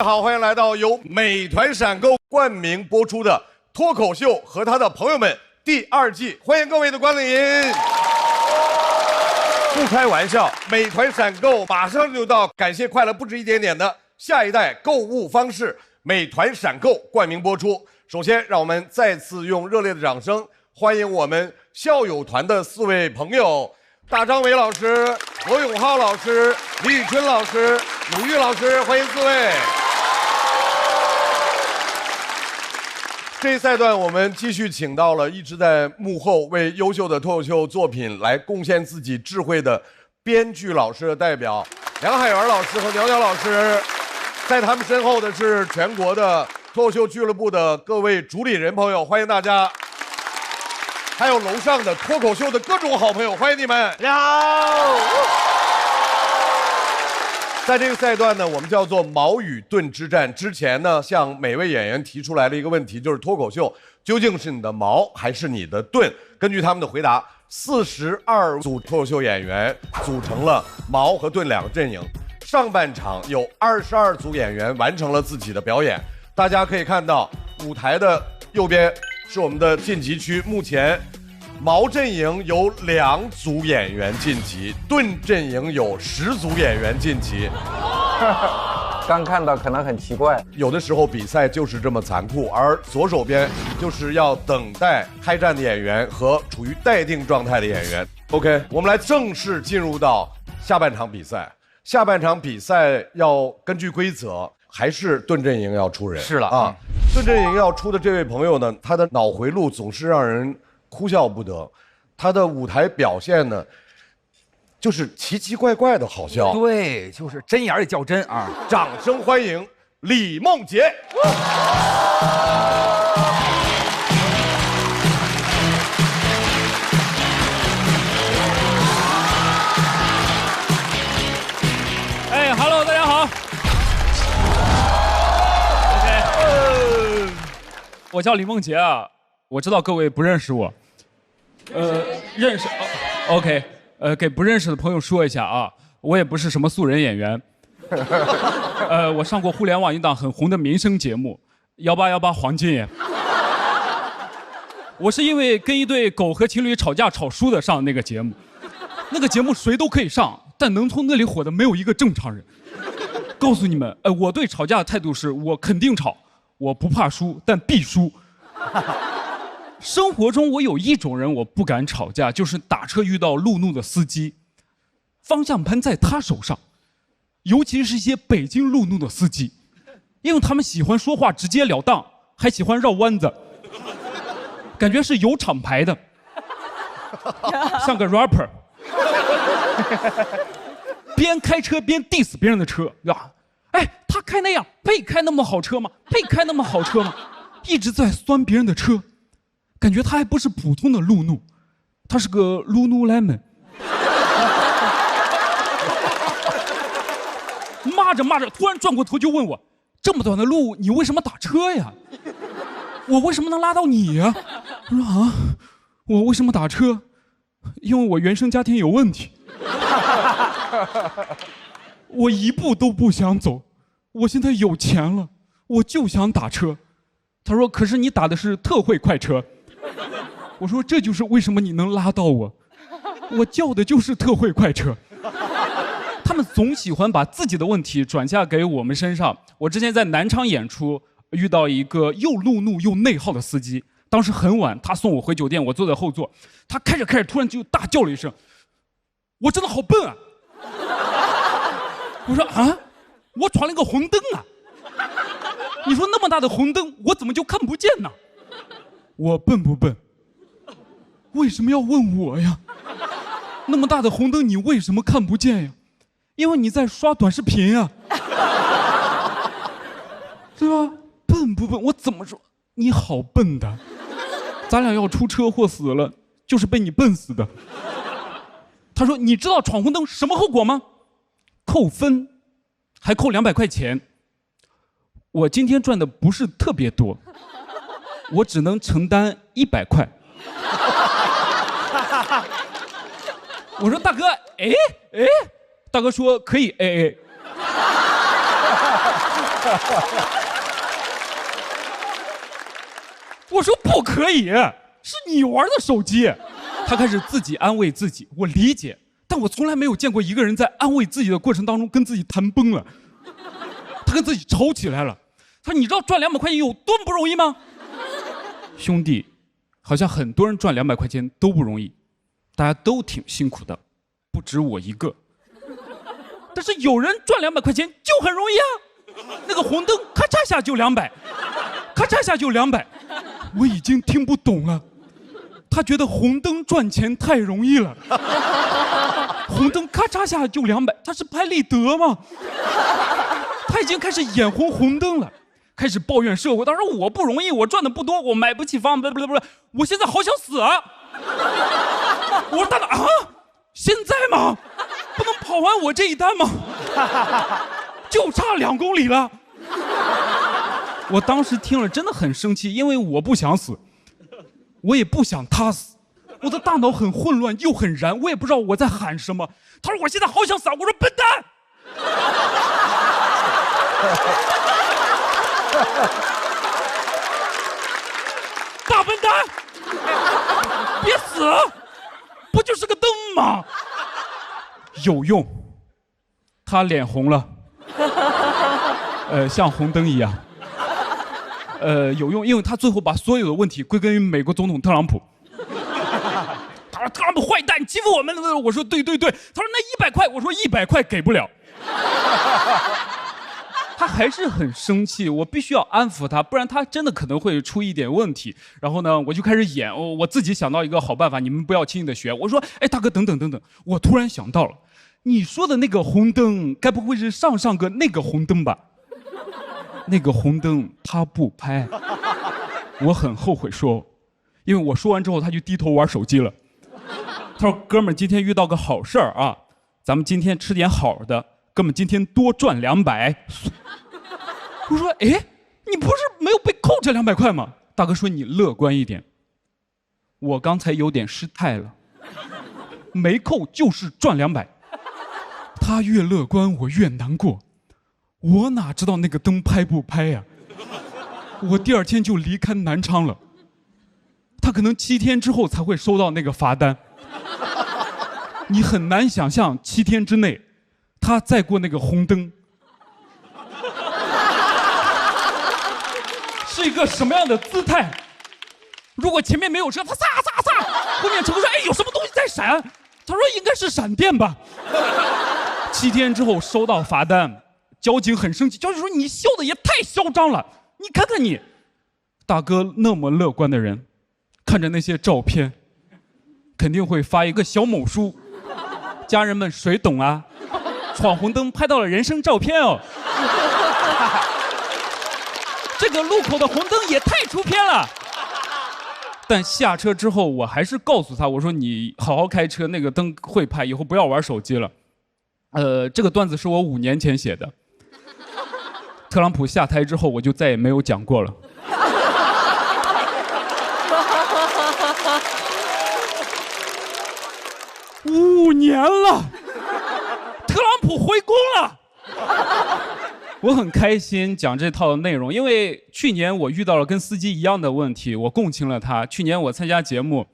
好，欢迎来到由美团闪购冠名播出的脱口秀和他的朋友们第2季，欢迎各位的光临。不开玩笑，美团闪购马上就到，感谢快乐不止一点点的下一代购物方式，美团闪购冠名播出。首先，让我们再次用热烈的掌声欢迎我们校友团的4位朋友：大张伟老师、罗永浩老师、李宇春老师、鲁豫老师，欢迎4位。这一赛段，我们继续请到了一直在幕后为优秀的脱口秀作品来贡献自己智慧的编剧老师的代表梁海源老师和苗苗老师，在他们身后的是全国的脱口秀俱乐部的各位主理人朋友，欢迎大家。还有楼上的脱口秀的各种好朋友，欢迎你们！你好。在这个赛段呢，我们叫做矛与盾之战。之前呢，向每位演员提出来了一个问题，就是脱口秀究竟是你的矛还是你的盾？根据他们的回答，42组脱口秀演员组成了矛和盾2个阵营。上半场有22组演员完成了自己的表演，大家可以看到舞台的右边是我们的晋级区，目前矛阵营有2组演员晋级，盾阵营有10组演员晋级。刚看到可能很奇怪，有的时候比赛就是这么残酷，而左手边就是要等待开战的演员和处于待定状态的演员。OK， 我们来正式进入到下半场比赛。下半场比赛要根据规则，还是盾阵营要出人。是了啊，盾阵营要出的这位朋友呢，他的脑回路总是让人哭笑不得，他的舞台表现呢，就是奇奇怪怪的好笑。对，就是针眼也较真啊！掌声欢迎李梦洁。哎 ，Hello， 大家好。OK， 我叫李梦洁啊。我知道各位不认识我，认识，OK， 给不认识的朋友说一下啊，我也不是什么素人演员，我上过互联网一档很红的民生节目，1818黄金眼，我是因为跟一对狗和情侣吵架吵输的上那个节目，那个节目谁都可以上，但能从那里火的没有一个正常人。告诉你们，我对吵架的态度是我肯定吵，我不怕输，但必输。生活中我有一种人我不敢吵架，就是打车遇到路怒的司机，方向盘在他手上，尤其是一些北京路怒的司机，因为他们喜欢说话直截了当，还喜欢绕弯子，感觉是有厂牌的，像个 rapper， 边开车边 diss 别人的车呀，哎，他开那样配开那么好车吗？配开那么好车吗？一直在酸别人的车。感觉他还不是普通的路怒，他是个路怒 lemon。骂着骂着，突然转过头就问我：“这么短的路，你为什么打车呀？我为什么能拉到你呀？”我说：“啊，我为什么打车？因为我原生家庭有问题。我一步都不想走，我现在有钱了，我就想打车。”他说：“可是你打的是特惠快车。”我说：“这就是为什么你能拉到我，我叫的就是特惠快车。”他们总喜欢把自己的问题转嫁给我们身上。我之前在南昌演出，遇到一个又路怒又内耗的司机。当时很晚，他送我回酒店，我坐在后座，他开着开着突然就大叫了一声：“我真的好笨啊！”我说：“啊，我闯了个红灯啊！你说那么大的红灯，我怎么就看不见呢？我笨不笨？为什么要问我呀？那么大的红灯，你为什么看不见呀？因为你在刷短视频呀，对吧？笨不笨？我怎么说？你好笨的，咱俩要出车祸死了，就是被你笨死的。”他说：“你知道闯红灯什么后果吗？扣分，还扣200块钱。我今天赚的不是特别多，我只能承担100块。”我说：“大哥，大哥说可以 AA。” 我说不可以，是你玩的手机。他开始自己安慰自己，我理解，但我从来没有见过一个人在安慰自己的过程当中跟自己谈崩了。他跟自己吵起来了。他说：“你知道赚200块钱有多不容易吗？”兄弟，好像很多人赚200块钱都不容易，大家都挺辛苦的，不止我一个。但是有人赚200块钱就很容易啊，那个红灯咔嚓下就200，咔嚓下就200，我已经听不懂了。他觉得红灯赚钱太容易了，红灯咔嚓下就200，他是拍立得吗？他已经开始眼红红灯了，开始抱怨社会。他说我不容易，我赚的不多，我买不起房，我现在好想死啊！我说大大啊，现在吗？不能跑完我这一单吗？就差2公里了。我当时听了真的很生气，因为我不想死，我也不想他死，我的大脑很混乱又很燃，我也不知道我在喊什么。他说我现在好想死啊，我说笨蛋。大笨蛋，别死，不就是个灯吗？有用，他脸红了，像红灯一样。有用，因为他最后把所有的问题归根于美国总统特朗普。他说特朗普坏蛋，欺负我们。我说对。他说那100块，我说100块给不了。他还是很生气，我必须要安抚他，不然他真的可能会出一点问题。然后呢，我就开始演，我自己想到一个好办法，你们不要轻易的学。我说，哎，大哥，等等，我突然想到了，你说的那个红灯，该不会是上个那个红灯吧？那个红灯他不拍，我很后悔说，因为我说完之后他就低头玩手机了。他说：“哥们儿，今天遇到个好事儿啊，咱们今天吃点好的，哥们今天多赚200。”我说：“哎，你不是没有被扣这200块吗？”大哥说：“你乐观一点。”我刚才有点失态了，没扣就是赚200。他越乐观，我越难过。我哪知道那个灯拍不拍呀？我第2天就离开南昌了。他可能7天之后才会收到那个罚单。你很难想象7天之内，他再过那个红灯，是一个什么样的姿态？如果前面没有车，他撒，后面车说：“哎，有什么东西在闪？”他说：“应该是闪电吧。”7天之后收到罚单。交警很生气，交警说：“你笑的也太嚣张了！你看看你，大哥那么乐观的人，看着那些照片，肯定会发一个小某书。家人们谁懂啊？闯红灯拍到了人生照片哦。这个路口的红灯也太出片了。”但下车之后，我还是告诉他，我说：“你好好开车，那个灯会拍，以后不要玩手机了。”这个段子是我5年前写的。特朗普下台之后，我就再也没有讲过了。5年了，特朗普回宫了。我很开心讲这套内容，因为去年我遇到了跟司机一样的问题，我共情了他。去年我参加节目，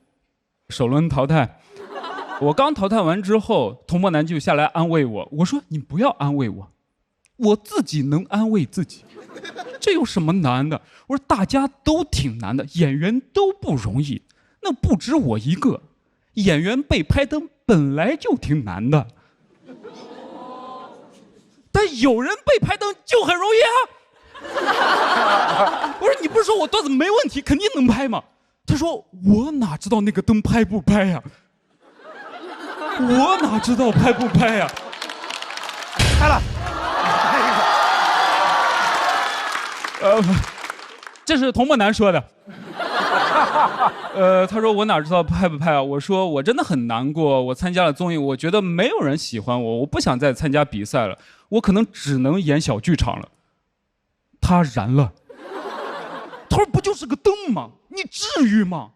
首轮淘汰，我刚淘汰完之后，童漠男就下来安慰我，我说：“你不要安慰我。我自己能安慰自己，这有什么难的？”我说：“大家都挺难的，演员都不容易，那不止我一个。演员被拍灯本来就挺难的，但有人被拍灯就很容易啊。”我说：“你不是说我段子没问题，肯定能拍吗？”他说：“我哪知道那个灯拍不拍呀？我哪知道拍不拍呀？”开了。这是童漠男说的。他说：“我哪知道拍不拍啊？”我说：“我真的很难过，我参加了综艺，我觉得没有人喜欢我，我不想再参加比赛了，我可能只能演小剧场了。”他燃了。他说：“不就是个灯吗？你至于吗？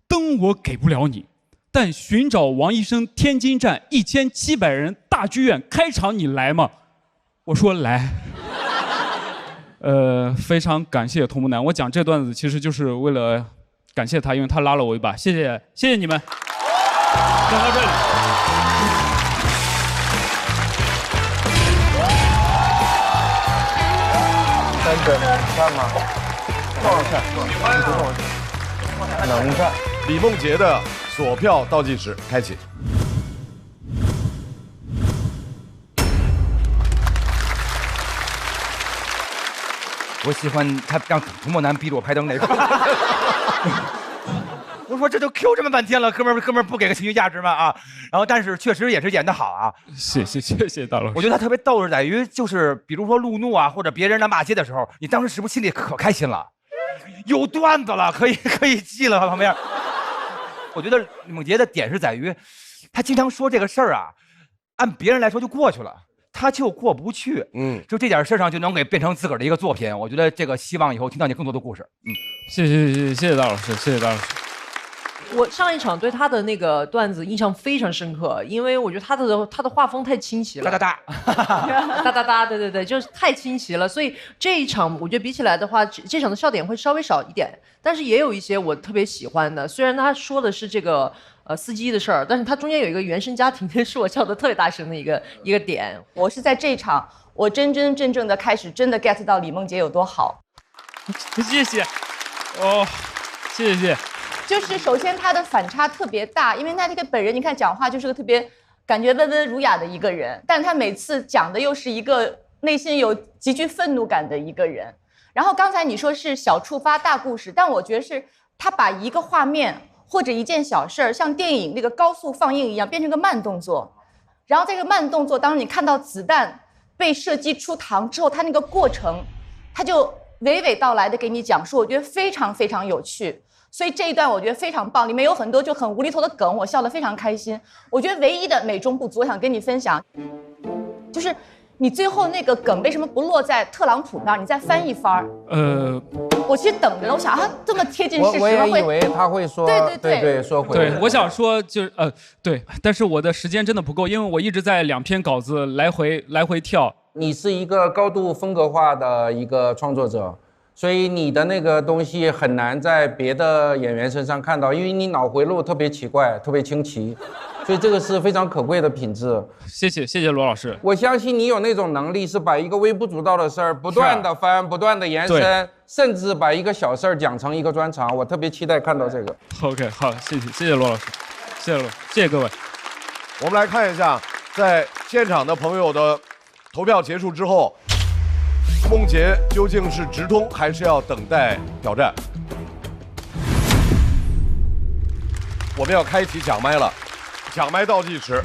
灯我给不了你，但寻找王医生天津站1700人大剧院开场你来吗？”我说：“来。”非常感谢童木楠。我讲这段子其实就是为了感谢他，因为他拉了我一把。谢谢你们。讲到这里。真的能看吗？能看。李梦洁的锁票倒计时开启。我喜欢他让童木楠逼着我拍灯那个。我说这都 Q 这么半天了，哥们儿不给个情绪价值吗？啊，然后但是确实也是演得好啊。谢谢大老师。我觉得他特别逗是在于，就是比如说路怒啊，或者别人的骂街的时候，你当时是不是心里可开心了？有段子了，可以记了旁边。我觉得李梦洁的点是在于，他经常说这个事儿啊，按别人来说就过去了。他就过不去，就这点事儿上就能给变成自个儿的一个作品。我觉得这个希望以后听到你更多的故事。谢谢大老师，谢谢大老师。我上一场对他的那个段子印象非常深刻，因为我觉得他的画风太清奇了，哒哒哒，对，就是太清奇了。所以这一场我觉得比起来的话，这场的笑点会稍微少一点，但是也有一些我特别喜欢的。虽然他说的是这个司机的事儿，但是他中间有一个原生家庭，是我笑得特别大声的一个点。我是在这一场，我真正的开始真的 get 到李梦洁有多好。谢谢，哦，谢谢。就是首先他的反差特别大，因为他这个本人你看讲话就是个特别感觉温文儒雅的一个人，但他每次讲的又是一个内心有极具愤怒感的一个人。然后刚才你说是小触发大故事，但我觉得是他把一个画面或者一件小事儿，像电影那个高速放映一样，变成个慢动作。然后这个慢动作，当你看到子弹被射击出膛之后，他那个过程，他就娓娓道来的给你讲述，我觉得非常非常有趣。所以这一段我觉得非常棒，里面有很多就很无厘头的梗，我笑得非常开心。我觉得唯一的美中不足，我想跟你分享，就是你最后那个梗为什么不落在特朗普那儿？你再翻一番。我其实等着了，我想啊，这么贴近事实，我也以为他会说，对，说回来。对，我想说就是对，但是我的时间真的不够，因为我一直在2篇稿子来回跳。你是一个高度风格化的一个创作者。所以你的那个东西很难在别的演员身上看到，因为你脑回路特别奇怪，特别清奇，所以这个是非常可贵的品质。谢谢罗老师。我相信你有那种能力，是把一个微不足道的事儿不断的翻，不断的延伸，甚至把一个小事儿讲成一个专场。我特别期待看到这个。OK， 好，谢谢罗老师，谢谢各位。我们来看一下，在现场的朋友的投票结束之后。梦洁究竟是直通还是要等待挑战？我们要开启抢麦了，抢麦倒计时。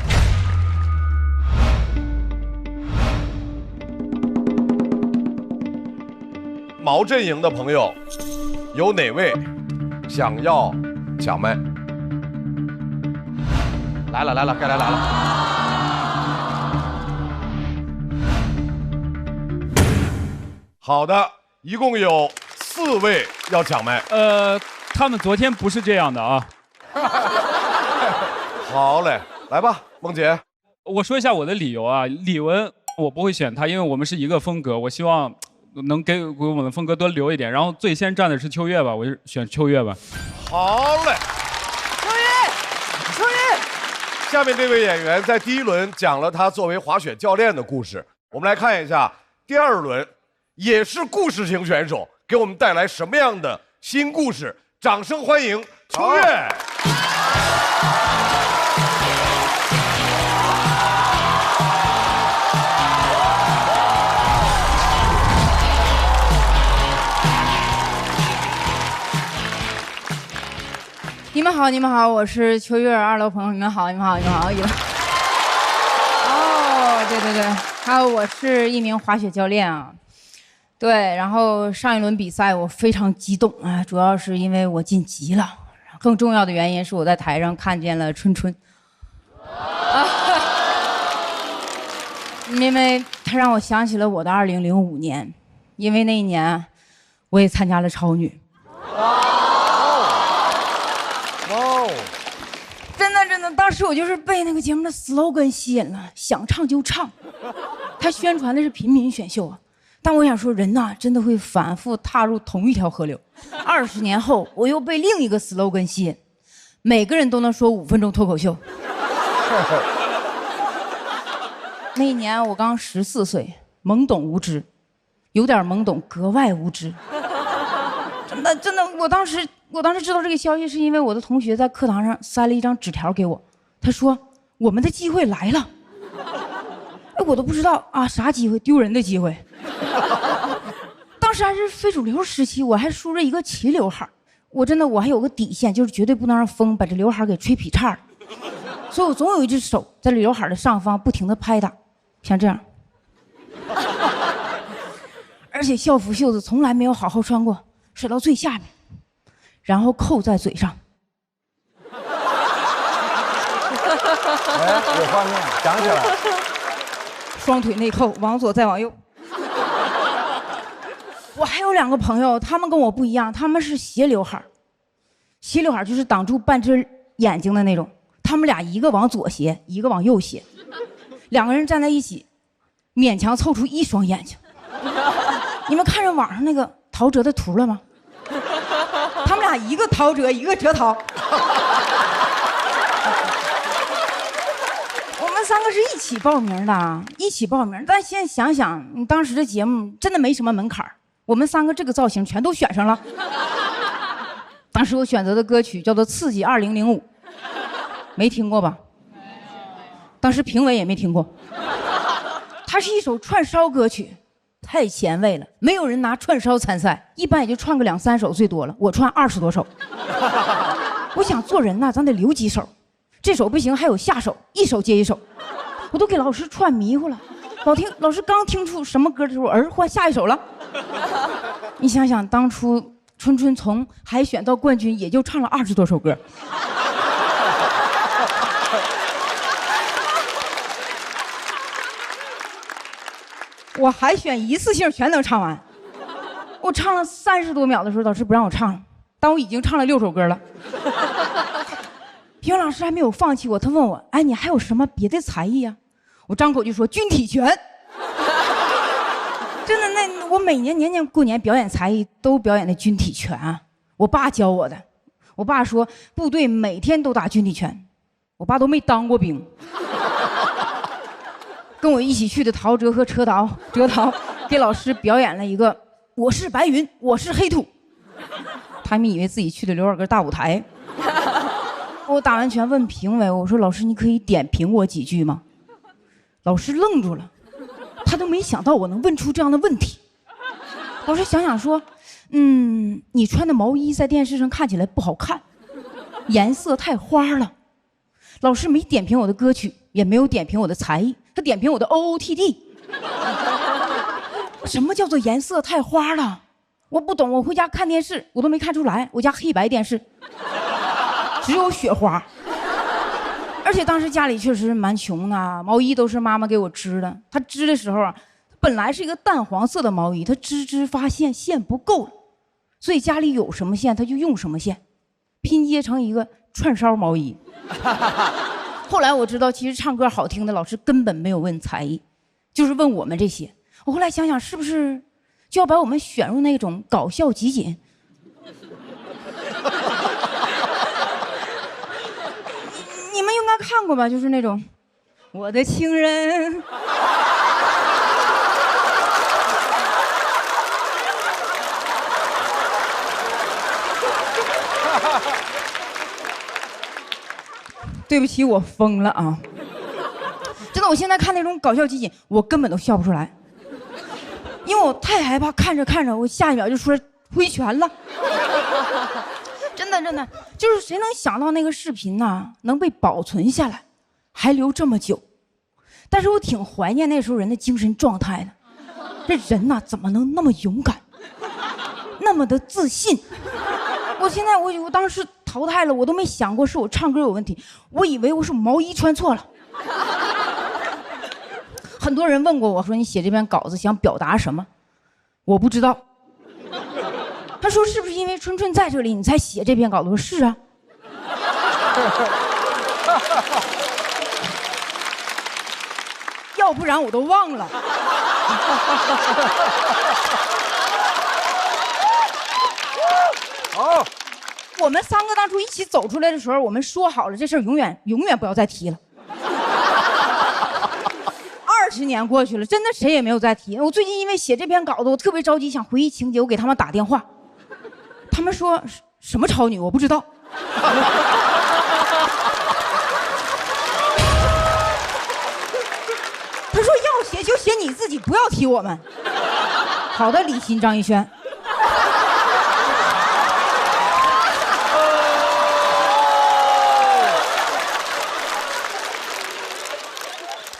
毛阵营的朋友，有哪位想要抢麦？来了，该来了。好的，一共有4位要抢麦。他们昨天不是这样的啊。好嘞，来吧，梦洁。我说一下我的理由啊，李玟我不会选他，因为我们是一个风格，我希望能给我们的风格多留一点。然后最先站的是秋月吧，我就选秋月吧。好嘞，秋月。下面这位演员在第1轮讲了他作为滑雪教练的故事，我们来看一下第2轮。也是故事型选手，给我们带来什么样的新故事？掌声欢迎秋月。你们好，我是秋月2楼朋友，你们好。哦，对，还有我是一名滑雪教练啊。对，然后上一轮比赛我非常激动啊，主要是因为我晋级了，更重要的原因是我在台上看见了春春，因为他让我想起了我的2005年，因为那一年我也参加了超女。真的，当时我就是被那个节目的 slogan 吸引了，想唱就唱。他宣传的是平民选秀啊。但我想说，人呐，真的会反复踏入同一条河流。20年后，我又被另一个 slogan 吸引，每个人都能说5分钟脱口秀。那一年我刚14岁，懵懂无知，有点懵懂，格外无知。真的，我当时知道这个消息，是因为我的同学在课堂上塞了一张纸条给我，他说我们的机会来了。哎，我都不知道啊，啥机会？丢人的机会。当时还是非主流时期，我还梳着一个齐刘海，我还有个底线，就是绝对不能让风把这刘海给吹劈叉了。所以我总有一只手在刘海的上方不停地拍打，像这样。而且校服袖子从来没有好好穿过，甩到最下面，然后扣在嘴上。哎，有画面，想起来了。双腿内扣，往左再往右。我还有2个朋友，他们跟我不一样，他们是斜刘海，斜刘海就是挡住半只眼睛的那种。他们俩一个往左斜，一个往右斜，2个人站在一起，勉强凑出1双眼睛。你们看着网上那个陶喆的图了吗？他们俩一个陶喆，一个哲陶。我们3个是一起报名的，但现在想想，当时的节目真的没什么门槛，我们3个这个造型全都选上了。当时我选择的歌曲叫做《刺激2005》，没听过吧？当时评委也没听过。它是一首串烧歌曲，太前卫了，没有人拿串烧参赛，一般也就串个2、3首最多了，我串20多首。我想做人呐，咱得留几首，这首不行还有下首，一首接一首，我都给老师串迷糊了。老师刚听出什么歌的时候，儿换下一首了。你想想，当初春春从海选到冠军，也就唱了20多首歌。我海选一次性全能唱完，我唱了30多秒的时候，老师不让我唱了，但我已经唱了6首歌了。评委老师还没有放弃我，他问我：“哎，你还有什么别的才艺啊？”我张口就说：“军体拳。”真的，那我每年过年表演才艺都表演的军体拳啊，我爸教我的。我爸说部队每天都打军体拳，我爸都没当过兵。跟我一起去的陶喆和哲陶给老师表演了一个我是白云，我是黑土。他们以为自己去的刘二根大舞台。我打完拳问评委，我说：“老师，你可以点评我几句吗？”老师愣住了，他都没想到我能问出这样的问题。老师想想说：“你穿的毛衣在电视上看起来不好看，颜色太花了。”老师没点评我的歌曲，也没有点评我的才艺，他点评我的 OOTD。什么叫做颜色太花了？我不懂，我回家看电视，我都没看出来，我家黑白电视，只有雪花。而且当时家里确实蛮穷的，毛衣都是妈妈给我织的。她织的时候啊，本来是一个淡黄色的毛衣，她织发现线不够了，所以家里有什么线她就用什么线，拼接成一个串烧毛衣。后来我知道，其实唱歌好听的老师根本没有问才艺，就是问我们这些。我后来想想，是不是就要把我们选入那种搞笑集锦？你们应该看过吧？就是那种我的情人。对不起，我疯了啊！真的，我现在看那种搞笑集锦，我根本都笑不出来，因为我太害怕，看着看着，我下一秒就出来挥拳了。真的，就是谁能想到那个视频呢，能被保存下来，还留这么久？但是我挺怀念那时候人的精神状态的。这人呐，怎么能那么勇敢，那么的自信？我当时淘汰了，我都没想过是我唱歌有问题，我以为我是毛衣穿错了。很多人问过我说：“你写这篇稿子想表达什么？”我不知道。他说：“是不是因为春春在这里你才写这篇稿子？”我说：“是啊。”要不然我都忘了。哦，我们3个当初一起走出来的时候，我们说好了这事儿永远不要再提了。20年过去了，真的谁也没有再提。我最近因为写这篇稿子，我特别着急，想回忆情节，我给他们打电话，他们说什么超女我不知道。他说要写就写你自己，不要提我们。好的，李欣、张艺轩。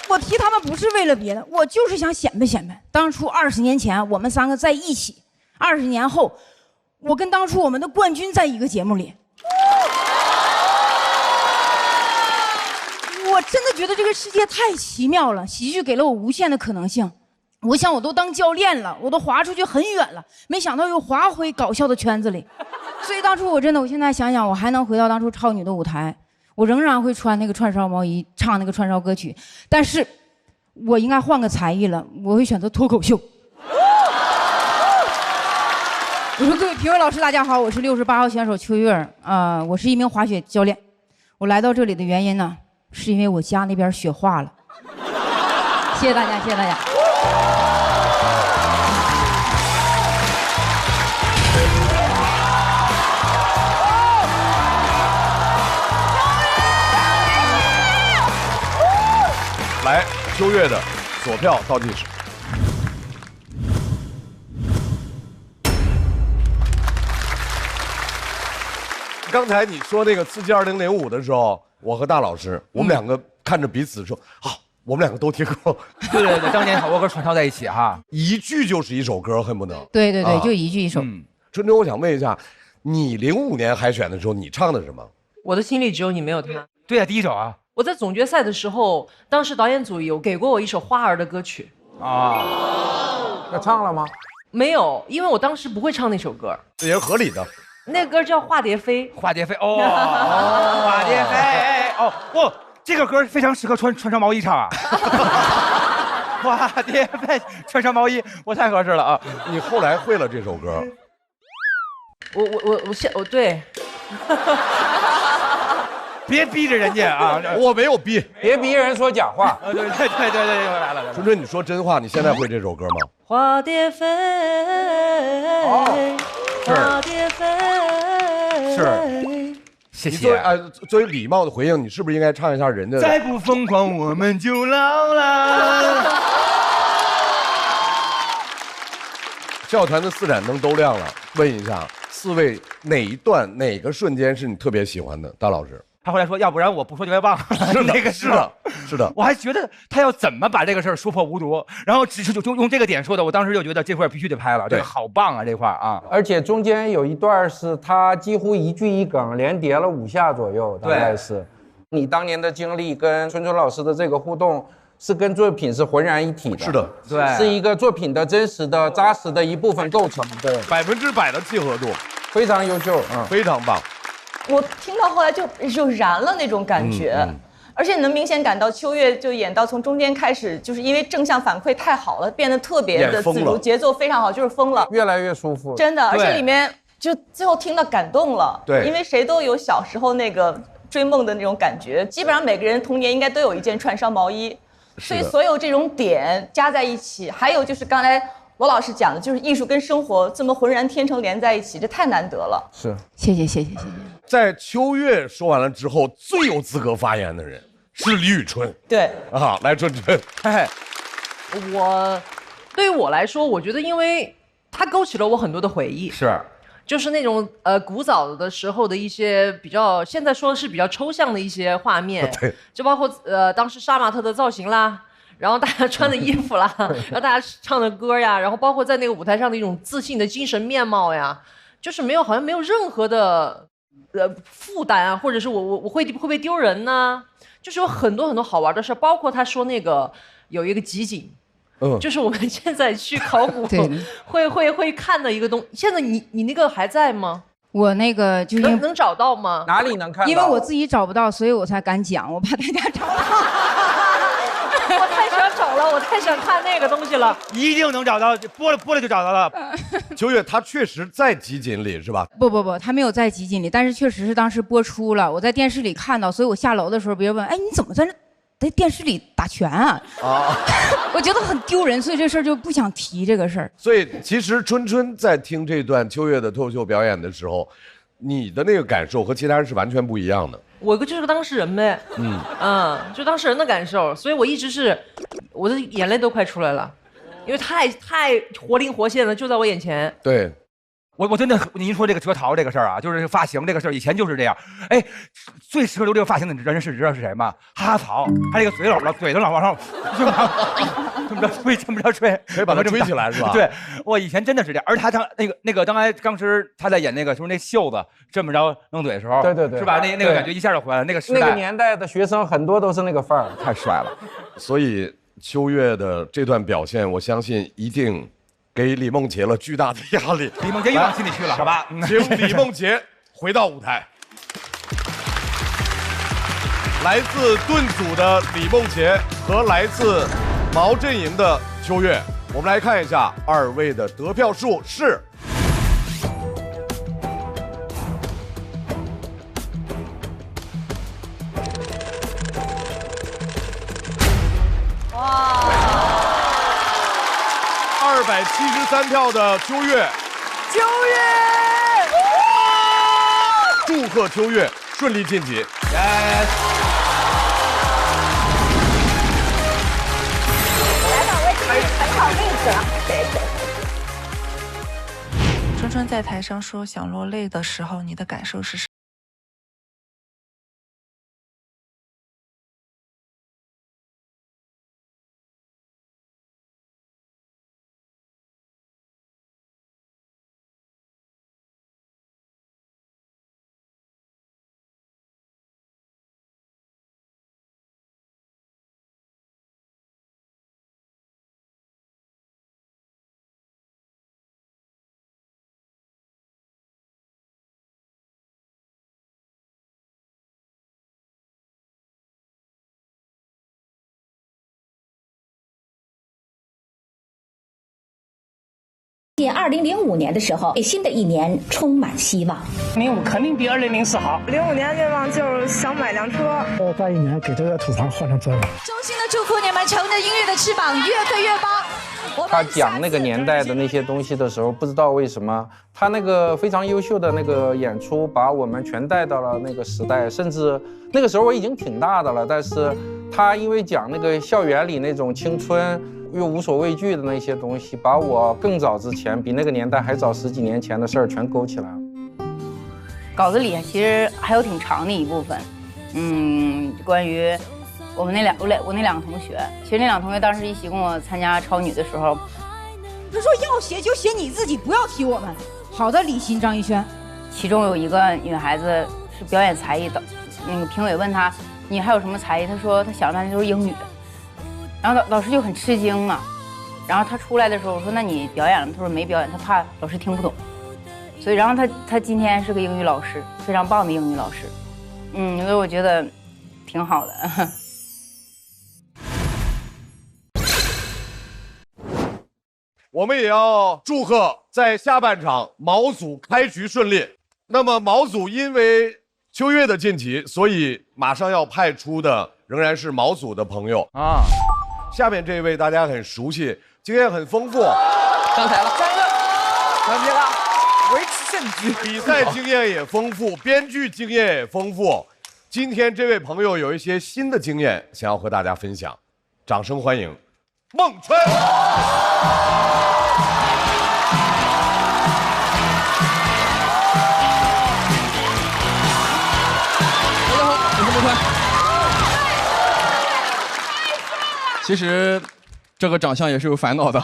我提他们不是为了别的，我就是想显摆显摆。当初20年前我们3个在一起，20年后，我跟当初我们的冠军在一个节目里。我真的觉得这个世界太奇妙了，喜剧给了我无限的可能性。我想我都当教练了，我都滑出去很远了，没想到又滑回搞笑的圈子里。所以当初我现在想想，我还能回到当初超女的舞台。我仍然会穿那个串烧毛衣，唱那个串烧歌曲，但是我应该换个才艺了，我会选择脱口秀。我说各位评委老师，大家好，我是68号选手秋月我是一名滑雪教练。我来到这里的原因呢，是因为我家那边雪化了。谢谢大家，谢谢大家。来，秋月的锁票倒计时。刚才你说那个刺激2005的时候，我和大老师，我们2个看着彼此说，好，我们2个都听过。对对对，当年好多歌传唱在一起哈，一句就是一首歌，恨不得。对对对，就一句一首。春春，我想问一下，你05年海选的时候，你唱的什么？我的心里只有你，没有他。对啊，第一首啊。我在总决赛的时候，当时导演组有给过我一首花儿的歌曲啊，那唱了吗？没有，因为我当时不会唱那首歌，这也是合理的。那歌叫《化蝶飞》。化蝶飞哦，化蝶飞哦，哇，这个歌非常适合穿上毛衣唱啊。化蝶飞，穿上毛衣，我太合适了啊！你后来会了这首歌？我对。别逼着人家啊！我没有逼，别逼人说假话。对，来了。春春，你说真话，你现在会这首歌吗？化蝶飞，化蝶飞，是，谢谢。作为礼貌的回应，你是不是应该唱一下人家的？再不疯狂，我们就老了。教团的4盏灯都亮了，问一下4位，哪一段哪个瞬间是你特别喜欢的？大老师。他后来说，要不然我不说就该忘了。那个是的，是的。我还觉得他要怎么把这个事儿说破无毒，然后只是就用这个点说的，我当时就觉得这块必须得拍了，这个好棒啊，这块啊。而且中间有一段是他几乎一句一梗，连叠了5下左右，大概是。你当年的经历跟春春老师的这个互动，是跟作品是浑然一体的。是的，对，是一个作品的真实的、扎实的一部分构成。对，100%的契合度，非常优秀，非常棒。我听到后来就燃了那种感觉，而且能明显感到秋月就演到从中间开始，就是因为正向反馈太好了，变得特别的自如，节奏非常好，就是疯了，越来越舒服，真的。而且里面就最后听到感动了，对，因为谁都有小时候那个追梦的那种感觉，基本上每个人童年应该都有一件串烧毛衣，所以所有这种点加在一起，还有就是刚才罗老师讲的，就是艺术跟生活这么浑然天成连在一起，这太难得了。是，谢谢。在秋月说完了之后，最有资格发言的人是李宇春。对啊，来春春，对于我来说，我觉得因为它勾起了我很多的回忆，是，就是那种古早的时候的一些比较，现在说是比较抽象的一些画面，对，就包括当时杀马特的造型啦。然后大家穿的衣服啦，然后大家唱的歌呀，然后包括在那个舞台上的一种自信的精神面貌呀，就是好像没有任何的负担啊，或者是我会不会丢人呢？就是有很多好玩的事，包括他说那个有一个集锦，就是我们现在去考古会看的一个东西。现在你那个还在吗？我那个就能找到吗？哪里能看到？因为我自己找不到，所以我才敢讲，我怕大家找到。我太喜欢找了，我太想看那个东西了。一定能找到，播了就找到了。秋月他确实在集锦里是吧？不，他没有在集锦里，但是确实是当时播出了，我在电视里看到，所以我下楼的时候，别人问，哎，你怎么在电视里打拳啊？我觉得很丢人，所以这事儿就不想提这个事儿。所以其实春在听这段秋月的脱口秀表演的时候，你的那个感受和其他人是完全不一样的。我就是个当事人呗，就当事人的感受，所以我一直是，我的眼泪都快出来了，因为太活灵活现了，就在我眼前。对。我真的，您说这个折桃这个事儿啊，就是发型这个事儿，以前就是这样。哎，最适合留这个发型的人知道是谁吗？哈曹，他这个嘴都老往上，这么着吹，可以把它吹起来是吧？对，我以前真的是这样。而他当时他在演那个就是那袖子这么着弄嘴的时候，对，是吧？那个感觉一下就回来了。那个时代，那个年代的学生很多都是那个范儿，太帅了。所以秋月的这段表现，我相信一定给李梦洁了巨大的压力。李梦洁又往心里去了，好吧？请李梦洁回到舞台。来自盾组的李梦洁和来自毛阵营的秋月，我们来看一下二位的得票数是。273票的秋月，祝贺秋月顺利晋级。来吧，我已经很好例子了。春在台上说想落泪的时候，你的感受是什么？2005年的时候，给新的一年充满希望。05肯定比2004好。05年愿望就是想买辆车。21年给这个土房换成车了。衷心的祝福你们乘着音乐的翅膀越飞越高。他讲那个年代的那些东西的时候，不知道为什么他那个非常优秀的那个演出，把我们全带到了那个时代。甚至那个时候我已经挺大的了，但是他因为讲那个校园里那种青春又无所畏惧的那些东西，把我更早之前比那个年代还早10几年前的事儿全勾起来了。稿子里其实还有挺长的一部分，关于我那两个同学，其实那两个同学当时一起跟我参加超女的时候，他说要写就写你自己，不要提我们。好的，李欣、张艺轩，其中有一个女孩子是表演才艺的，那个评委问她你还有什么才艺？她说她想的就是英语，然后老师就很吃惊嘛。然后她出来的时候我说那你表演了吗？她说没表演，她怕老师听不懂。所以然后她今天是个英语老师，非常棒的英语老师，因为我觉得挺好的。我们也要祝贺在下半场毛组开局顺利。那么毛组因为秋月的晋级，所以马上要派出的仍然是毛组的朋友啊。下面这位大家很熟悉，经验很丰富，上台了，上台了，维持胜局，比赛经验也丰富，编剧经验也丰富。今天这位朋友有一些新的经验想要和大家分享，掌声欢迎孟春。其实，这个长相也是有烦恼的，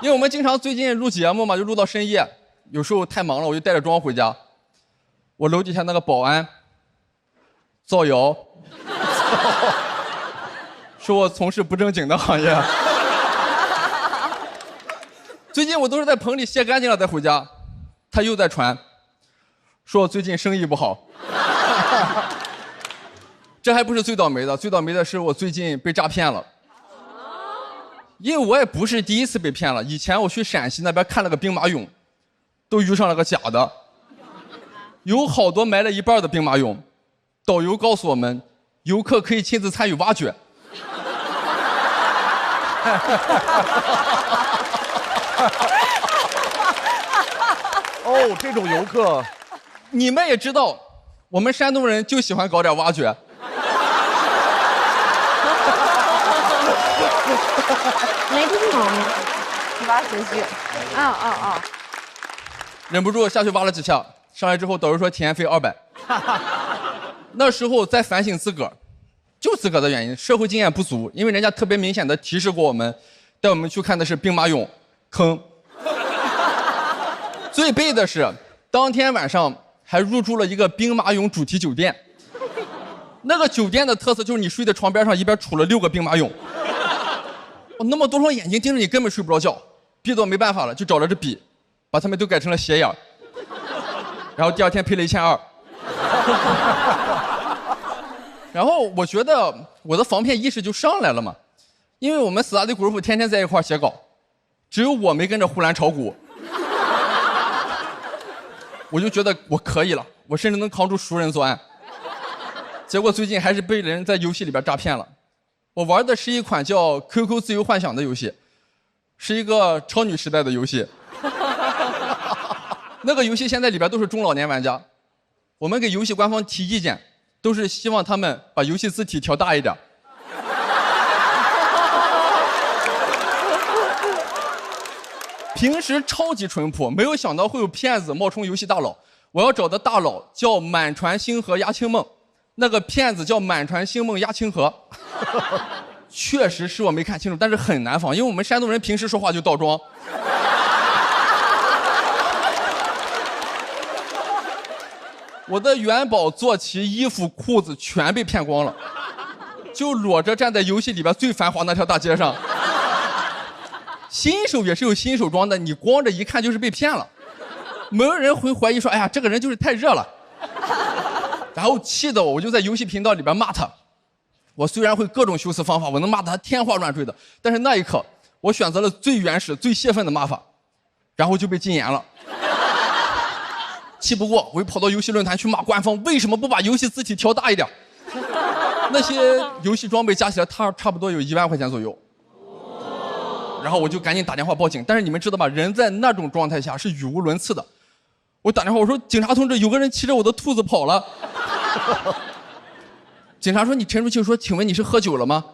因为我们经常最近录节目嘛，就录到深夜，有时候太忙了，我就带着妆回家。我楼底下那个保安造谣，说我从事不正经的行业。最近我都是在棚里卸干净了再回家，他又在传，说我最近生意不好。这还不是最倒霉的，最倒霉的是我最近被诈骗了。因为我也不是第一次被骗了，以前我去陕西那边看了个兵马俑，都遇上了个假的，有好多埋了一半的兵马俑，导游告诉我们，游客可以亲自参与挖掘。哦，这种游客，你们也知道，我们山东人就喜欢搞点挖掘。没听懂，挖掘机。忍不住下去挖了几下，上来之后导游说体验费200。那时候在反省自个儿，就自个儿的原因，社会经验不足，因为人家特别明显的提示过我们，带我们去看的是兵马俑坑。最背的是，当天晚上还入住了一个兵马俑主题酒店。那个酒店的特色就是你睡在床边上，一边杵了6个兵马俑。那么多双眼睛盯着你，根本睡不着觉，逼得我没办法了，就找了支笔，把他们都改成了斜眼。然后第2天赔了1200。然后我觉得我的防骗意识就上来了嘛，因为我们4大队group天天在一块写稿，只有我没跟着呼兰炒股。我就觉得我可以了，我甚至能扛住熟人作案。结果最近还是被人在游戏里边诈骗了。我玩的是一款叫 QQ 自由幻想的游戏，是一个超女时代的游戏。那个游戏现在里边都是中老年玩家，我们给游戏官方提意见，都是希望他们把游戏字体调大一点。平时超级淳朴，没有想到会有骗子冒充游戏大佬。我要找的大佬叫满船星河压青梦，那个骗子叫满船星梦压青河。确实是我没看清楚，但是很难仿，因为我们山东人平时说话就倒装。我的元宝、坐骑、衣服、裤子全被骗光了，就裸着站在游戏里边最繁华那条大街上。新手也是有新手装的，你光着一看就是被骗了。没有人会怀疑说，哎呀，这个人就是太热了。然后气得我就在游戏频道里边骂他。我虽然会各种修辞方法，我能骂他天花乱坠的，但是那一刻我选择了最原始、最泄愤的骂法，然后就被禁言了。气不过，我又跑到游戏论坛去骂官方为什么不把游戏字体调大一点。那些游戏装备加起来差不多有1万块钱左右。然后我就赶紧打电话报警，但是你们知道吗？人在那种状态下是语无伦次的。我打电话我说：“警察同志，有个人骑着我的兔子跑了。”警察说：“你沉住气说，请问你是喝酒了吗？”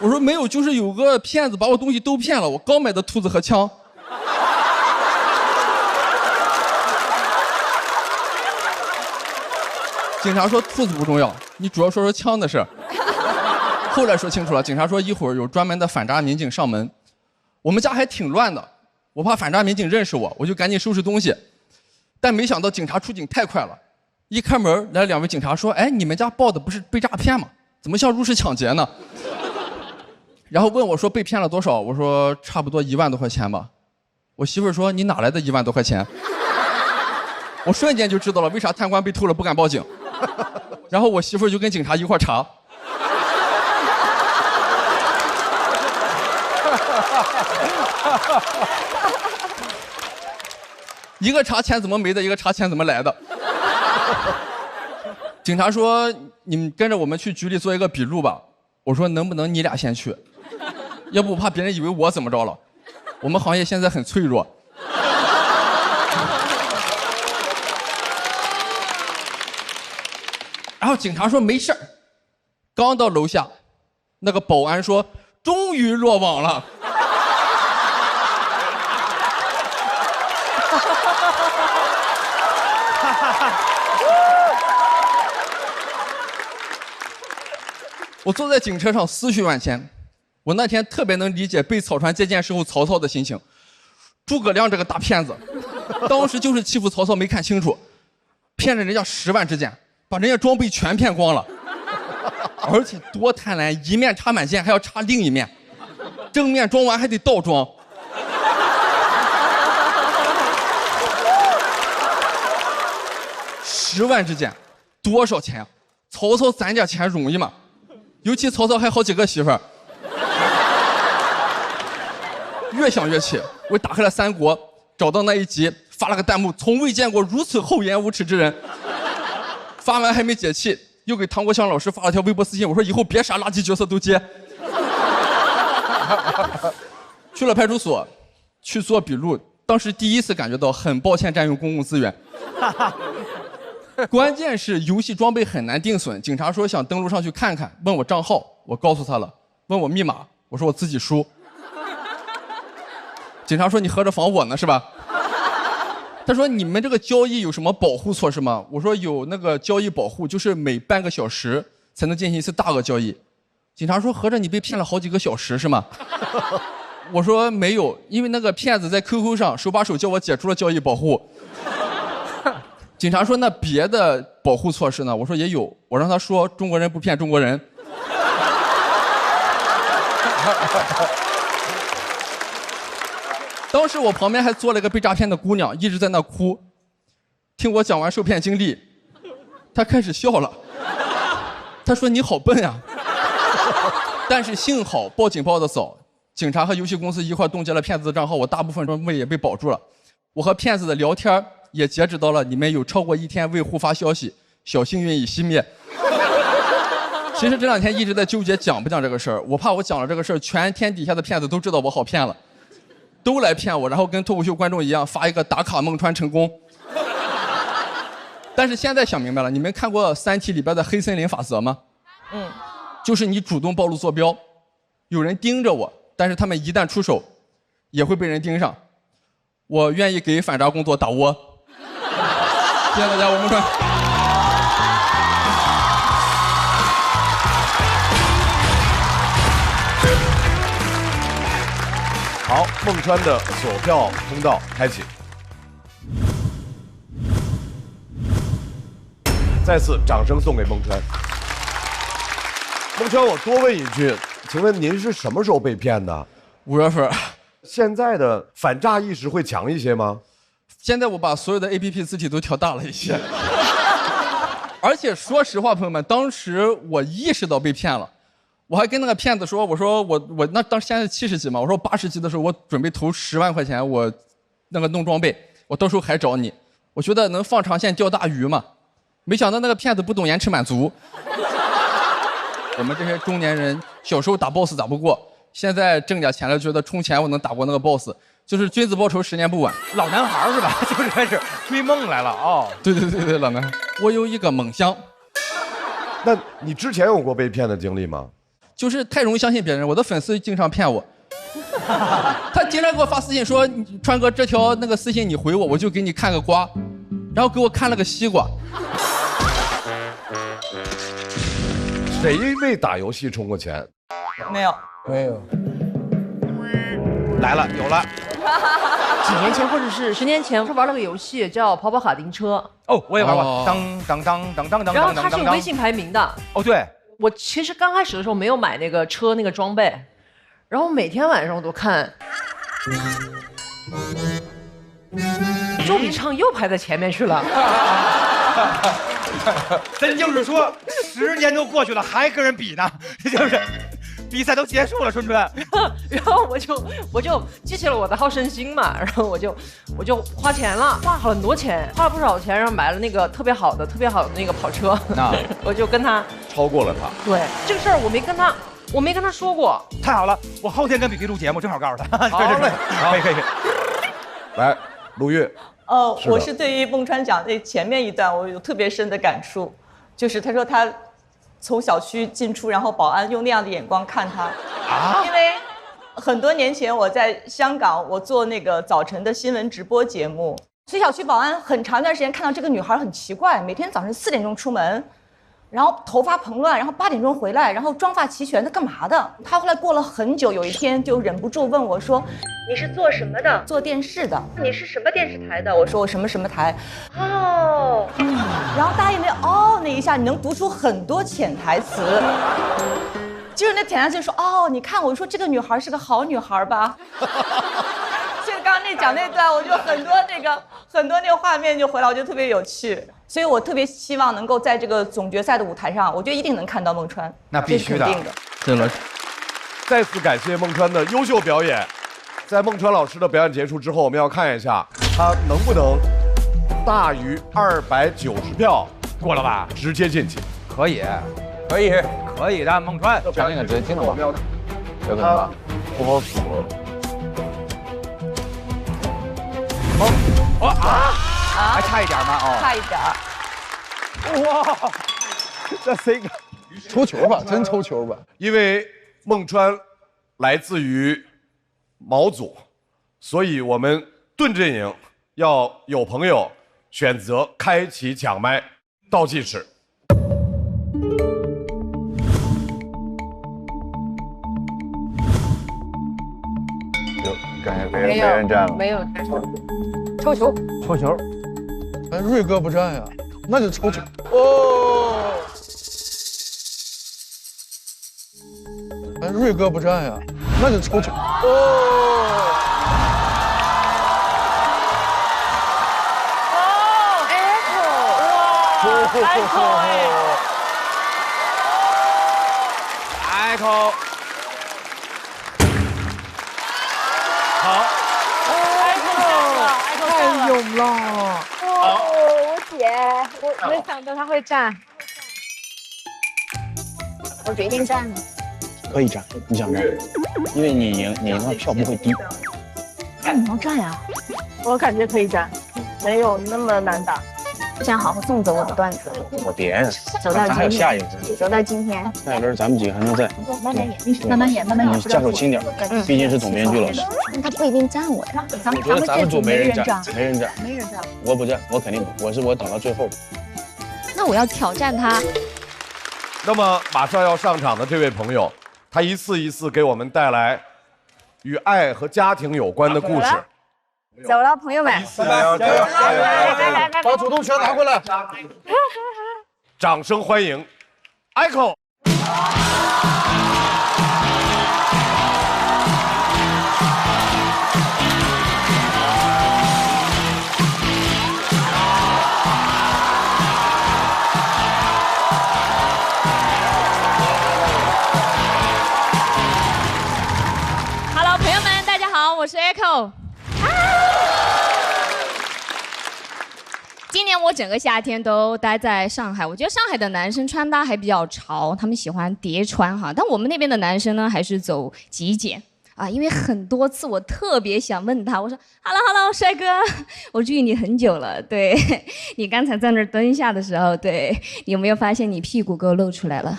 我说：“没有，就是有个骗子把我东西都骗了，我刚买的兔子和枪。”警察说：“兔子不重要，你主要说说枪的事。”后来说清楚了，警察说一会儿有专门的反诈民警上门。我们家还挺乱的，我怕反诈民警认识我，我就赶紧收拾东西。但没想到警察出警太快了，一开门来2位警察说：“哎，你们家报的不是被诈骗吗？怎么像入室抢劫呢？”然后问我说被骗了多少，我说差不多1万多块钱吧。我媳妇儿说：“你哪来的1万多块钱？”我瞬间就知道了为啥贪官被偷了不敢报警。然后我媳妇儿就跟警察一块查。一个查钱怎么没的，一个查钱怎么来的。警察说：“你们跟着我们去局里做一个笔录吧。”我说：“能不能你俩先去？要不我怕别人以为我怎么着了。我们行业现在很脆弱。”然后警察说：“没事儿。”刚到楼下，那个保安说：“终于落网了。”我坐在警车上思绪万千，我那天特别能理解被草船借箭时候曹操的心情。诸葛亮这个大骗子，当时就是欺负曹操没看清楚，骗了人家10万支箭，把人家装备全骗光了，而且多贪婪，一面插满箭还要插另一面，正面装完还得倒装。10万支箭，多少钱啊？曹操攒点钱容易吗？尤其曹操还好几个媳妇儿。越想越气，我打开了三国，找到那一集，发了个弹幕：从未见过如此厚颜无耻之人。发完还没解气，又给唐国强老师发了条微博私信，我说以后别啥垃圾角色都接。去了派出所，去做笔录，当时第一次感觉到很抱歉占用公共资源。关键是游戏装备很难定损，警察说想登录上去看看，问我账号，我告诉他了，问我密码，我说我自己输。警察说你合着防我呢是吧？他说你们这个交易有什么保护措施吗？我说有那个交易保护，就是每半个小时才能进行一次大额交易。警察说合着你被骗了好几个小时是吗？我说没有，因为那个骗子在 QQ 上手把手教我解除了交易保护。警察说那别的保护措施呢？我说也有，我让他说中国人不骗中国人。当时我旁边还坐了一个被诈骗的姑娘，一直在那哭。听我讲完受骗经历，她开始笑了。她说你好笨呀。但是幸好报警报得早，警察和游戏公司一块冻结了骗子的账号，我大部分装备也被保住了。我和骗子的聊天也截止到了你们有超过1天未互发消息，小幸运已熄灭。其实这2天一直在纠结讲不讲这个事儿，我怕我讲了这个事儿，全天底下的骗子都知道我好骗了。都来骗我，然后跟脱口秀观众一样发一个打卡孟川成功。但是现在想明白了，你们看过《三体》里边的黑森林法则吗？就是你主动暴露坐标，有人盯着我，但是他们一旦出手，也会被人盯上。我愿意给反诈工作打窝。谢谢大家，我孟川。好，孟川的索票通道开启。再次掌声送给孟川。孟川，我多问一句，请问您是什么时候被骗的？5月份。现在的反诈意识会强一些吗？现在我把所有的 APP 字体都调大了一些。而且说实话，朋友们，当时我意识到被骗了。我还跟那个骗子说，我说我那当时现在70级嘛，我说80级的时候我准备投10万块钱，我那个弄装备，我到时候还找你。我觉得能放长线钓大鱼嘛，没想到那个骗子不懂延迟满足。我们这些中年人小时候打 boss 打不过，现在挣点钱了，觉得充钱我能打过那个 boss， 就是君子报仇10年不晚。老男孩是吧？就是开始追梦来了哦。对，老男孩。我有一个梦想。那你之前有过被骗的经历吗？就是太容易相信别人，我的粉丝经常骗我。他经常给我发私信说：“川哥，这条那个私信你回我，我就给你看个瓜。”然后给我看了个西瓜。谁为打游戏充过钱？没有。来了，有了。几年前或者是10年前，他玩了个游戏叫跑跑卡丁车。哦，我也玩过。当当当当当当。然后它是有微信排名的。哦，对。我其实刚开始的时候没有买那个车那个装备，然后每天晚上我都看，周笔畅又排在前面去了。真就是说，10年都过去了，还跟人比呢，就是比赛都结束了，春春。然后我就激起了我的好胜心嘛，然后我就花钱了，花很多钱，花了不少钱，然后买了那个特别好的那个跑车。我就跟他超过了他。对这个事儿我没跟他说过。太好了，我后天跟比比录节目，正好告诉他。好嘞，可以。来，陆玉。我是对于孟川讲的前面一段，我有特别深的感触，就是他说他从小区进出，然后保安用那样的眼光看他，因为很多年前我在香港，我做那个早晨的新闻直播节目，所以小区保安很长一段时间看到这个女孩很奇怪，每天早晨4点钟出门，然后头发蓬乱，然后8点钟回来，然后妆发齐全，她干嘛的？她后来过了很久，有一天就忍不住问我说：“你是做什么的？”“做电视的。”“你是什么电视台的？”我说：“我什么什么台。”哦，然后大家因为那一下，你能读出很多潜台词。就是那潜台词说：“你看，我说这个女孩是个好女孩吧。”所以刚刚讲那段，我就很多那个画面就回来，我觉得特别有趣。所以我特别希望能够在这个总决赛的舞台上，我觉得一定能看到孟川。那必须的。对了，再次感谢孟川的优秀表演。在孟川老师的表演结束之后，我们要看一下他能不能大于290票，过了吧？直接晋级。可以，可以的，孟川。讲那个直接听了吗？有可能吧？不好数。还差一点吗？哦，差一点。哇，这谁敢？抽球吧，真抽球吧。因为孟川来自于毛组，所以我们盾阵营要有朋友选择开启抢麦，倒计时。感觉没人站了。没有抽球。抽球。哎，瑞哥不站呀，那就抽球。哦。哎，瑞哥不站呀，那就抽球。哦。Echo。好。太勇了！我姐，我没想到她会站。我决定站了。可以站，你想站，因为你赢了票不会低。那你要站呀？我感觉可以站，没有那么难打。这样好好送走我的段子。我别，走到咱还有下一个，走到今天。下一轮咱们几个还能再慢慢演，慢慢演，慢慢演。你架手轻点，毕竟是总编剧老师。他不一定站我呀。我觉得咱们组没人站，没人站。我不站，我肯定不，我等到最后。那我要挑战他。那么马上要上场的这位朋友，他一次一次给我们带来与爱和家庭有关的故事。走了，朋友们，加油！来，把主动权拿过来。掌声欢迎 Echo。Hello， 朋友们，大家好，我是 Echo。今年我整个夏天都待在上海，我觉得上海的男生穿搭还比较潮，他们喜欢叠穿哈，但我们那边的男生呢，还是走极简啊。因为很多次我特别想问他，我说 Hello， 帅哥，我注意你很久了，对你刚才在那儿蹲下的时候，对你有没有发现你屁股沟露出来了？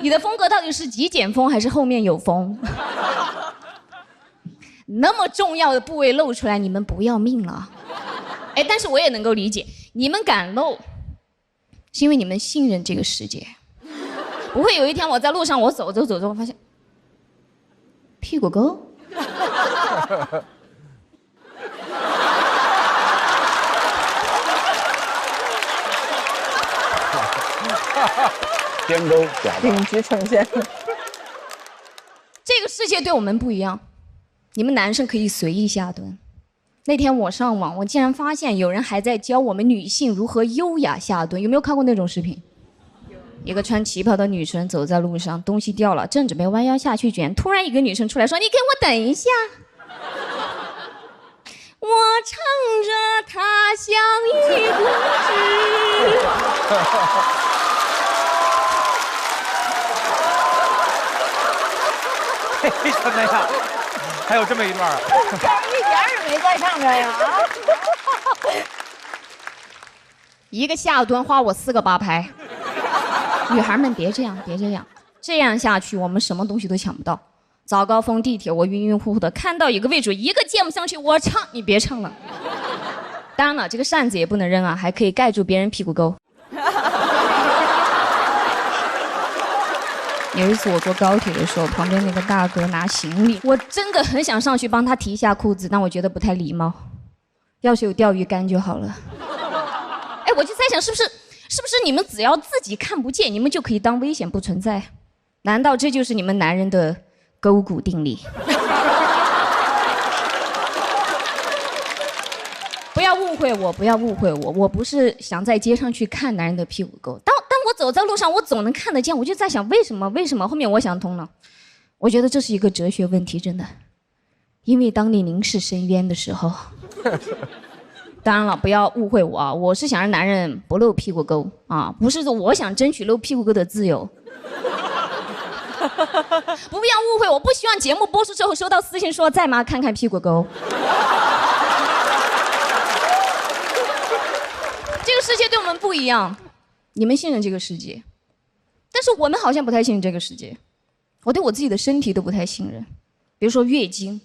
你的风格到底是极简风还是后面有风？那么重要的部位露出来，你们不要命了？哎，但是我也能够理解，你们敢露，是因为你们信任这个世界。不会有一天我在路上，我走着，我发现屁股沟。边沟假的。顶级呈现。这个世界对我们不一样，你们男生可以随意下蹲。那天我上网，我竟然发现有人还在教我们女性如何优雅下蹲，有没有看过那种视频？一个穿旗袍的女生走在路上，东西掉了，正准备弯腰下去捡，突然一个女生出来说：“你给我等一下。”我唱着他乡忆故知。为什么呀？还有这么一段？一点也没在上面呀！一个下蹲花我4个8拍。女孩们别这样，这样下去我们什么东西都抢不到。早高峰地铁我晕晕乎乎的，看到一个位置一个键不上去，我唱你别唱了。当然了，这个扇子也不能扔啊，还可以盖住别人屁股沟。有一次我坐高铁的时候，旁边那个大哥拿行李，我真的很想上去帮他提一下裤子，但我觉得不太礼貌。要是有钓鱼竿就好了。哎，我就在想，是不是你们只要自己看不见，你们就可以当危险不存在？难道这就是你们男人的勾股定理？不要误会我，我不是想在街上去看男人的屁股沟。当我走在路上，我总能看得见，我就在想为什么？后面我想通了，我觉得这是一个哲学问题，真的。因为当你凝视深渊的时候，当然了，不要误会我啊，我是想让男人不露屁股沟啊，不是说我想争取露屁股沟的自由。不要误会，我不希望节目播出之后收到私信说在吗？看看屁股沟。这个世界对我们不一样，你们信任这个世界，但是我们好像不太信任这个世界。我对我自己的身体都不太信任，比如说月经，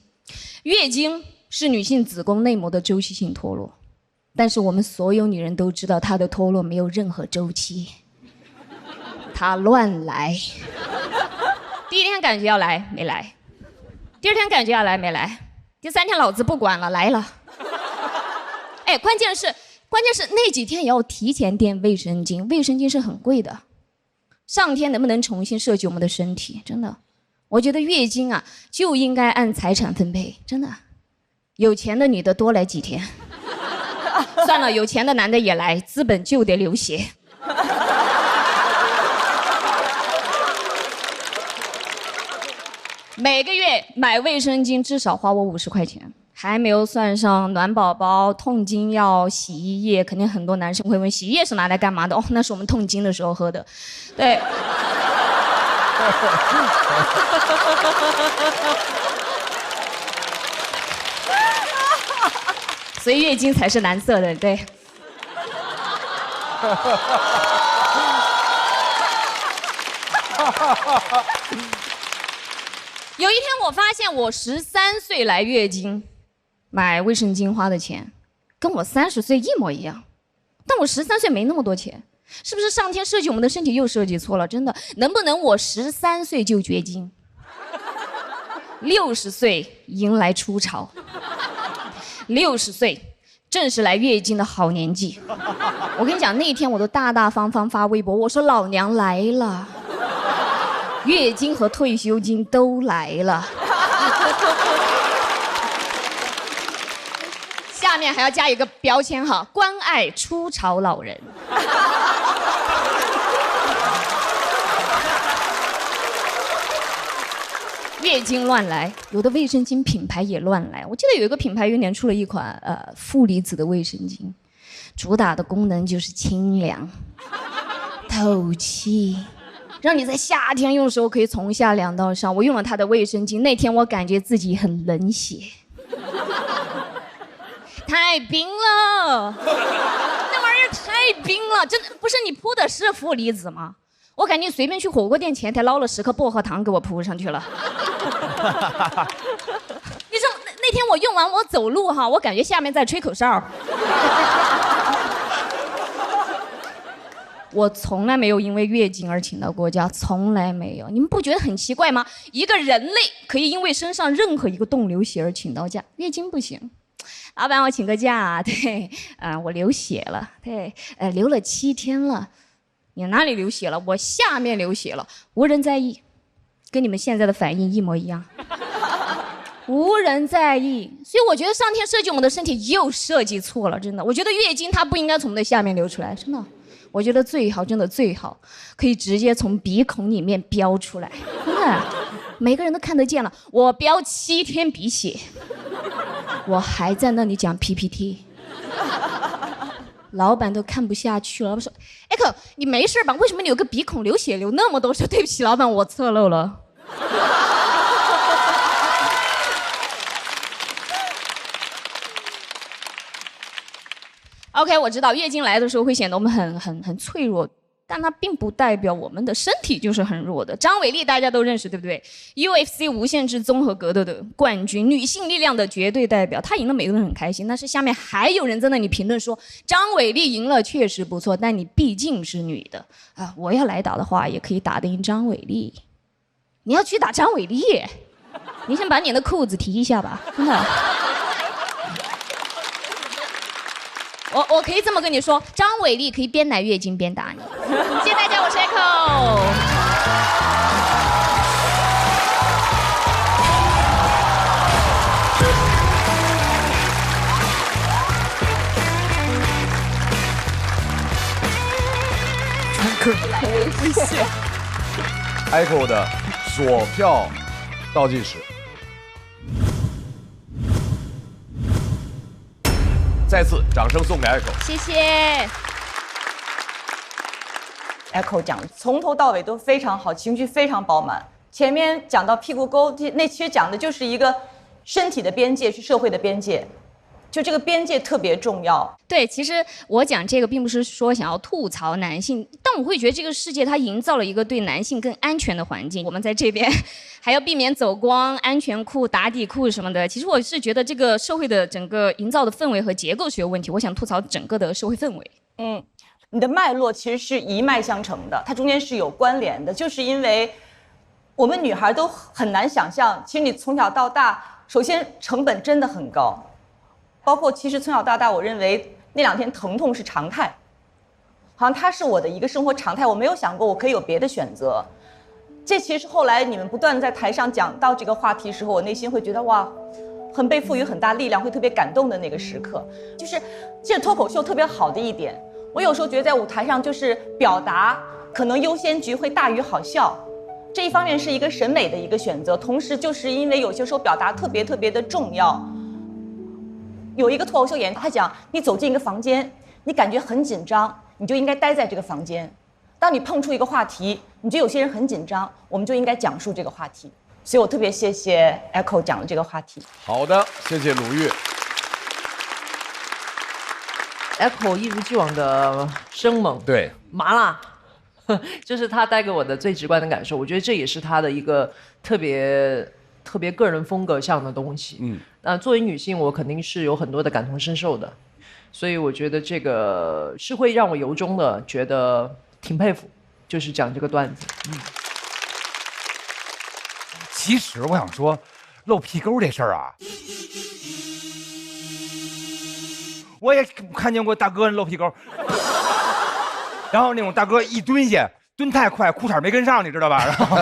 月经是女性子宫内膜的周期性脱落，但是我们所有女人都知道它的脱落没有任何周期，它乱来。第一天感觉要来没来，第二天感觉要来没来，第三天老子不管了来了。哎，关键是那几天也要提前垫卫生巾，卫生巾是很贵的。上天能不能重新设计我们的身体？真的，我觉得月经啊就应该按财产分配，真的，有钱的女的多来几天。算了，有钱的男的也来，资本就得流血。每个月买卫生巾至少花我50块钱，还没有算上暖宝宝、痛经药、洗衣液。肯定很多男生会问，洗衣液是拿来干嘛的？哦，那是我们痛经的时候喝的。对。所以月经才是蓝色的，对。有一天我发现我13岁来月经买卫生巾花的钱跟我30岁一模一样，但我13岁没那么多钱，是不是上天设计我们的身体又设计错了？真的，能不能我13岁就绝经，60岁迎来初潮，60岁正是来月经的好年纪。我跟你讲，那一天我都大大方方发微博，我说老娘来了，月经和退休金都来了。下面还要加一个标签哈，关爱初潮老人。月经乱来，有的卫生巾品牌也乱来。我记得有一个品牌有一年出了一款负离子的卫生巾，主打的功能就是清凉、透气，让你在夏天用的时候可以从下凉到上。我用了它的卫生巾，那天我感觉自己很冷血，太冰了，那玩意儿太冰了，真的不是你铺的是负离子吗？我感觉随便去火锅店前台捞了10颗薄荷糖给我铺上去了。你知道那天我用完我走路哈，我感觉下面在吹口哨。我从来没有因为月经而请到过假，从来没有。你们不觉得很奇怪吗？一个人类可以因为身上任何一个洞流血而请到假，月经不行。老板，我请个假，对，我流血了，对，流了7天了。你哪里流血了？我下面流血了，无人在意，跟你们现在的反应一模一样，无人在意。所以我觉得上天设计我们的身体又设计错了，真的。我觉得月经它不应该从我们的下面流出来，真的。我觉得最好，真的最好，可以直接从鼻孔里面飙出来，真的，每个人都看得见了。我飙7天鼻血，我还在那里讲 PPT。老板都看不下去了，我说 ：“Echo， 你没事吧？为什么你有个鼻孔流血流那么多？”说对不起，老板，我侧漏了。OK， 我知道月经来的时候会显得我们很脆弱，但它并不代表我们的身体就是很弱的。张伟丽大家都认识，对不对 ？UFC 无限制综合格斗的冠军，女性力量的绝对代表，她赢了，每个人很开心。但是下面还有人在那里评论说，张伟丽赢了确实不错，但你毕竟是女的啊！我要来打的话，也可以打得赢张伟丽。你要去打张伟丽，你先把你的裤子提一下吧，真的。我可以这么跟你说，张伟丽可以边来月经边打你。谢谢大家，我是 Echo。谢谢。Echo 的锁票倒计时再次掌声送给 Echo。谢谢。Echo 讲从头到尾都非常好，情绪非常饱满。前面讲到屁股沟，那其实讲的就是一个身体的边界是社会的边界，就这个边界特别重要。对，其实我讲这个并不是说想要吐槽男性，但我会觉得这个世界它营造了一个对男性更安全的环境。我们在这边还要避免走光、安全裤、打底裤什么的。其实我是觉得这个社会的整个营造的氛围和结构是有问题。我想吐槽整个的社会氛围。你的脉络其实是一脉相承的，它中间是有关联的，就是因为我们女孩都很难想象，其实你从小到大，首先成本真的很高，包括其实从小到大，我认为那2天疼痛是常态，好像它是我的一个生活常态，我没有想过我可以有别的选择。这其实是后来你们不断在台上讲到这个话题时候，我内心会觉得哇，很被赋予很大力量，会特别感动的那个时刻，就是这脱口秀特别好的一点。我有时候觉得在舞台上就是表达可能优先级会大于好笑，这一方面是一个审美的一个选择，同时就是因为有些时候表达特别的重要。有一个脱口秀演员他讲，你走进一个房间，你感觉很紧张，你就应该待在这个房间。当你碰触一个话题，你觉得有些人很紧张，我们就应该讲述这个话题。所以我特别谢谢 Echo 讲的这个话题。好的，谢谢鲁豫。Echo 一如既往的生猛，对，麻辣，这是他带给我的最直观的感受。我觉得这也是他的一个特别个人风格上的东西。作为女性，我肯定是有很多的感同身受的，所以我觉得这个是会让我由衷的觉得挺佩服，就是讲这个段子。其实我想说，露屁沟这事儿啊。我也看见过大哥露屁沟，然后那种大哥一蹲下，蹲太快，裤衩没跟上，你知道吧？然后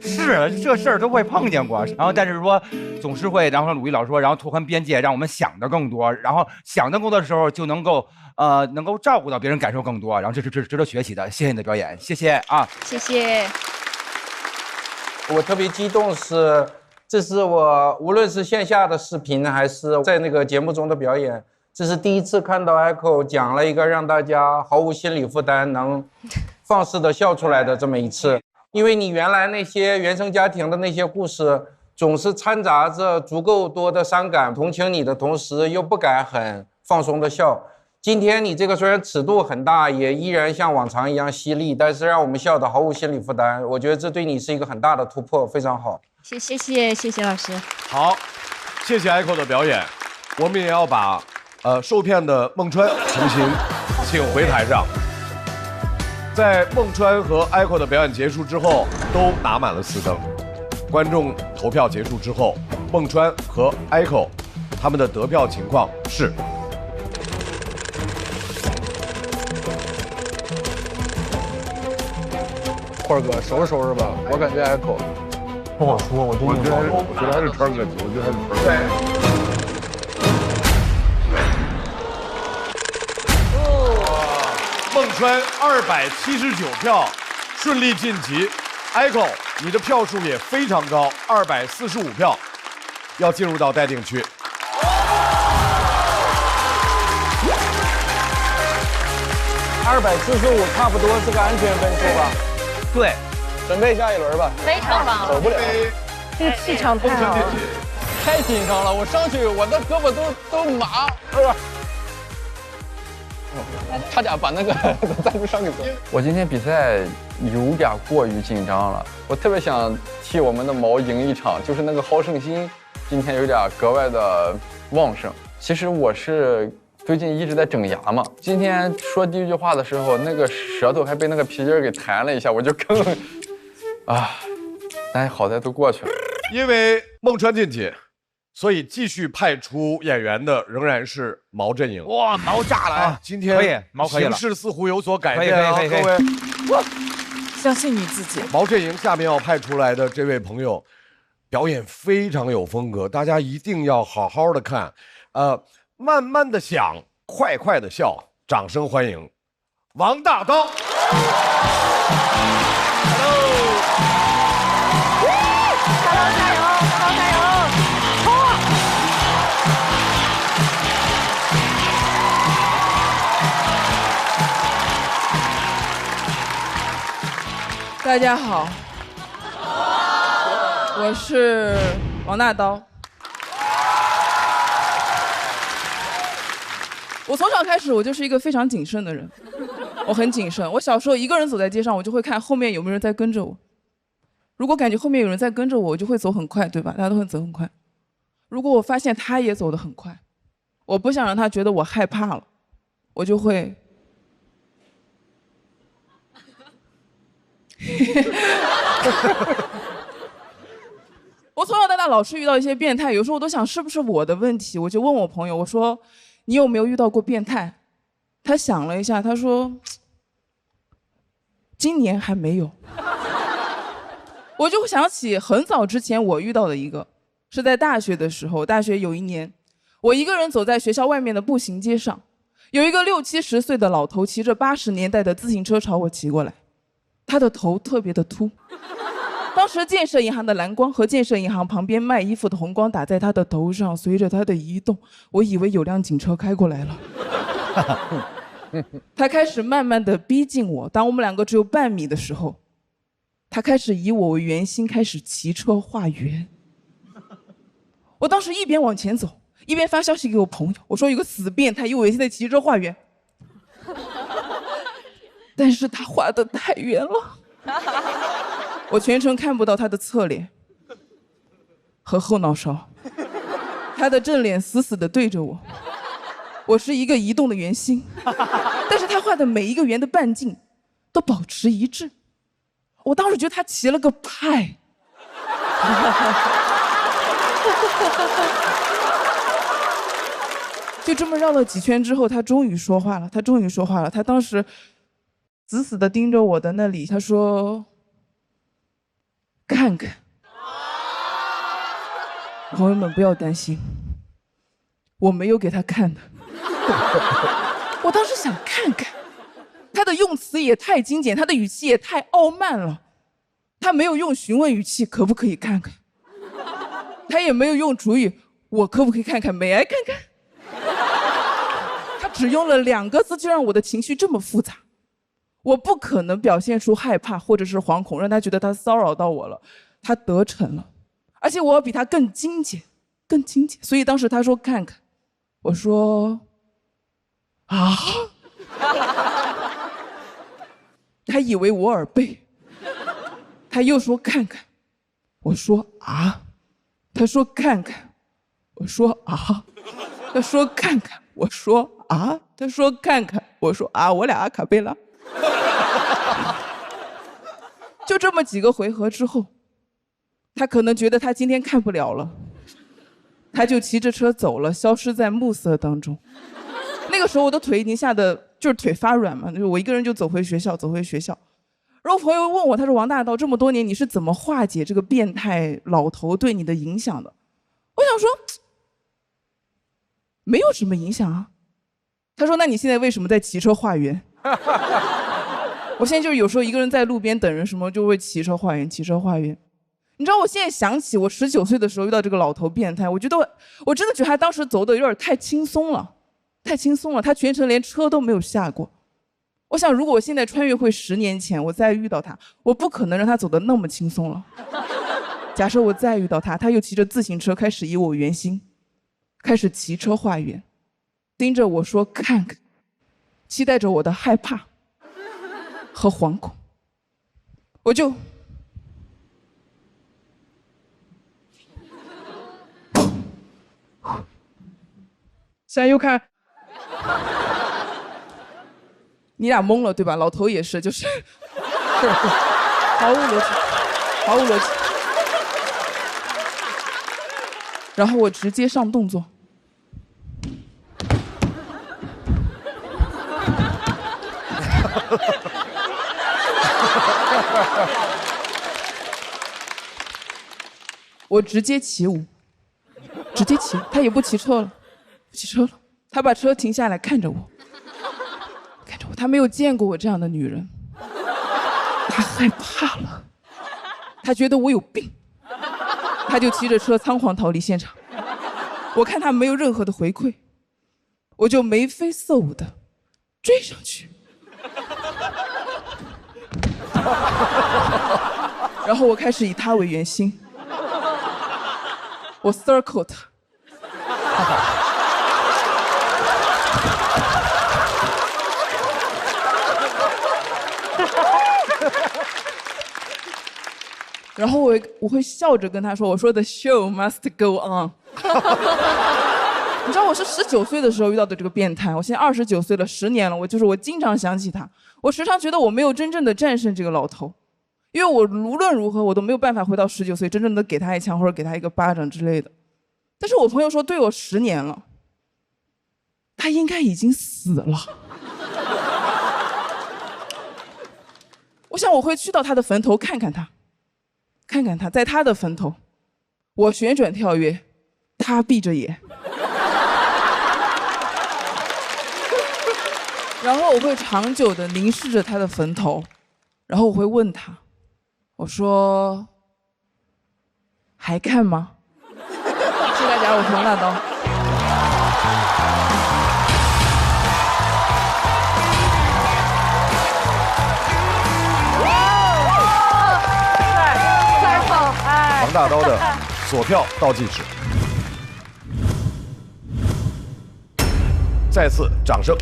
是这事儿都会碰见过，然后但是说总是会，然后鲁豫老师说，然后拓宽边界，让我们想的更多，然后想的更多的时候就能够照顾到别人感受更多，然后这是值得学习的。谢谢你的表演，谢谢啊，谢谢。我特别激动是。这是我无论是线下的视频还是在那个节目中的表演，这是第一次看到 Echo 讲了一个让大家毫无心理负担能放肆的笑出来的这么一次。因为你原来那些原生家庭的那些故事总是掺杂着足够多的伤感，同情你的同时又不敢很放松的笑。今天你这个虽然尺度很大，也依然像往常一样犀利，但是让我们笑得毫无心理负担，我觉得这对你是一个很大的突破，非常好。谢谢老师。好，谢谢 Echo 的表演。我们也要把受骗的孟川重新请回台上。在孟川和 Echo 的表演结束之后，都打满了4灯。观众投票结束之后，孟川和 Echo 他们的得票情况是。块儿哥收拾收拾吧，我感觉 Echo。不好说，我觉得还是川哥，我觉得还是川哥。孟川279票，顺利晋级。Echo， 你的票数也非常高，245票，要进入到待定区。245差不多是个安全分数吧？对。准备下一轮吧，非常棒，走不了，这个气场太好了，太紧张了，我上去我的胳膊都麻，差点把那个赞助商给走。我今天比赛有点过于紧张了，我特别想替我们的毛赢一场，就是那个好胜心今天有点格外的旺盛。其实我是最近一直在整牙嘛，今天说第一句话的时候，那个舌头还被那个皮筋给弹了一下，我就更。但好在都过去了。因为孟川晋级，所以继续派出演员的仍然是毛阵营。哇，毛炸了啊！今天可以，毛可以了。形势似乎有所改变啊，各位。相信你自己。毛阵营下面要派出来的这位朋友，表演非常有风格，大家一定要好好的看。慢慢的想，快快的笑，掌声欢迎王大刀。Hello， 加油，冲啊！大家好，我是王大刀。我从小开始，我就是一个非常谨慎的人，我很谨慎。我小时候一个人走在街上，我就会看后面有没有人在跟着我。如果感觉后面有人在跟着我，我就会走很快，对吧？大家都会走很快。如果我发现他也走得很快，我不想让他觉得我害怕了，我就会我从小到大老是遇到一些变态，有时候我都想是不是我的问题，我就问我朋友，我说你有没有遇到过变态？他想了一下，他说今年还没有。我就想起很早之前我遇到的一个，是在大学的时候，大学有一年，我一个人走在学校外面的步行街上，有一个60、70岁的老头骑着80年代的自行车朝我骑过来，他的头特别的秃。当时建设银行的蓝光和建设银行旁边卖衣服的红光打在他的头上，随着他的移动，我以为有辆警车开过来了。他开始慢慢的逼近我，当我们两个只有半米的时候，他开始以我为圆心，开始骑车画圆。我当时一边往前走，一边发消息给我朋友，我说有个死变态以我为圆心在骑车画圆。但是他画得太圆了，我全程看不到他的侧脸和后脑勺，他的正脸死死地对着我，我是一个移动的圆心，但是他画的每一个圆的半径都保持一致。我当时觉得他骑了个派。就这么绕了几圈之后，他终于说话了。他当时死死地盯着我的那里，他说：“看看。”朋友们不要担心，我没有给他看的。我当时想看看，他的用词也太精简，他的语气也太傲慢了。他没有用询问语气，可不可以看看？他也没有用主语，我可不可以看看？没爱看看。他只用了2个字，就让我的情绪这么复杂。我不可能表现出害怕或者是惶恐，让他觉得他骚扰到我了。他得逞了，而且我要比他更精简，更精简。所以当时他说看看，我说啊，他以为我耳背，他又说看看，我说啊，他说看看，我说啊，他说看看，我说啊，他说看看，我说啊，我俩阿卡贝拉。就这么几个回合之后，他可能觉得他今天看不了了，他就骑着车走了，消失在暮色当中。那个时候我的腿已经吓得就是腿发软嘛，就是我一个人就走回学校。然后朋友问我，他说王大刀，这么多年你是怎么化解这个变态老头对你的影响的？我想说，没有什么影响啊。他说那你现在为什么在骑车画圆？我现在就是有时候一个人在路边等人什么，就会骑车画圆。你知道我现在想起我19岁的时候遇到这个老头变态，我真的觉得他当时走的有点太轻松了，他全程连车都没有下过。我想如果我现在穿越回10年前，我再遇到他，我不可能让他走得那么轻松了。假设我再遇到他，他又骑着自行车开始以我圆心，开始骑车画圆，盯着我说看看，期待着我的害怕和惶恐，我就现在又看你俩懵了对吧？老头也是，就是毫无逻辑。然后我直接上动作。我直接起舞，他也不骑车了，他把车停下来看着我，他没有见过我这样的女人，他害怕了，他觉得我有病，他就骑着车仓皇逃离现场。我看他没有任何的回馈，我就眉飞色舞的追上去。然后我开始以他为圆心，我 circle 他。然后我会笑着跟他说：“我说 The show must go on。”你知道我是19岁的时候遇到的这个变态，我现在29岁了，10年了，我经常想起他，我时常觉得我没有真正的战胜这个老头，因为我无论如何我都没有办法回到19岁，真正的给他一枪或者给他一个巴掌之类的。但是我朋友说对我10年了，他应该已经死了。我想我会去到他的坟头看看他。看看他在他的坟头，我旋转跳跃，他闭着眼，然后我会长久地凝视着他的坟头，然后我会问他，我说还看吗？谢谢大家，我是王大刀。王大刀的锁票倒计时，再次掌声。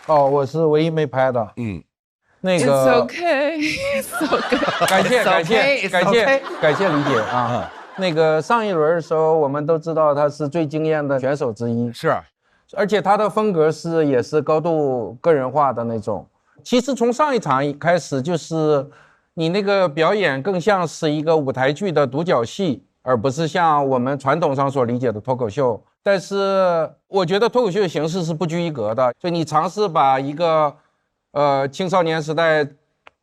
哦，我是唯一没拍的。那个 It's okay, it's okay. 感谢理解啊。那个上一轮的时候，我们都知道他是最惊艳的选手之一，是，而且他的风格也是高度个人化的那种。其实从上一场开始，就是你那个表演更像是一个舞台剧的独角戏，而不是像我们传统上所理解的脱口秀。但是我觉得脱口秀的形式是不拘一格的，就你尝试把一个青少年时代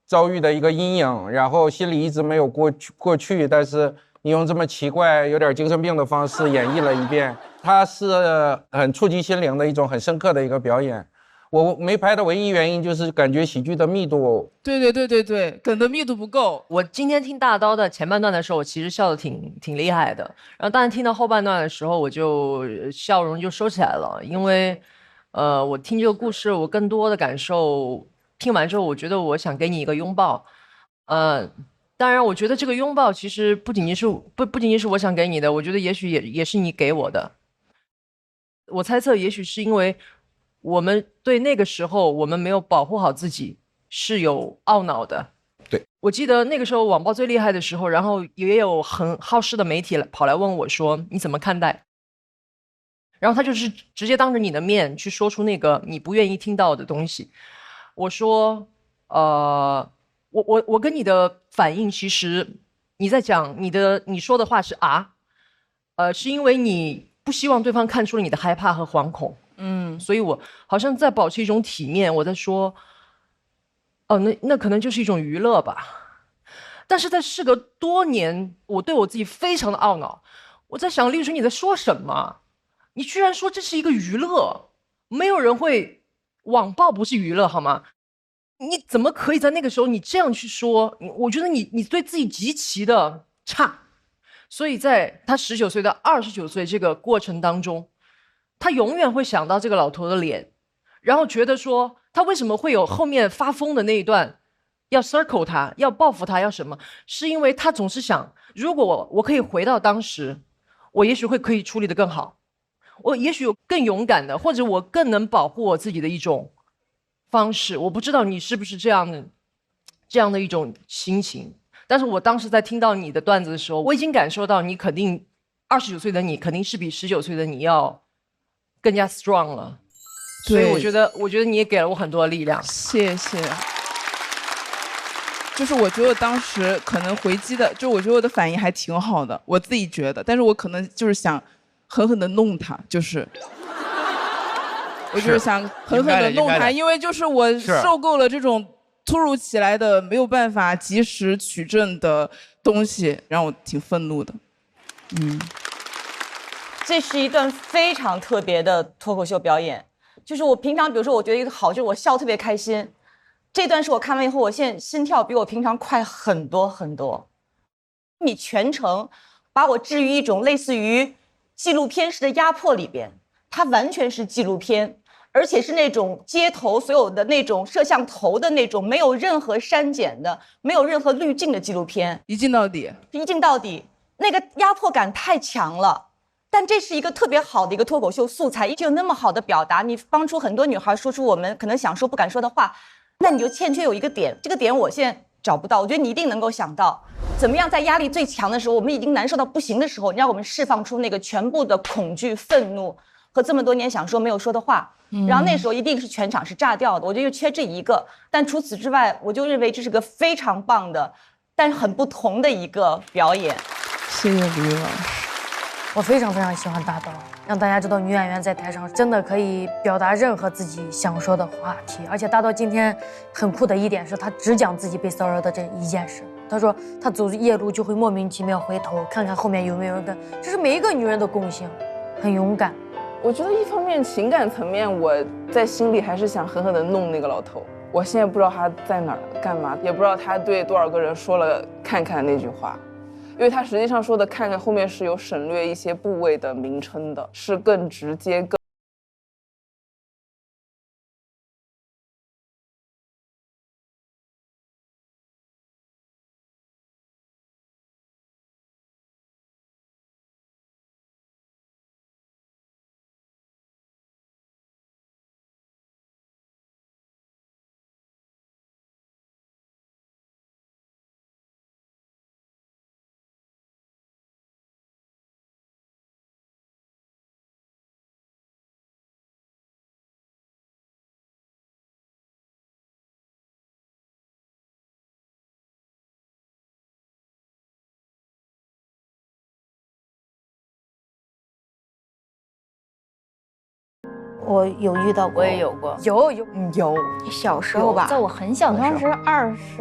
遭遇的一个阴影，然后心里一直没有过去，但是你用这么奇怪有点精神病的方式演绎了一遍，它是很触及心灵的一种很深刻的一个表演。我没拍的唯一原因就是感觉喜剧的密度，对，梗的密度不够。我今天听大刀的前半段的时候，我其实笑得挺厉害的，然后当然听到后半段的时候，我就笑容就收起来了，因为我听这个故事，我更多的感受，听完之后，我觉得我想给你一个拥抱，当然，我觉得这个拥抱其实不仅仅是我想给你的，我觉得也许也是你给我的。我猜测，也许是因为我们对那个时候我们没有保护好自己是有懊恼的。对，我记得那个时候网暴最厉害的时候，然后也有很好事的媒体跑来问我说你怎么看待，然后他就是直接当着你的面去说出那个你不愿意听到的东西。我说我跟你的反应，其实你在讲你说的话是是因为你不希望对方看出了你的害怕和惶恐，所以我好像在保持一种体面，我在说，那可能就是一种娱乐吧。但是在事隔多年，我对我自己非常的懊恼，我在想，丽水你在说什么？你居然说这是一个娱乐，没有人会网暴不是娱乐好吗？你怎么可以在那个时候你这样去说？我觉得你对自己极其的差。所以在他19岁到29岁这个过程当中，他永远会想到这个老头的脸，然后觉得说他为什么会有后面发疯的那一段，要 circle 他，要报复他，要什么？是因为他总是想，如果我可以回到当时，我也许可以处理得更好，我也许有更勇敢的，或者我更能保护我自己的一种方式。我不知道你是不是这样的一种心情，但是我当时在听到你的段子的时候，我已经感受到你肯定29岁的你肯定是比19岁的你要更加 strong 了。所以我觉得你也给了我很多的力量。谢谢。就是我觉得当时可能回击的，就我觉得我的反应还挺好的，我自己觉得，但是我可能就是想狠狠的弄他，就是我就是想狠狠的弄他，因为就是我受够了这种突如其来的没有办法及时取证的东西，让我挺愤怒的。这是一段非常特别的脱口秀表演，就是我平常比如说我觉得一个好，就是我笑特别开心，这段是我看完以后，我现在心跳比我平常快很多很多。你全程把我置于一种类似于纪录片式的压迫里边，它完全是纪录片，而且是那种街头所有的那种摄像头的那种，没有任何删减的，没有任何滤镜的纪录片，一镜到底，一镜到底，那个压迫感太强了。但这是一个特别好的一个脱口秀素材，就有那么好的表达，你帮助很多女孩说出我们可能想说不敢说的话，那你就欠缺有一个点，这个点我现在找不到，我觉得你一定能够想到，怎么样在压力最强的时候，我们已经难受到不行的时候，你让我们释放出那个全部的恐惧、愤怒和这么多年想说没有说的话，然后那时候一定是全场是炸掉的，我觉得就缺这一个。但除此之外，我就认为这是个非常棒的，但很不同的一个表演。谢谢李老师。我非常非常喜欢大刀，让大家知道女演员在台上真的可以表达任何自己想说的话题。而且大刀今天很酷的一点是，他只讲自己被骚扰的这一件事。他说他走夜路就会莫名其妙回头看看后面有没有人，这是每一个女人的共性，很勇敢。我觉得一方面情感层面，我在心里还是想狠狠地弄那个老头。我现在不知道他在哪儿干嘛，也不知道他对多少个人说了看看那句话。因为他实际上说的看看后面是有省略一些部位的名称的，是更直接更。我有遇到过，我也有过，有。小时候吧，在我很小的时候，当时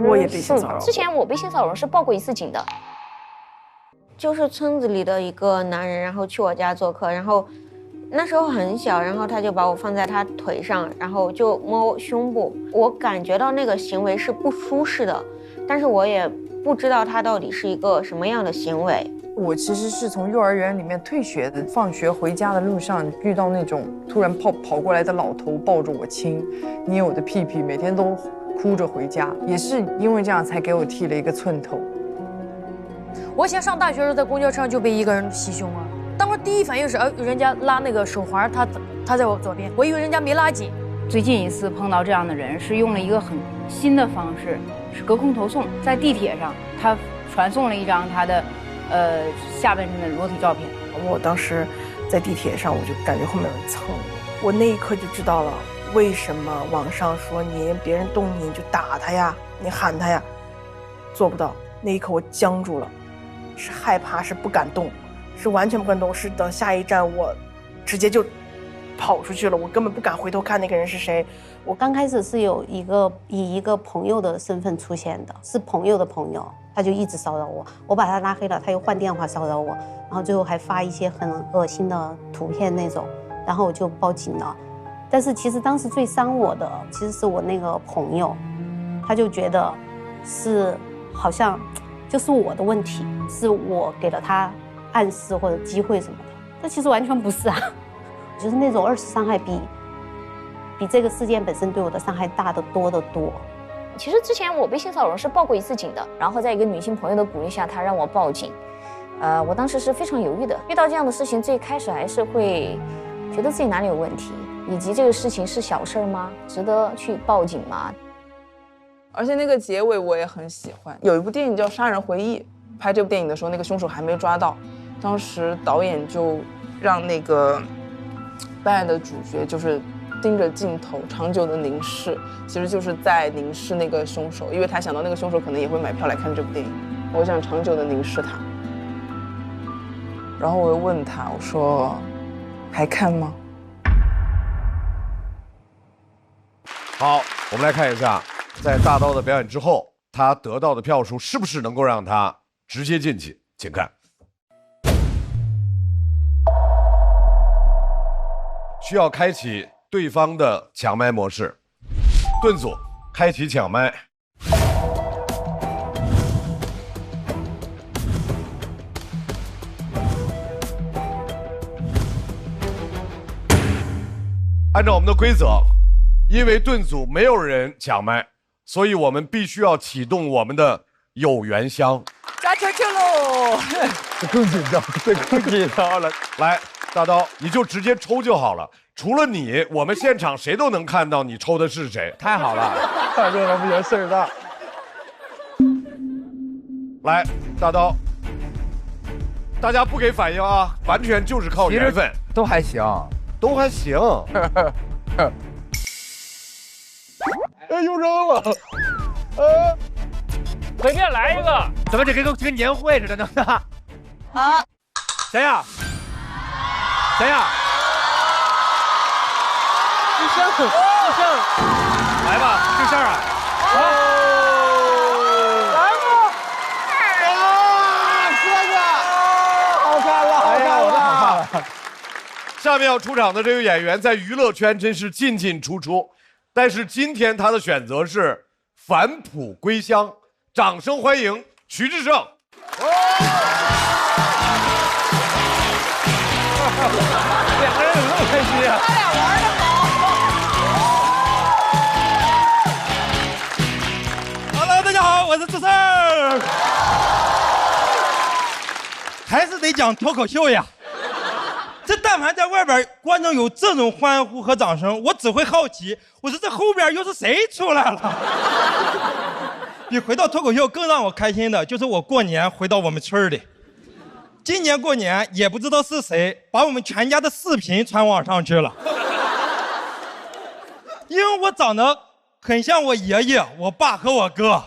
24，我也被性骚扰。之前我被性骚扰是报过一次警的，就是村子里的一个男人，然后去我家做客，然后那时候很小，然后他就把我放在他腿上，然后就摸我胸部，我感觉到那个行为是不舒适的，但是我也不知道他到底是一个什么样的行为。我其实是从幼儿园里面退学的，放学回家的路上遇到那种突然跑过来的老头，抱着我亲，捏我的屁屁，每天都哭着回家，也是因为这样才给我剃了一个寸头。我以前上大学的时候在公交车上就被一个人袭胸了，当时第一反应是，人家拉那个手环，他在我左边，我以为人家没拉紧。最近一次碰到这样的人，是用了一个很新的方式，是隔空投送，在地铁上，他传送了一张他的下半身的裸体照片。我当时在地铁上，我就感觉后面有人蹭我，那一刻就知道了为什么网上说你别人动你就打他呀，你喊他呀，做不到。那一刻我僵住了，是害怕，是不敢动，是完全不敢动，是等下一站我直接就跑出去了，我根本不敢回头看那个人是谁。我刚开始是以一个朋友的身份出现的，是朋友的朋友，他就一直骚扰我，我把他拉黑了，他又换电话骚扰我，然后最后还发一些很恶心的图片那种，然后我就报警了。但是其实当时最伤我的其实是我那个朋友，他就觉得是好像就是我的问题，是我给了他暗示或者机会什么的，但其实完全不是啊，就是那种二次伤害比这个事件本身对我的伤害大得多得多。其实之前我被性骚扰是报过一次警的，然后在一个女性朋友的鼓励下，她让我报警。我当时是非常犹豫的，遇到这样的事情，最开始还是会觉得自己哪里有问题，以及这个事情是小事吗？值得去报警吗？而且那个结尾我也很喜欢。有一部电影叫《杀人回忆》，拍这部电影的时候，那个凶手还没抓到，当时导演就让那个办案的主角就是盯着镜头长久的凝视，其实就是在凝视那个凶手，因为他想到那个凶手可能也会买票来看这部电影，我想长久的凝视他。然后我又问他，我说还看吗？好，我们来看一下，在大刀的表演之后，他得到的票数是不是能够让他直接晋级？请看。需要开启对方的抢麦模式，盾组开启抢麦。按照我们的规则，因为盾组没有人抢麦，所以我们必须要启动我们的有缘箱。加球球喽！这更紧张，这更紧张了。来，大刀，你就直接抽就好了。除了你，我们现场谁都能看到你抽的是谁。太好了，太热闹不行，事儿大。来，大刀，大家不给反应啊，完全就是靠缘分。都还行，都还行。哎，又扔了。随便来一个，怎么这跟年会似的呢？啊，谁呀？谁呀？志胜，来吧，志胜啊！来吧！哥哥，好看了，好看了。下面要出场的这位演员在娱乐圈真是进进出出，但是今天他的选择是返璞归乡，掌声欢迎徐志胜。两个人怎么那么开心啊？他俩玩的好。Hello， 大家好，我是志胜。还是得讲脱口秀呀。这但凡在外边观众有这种欢呼和掌声，我只会好奇，我说这后边又是谁出来了？比回到脱口秀更让我开心的就是我过年回到我们村里。今年过年也不知道是谁把我们全家的视频传网上去了，因为我长得很像我爷爷、我爸和我哥。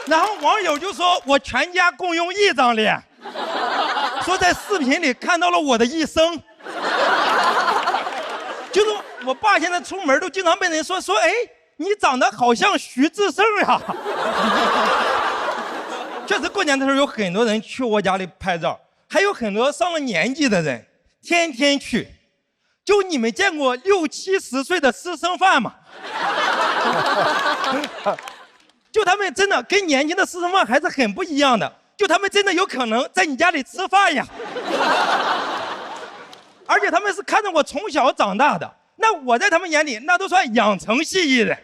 然后网友就说我全家共用一张脸，说在视频里看到了我的一生。就是我爸现在出门都经常被人说，哎，你长得好像徐志胜呀。确实过年的时候有很多人去我家里拍照，还有很多上了年纪的人天天去。就你们见过60、70岁的私生饭吗？就他们真的跟年轻的私生饭还是很不一样的，就他们真的有可能在你家里吃饭呀。而且他们是看着我从小长大的，那我在他们眼里那都算养成系艺人，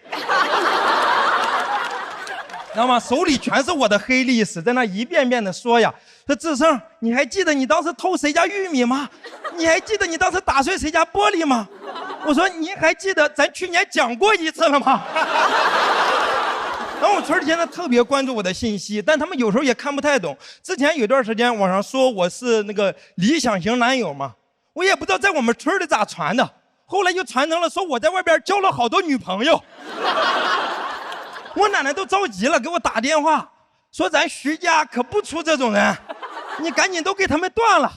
知道吗？手里全是我的黑历史，在那一遍遍的说呀，说志胜，你还记得你当时偷谁家玉米吗？你还记得你当时打碎谁家玻璃吗？我说你还记得咱去年讲过一次了吗？然后我村里现在特别关注我的信息，但他们有时候也看不太懂。之前有段时间网上说我是那个理想型男友嘛，我也不知道在我们村里咋传的，后来就传成了说我在外边交了好多女朋友。我奶奶都着急了，给我打电话说咱徐家可不出这种人，你赶紧都给他们断了。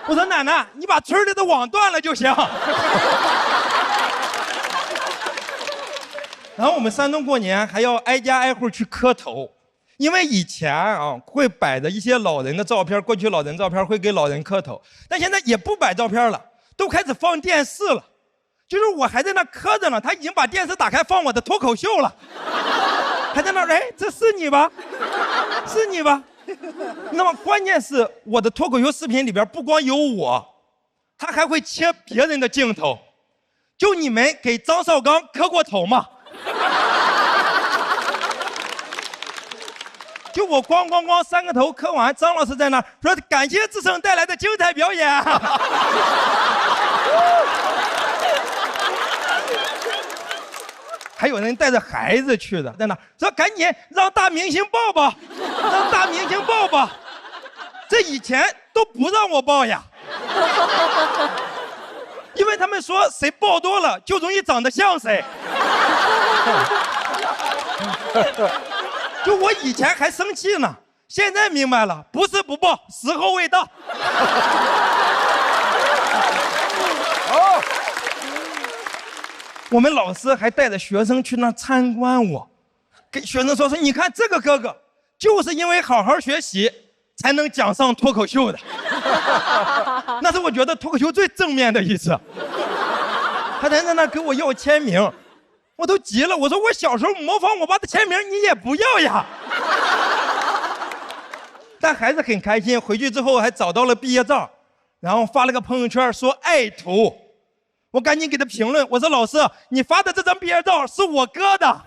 我说奶奶，你把村里的网断了就行。然后我们山东过年还要挨家挨户去磕头，因为以前啊会摆着一些老人的照片，过去老人照片会给老人磕头，但现在也不摆照片了，都开始放电视了。就是我还在那磕着呢，他已经把电视打开放我的脱口秀了，还在那儿，哎，这是你吧？是你吧？那么关键是我的脱口秀视频里边不光有我，他还会切别人的镜头。就你们给张绍刚磕过头吗？就我咣3个头磕完，张老师在那说感谢志胜带来的精彩表演。还有人带着孩子去的，在那说赶紧让大明星抱抱，让大明星抱抱。这以前都不让我抱呀，因为他们说谁抱多了就容易长得像谁。就我以前还生气呢，现在明白了，不是不报，时候未到。哦，我们老师还带着学生去那参观我，给学生说你看这个哥哥，就是因为好好学习，才能讲上脱口秀的。那是我觉得脱口秀最正面的一次。他在那给我要签名。我都急了，我说我小时候模仿我爸的签名，你也不要呀。但还是很开心。回去之后还找到了毕业照，然后发了个朋友圈说爱图，我赶紧给他评论，我说老师，你发的这张毕业照是我哥的。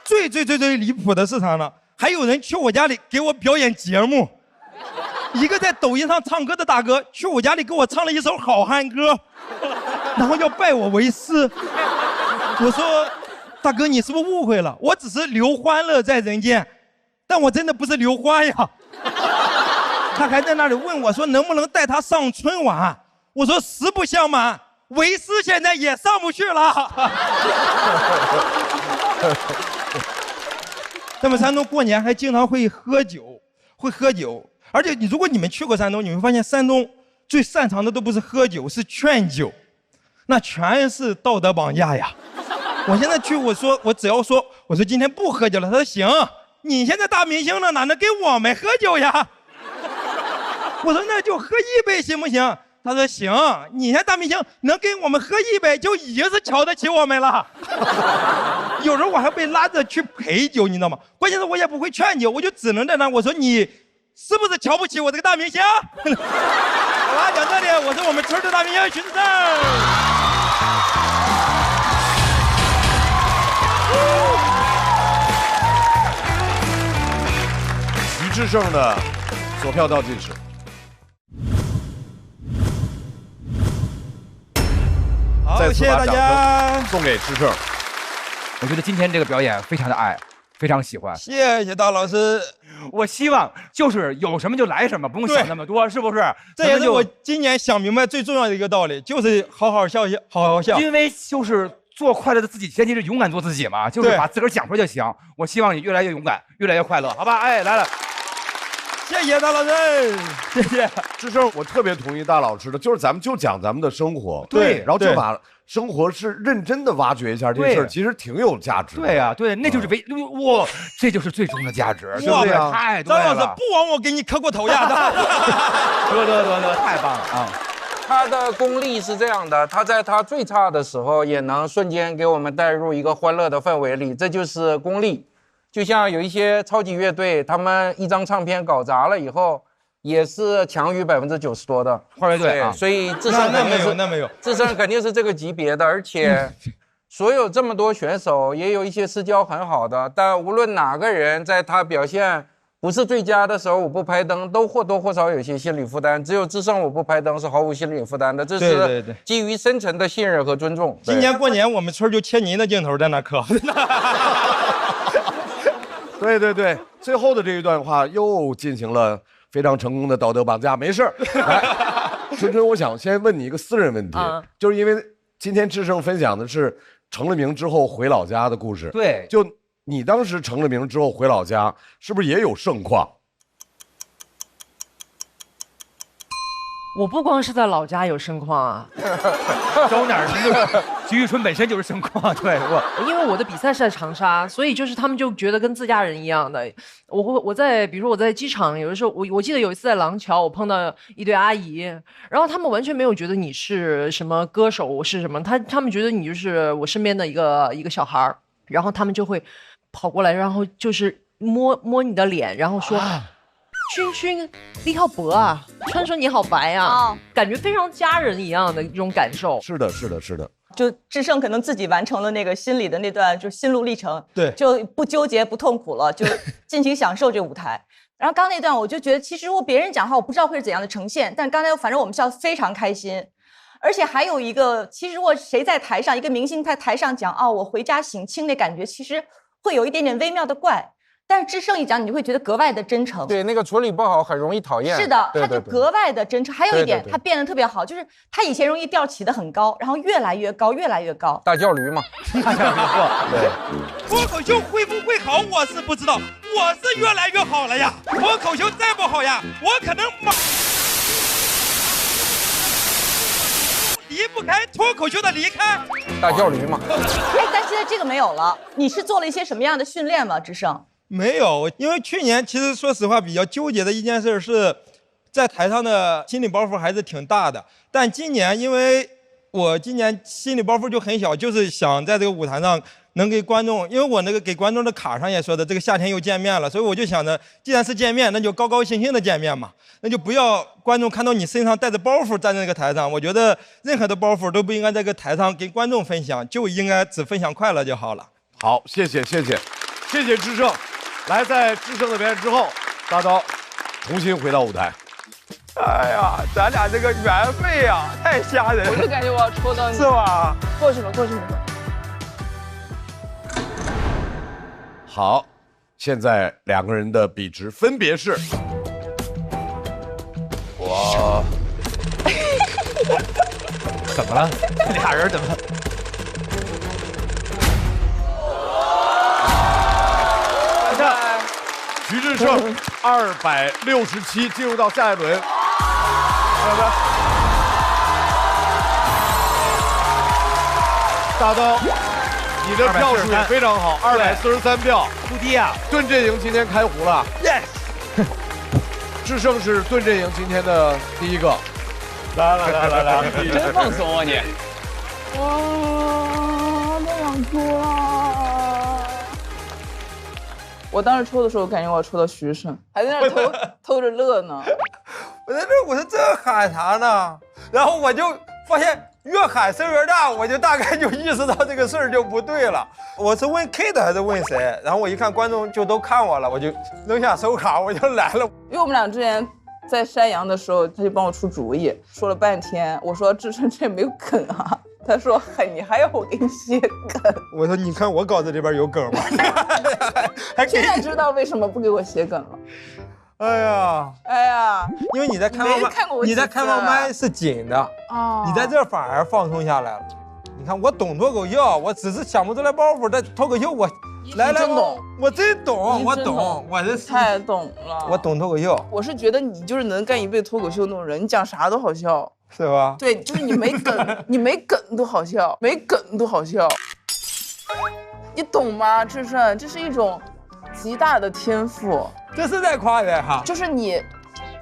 最离谱的是啥呢？还有人去我家里给我表演节目，一个在抖音上唱歌的大哥去我家里给我唱了一首好汉歌，然后要拜我为师。我说大哥，你是不是误会了？我只是刘欢乐在人间，但我真的不是刘欢呀。他还在那里问我说能不能带他上春晚，我说实不相瞒，为师现在也上不去了。那么山东过年还经常会喝酒，而且如果你们去过山东，你会发现山东最擅长的都不是喝酒，是劝酒，那全是道德绑架呀。我现在去，我只要说，我说今天不喝酒了，他说行，你现在大明星了，哪能跟我们喝酒呀？我说那就喝一杯行不行？他说行，你现在大明星能跟我们喝一杯，就已经是瞧得起我们了。有时候我还被拉着去陪酒，你知道吗？关键是我也不会劝酒，我就只能在那我说你是不是瞧不起我这个大明星？好吧，讲这里，我是我们村的大明星徐志胜。徐志胜的索票倒计时。好，谢谢大家，送给志胜。我觉得今天这个表演非常的爱，非常喜欢。谢谢大老师。我希望就是有什么就来什么，不用想那么多，是不是？这也是我今年想明白最重要的一个道理，就是好好笑，好好笑。因为就是做快乐的自己，前提是勇敢做自己嘛，就是把自个儿讲出来就行。我希望你越来越勇敢，越来越快乐，好吧？哎，来了。谢谢大老师，谢谢志胜，我特别同意大老师的，就是咱们就讲咱们的生活，对，然后就把生活是认真的挖掘一下，这事儿其实挺有价值的。对呀，对，那就是哇，这就是最终的价值，对不对？太对了，张老师不枉我给你磕过头呀！得，太棒了啊！他的功力是这样的，他在他最差的时候也能瞬间给我们带入一个欢乐的氛围里，这就是功力。就像有一些超级乐队，他们一张唱片搞砸了以后，也是强于90%多的花乐队啊。所以志胜那没有，志胜肯定是这个级别的，而且所有这么多选手，也有一些私交很好的，但无论哪个人在他表现不是最佳的时候，我不拍灯，都或多或少有些心理负担。只有志胜我不拍灯是毫无心理负担的，这是基于深层的信任和尊重。今年过年我们村就切您的镜头在那磕。对，最后的这一段话又进行了非常成功的道德绑架。没事，来，春春，我想先问你一个私人问题，就是因为今天志胜分享的是成了名之后回老家的故事。对，就你当时成了名之后回老家，是不是也有盛况？我不光是在老家有盛况啊，走哪儿？徐玉春本身就是盛况，对因为我的比赛是在长沙，所以就是他们就觉得跟自家人一样的。我在比如说我在机场，有的时候我记得有一次在廊桥，我碰到一对阿姨，然后他们完全没有觉得你是什么歌手是什么，他们觉得你就是我身边的一个小孩儿，然后他们就会跑过来，然后就是摸你的脸，然后说。君，你好白啊！川说你好白啊！感觉非常家人一样的这种感受。是的。就志胜可能自己完成了那个心理的那段就是心路历程，对，就不纠结不痛苦了，就尽情享受这舞台。然后刚那段我就觉得，其实如果别人讲话，我不知道会是怎样的呈现，但刚才反正我们笑得非常开心。而且还有一个，其实如果谁在台上，一个明星在台上讲我回家省亲那感觉，其实会有一点点微妙的怪。但是志胜一讲，你就会觉得格外的真诚。对，那个处理不好很容易讨厌。是的，他就格外的真诚。还有一点，他变得特别好，就是他以前容易调起得很高，然后越来越高，越来越高。大叫驴嘛。对。脱口秀会不会好，我是不知道，我是越来越好了呀。脱口秀再不好呀，我可能离不开脱口秀的离开。大叫驴嘛。但现在这个没有了。你是做了一些什么样的训练吗？志胜？没有，因为去年其实说实话比较纠结的一件事是，在台上的心理包袱还是挺大的。但今年因为我今年心理包袱就很小，就是想在这个舞台上能给观众，因为我那个给观众的卡上也说的，这个夏天又见面了，所以我就想着，既然是见面，那就高高兴兴的见面嘛，那就不要观众看到你身上带着包袱站在那个台上。我觉得任何的包袱都不应该在这个台上跟观众分享，就应该只分享快乐就好了。好，谢谢智胜。来，在智胜的表演之后，大刀重新回到舞台。哎呀，咱俩这个缘分呀，太吓人了。我就感觉我要戳到你，是吧？过去吧。好，现在2个人的比值分别是，我怎么了？俩人怎么了？徐志胜267进入到下一轮。大刀，你的票数也非常好，243票，不低啊！盾阵营今天开胡了 ，yes。志胜是盾阵营今天的第一个。来，你真放松啊你！哇，太想哭了。我当时抽的时候，感觉我要抽到徐胜，还在那偷着乐呢。我在这，我说这喊啥呢？然后我就发现越喊声越大，我就大概就意识到这个事儿就不对了。我是问 Kate 还是问谁？然后我一看观众就都看我了，我就扔下手卡，我就来了。因为我们俩之前在山羊的时候，他就帮我出主意，说了半天，我说志胜这没有梗啊。他说：“嘿，你还要我给你写梗？”我说：“你看我稿子里边有梗吗？”现在知道为什么不给我写梗了。哎呀，因为你在开放麦是紧的，你在这反而放松下来了。你看我懂脱口秀，我只是想不出来包袱，但脱口秀我来，我真懂，我懂，我这太懂了，我懂脱口秀。我是觉得你就是能干一辈子脱口秀那种人，你讲啥都好笑。是吧？对，就是你没梗，你没梗都好笑，没梗都好笑，你懂吗？志胜，这是一种极大的天赋。这是在夸人哈，就是你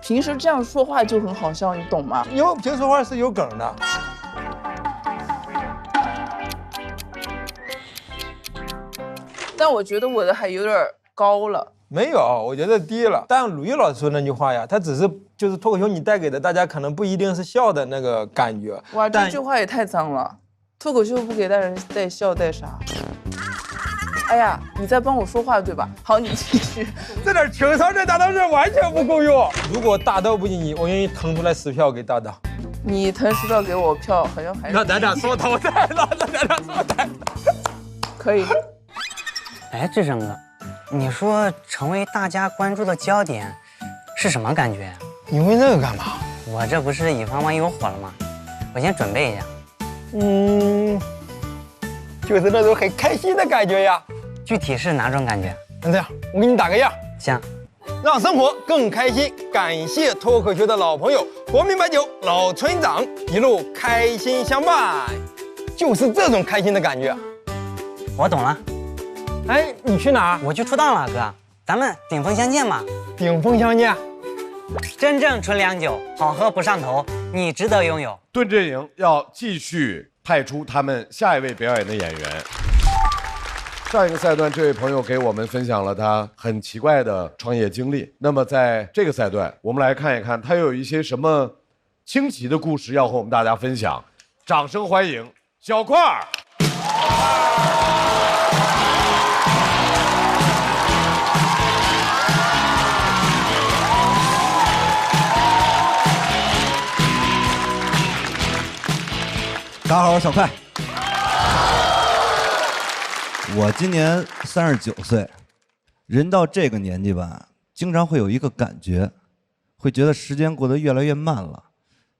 平时这样说话就很好笑，你懂吗？因为我平时说话是有梗的。但我觉得我的还有点高了。没有，我觉得低了。但鲁豫老师说那句话呀，他只是就是脱口秀你带给的大家可能不一定是笑的那个感觉。哇，这句话也太脏了！脱口秀不给大人带笑带啥？哎呀，你在帮我说话对吧？好，你继续。这点情商在大刀这完全不够用。如果大刀不进，我愿意腾出来10票给大刀。你腾10票给我票，好像还是……那咱俩说头台了，可以。哎，志胜哥。你说成为大家关注的焦点是什么感觉呀？你问这个干嘛？我这不是以防万一有火了吗？我先准备一下。就是那种很开心的感觉呀。具体是哪种感觉？那这样，我给你打个样。行。让生活更开心，感谢脱口秀的老朋友国民白酒老村长一路开心相伴，就是这种开心的感觉。我懂了。哎，你去哪儿？我去出道了，哥，咱们顶峰相见嘛。顶峰相见。真正纯良酒，好喝不上头，你值得拥有。盾阵营要继续派出他们下一位表演的演员。上一个赛段，这位朋友给我们分享了他很奇怪的创业经历。那么在这个赛段，我们来看一看他又有一些什么清奇的故事要和我们大家分享。掌声欢迎小块儿。大家好，我是小快。我今年39岁，人到这个年纪吧，经常会有一个感觉，会觉得时间过得越来越慢了。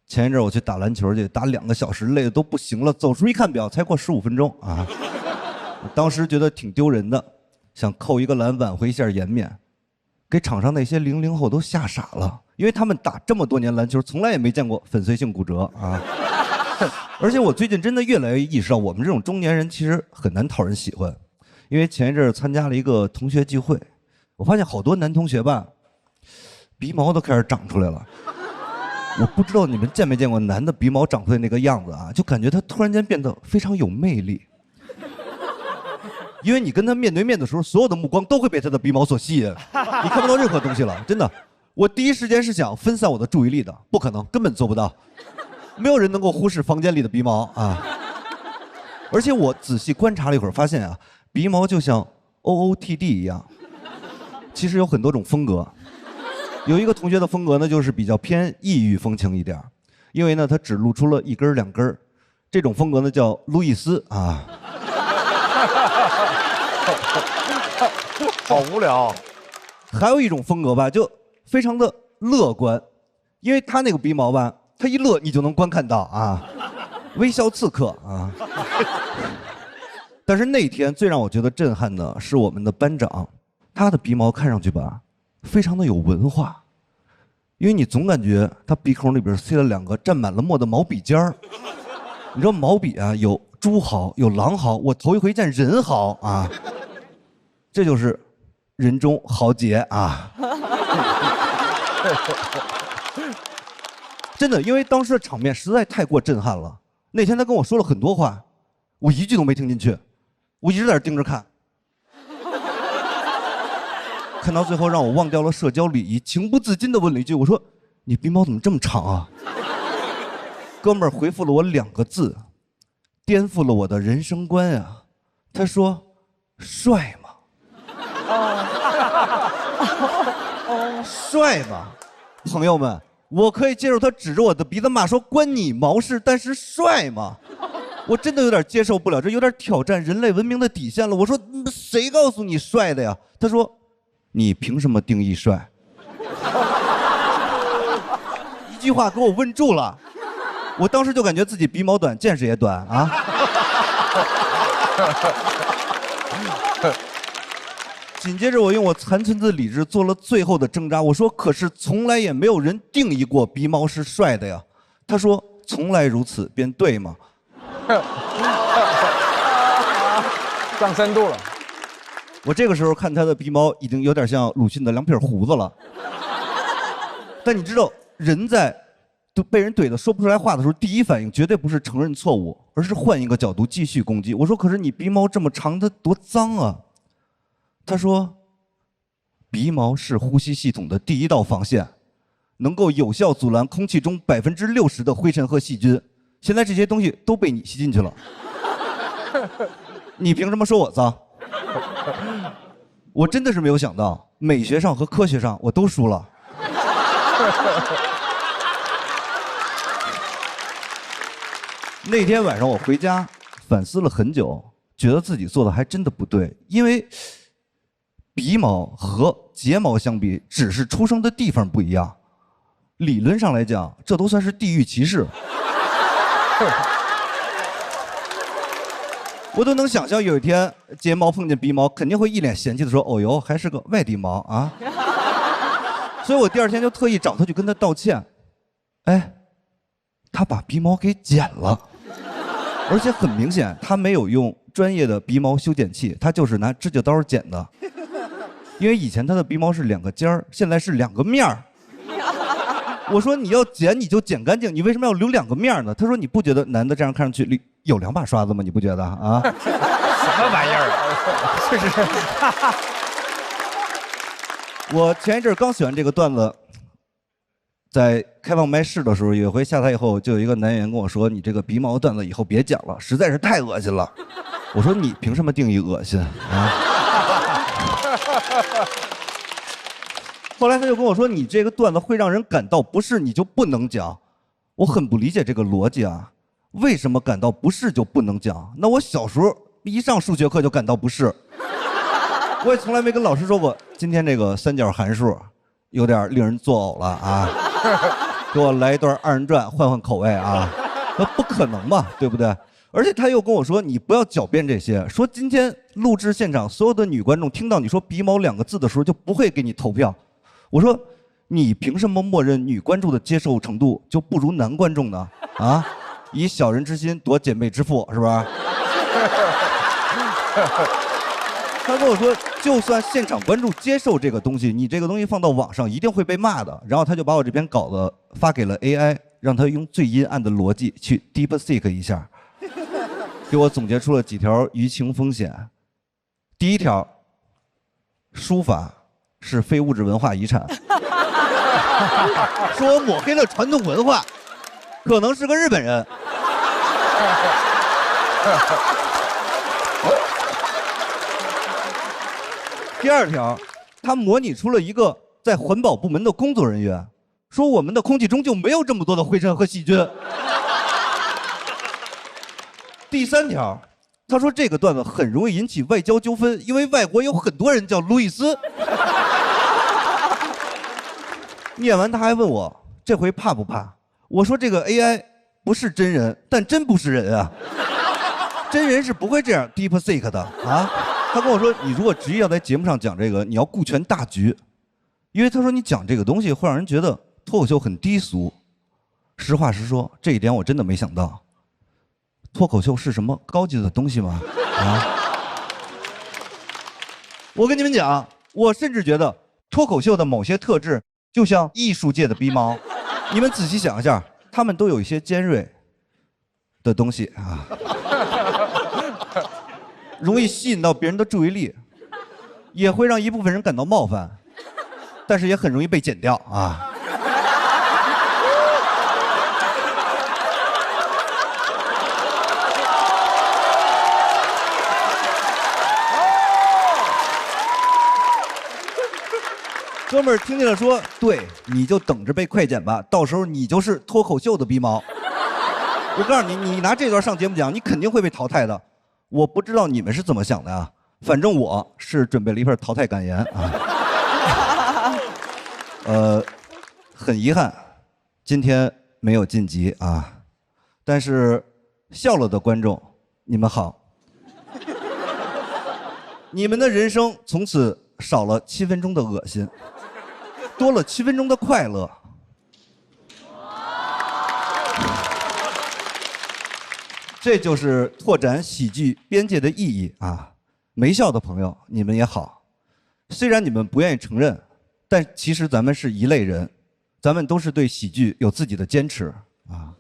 前一阵我去打篮球去，打2个小时，累得都不行了，走出一看表，才过15分钟啊！我当时觉得挺丢人的，想扣一个篮挽回一下颜面，给场上那些00后都吓傻了，因为他们打这么多年篮球，从来也没见过粉碎性骨折啊。而且我最近真的越来越意识到，我们这种中年人其实很难讨人喜欢。因为前一阵参加了一个同学聚会，我发现好多男同学吧，鼻毛都开始长出来了。我不知道你们见没见过男的鼻毛长出来那个样子啊，就感觉他突然间变得非常有魅力。因为你跟他面对面的时候，所有的目光都会被他的鼻毛所吸引，你看不到任何东西了，真的。我第一时间是想分散我的注意力的，不可能，根本做不到。没有人能够忽视房间里的鼻毛啊！而且我仔细观察了一会儿，发现啊，鼻毛就像 OOTD 一样，其实有很多种风格。有一个同学的风格呢，就是比较偏异域风情一点，因为呢，他只露出了1根2根，这种风格呢叫路易斯啊。好无聊。还有一种风格吧，就非常的乐观，因为他那个鼻毛吧，他一乐你就能观看到啊，微笑刺客啊。但是那天最让我觉得震撼的是我们的班长，他的鼻毛看上去吧，非常的有文化，因为你总感觉他鼻孔里边塞了2个沾满了墨的毛笔尖儿。你知道毛笔啊，有猪毫，有狼毫，我头一回见人毫啊，这就是人中豪杰啊。真的，因为当时的场面实在太过震撼了。那天他跟我说了很多话，我一句都没听进去，我一直在那盯着看，看到最后让我忘掉了社交礼仪，情不自禁地问了一句：“我说你鼻毛怎么这么长啊？”哥们儿回复了我2个字，颠覆了我的人生观呀。他说：“帅吗？”帅吗？朋友们，我可以接受他指着我的鼻子骂说关你毛事，但是帅吗？我真的有点接受不了，这有点挑战人类文明的底线了。我说谁告诉你帅的呀？他说你凭什么定义帅？一句话给我问住了，我当时就感觉自己鼻毛短，见识也短啊。紧接着我用我残存的理智做了最后的挣扎，我说可是从来也没有人定义过鼻毛是帅的呀。他说从来如此便对吗？上深度了。我这个时候看他的鼻毛已经有点像鲁迅的2撇胡子了。但你知道人在被人怼的说不出来话的时候，第一反应绝对不是承认错误，而是换一个角度继续攻击。我说可是你鼻毛这么长，它多脏啊。他说鼻毛是呼吸系统的第1道防线，能够有效阻拦空气中60%的灰尘和细菌。现在这些东西都被你吸进去了，你凭什么说我脏？我真的是没有想到，美学上和科学上我都输了。那天晚上我回家反思了很久，觉得自己做的还真的不对，因为鼻毛和睫毛相比，只是出生的地方不一样，理论上来讲，这都算是地域歧视。我都能想象有一天睫毛碰见鼻毛，肯定会一脸嫌弃的说：“哦哟，还是个外地毛啊！”所以我第2天就特意找他去跟他道歉。哎，他把鼻毛给剪了，而且很明显他没有用专业的鼻毛修剪器，他就是拿指甲刀剪的。因为以前他的鼻毛是2个尖儿，现在是2个面儿。我说你要剪你就剪干净，你为什么要留2个面呢？他说你不觉得男的这样看上去有2把刷子吗？你不觉得啊？什么玩意儿啊？是是。我前一阵刚写完这个段子，在开放麦试的时候，有一回下台以后，就有一个男演员跟我说：“你这个鼻毛段子以后别讲了，实在是太恶心了。”我说：“你凭什么定义恶心啊？”后来他就跟我说：“你这个段子会让人感到不适，你就不能讲。”我很不理解这个逻辑啊，为什么感到不适就不能讲？那我小时候一上数学课就感到不适，我也从来没跟老师说过今天这个3角函数有点令人作呕了啊，给我来一段2人转换换口味啊，那不可能嘛，对不对？而且他又跟我说，你不要狡辩这些，说今天录制现场所有的女观众听到你说鼻毛2个字的时候就不会给你投票。我说你凭什么默认女观众的接受程度就不如男观众呢？啊，以小人之心夺姐妹之腹，是吧？他跟我说，就算现场观众接受这个东西，你这个东西放到网上一定会被骂的。然后他就把我这篇稿子发给了 AI， 让他用最阴暗的逻辑去 DeepSeek 一下，给我总结出了几条舆情风险。第一条，书法是非物质文化遗产，说我抹黑了传统文化，可能是个日本人。第二条，他模拟出了一个在环保部门的工作人员，说我们的空气中就没有这么多的灰尘和细菌。第三条，他说这个段子很容易引起外交纠纷，因为外国有很多人叫路易斯。念完他还问我这回怕不怕？我说这个 AI 不是真人，但真不是人啊，真人是不会这样 DeepSeek 的啊。他跟我说，你如果执意要在节目上讲这个，你要顾全大局，因为他说你讲这个东西会让人觉得脱口秀很低俗。实话实说，这一点我真的没想到。脱口秀是什么高级的东西吗？啊！我跟你们讲，我甚至觉得脱口秀的某些特质就像艺术界的鼻毛，你们仔细想一下，他们都有一些尖锐的东西啊，容易吸引到别人的注意力，也会让一部分人感到冒犯，但是也很容易被剪掉啊。哥们儿听见了说，对，你就等着被快剪吧，到时候你就是脱口秀的鼻毛。我告诉你，你拿这段上节目讲，你肯定会被淘汰的。我不知道你们是怎么想的啊，反正我是准备了一份淘汰感言啊。很遗憾，今天没有晋级啊，但是笑了的观众，你们好，你们的人生从此少了7分钟的恶心，多了7分钟的快乐。这就是拓展喜剧边界的意义啊！没笑的朋友，你们也好，虽然你们不愿意承认，但其实咱们是一类人，咱们都是对喜剧有自己的坚持啊。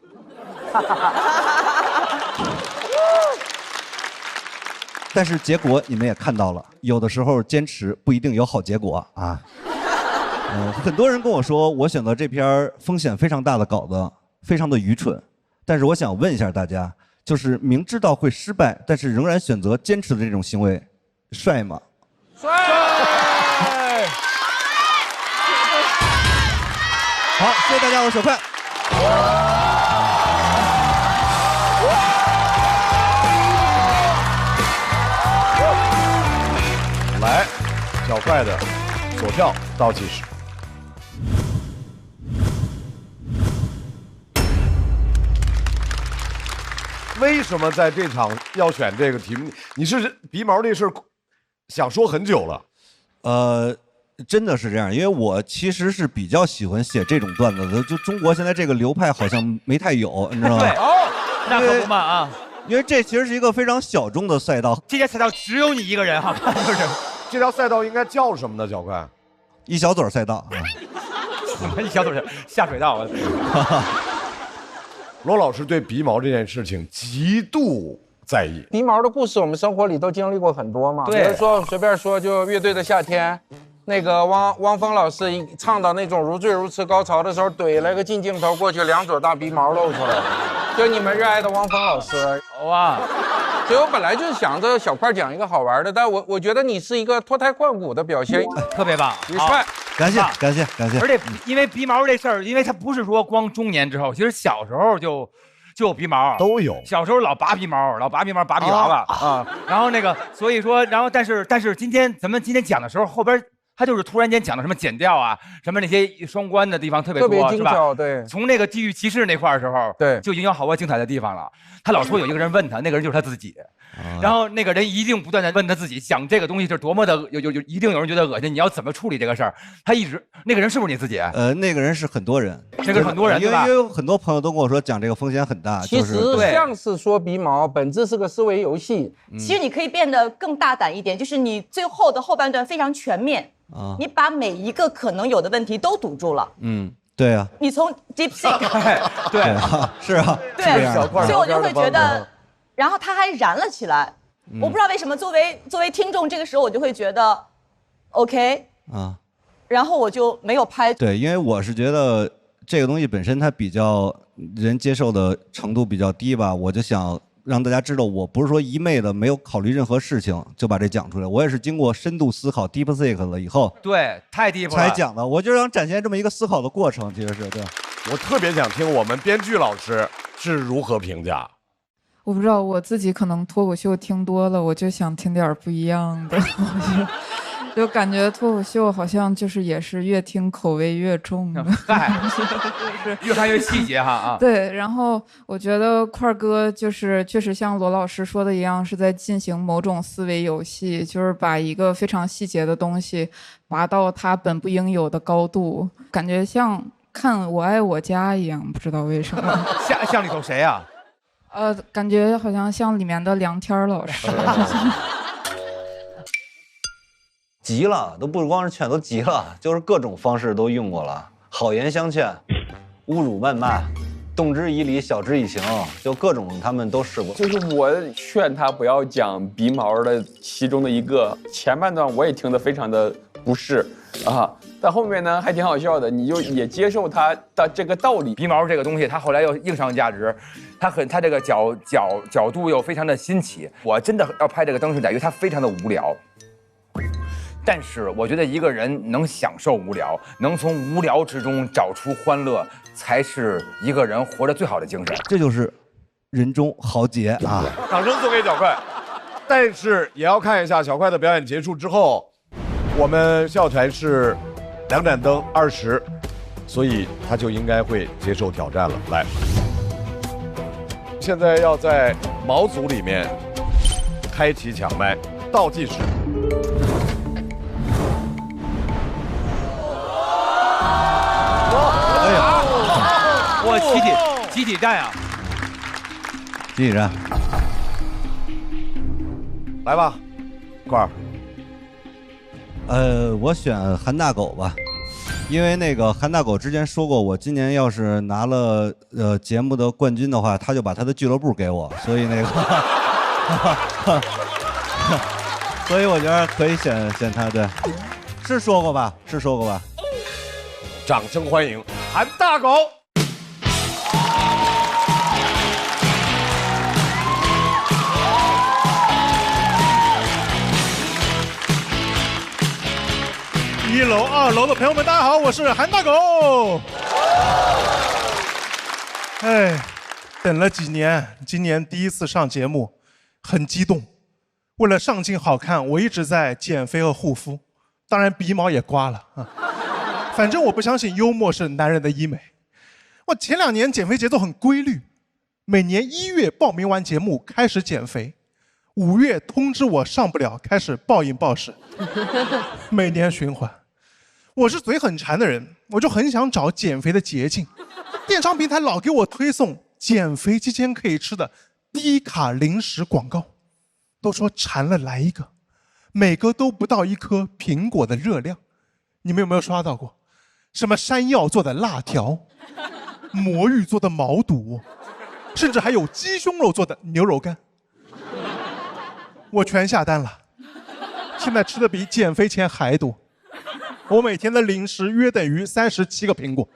但是结果你们也看到了，有的时候坚持不一定有好结果啊。很多人跟我说，我选择这篇风险非常大的稿子，非常的愚蠢。但是我想问一下大家，就是明知道会失败，但是仍然选择坚持的这种行为，帅吗？帅！好，谢谢大家，我是小快。来，小快的索票倒计时。为什么在这场要选这个题目？你是鼻毛这事儿想说很久了？真的是这样，因为我其实是比较喜欢写这种段子的，就中国现在这个流派好像没太有，你知道吗？对，那可不嘛啊！因为这其实是一个非常小众的赛道，这条赛道只有你一个人，好吧？就是这条赛道应该叫什么呢？小快，一小嘴赛道。一小嘴下水道。罗老师对鼻毛这件事情极度在意。鼻毛的故事，我们生活里都经历过很多嘛。对，比如说随便说，就乐队的夏天，那个汪峰老师一唱到那种如醉如痴高潮的时候，怼了个近镜头过去，2撮大鼻毛露出来，就你们热爱的汪峰老师。哇！所以我本来就想着小块讲一个好玩的，但我觉得你是一个脱胎换骨的表现，特别棒，你帅。感谢感谢感谢。而且因为鼻毛这事儿，因为它不是说光中年之后，其实小时候就有鼻毛，都有。小时候老拔鼻毛，拔鼻娃娃啊。然后那个，所以说，然后但是咱们今天讲的时候，后边他就是突然间讲的什么剪掉啊，什么那些双关的地方特别多，特别精巧，是吧？对。从那个地域歧视那块儿的时候，对，就已经有好多精彩的地方了。他老说有一个人问他，那个人就是他自己。然后那个人一定不断的问他自己，讲这个东西是多么的一定有人觉得恶心，你要怎么处理这个事儿？他一直那个人是不是你自己？那个人是很多人，这个很多人对吧？因为有很多朋友都跟我说讲这个风险很大。其实像是说鼻毛，本质是个思维游戏。其实你可以变得更大胆一点，就是你最后的后半段非常全面，你把每一个可能有的问题都堵住了。对啊。你从 DeepSeek 对是啊，对，所以我就会觉得。然后他还燃了起来，我不知道为什么，作为听众，这个时候我就会觉得 OK 啊，然后我就没有拍。对，因为我是觉得这个东西本身它比较人接受的程度比较低吧，我就想让大家知道，我不是说一昧的没有考虑任何事情就把这讲出来，我也是经过深度思考 deep think 了以后，对，太 deep 了才讲的。我就想展现这么一个思考的过程，其实是对。我特别想听我们编剧老师是如何评价。我不知道，我自己可能脱口秀听多了，我就想听点不一样的。就感觉脱口秀好像就是也是越听口味越重的，嗨，越看越细节哈啊。对，然后我觉得块儿哥就是确实像罗老师说的一样，是在进行某种思维游戏，就是把一个非常细节的东西拔到它本不应有的高度，感觉像看《我爱我家》一样，不知道为什么。像里头谁呀？感觉好像像里面的梁天老师。急了，都不光是劝，都急了，就是各种方式都用过了，好言相劝，侮辱谩骂，动之以理，晓之以情，就各种他们都试过。就是我劝他不要讲鼻毛的其中的一个前半段，我也听得非常的不适啊，但后面呢还挺好笑的，你就也接受他的这个道理。鼻毛这个东西，它后来又硬上价值，它这个角度又非常的新奇。我真的要拍这个灯饰仔，因为它非常的无聊。但是我觉得一个人能享受无聊，能从无聊之中找出欢乐，才是一个人活着最好的精神。这就是人中豪杰啊！掌声送给小快。但是也要看一下小快的表演结束之后，我们笑台是2盏灯20，所以他就应该会接受挑战了。来，现在要在毛组里面开启抢麦，倒计时。哇，集体战啊！集体战，来吧，块儿。我选韩大狗吧，因为那个韩大狗之前说过，我今年要是拿了节目的冠军的话，他就把他的俱乐部给我，所以那个，所以我觉得可以选他，对，是说过吧？是说过吧？掌声欢迎韩大狗。1楼、2楼的朋友们，大家好，我是韩大狗。哎，等了几年，今年第一次上节目，很激动。为了上镜好看，我一直在减肥和护肤，当然鼻毛也刮了啊。反正我不相信幽默是男人的医美。我前2年减肥节奏很规律，每年1月报名完节目开始减肥，5月通知我上不了，开始暴饮暴食，每年循环。我是嘴很馋的人，我就很想找减肥的捷径。电商平台老给我推送减肥期间可以吃的低卡零食广告，都说馋了来一个，每个都不到1颗苹果的热量。你们有没有刷到过？什么山药做的辣条，魔芋做的毛肚，甚至还有鸡胸肉做的牛肉干。我全下单了，现在吃的比减肥前还多。我每天的零食约等于37个苹果，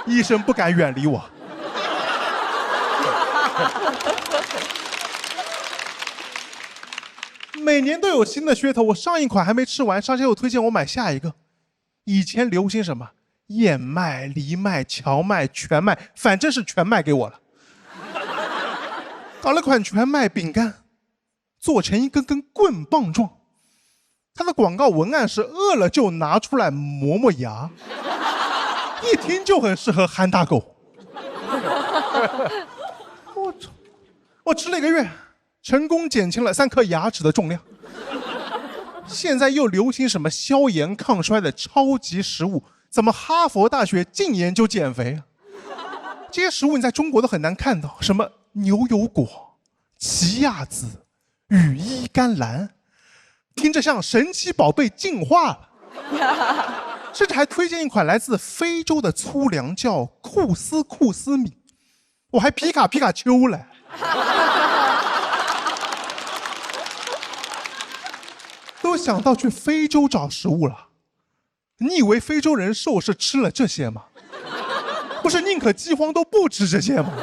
医生不敢远离我。每年都有新的噱头，我上一款还没吃完，商家又推荐我买下一个。以前流行什么燕麦、藜麦、荞麦、全麦，反正是全麦给我了。搞了款全麦饼干，做成一根根棍棒状。它的广告文案是饿了就拿出来磨磨牙，一听就很适合韩大狗。我吃了1个月，成功减轻了3颗牙齿的重量。现在又流行什么消炎抗衰的超级食物，怎么哈佛大学净研究减肥啊？这些食物你在中国都很难看到，什么牛油果、奇亚籽、羽衣甘蓝，听着像神奇宝贝进化了。甚至还推荐一款来自非洲的粗粮，叫库斯米，我还皮卡丘了。都想到去非洲找食物了。你以为非洲人瘦是吃了这些吗？不是宁可饥荒都不吃这些吗？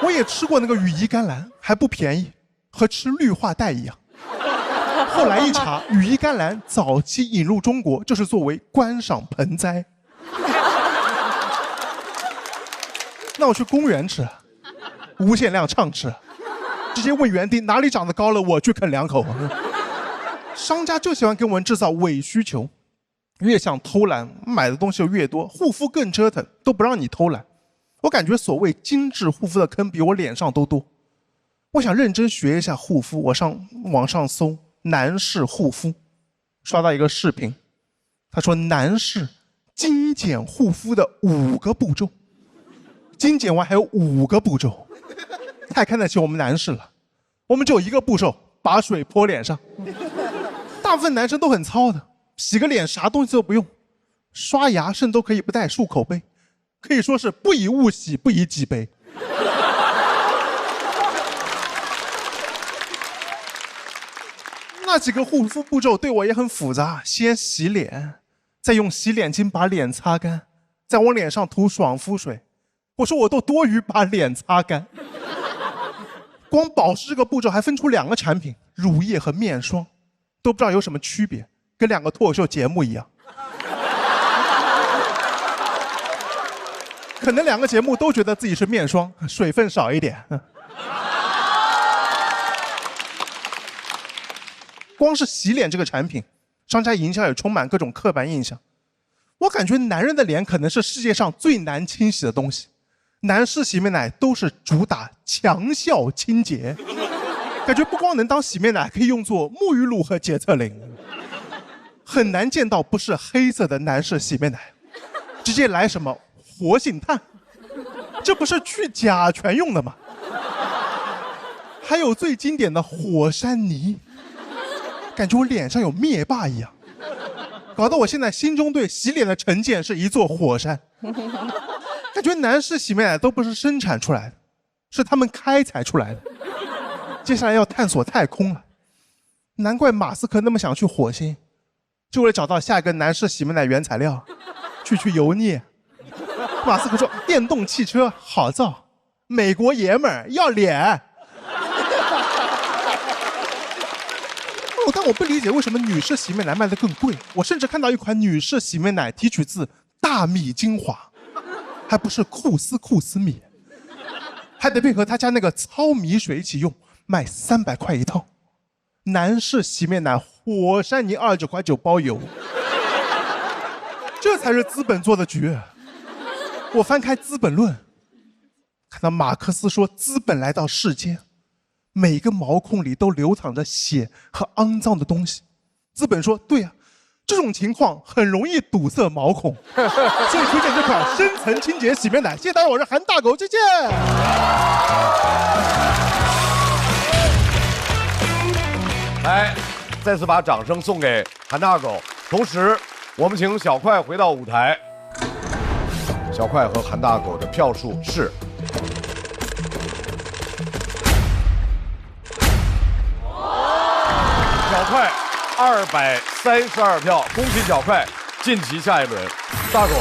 我也吃过那个羽衣甘蓝，还不便宜，和吃氯化钙一样。后来一查，羽衣甘蓝早期引入中国就是作为观赏盆栽。那我去公园吃，无限量畅吃，直接问园丁哪里长得高了，我去啃2口。商家就喜欢给我们制造伪需求，越想偷懒，买的东西就越多，护肤更折腾，都不让你偷懒。我感觉所谓精致护肤的坑比我脸上都多。我想认真学一下护肤，我上网上搜男士护肤，刷到一个视频，他说男士精简护肤的5个步骤，精简完还有5个步骤，太看得起我们男士了。我们只有1个步骤，把水泼脸上。大部分男生都很糙的，洗个脸啥东西都不用，刷牙甚至都可以不带漱口杯，可以说是不以物喜，不以己悲。那几个护肤步骤对我也很复杂，先洗脸，再用洗脸巾把脸擦干，再往脸上涂爽肤水。我说我都多余把脸擦干。光保湿这个步骤还分出2个产品，乳液和面霜，都不知道有什么区别，跟2个脱口秀节目一样。可能2个节目都觉得自己是面霜，水分少一点。光是洗脸这个产品，商家营销也充满各种刻板印象。我感觉男人的脸可能是世界上最难清洗的东西，男士洗面奶都是主打强效清洁，感觉不光能当洗面奶，可以用作沐浴露和洁厕灵。很难见到不是黑色的男士洗面奶，直接来什么活性炭，这不是去甲醛用的吗？还有最经典的火山泥，感觉我脸上有灭霸一样，搞得我现在心中对洗脸的成见是一座火山。感觉男士洗面奶都不是生产出来的，是他们开采出来的。接下来要探索太空了，难怪马斯克那么想去火星，就为了找到下一个男士洗面奶原材料，去油腻。马斯克说电动汽车好造，美国爷们儿要脸。但我不理解为什么女士洗面奶卖得更贵。我甚至看到一款女士洗面奶提取自大米精华，还不是库斯米，还得配合他家那个糙米水一起用，卖300块一套。男士洗面奶火山泥29.9块包邮，这才是资本做的局。我翻开《资本论》，看到马克思说资本来到世间，每个毛孔里都流淌着血和肮脏的东西。资本说对啊，这种情况很容易堵塞毛孔，所以推荐这款深层清洁洗面奶。谢谢大家，我是韩大狗，再见。来，再次把掌声送给韩大狗，同时我们请小快回到舞台。小快和韩大狗的票数是小快232票，恭喜小快晋级下一轮。大狗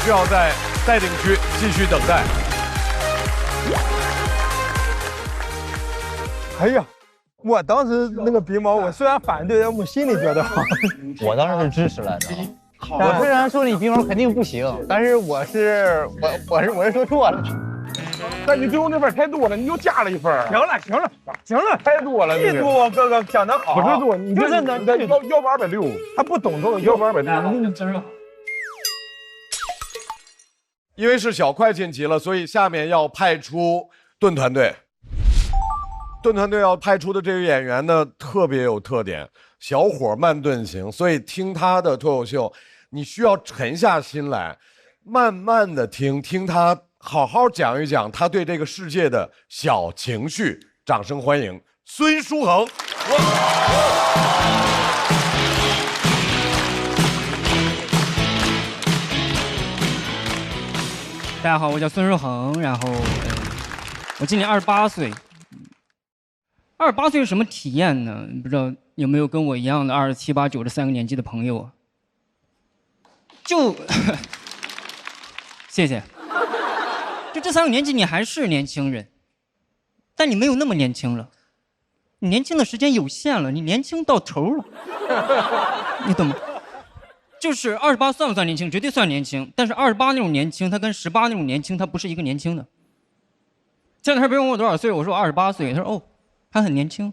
需要在待定区继续等待。哎呀，我当时那个鼻毛，我虽然反对，但我心里觉得好。我当时是支持来的。我虽然说你鼻毛肯定不行，但是我是说错了。但你最后那份太多了，你又加了1份。行了，太多了。记住我哥哥讲得好，不是多，你就是那要不260，他不懂这个要不260，真是。因为是小快晋级了，所以下面要派出盾团队。盾团队要派出的这个演员呢，特别有特点，小火慢炖型，所以听他的脱口秀，你需要沉下心来，慢慢的听他好好讲一讲他对这个世界的小情绪。掌声欢迎孙书恒。大家好，我叫孙书恒，然后我今年28岁。28岁是什么体验呢？不知道有没有跟我一样的27、8、9这3个年纪的朋友啊？就，谢谢。就这3个年纪，你还是年轻人，但你没有那么年轻了。你年轻的时间有限了，你年轻到头了，你懂吗？就是28算不算年轻？绝对算年轻，但是28那种年轻，它跟18那种年轻，它不是一个年轻的。前两天别人问我多少岁，我说我28岁，他说哦，还很年轻。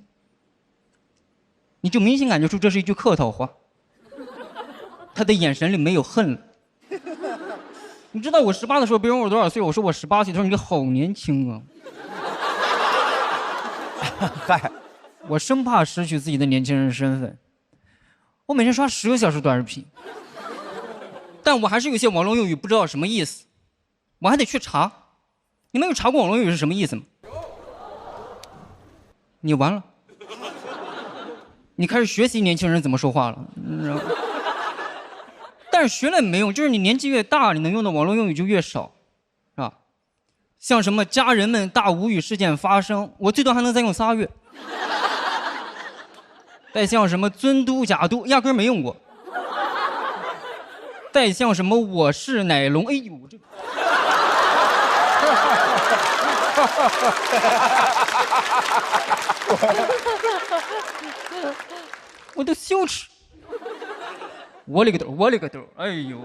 你就明显感觉出这是一句客套话，他的眼神里没有恨了。你知道我18的时候，别人问我多少岁，我说我18岁，他说你好年轻啊。嗨，我生怕失去自己的年轻人身份。我每天刷10个小时短视频，但我还是有些网络用语不知道什么意思，我还得去查。你们有查过网络用语是什么意思吗？你完了，你开始学习年轻人怎么说话了，你知道吗？但是学了也没用，就是你年纪越大，你能用的网络用语就越少，是吧？像什么家人们大无语事件发生，我最多还能再用3月。再像什么尊嘟假嘟，压根儿没用过。再像什么我是奶龙，哎呦这。我都羞耻。我勒个兜，我勒个兜，哎呦！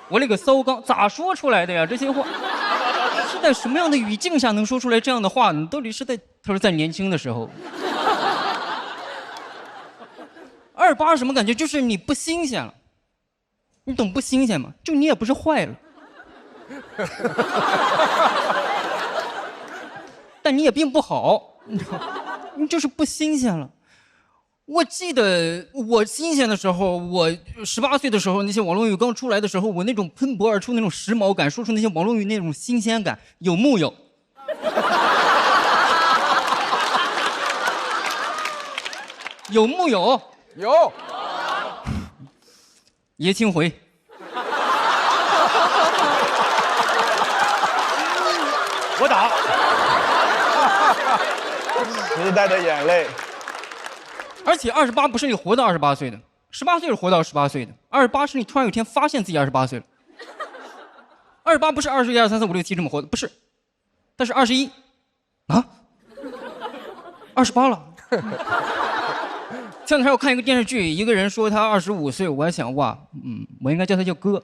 我勒个骚刚，咋说出来的呀？这些话是在什么样的语境下能说出来这样的话呢？到底是在他说在年轻的时候。28什么感觉？就是你不新鲜了，你懂不新鲜吗？就你也不是坏了，但你也并不好，你就是不新鲜了。我记得我新鲜的时候，我18岁的时候，那些网络语刚出来的时候，我那种喷薄而出那种时髦感，说出那些网络语那种新鲜感，有木有？有木有？有。爷青回。我打。时代的眼泪。而且28不是你活到28岁的，18岁是活到18岁的，28是你突然有一天发现自己28岁了。28不是20、1、2、3、4、5、6、7这么活的，不是，但是21，啊，28了。前两天我看一个电视剧，一个人说他25岁，我还想哇，我应该叫他叫哥。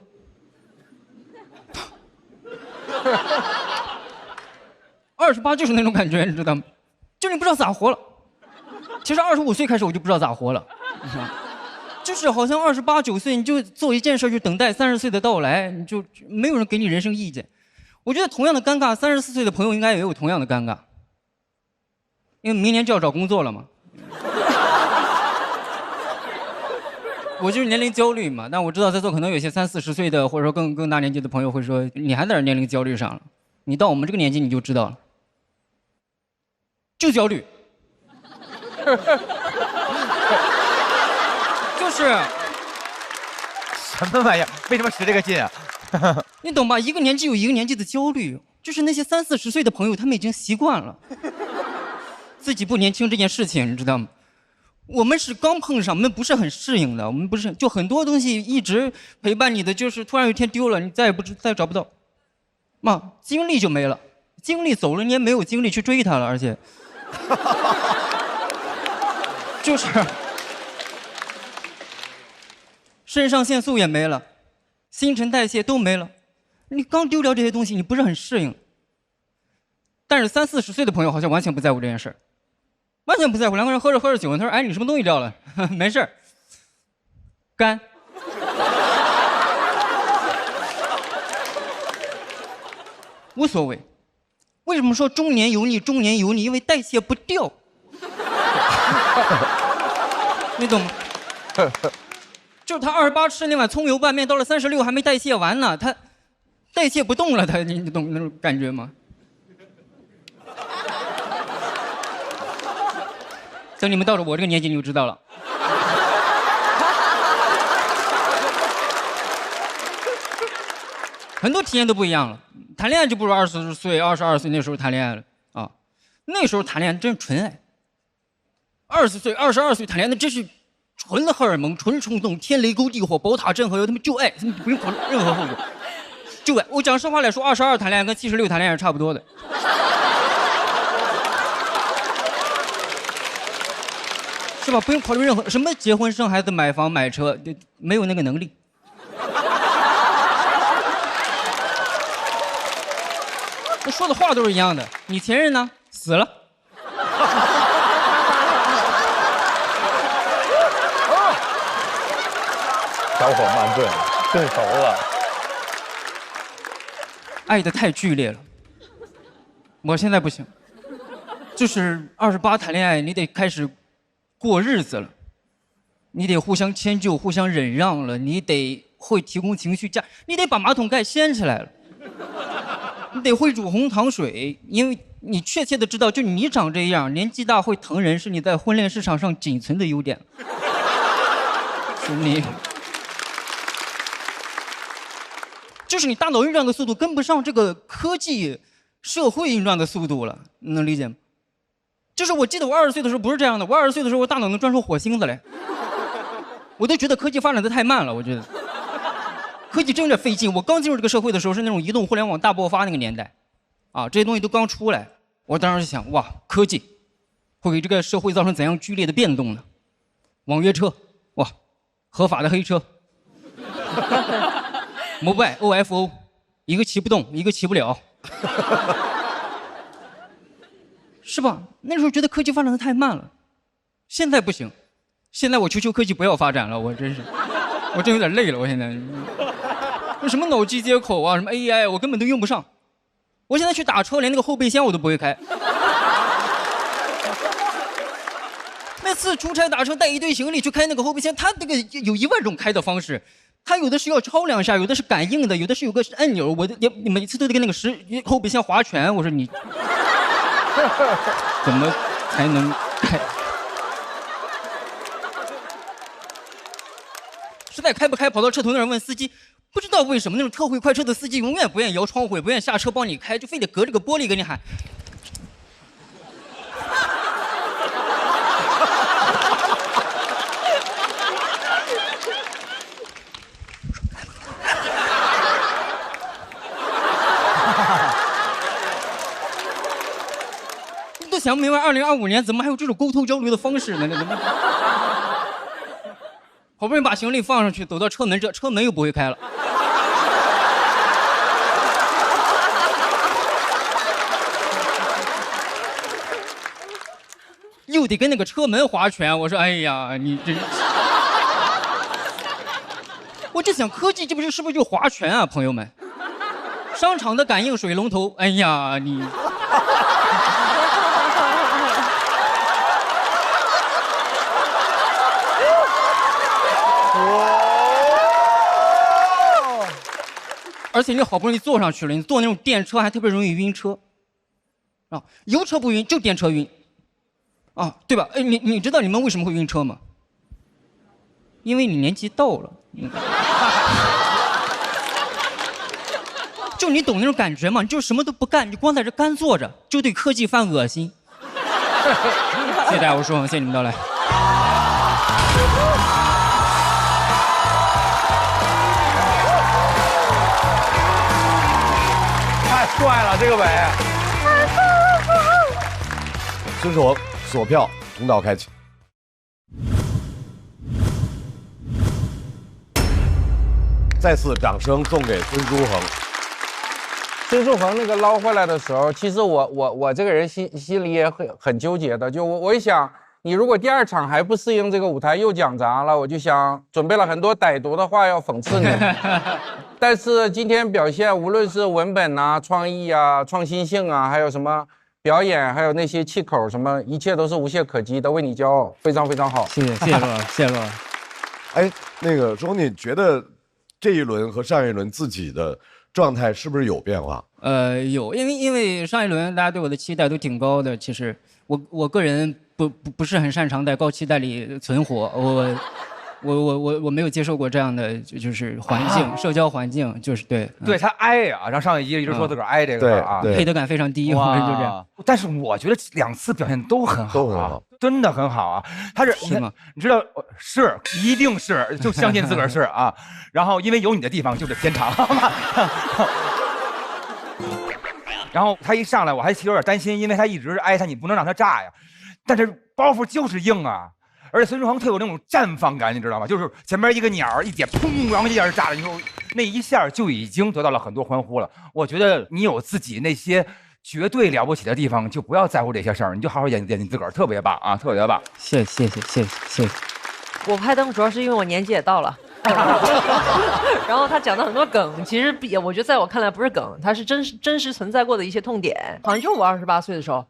28就是那种感觉，你知道吗？就是你不知道咋活了。其实25岁开始我就不知道咋活了，就是好像28、9岁你就做一件事就等待30岁的到来，你就没有人给你人生意见。我觉得同样的尴尬，34岁的朋友应该也有同样的尴尬，因为明年就要找工作了嘛。我就是年龄焦虑嘛，但我知道在座可能有些30、40岁的，或者说更大年纪的朋友会说，你还在这年龄焦虑上了，你到我们这个年纪你就知道了，就焦虑。就是什么玩意儿？为什么使这个劲啊？你懂吧？一个年纪有一个年纪的焦虑，就是那些30、40岁的朋友，他们已经习惯了自己不年轻这件事情，你知道吗？我们是刚碰上，我们不是很适应的，我们不是就很多东西一直陪伴你的，就是突然有一天丢了，你再也找不到，精力就没了，精力走了，你也没有精力去追它了，而且。就是肾上腺素也没了，新陈代谢都没了，你刚丢掉这些东西，你不是很适应。但是30、40岁的朋友好像完全不在乎这件事儿，完全不在乎。两个人喝着酒，他说：“哎，你什么东西掉了？”没事儿，干。无所谓。为什么说中年油腻？中年油腻，因为代谢不掉。你懂吗？就是他28吃那碗葱油拌面，到了36还没代谢完呢，他代谢不动了，你懂那种感觉吗？等你们到了我这个年纪，你就知道了。很多体验都不一样了，谈恋爱就不如20岁、22岁那时候谈恋爱了啊，那时候谈恋爱真纯爱。20岁、22岁谈恋爱，那真是纯的荷尔蒙、纯冲动，天雷勾地火，宝塔镇河油，他们就爱，他们不用考虑任何后果，就爱。我讲实话来说，22谈恋爱跟76谈恋爱是差不多的。是吧？不用考虑任何什么结婚、生孩子、买房、买车，没有那个能力。我说的话都是一样的。你前任呢？死了。小伙慢炖，炖熟了。爱的太剧烈了，我现在不行。就是28谈恋爱，你得开始过日子了，你得互相迁就、互相忍让了，你得会提供情绪价，你得把马桶盖掀起来了，你得会煮红糖水，因为你确切的知道，就你长这样，年纪大会疼人，是你在婚恋市场上仅存的优点。是你，就是你大脑运转的速度跟不上这个科技社会运转的速度了，你能理解吗？就是我记得我20岁的时候不是这样的，我20岁的时候我大脑能转出火星子来，我都觉得科技发展的太慢了，我觉得科技真有点费劲。我刚进入这个社会的时候是那种移动互联网大爆发那个年代，啊，这些东西都刚出来，我当时想，哇，科技会给这个社会造成怎样剧烈的变动呢？网约车，哇，合法的黑车，Mobile OFO， 一个骑不动，一个骑不了。是吧？那时候觉得科技发展的太慢了，现在不行，现在我求科技不要发展了，我真有点累了，我现在，什么脑机接口啊，什么 AI， 我根本都用不上，我现在去打车连那个后备箱我都不会开。那次出差打车带一堆行李去开那个后备箱，它那个有1万种开的方式，它有的是要敲2下，有的是感应的，有的是有个按钮，我你每次都得跟那个后备箱划拳，我说你。怎么才能开？实在开不开，跑到车头那儿问司机，不知道为什么那种特惠快车的司机永远不愿意摇窗户，也不愿意下车帮你开，就非得隔着个玻璃跟你喊。都想不明白，2025年怎么还有这种沟通交流的方式呢？好不容易把行李放上去，走到车门这，车门又不会开了。又得跟那个车门划拳，我说，哎呀，你这，我就想，科技这不是不是就划拳啊，朋友们？商场的感应水龙头，哎呀，你。而且你好不容易坐上去了，你坐那种电车还特别容易晕车，啊，油车不晕，就电车晕，啊，对吧？哎，你知道你们为什么会晕车吗？因为你年纪到了，就你懂那种感觉吗？你就什么都不干，你光在这干坐着，就对科技犯恶心。谢谢大家，我是王，谢谢你们到来。帅了这个尾，孙世宏锁票通道开启。再次掌声送给孙书恒。孙书恒那个捞回来的时候，其实我这个人心里也很纠结的，就我一想，你如果第2场还不适应这个舞台又讲砸了，我就想准备了很多歹毒的话要讽刺你。但是今天表现，无论是文本啊、创意啊、创新性啊，还有什么表演，还有那些气口什么，一切都是无懈可击的，为你骄傲，非常非常好。谢谢罗老师，谢谢罗老师。哎，那个周，你觉得这一轮和上一轮自己的状态是不是有变化？有，因为上一轮大家对我的期待都挺高的，其实我个人不是很擅长在高期待里存活，我没有接受过这样的就是环境，社交环境，就是对。对他挨呀，然后上一集一直说自个儿挨这个啊，配得感非常低，反正就这样。但是我觉得2次表现都很好啊，真的很好啊。他是吗？你知道是，一定是，就相信自个儿是啊。然后因为有你的地方就是天堂。然后他一上来，我还其实有点担心，因为他一直挨他，你不能让他炸呀。但是包袱就是硬啊。而且孙书恒特有那种绽放感，你知道吗？就是前面一个鸟一点，砰，然后一下就炸了，以后那一下就已经得到了很多欢呼了。我觉得你有自己那些绝对了不起的地方，就不要在乎这些事儿，你就好好演你自个儿，特别棒啊，特别棒。谢谢。我拍灯主要是因为我年纪也到了。然后他讲的很多梗，其实我觉得在我看来不是梗，它是真实存在过的一些痛点，好像就是我28岁的时候，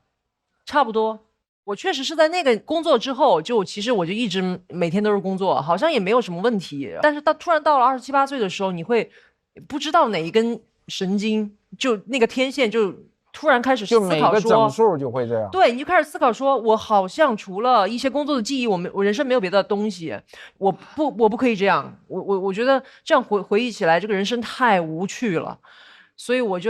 差不多。我确实是在那个工作之后，其实我就一直每天都是工作，好像也没有什么问题。但是突然到了27、28岁的时候，你会不知道哪一根神经，就那个天线就突然开始思考说，就每个整数就会这样。对，你就开始思考说，我好像除了一些工作的记忆，我人生没有别的东西，我不可以这样。我觉得这样回忆起来，这个人生太无趣了。所以我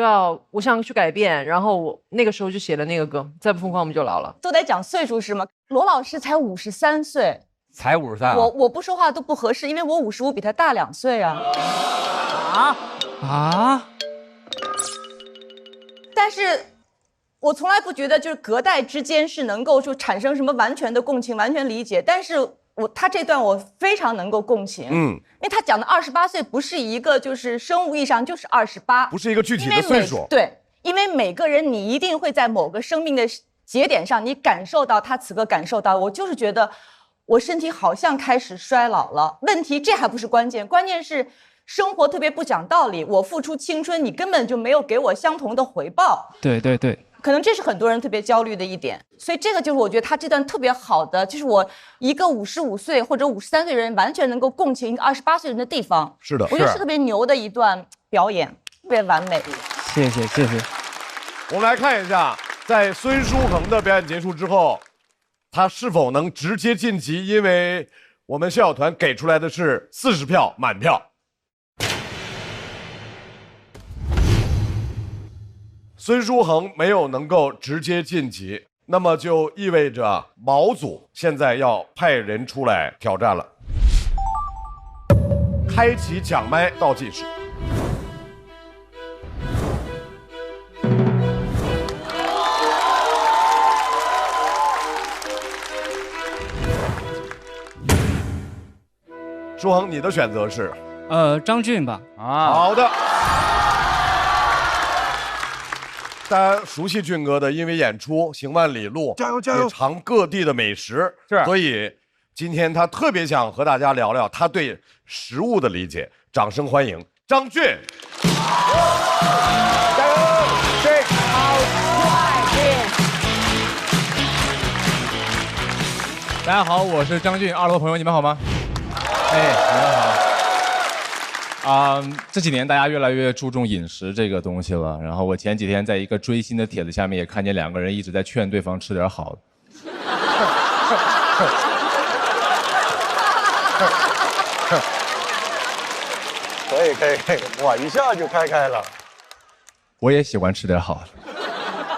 想去改变，然后我那个时候就写了那个歌，再不疯狂我们就老了。都得讲岁数是吗？罗老师才53岁，才53啊！我不说话都不合适，因为我55比他大2岁啊。但是，我从来不觉得就是隔代之间是能够就产生什么完全的共情、完全理解，但是他这段我非常能够共情，因为他讲的28岁不是一个就是生物意义上就是28，不是一个具体的岁数，对，因为每个人你一定会在某个生命的节点上，你感受到他此刻感受到，我就是觉得我身体好像开始衰老了。问题这还不是关键，关键是生活特别不讲道理，我付出青春，你根本就没有给我相同的回报。对。可能这是很多人特别焦虑的一点，所以这个就是我觉得他这段特别好的，就是我一个55岁或者53岁人完全能够共情一个28岁人的地方。是的，我觉得是特别牛的一段表演，特别完美。谢谢。我们来看一下，在孙书恒的表演结束之后，他是否能直接晋级？因为我们校友团给出来的是40票满票。孙书恒没有能够直接晋级，那么就意味着毛组现在要派人出来挑战了。开启抢麦倒计时。书恒，你的选择是？张俊吧。好的。大家熟悉俊哥的，因为演出行万里路，加油加油，也尝各地的美食，所以今天他特别想和大家聊聊他对食物的理解。掌声欢迎张俊！加油！对，好快点！大家好，我是张俊，2楼的朋友，你们好吗？你们好。这几年大家越来越注重饮食这个东西了。然后我前几天在一个追星的帖子下面也看见2个人一直在劝对方吃点好的。可以，哇，一下就开了。我也喜欢吃点好的。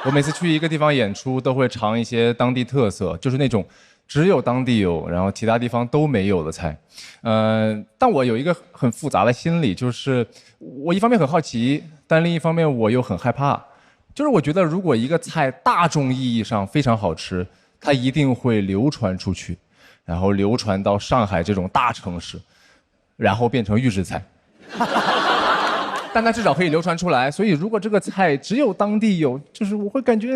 我每次去一个地方演出，都会尝一些当地特色，就是那种只有当地有，然后其他地方都没有的菜。但我有一个很复杂的心理，就是我一方面很好奇，但另一方面我又很害怕。就是我觉得如果一个菜大众意义上非常好吃，它一定会流传出去，然后流传到上海这种大城市，然后变成预制菜。但它至少可以流传出来，所以如果这个菜只有当地有，就是我会感觉，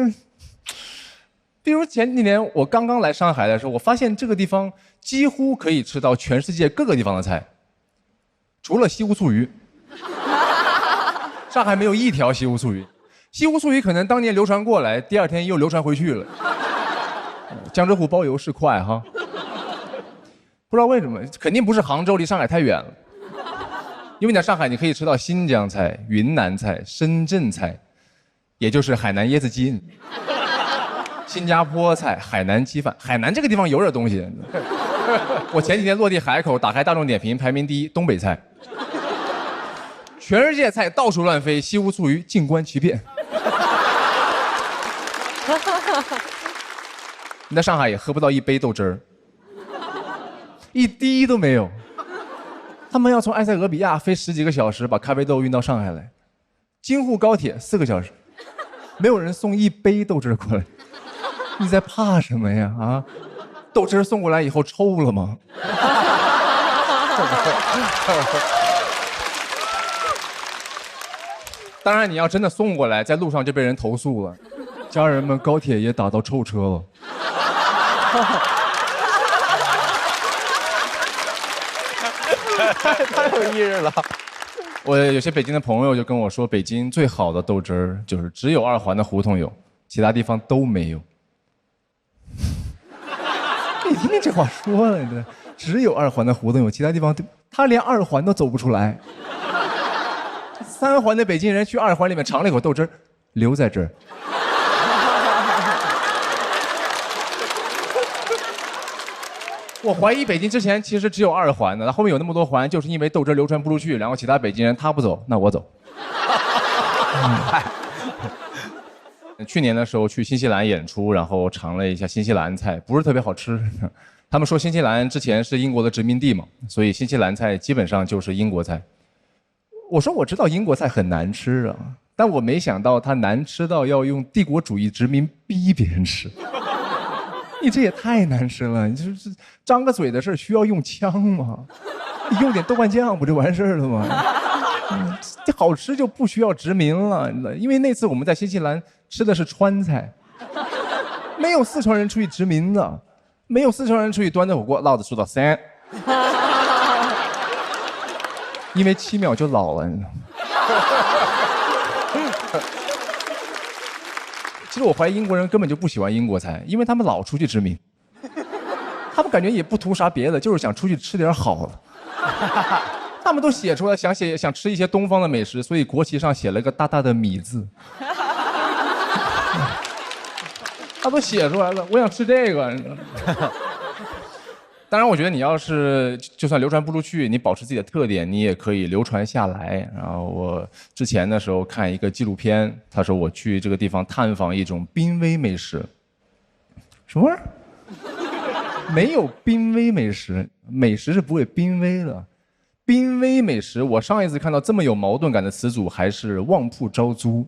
比如前几年我刚刚来上海的时候，我发现这个地方几乎可以吃到全世界各个地方的菜，除了西湖醋鱼。上海没有一条西湖醋鱼，西湖醋鱼可能当年流传过来，第2天又流传回去了。江浙沪包邮是快哈，不知道为什么，肯定不是杭州，离上海太远了。因为在上海，你可以吃到新疆菜、云南菜、深圳菜，也就是海南椰子鸡；新加坡菜、海南鸡饭。海南这个地方有点东西，我前几天落地海口，打开大众点评，排名第1，东北菜。全世界菜到处乱飞，西湖醋鱼静观其变。你在上海也喝不到一杯豆汁儿，一滴都没有。他们要从埃塞俄比亚飞10几个小时把咖啡豆运到上海来，京沪高铁4个小时，没有人送一杯豆汁儿过来。你在怕什么呀？啊，豆汁儿送过来以后臭了吗？当然，你要真的送过来，在路上就被人投诉了。家人们，高铁也打到臭车了。太有意思了。我有些北京的朋友就跟我说，北京最好的豆汁儿就是只有2环的胡同有，其他地方都没有。你听听这话说的，只有2环的胡同有，其他地方他连2环都走不出来。3环的北京人去2环里面尝了一口豆汁儿，留在这儿。我怀疑北京之前其实只有2环的，后面有那么多环，就是因为豆汁流传不出去，然后其他北京人他不走，那我走。去年的时候去新西兰演出，然后尝了一下新西兰菜，不是特别好吃。他们说新西兰之前是英国的殖民地嘛，所以新西兰菜基本上就是英国菜。我说我知道英国菜很难吃啊，但我没想到它难吃到要用帝国主义殖民逼别人吃。你这也太难吃了！你就是张个嘴的事需要用枪吗？你用点豆瓣酱不就完事儿了吗？这好吃就不需要殖民了，因为那次我们在新西兰吃的是川菜，没有四川人出去殖民的，没有四川人出去端着火锅烙子数到3，因为7秒就老了，你知道吗？其实我怀疑英国人根本就不喜欢英国菜，因为他们老出去殖民，他们感觉也不图啥别的，就是想出去吃点好的。他们都写出来想吃一些东方的美食，所以国旗上写了个大大的米字。他都写出来了，我想吃这个。当然，我觉得你要是就算流传不出去，你保持自己的特点，你也可以流传下来。然后我之前的时候看一个纪录片，他说我去这个地方探访一种濒危美食。什么玩意儿？没有濒危美食，美食是不会濒危的。濒危美食，我上一次看到这么有矛盾感的词组还是旺铺招租。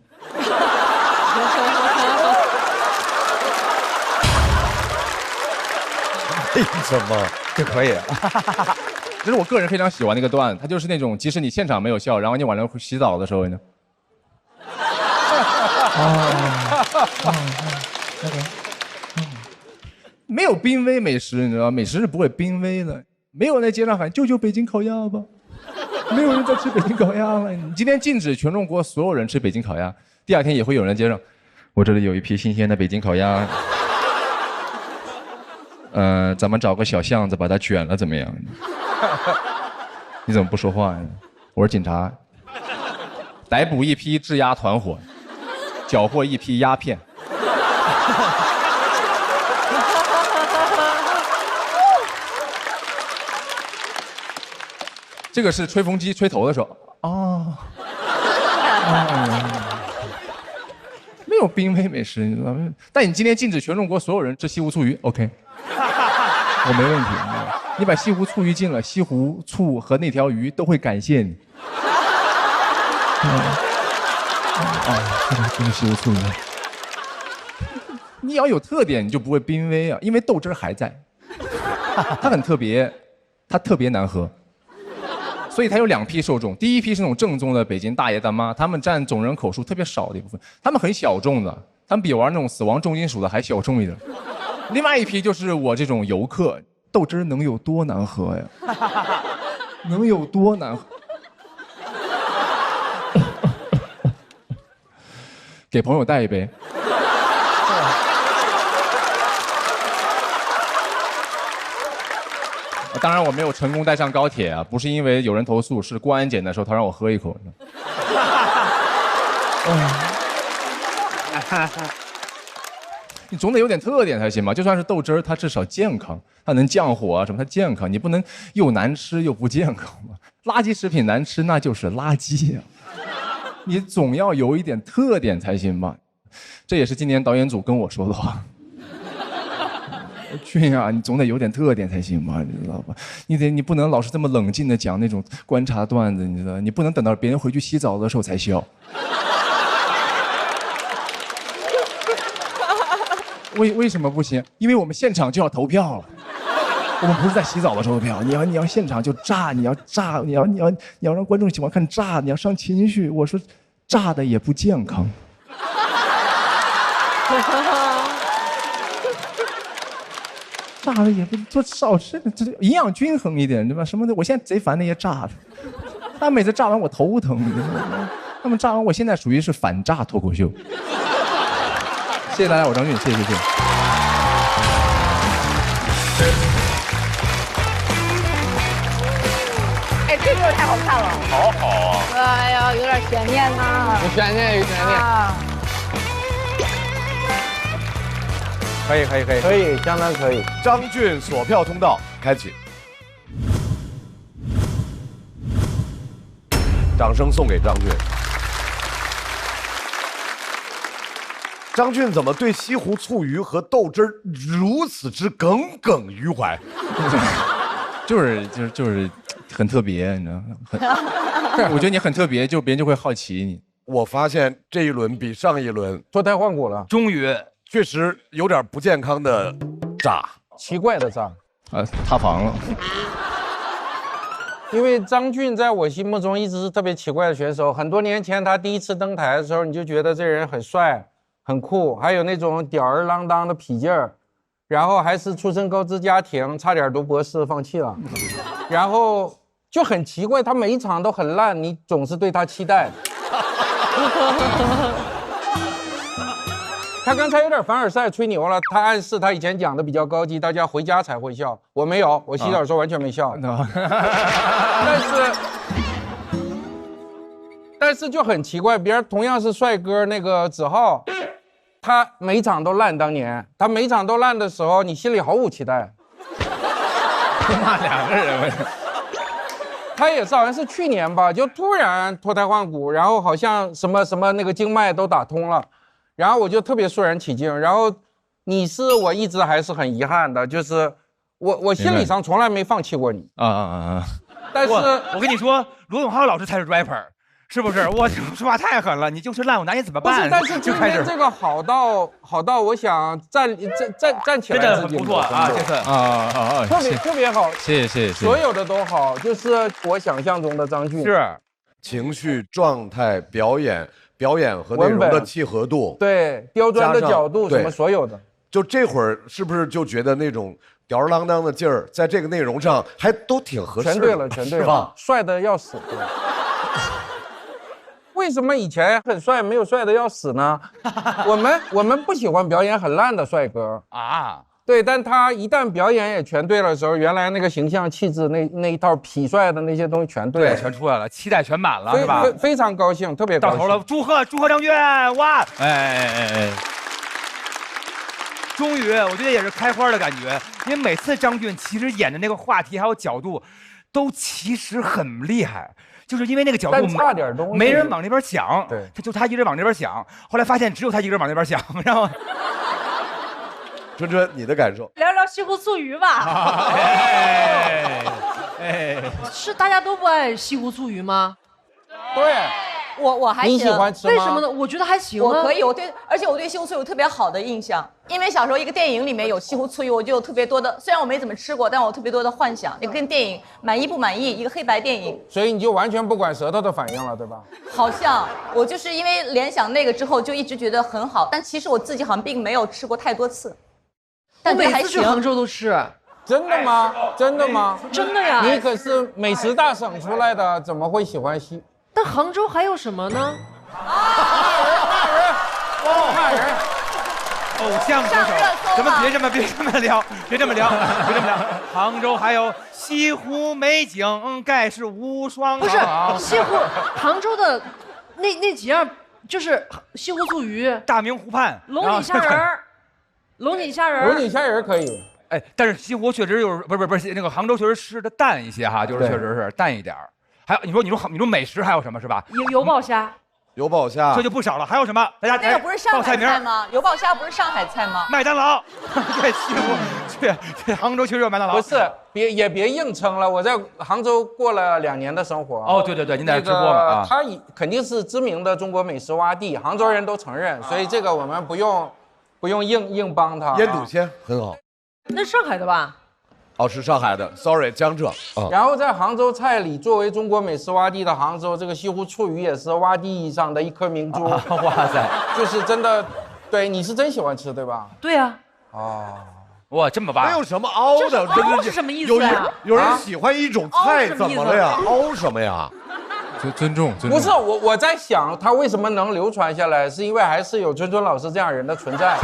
为什么？这可以。这是我个人非常喜欢的一个段子，它就是那种即使你现场没有笑，然后你晚上洗澡的时候呢，没有濒危美食，你知道吗？美食是不会濒危的。没有人在街上喊救救北京烤鸭吧，没有人在吃北京烤鸭了。你今天禁止全中国所有人吃北京烤鸭，第2天也会有人在街上，我这里有一批新鲜的北京烤鸭。咱们找个小巷子把它卷了怎么样？你怎么不说话呀？我是警察，逮捕一批制鸭团伙，缴获一批鸦片。这个是吹风机吹头的时候哦。没有濒危美食，你知道吗？但你今天禁止全中国所有人吃西湖醋鱼 ，OK？ 我没问题。你把西湖醋鱼禁了，西湖醋和那条鱼都会感谢你。这是西湖醋鱼。你要有特点，你就不会濒危啊，因为豆汁儿还在，它很特别，它特别难喝。所以它有2批受众，第一批是那种正宗的北京大爷大妈，他们占总人口数特别少的一部分，他们很小众的，他们比玩那种死亡重金属的还小众一点。另外一批就是我这种游客，豆汁能有多难喝呀？能有多难喝？给朋友带一杯。当然我没有成功带上高铁啊，不是因为有人投诉，是过安检的时候他让我喝一口。你总得有点特点才行嘛。就算是豆汁儿，它至少健康，它能降火啊什么，它健康。你不能又难吃又不健康嘛。垃圾食品难吃那就是垃圾呀，你总要有一点特点才行嘛。这也是今年导演组跟我说的话。俊啊，你总得有点特点才行嘛，你知道吧？你不能老是这么冷静的讲那种观察段子，你知道？你不能等到别人回去洗澡的时候才笑。为什么不行？因为我们现场就要投票了。我们不是在洗澡的时候投票，你要现场就炸，你要炸，你要让观众喜欢看炸，你要上情绪。我说，炸的也不健康。炸的也不多少吃，这营养均衡一点，对吧？什么的，我现在贼烦那些炸的，他们每次炸完我头疼，你知道吗？他们炸完我现在属于是反炸脱口秀。谢谢大家，我张俊，谢谢。哎，这个太好看了，好好啊！哎呀，有点悬念呐，有悬念，有悬念。可以，相当可以。张俊锁票通道开启，掌声送给张俊。张俊怎么对西湖醋鱼和豆汁儿如此之耿耿于怀？就是很特别，你知道吗？我觉得你很特别，就别人就会好奇你。我发现这一轮比上一轮脱胎换骨了，终于。确实有点不健康的炸，奇怪的炸，塌房了。因为张俊在我心目中一直是特别奇怪的选手。很多年前他第一次登台的时候，你就觉得这人很帅、很酷，还有那种吊儿郎当的痞劲儿，然后还是出身高知家庭，差点读博士放弃了，然后就很奇怪，他每一场都很烂，你总是对他期待。他刚才有点凡尔赛吹牛了，他暗示他以前讲的比较高级，大家回家才会笑。我没有，我洗澡的时候完全没笑。但是就很奇怪，别人同样是帅哥，那个子浩，他每场都烂。当年他每场都烂的时候，你心里毫无期待。那两个人，他也是好像是去年吧，就突然脱胎换骨，然后好像什么那个经脉都打通了。然后我就特别肃然起敬。然后你是我一直还是很遗憾的，就是我心理上从来没放弃过你但是我跟你说，罗永浩老师才是 rapper， 是不是？我说话太狠了，你就是烂，我拿你怎么办？但是今天这个好到我想站起来，真的很不错啊，这次特别好，谢谢，所有的都好，就是我想象中的张俊是情绪状态、表演和内容的契合度，对，刁钻的角度，什么所有的。就这会儿是不是就觉得那种吊儿郎当的劲儿，在这个内容上还都挺合适的？全对了，帅的要死。为什么以前很帅，没有帅的要死呢？我们不喜欢表演很烂的帅哥啊。对，但他一旦表演也全对了的时候，原来那个形象气质那一套痞帅的那些东西全对了，全出来了，期待全满了，是吧？非常高兴，特别高兴。到头了，祝贺张俊！哇，终于，我觉得也是开花的感觉，因为每次张俊其实演的那个话题还有角度，都其实很厉害。就是因为那个角度差点东西，没人往那边想，对，他一直往那边想，后来发现只有他一个人往那边想，然后。春春，你的感受？聊聊西湖醋鱼吧。是大家都不爱西湖醋鱼吗？对，我还行。你喜欢吃吗？为什么呢？我觉得还行。我可以，而且我对西湖醋鱼有特别好的印象，因为小时候一个电影里面有西湖醋鱼，我就有特别多的，虽然我没怎么吃过，但我有特别多的幻想。也跟电影满意不满意，一个黑白电影。所以你就完全不管舌头的反应了，对吧？好像我就是因为联想那个之后，就一直觉得很好，但其实我自己好像并没有吃过太多次。但每次去杭州都吃。真的吗？真的吗？真的呀！你可是美食大省出来的，怎么会喜欢西？但杭州还有什么呢？骂人！偶像歌手，咱们别这么聊。杭州还有西湖美景，盖世无双。不是西湖，杭州的那几样就是西湖醋鱼、大明湖畔、龙井虾仁儿。龙井虾仁，龙井虾仁可以。哎，但是西湖确实就是不是那个杭州确实吃的淡一些哈，就是确实是淡一点儿。还有你说美食还有什么是吧？油爆虾。油爆虾这就不少了，还有什么？大家那个不是上海菜吗？油爆虾不是上海菜吗？麦当劳，对，西湖，对，杭州确实有麦当劳。不是，别硬撑了。我在杭州过了2年的生活。哦，对，您在这直播嘛啊？它肯定是知名的中国美食洼地，杭州人都承认，所以这个我们不用硬帮他。腌笃鲜很好。那是上海的吧？哦，是上海的 ，sorry， 江浙。然后在杭州菜里，作为中国美食洼地的杭州，这个西湖醋鱼也是洼地上的一颗明珠。哇塞，就是真的，对，你是真喜欢吃对吧？对啊。哦，哇，这么棒！没有什么凹的，凹是什么意思啊？有人喜欢一种菜，怎么了呀？凹什么呀？尊重。不是我在想，他为什么能流传下来，是因为还是有尊老师这样人的存在。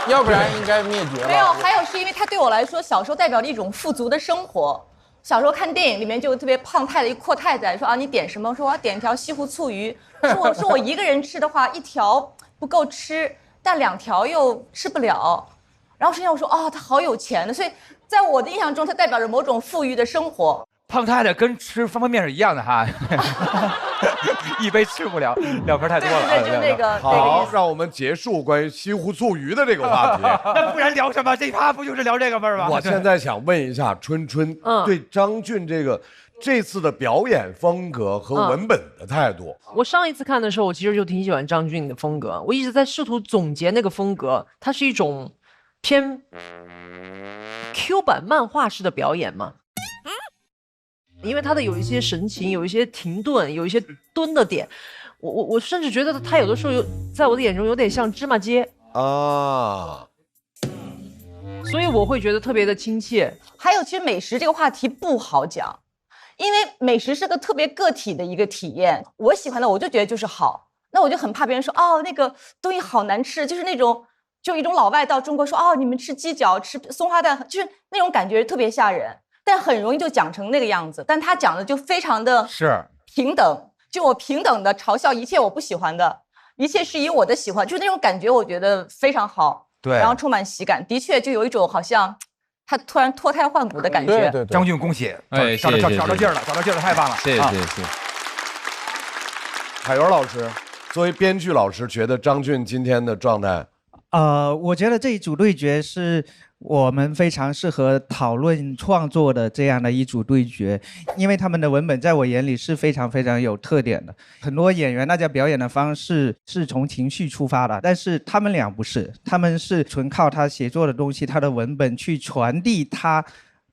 要不然应该灭绝了。没有，还有是因为它对我来说，小时候代表了一种富足的生活。小时候看电影里面就特别胖太的一阔太太说啊，你点什么？我说我要点一条西湖醋鱼。说我一个人吃的话，1条不够吃，但2条又吃不了。然后实际上我说哦，他好有钱的，所以在我的印象中，它代表着某种富裕的生活。胖太太跟吃方便面是一样的哈，一杯吃不了，2盆太多了。对，就那个。好，让我们结束关于西湖醋鱼的这个话题。那不然聊什么？这趴不就是聊这个味儿吗？我现在想问一下春春，对张俊这次的表演风格和文本的态度。我上一次看的时候，我其实就挺喜欢张俊的风格，我一直在试图总结那个风格，它是一种偏 Q 版漫画式的表演嘛。因为他的有一些神情，有一些停顿，有一些蹲的点，我甚至觉得他有的时候在我的眼中有点像芝麻街啊，所以我会觉得特别的亲切。还有，其实美食这个话题不好讲，因为美食是个特别个体的一个体验。我喜欢的，我就觉得就是好，那我就很怕别人说哦那个东西好难吃，就是那种就一种老外到中国说哦你们吃鸡脚吃松花蛋，就是那种感觉特别吓人。但很容易就讲成那个样子，但他讲的就非常的平等，就我平等的嘲笑一切我不喜欢的，一切是以我的喜欢，就是那种感觉，我觉得非常好，对，然后充满喜感，的确就有一种好像他突然脱胎换骨的感觉。对，张俊恭喜，找着劲儿了，找着劲儿了，太棒了，谢谢。海源老师，作为编剧老师，觉得张俊今天的状态，我觉得这一组对决是我们非常适合讨论创作的这样的一组对决，因为他们的文本在我眼里是非常非常有特点的。很多演员大家表演的方式是从情绪出发的，但是他们俩不是，他们是纯靠他写作的东西，他的文本去传递他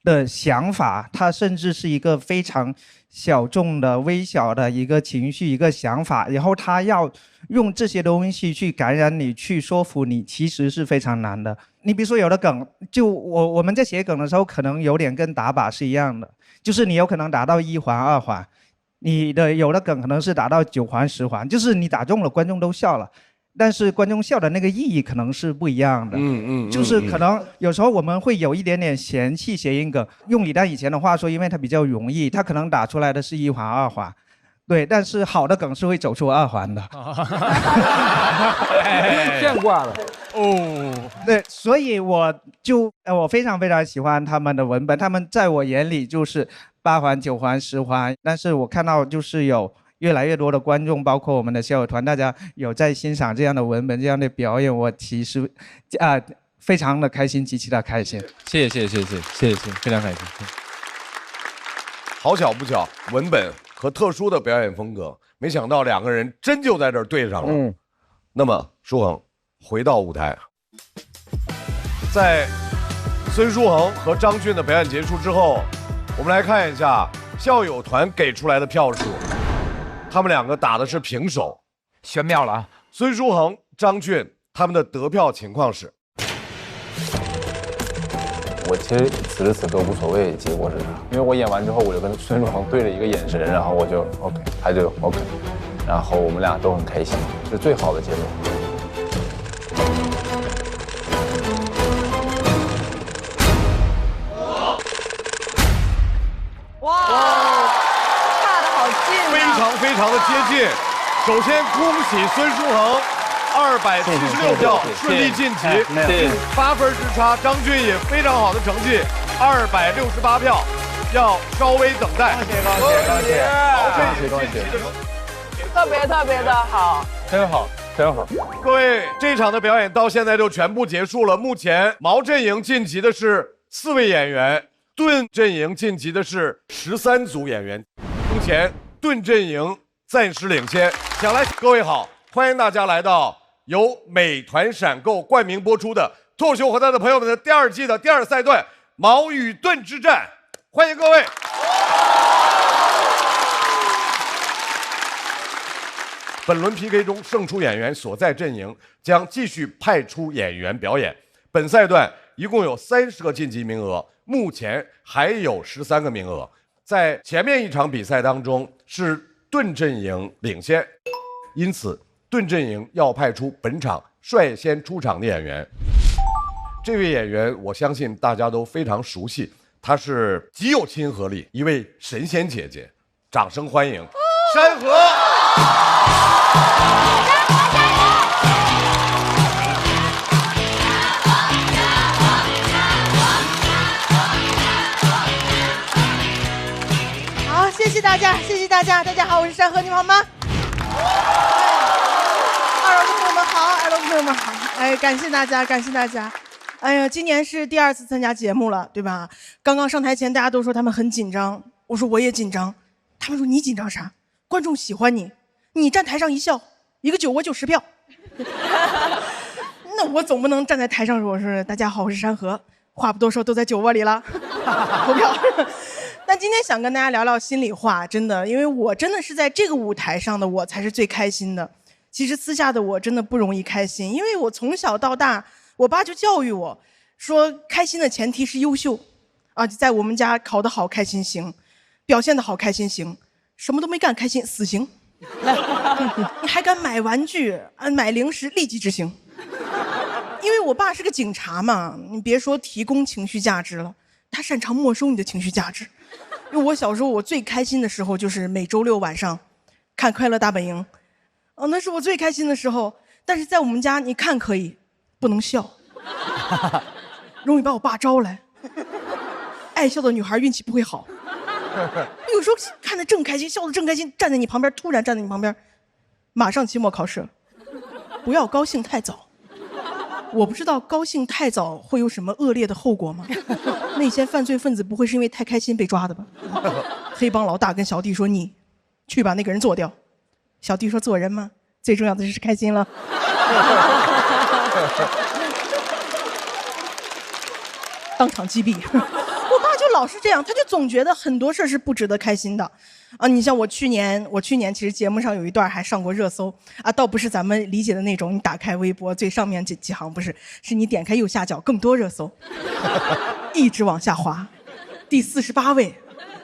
的想法，他甚至是一个非常小众的微小的一个情绪一个想法，然后他要用这些东西去感染你，去说服你，其实是非常难的。你比如说有的梗，就我们在写梗的时候可能有点跟打靶是一样的，就是你有可能打到1环2环，你的有的梗可能是打到9环10环，就是你打中了观众都笑了，但是观众笑的那个意义可能是不一样的。就是可能有时候我们会有一点点嫌弃谐音梗，用李诞以前的话说，因为它比较容易，它可能打出来的是1环2环，对，但是好的梗是会走出2环的。见惯了哦，对，所以我非常非常喜欢他们的文本，他们在我眼里就是8环9环10环，但是我看到就是有越来越多的观众，包括我们的校友团，大家有在欣赏这样的文本、这样的表演，我其实非常的开心，极其的开心。谢谢，非常开心。好巧不巧，文本和特殊的表演风格，没想到2个人真就在这儿对上了。那么舒恒回到舞台，在孙书恒和张俊的表演结束之后，我们来看一下校友团给出来的票数。他们2个打的是平手，玄妙了啊！孙书恒、张俊他们的得票情况是，我其实此时此刻无所谓结果是啥，因为我演完之后，我就跟孙书恒对了一个眼神，然后我就 OK， 他就 OK， 然后我们俩都很开心，是最好的结果。非常的接近。首先恭喜孙书恒276票顺利晋级，8分之差。张俊也非常好的成绩，268票，要稍微等待。恭喜！特别的好，真好。各位，这场的表演到现在就全部结束了。目前毛阵营晋级的是4位演员，盾阵营晋级的是13组演员。目前盾阵营暂时领先。各位好，欢迎大家来到由美团闪购冠名播出的《脱口秀和他的朋友们》的第2季的第2赛段毛与盾之战，欢迎各位。本轮 PK 中胜出演员所在阵营将继续派出演员表演。本赛段一共有30个晋级名额，目前还有13个名额。在前面一场比赛当中是盾阵营领先，因此盾阵营要派出本场率先出场的演员。这位演员我相信大家都非常熟悉，她是极有亲和力，一位神仙姐姐，掌声欢迎山河。好，谢谢大家，大家好，我是山河，你们好吗？二楼的朋友们好，二楼的朋友们好，哎，感谢大家。哎呀，今年是第2次参加节目了，对吧？刚刚上台前，大家都说他们很紧张，我说我也紧张，他们说你紧张啥？观众喜欢你，你站台上一笑，一个酒窝就10票。那我总不能站在台上说，我说大家好，我是山河，话不多说，都在酒窝里了，投票。但今天想跟大家聊聊心里话，真的，因为我真的是在这个舞台上的我才是最开心的。其实私下的我真的不容易开心，因为我从小到大，我爸就教育我说，开心的前提是优秀啊，在我们家考得好开心行，表现得好开心行，什么都没干开心死刑。你还敢买玩具买零食立即执行。因为我爸是个警察嘛，你别说提供情绪价值了，他擅长没收你的情绪价值。因为我小时候我最开心的时候就是每周6晚上看《快乐大本营》，那是我最开心的时候。但是在我们家你看可以，不能笑，容易把我爸招来。爱笑的女孩运气不会好。有时候看得正开心，笑得正开心，站在你旁边，突然站在你旁边，马上期末考试了，不要高兴太早。我不知道高兴太早会有什么恶劣的后果吗？那些犯罪分子不会是因为太开心被抓的吧？黑帮老大跟小弟说：“你去把那个人做掉。”小弟说：“做人吗？最重要的是开心了。”当场击毙。我爸就老是这样，他就总觉得很多事是不值得开心的啊。你像我去年其实节目上有一段还上过热搜啊，倒不是咱们理解的那种，你打开微博最上面几行不是，是你点开右下角更多热搜，一直往下滑，第48位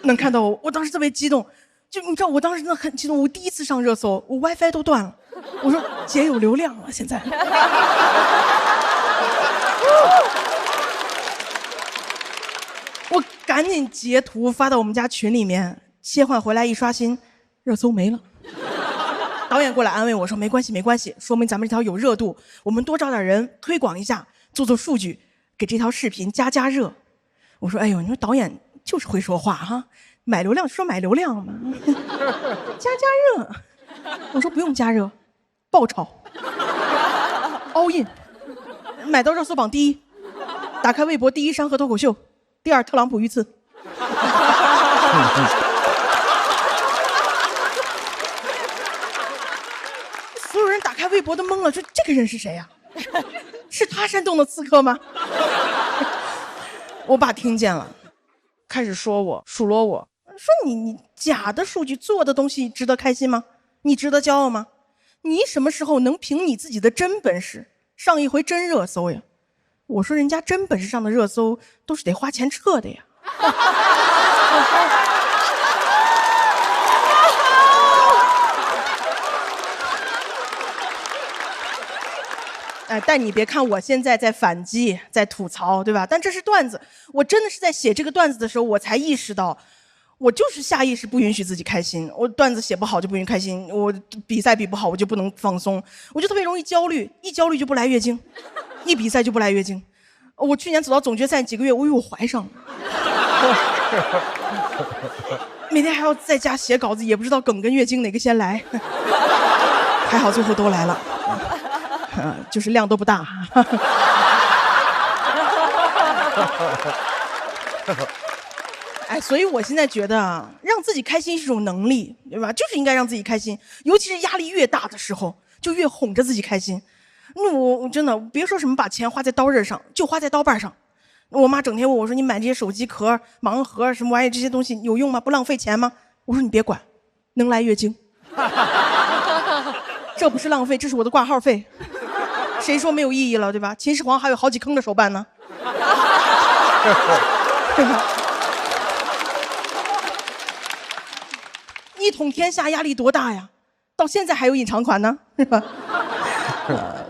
能看到我当时特别激动，就你知道我当时真的很激动，我第一次上热搜，我 WiFi 都断了，我说姐有流量了现在。我赶紧截图发到我们家群里面，切换回来一刷新，热搜没了。导演过来安慰我说：“没关系，没关系，说明咱们这条有热度，我们多找点人推广一下，做数据，给这条视频加热。”我说：“哎呦，你说导演就是会说话哈，买流量说买流量嘛，加热。”我说：“不用加热，爆炒 ，all in， 买到热搜榜第1，打开微博第1山河脱口秀。”第2特朗普遇刺。所有人打开微博都懵了，说这个人是谁呀？是他煽动的刺客吗？我爸听见了，开始说我数落我，说你假的数据做的东西值得开心吗？你值得骄傲吗？你什么时候能凭你自己的真本事上一回真热搜呀？我说人家真本事上的热搜都是得花钱撤的呀。但你别看我现在在反击，在吐槽，对吧？但这是段子，我真的是在写这个段子的时候，我才意识到，我就是下意识不允许自己开心，我段子写不好就不允许开心，我比赛比不好我就不能放松，我就特别容易焦虑，一焦虑就不来月经，一比赛就不来月经。我去年走到总决赛几个月，我以为我怀上了，每天还要在家写稿子，也不知道梗跟月经哪个先来，还好最后都来了，就是量都不大。哎，所以我现在觉得啊，让自己开心是一种能力，对吧？就是应该让自己开心，尤其是压力越大的时候，就越哄着自己开心。那我真的别说什么把钱花在刀刃上，就花在刀把上。我妈整天问我说：“你买这些手机壳、盲盒什么玩意这些东西有用吗？不浪费钱吗？”我说：“你别管，能来月经。这不是浪费，这是我的挂号费。谁说没有意义了，对吧？秦始皇还有好几坑的手办呢。”对吧？一统天下压力多大呀，到现在还有隐藏款呢，是吧？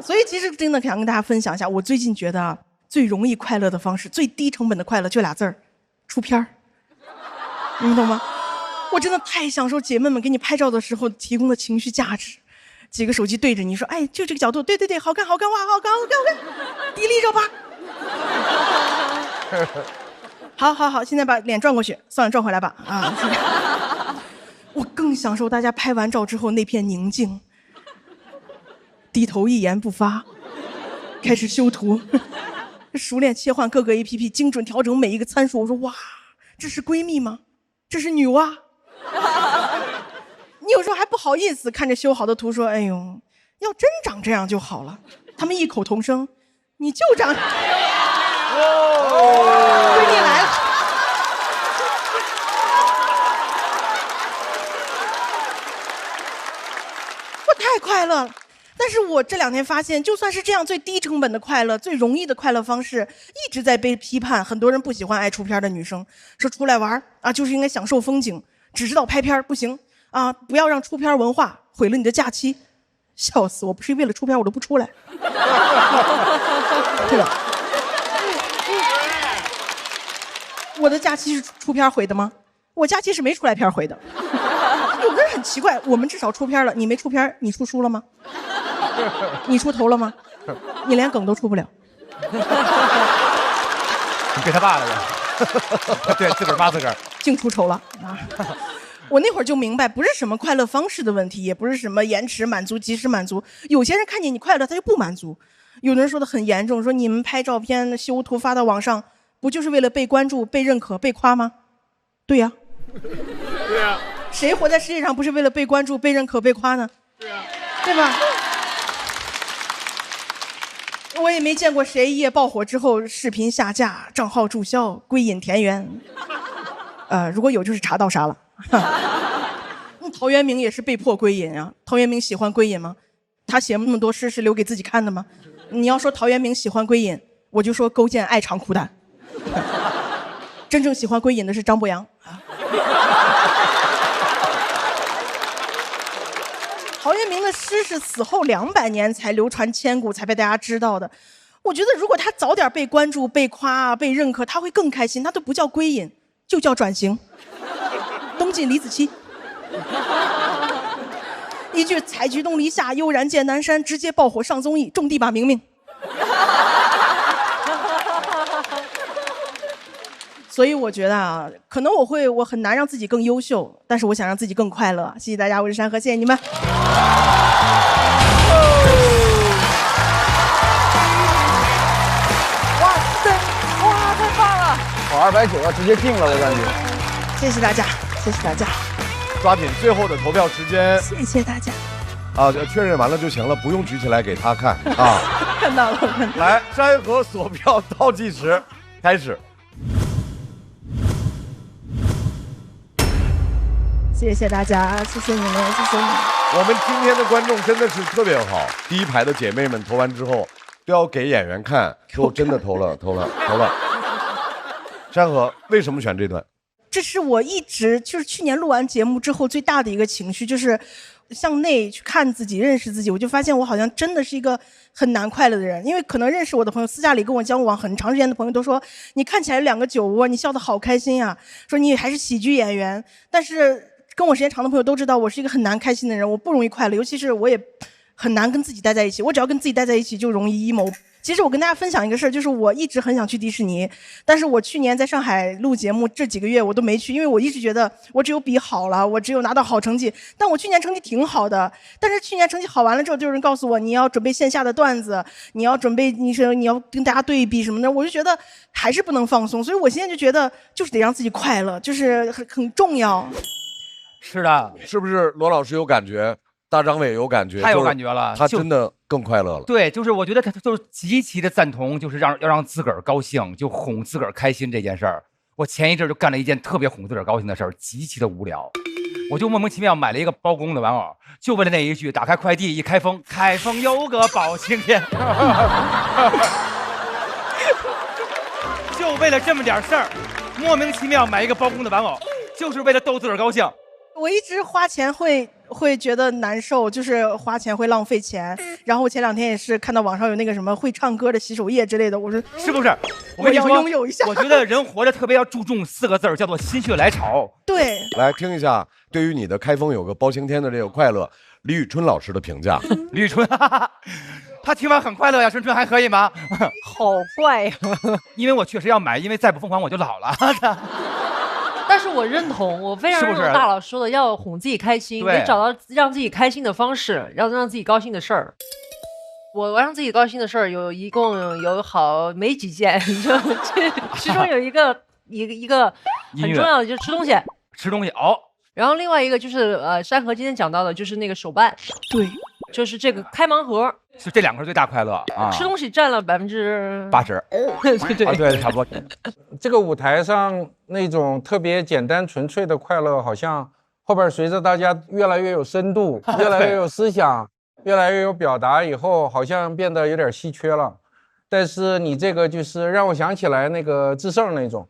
所以其实真的想跟大家分享一下，我最近觉得啊，最容易快乐的方式，最低成本的快乐就俩字儿，出片儿。你们懂吗？我真的太享受姐妹们给你拍照的时候提供的情绪价值。几个手机对着你说，哎，就这个角度，对对对，好看好看，哇，好看好看好看，迪丽热巴。好，现在把脸转过去，算了，转回来吧。啊，我更享受大家拍完照之后那片宁静，低头一言不发，开始修图，熟练切换各个 APP， 精准调整每一个参数。我说哇，这是闺蜜吗？这是女娲？你有时候还不好意思看着修好的图说，哎呦，要真长这样就好了。他们异口同声，你就长。闺蜜来了。我太快乐了。但是我这2天发现，就算是这样最低成本的快乐，最容易的快乐方式，一直在被批判。很多人不喜欢爱出片的女生，说出来玩啊就是应该享受风景，只知道拍片不行啊，不要让出片文化毁了你的假期。笑死，我不是为了出片我都不出来，对吧？我的假期是出片毁的吗？我假期是没出来片毁的。有的人很奇怪，我们至少出片了，你没出片，你出书了吗？你出头了吗？你连梗都出不了。你给他爸了呀？对，自个儿骂自个儿，净出丑了啊！我那会儿就明白，不是什么快乐方式的问题，也不是什么延迟满足、及时满足。有些人看见你快乐，他就不满足。有的人说的很严重，说你们拍照片、修图发到网上，不就是为了被关注、被认可、被夸吗？对呀。对呀。谁活在世界上不是为了被关注、被认可、被夸呢？对呀。对吧？我也没见过谁一夜爆火之后视频下架、账号注销、归隐田园。如果有就是查到啥了。陶渊明也是被迫归隐啊。陶渊明喜欢归隐吗？他写那么多诗是留给自己看的吗？你要说陶渊明喜欢归隐，我就说勾践爱长苦胆。真正喜欢归隐的是张博洋啊。陶渊明的诗是死后200年才流传千古，才被大家知道的。我觉得如果他早点被关注、被夸、被认可，他会更开心。他都不叫归隐，就叫转型。东晋李子柒，一句采菊东篱下，悠然见南山，直接爆火上综艺，种地吧明明。所以我觉得啊，可能我很难让自己更优秀，但是我想让自己更快乐。谢谢大家，我是山河，谢谢你们。哇塞，哇，太棒了！跑290要直接进了，我感觉。谢谢大家，谢谢大家。抓紧最后的投票时间。谢谢大家。啊，确认完了就行了，不用举起来给他看啊。看到了，看到了。来，山河锁票倒计时开始。谢谢大家，谢谢你们，谢谢你们。我们今天的观众真的是特别好，第一排的姐妹们投完之后都要给演员看，说真的投了。山河为什么选这段？这是我一直就是去年录完节目之后最大的一个情绪，就是向内去看自己、认识自己，我就发现我好像真的是一个很难快乐的人。因为可能认识我的朋友，私下里跟我交往很长时间的朋友都说，你看起来2个酒窝，你笑得好开心呀，说你还是喜剧演员。但是跟我时间长的朋友都知道，我是一个很难开心的人，我不容易快乐，尤其是我也很难跟自己待在一起。我只要跟自己待在一起，就容易 emo。其实我跟大家分享一个事儿，就是我一直很想去迪士尼，但是我去年在上海录节目这几个月我都没去，因为我一直觉得我只有比好了，我只有拿到好成绩。但我去年成绩挺好的，但是去年成绩好完了之后，就有人告诉我你要准备线下的段子，你要准备你要跟大家对比什么的，我就觉得还是不能放松，所以我现在就觉得就是得让自己快乐，就是很重要。是的，是不是罗老师有感觉？大张伟有感觉，太有感觉了，他真的更快乐了。对，就是我觉得他就是极其的赞同，就是要让自个儿高兴，就哄自个儿开心这件事儿。我前一阵就干了一件特别哄自个儿高兴的事儿，极其的无聊，我就莫名其妙买了一个包公的玩偶，就为了那一句，打开快递一开封，开封有个包青天，就为了这么点事儿，莫名其妙买一个包公的玩偶，就是为了逗自个儿高兴。我一直花钱会觉得难受，就是花钱会浪费钱。然后我前2天也是看到网上有那个什么会唱歌的洗手液之类的，我说是不是？我跟你说，要拥有一下。我觉得人活着特别要注重4个字，叫做心血来潮。对，来听一下对于你的开封有个包青天的这个快乐，李宇春老师的评价。李宇春，他听完很快乐呀，春春还可以吗？好怪呀！因为我确实要买，因为再不疯狂我就老了。但是我认同，我非常认同大佬说的，要哄自己开心，得找到让自己开心的方式，要让自己高兴的事儿。我让自己高兴的事儿一共有没几件，就其中有一个很重要的就是吃东西。吃东西哦。然后另外一个就是山河今天讲到的，就是那个手办。对，就是这个开盲盒。是这2个是最大快乐啊！吃东西占了80%，对，差不多。这个舞台上那种特别简单纯粹的快乐，好像后边随着大家越来越有深度，越来越有思想，越来越有表达以后，好像变得有点稀缺了。但是你这个就是让我想起来那个智胜那种，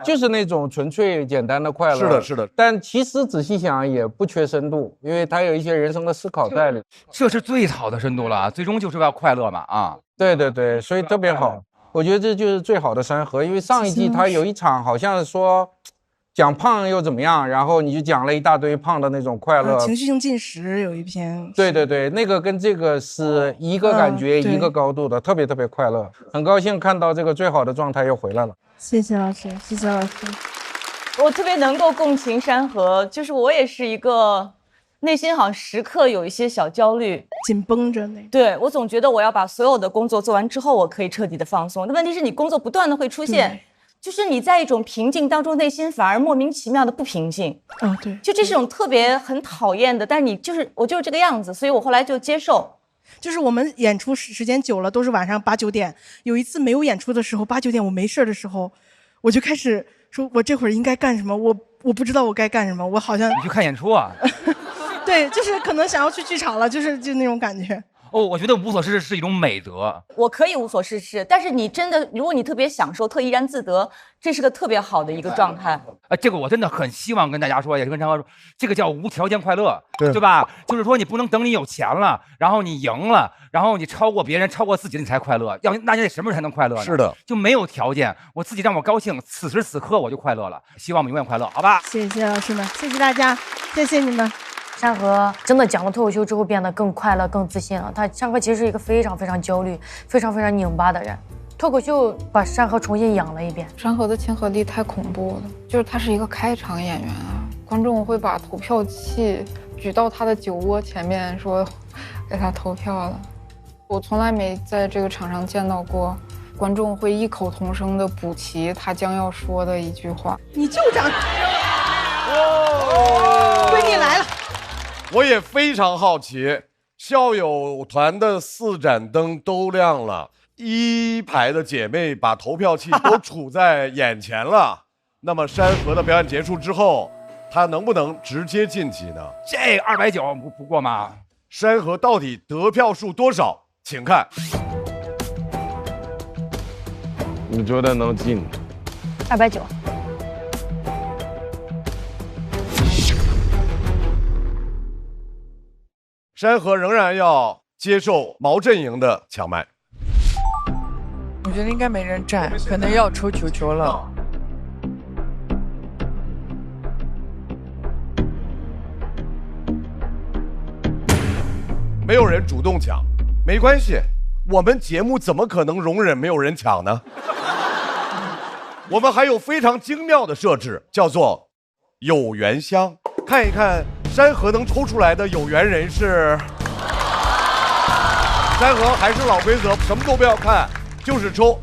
就是那种纯粹简单的快乐。是的，是的。但其实仔细想也不缺深度，因为它有一些人生的思考在里。这是最好的深度了，最终就是要快乐嘛啊！对，所以特别好。我觉得这就是最好的山河，因为上一季他有一场好像说讲胖又怎么样，然后你就讲了一大堆胖的那种快乐。情绪性进食有一篇。对，那个跟这个是一个感觉、一个高度的，特别快乐。很高兴看到这个最好的状态又回来了。谢谢老师，谢谢老师。我特别能够共情山河，就是我也是一个内心好像时刻有一些小焦虑，紧绷着那。对，我总觉得我要把所有的工作做完之后，我可以彻底的放松。但问题是你工作不断的会出现。就是你在一种平静当中，内心反而莫名其妙的不平静。对，就这是种特别很讨厌的，但是我就是这个样子，所以我后来就接受。就是我们演出时间久了，都是晚上8、9点。有一次没有演出的时候，8、9点我没事的时候，我就开始说，我这会儿应该干什么？我不知道我该干什么，我好像你去看演出啊？对，就是可能想要去剧场了，就那种感觉。我觉得无所事事是一种美德。我可以无所事事，但是你真的，如果你特别享受、特怡然自得，这是个特别好的一个状态。这个我真的很希望跟大家说，也是跟张哥说，这个叫无条件快乐，对吧？就是说你不能等你有钱了，然后你赢了，然后你超过别人、超过自己，你才快乐。那你得什么时候才能快乐呢？是的，就没有条件，我自己让我高兴，此时此刻我就快乐了。希望我们永远快乐，好吧？谢谢老师们，谢谢大家，谢谢你们。山河真的讲了脱口秀之后变得更快乐、更自信了。山河其实是一个非常焦虑、非常拧巴的人。脱口秀把山河重新养了一遍。山河的亲和力太恐怖了，就是他是一个开场演员啊，观众会把投票器举到他的酒窝前面，说给他投票了。我从来没在这个场上见到过观众会异口同声的补齐他将要说的一句话。你就长，闺蜜来了。我也非常好奇，校友团的4盏灯都亮了，1排的姐妹把投票器都杵在眼前了。那么山河的表演结束之后，她能不能直接晋级呢？这290不过吗？山河到底得票数多少？请看。你觉得能进？290。山河仍然要接受毛阵营的抢麦。我觉得应该没人站，可能要抽球球了。没有人主动抢，没关系，我们节目怎么可能容忍没有人抢呢？我们还有非常精妙的设置，叫做有缘箱，看一看山河能抽出来的有缘人是。山河还是老规则，什么都不要看，就是抽。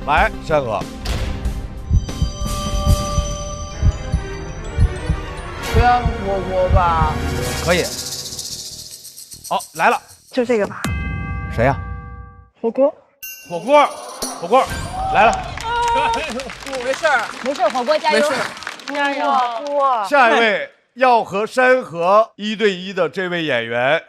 来，山河。不要火锅吧？可以。好，来了，就这个吧。谁呀？火锅。火锅，火锅，来了。没事儿，没事，火锅加油，加油！锅。下一位要和山河1对1的这位演员，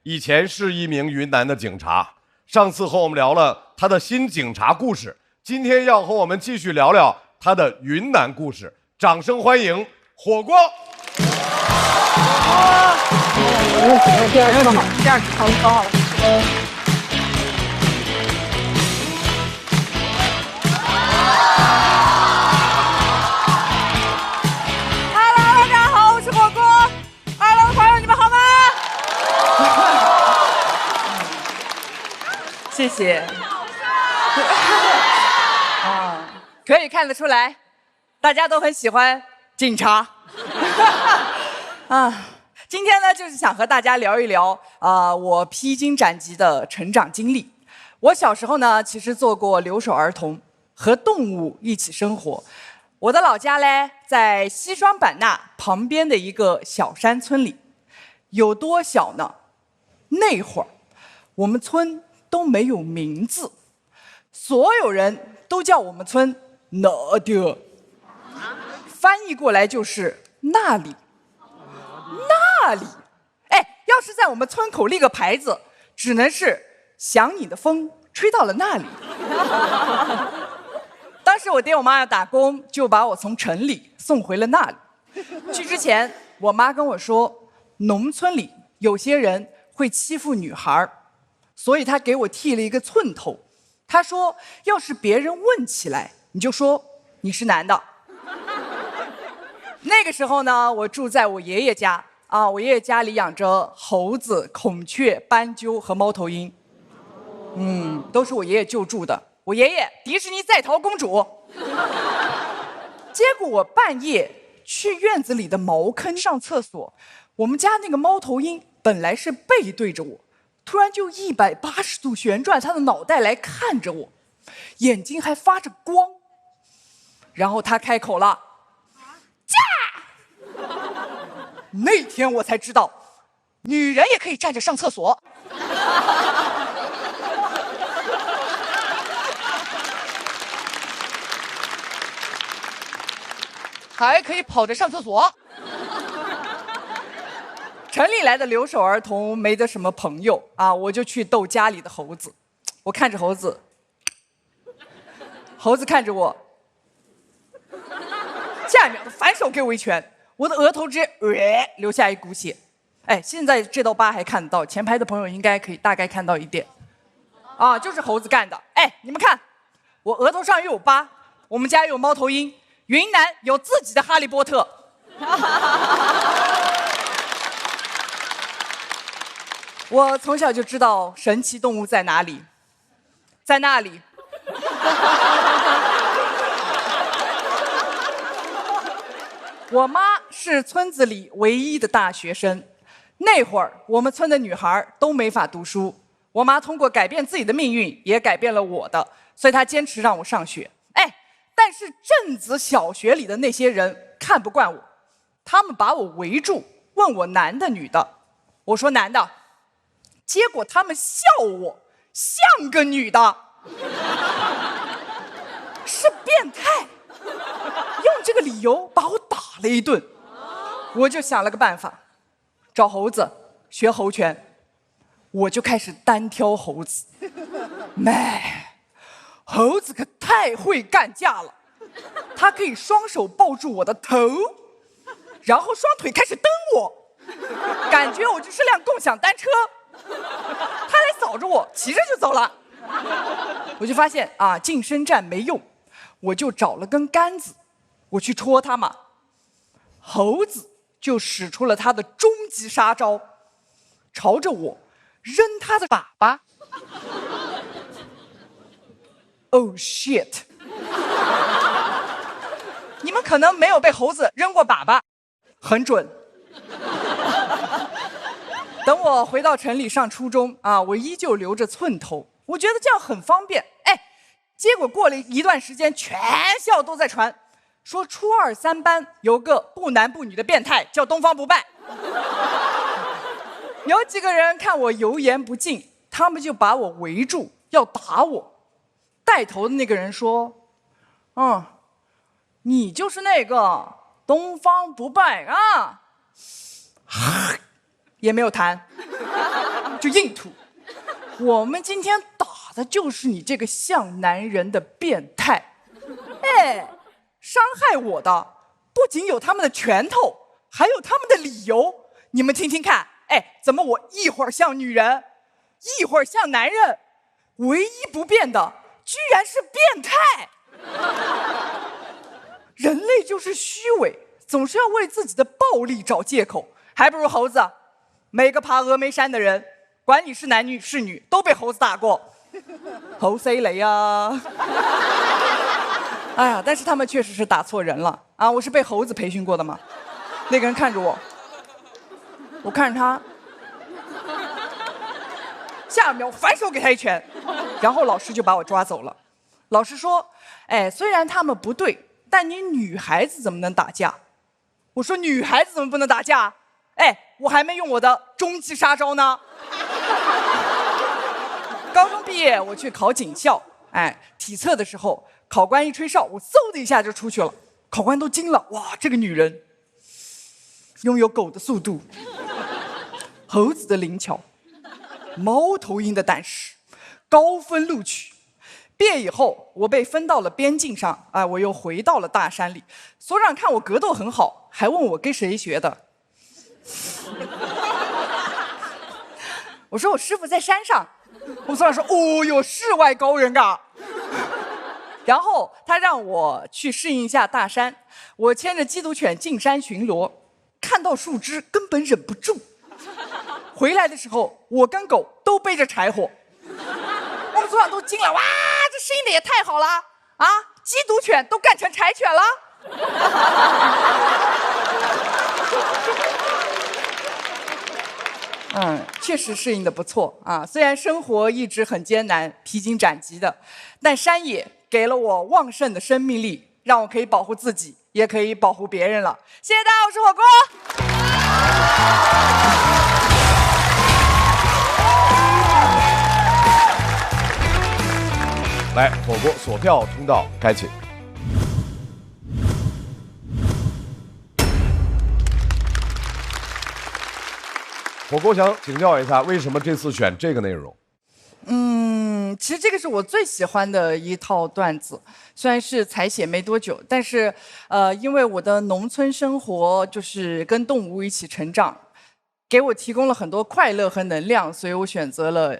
以前是一名云南的警察。上次和我们聊了他的新警察故事，今天要和我们继续聊聊他的云南故事。掌声欢迎火锅。第二个好，第二个好，好了。Hello， 大家好，我是火锅。二楼的朋友，你们好吗？谢谢。啊，可以看得出来，大家都很喜欢警察。啊。今天呢，就是想和大家聊一聊我披荆斩棘的成长经历。我小时候呢，其实做过留守儿童，和动物一起生活。我的老家呢，在西双版纳旁边的一个小山村里，有多小呢？那会儿，我们村都没有名字，所有人都叫我们村那的，翻译过来就是那里。那里，哎，要是在我们村口立个牌子，只能是想你的风吹到了那里。当时我爹我妈要打工，就把我从城里送回了那里。去之前，我妈跟我说，农村里有些人会欺负女孩，所以她给我剃了一个寸头。她说，要是别人问起来，你就说你是男的。那个时候呢，我住在我爷爷家。我爷爷家里养着猴子、孔雀、斑鸠和猫头鹰，都是我爷爷救助的。我爷爷迪士尼在逃公主。结果我半夜去院子里的茅坑上厕所，我们家那个猫头鹰本来是背对着我，突然就180度旋转它的脑袋来看着我，眼睛还发着光。然后它开口了，驾！那天我才知道，女人也可以站着上厕所。还可以跑着上厕所。城里来的留守儿童没得什么朋友我就去逗家里的猴子。我看着猴子，猴子看着我，下一秒反手给我一拳。我的额头直接流下一股血，哎，现在这道疤还看得到，前排的朋友应该可以大概看到一点，就是猴子干的。哎，你们看，我额头上又有疤，我们家又有猫头鹰，云南有自己的哈利波特。我从小就知道神奇动物在哪里，在那里。我妈是村子里唯一的大学生，那会儿我们村的女孩都没法读书，我妈通过改变自己的命运，也改变了我的，所以她坚持让我上学。哎，但是镇子小学里的那些人看不惯我，他们把我围住，问我男的女的，我说男的，结果他们笑我像个女的，是变态。用这个理由把我打了一顿，我就想了个办法，找猴子学猴拳，我就开始单挑猴子。猴子可太会干架了，他可以双手抱住我的头，然后双腿开始蹬我，感觉我就是辆共享单车。他来扫着我，骑着就走了。我就发现啊，近身战没用，我就找了根杆子，我去戳他嘛。猴子就使出了他的终极杀招，朝着我扔他的粑粑。Oh shit！ 你们可能没有被猴子扔过粑粑，很准。等我回到城里上初中啊，我依旧留着寸头，我觉得这样很方便。哎，结果过了一段时间，全校都在传，说初二3班有个不男不女的变态叫东方不败。有几个人看我油盐不进，他们就把我围住要打我。带头的那个人说：“你就是那个东方不败啊。”也没有谈，就硬吐。我们今天打的就是你这个像男人的变态。哎，伤害我的不仅有他们的拳头，还有他们的理由。你们听听看，哎，怎么我一会儿像女人，一会儿像男人，唯一不变的居然是变态。人类就是虚伪，总是要为自己的暴力找借口，还不如猴子。每个爬峨眉山的人，管你是男女是女，都被猴子打过。猴塞雷啊！哎呀，但是他们确实是打错人了啊！我是被猴子培训过的嘛。那个人看着我，我看着他，下一秒反手给他一拳，然后老师就把我抓走了。老师说：“哎，虽然他们不对，但你女孩子怎么能打架？”我说：“女孩子怎么不能打架？”哎，我还没用我的终极杀招呢。高中毕业，我去考警校。哎，体测的时候，考官一吹哨，我嗖的一下就出去了。考官都惊了，哇，这个女人拥有狗的速度，猴子的灵巧，猫头鹰的胆识，高分录取。毕业以后，我被分到了边境上，哎，我又回到了大山里。所长看我格斗很好，还问我跟谁学的。我说我师傅在山上，我所长说：“哦哟，世外高人啊！”然后他让我去适应一下大山，我牵着缉毒犬进山巡逻，看到树枝根本忍不住。回来的时候，我跟狗都背着柴火，我们所长都惊了，哇，这适应的也太好了啊！缉毒犬都干成柴犬了。确实适应的不错啊。虽然生活一直很艰难、披荆斩棘的，但山野给了我旺盛的生命力，让我可以保护自己，也可以保护别人了。谢谢大家，我是火锅。来，火锅锁票通道开启。火锅想请教一下，为什么这次选这个内容？其实这个是我最喜欢的一套段子，虽然是才写没多久，但是因为我的农村生活就是跟动物一起成长，给我提供了很多快乐和能量，所以我选择了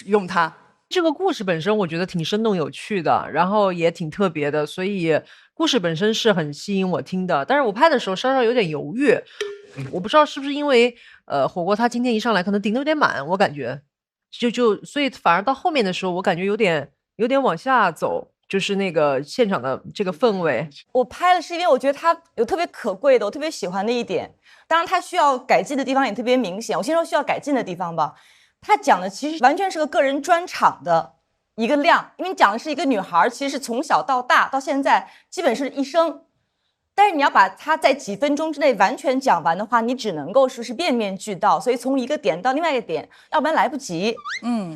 用它。这个故事本身我觉得挺生动有趣的，然后也挺特别的，所以故事本身是很吸引我听的。但是我拍的时候稍稍有点犹豫，我不知道是不是因为火锅他今天一上来可能顶得有点满，我感觉所以反而到后面的时候我感觉有点往下走，就是那个现场的这个氛围。我拍了是因为我觉得它有特别可贵的，我特别喜欢的一点，当然它需要改进的地方也特别明显。我先说需要改进的地方吧。他讲的其实完全是个个人专场的一个量，因为讲的是一个女孩，其实是从小到大到现在基本是一生，但是你要把它在几分钟之内完全讲完的话，你只能够说是面面俱到，所以从一个点到另外一个点，要不然来不及。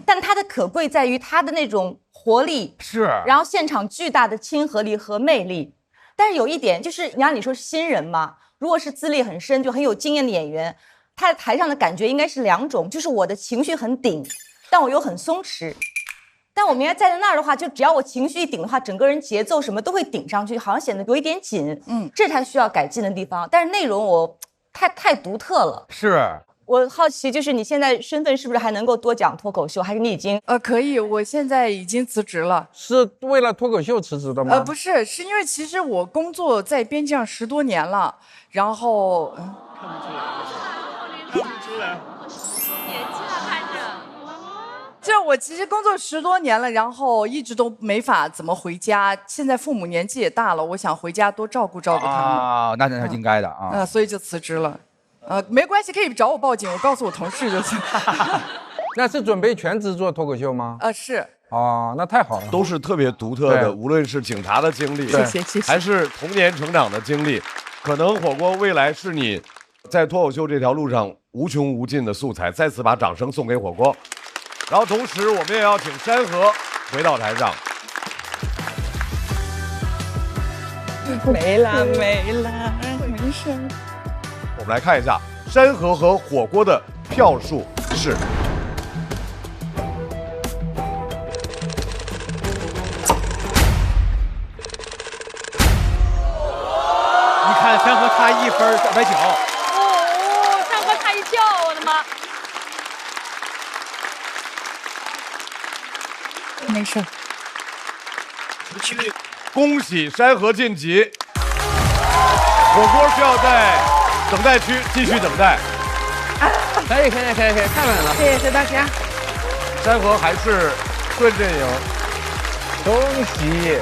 但它的可贵在于它的那种活力，是，然后现场巨大的亲和力和魅力。但是有一点就是，你说是新人嘛，如果是资历很深就很有经验的演员，他在台上的感觉应该是两种，就是我的情绪很顶，但我又很松弛。但我们应该站在那儿的话，就只要我情绪一顶的话，整个人节奏什么都会顶上去，好像显得有一点紧。这是他需要改进的地方。但是内容我太独特了。是。我好奇，就是你现在身份是不是还能够多讲脱口秀，还是你已经？可以，我现在已经辞职了。是为了脱口秀辞职的吗？不是，是因为其实我工作在编辑上10多年了，然后。看不出来。年纪了看着。这我其实工作10多年了，然后一直都没法怎么回家。现在父母年纪也大了，我想回家多照顾照顾他们。啊，那是应该的啊。所以就辞职了。没关系，可以找我报警，我告诉我同事就行。那是准备全职做脱口秀吗？是。哦，那太好了，都是特别独特的，无论是警察的经历，谢谢，还是童年成长的经历，可能火锅未来是你在脱口秀这条路上无穷无尽的素材。再次把掌声送给火锅，然后同时我们也要请山河回到台上。没了，没事。我们来看一下山河和火锅的票数是。你看山河差1分290。山河差1票，我的妈！没事。恭喜山河晋级，火锅需要在等待区继续等待。可以，太稳了，谢谢大家。山河还是盾阵营，恭喜！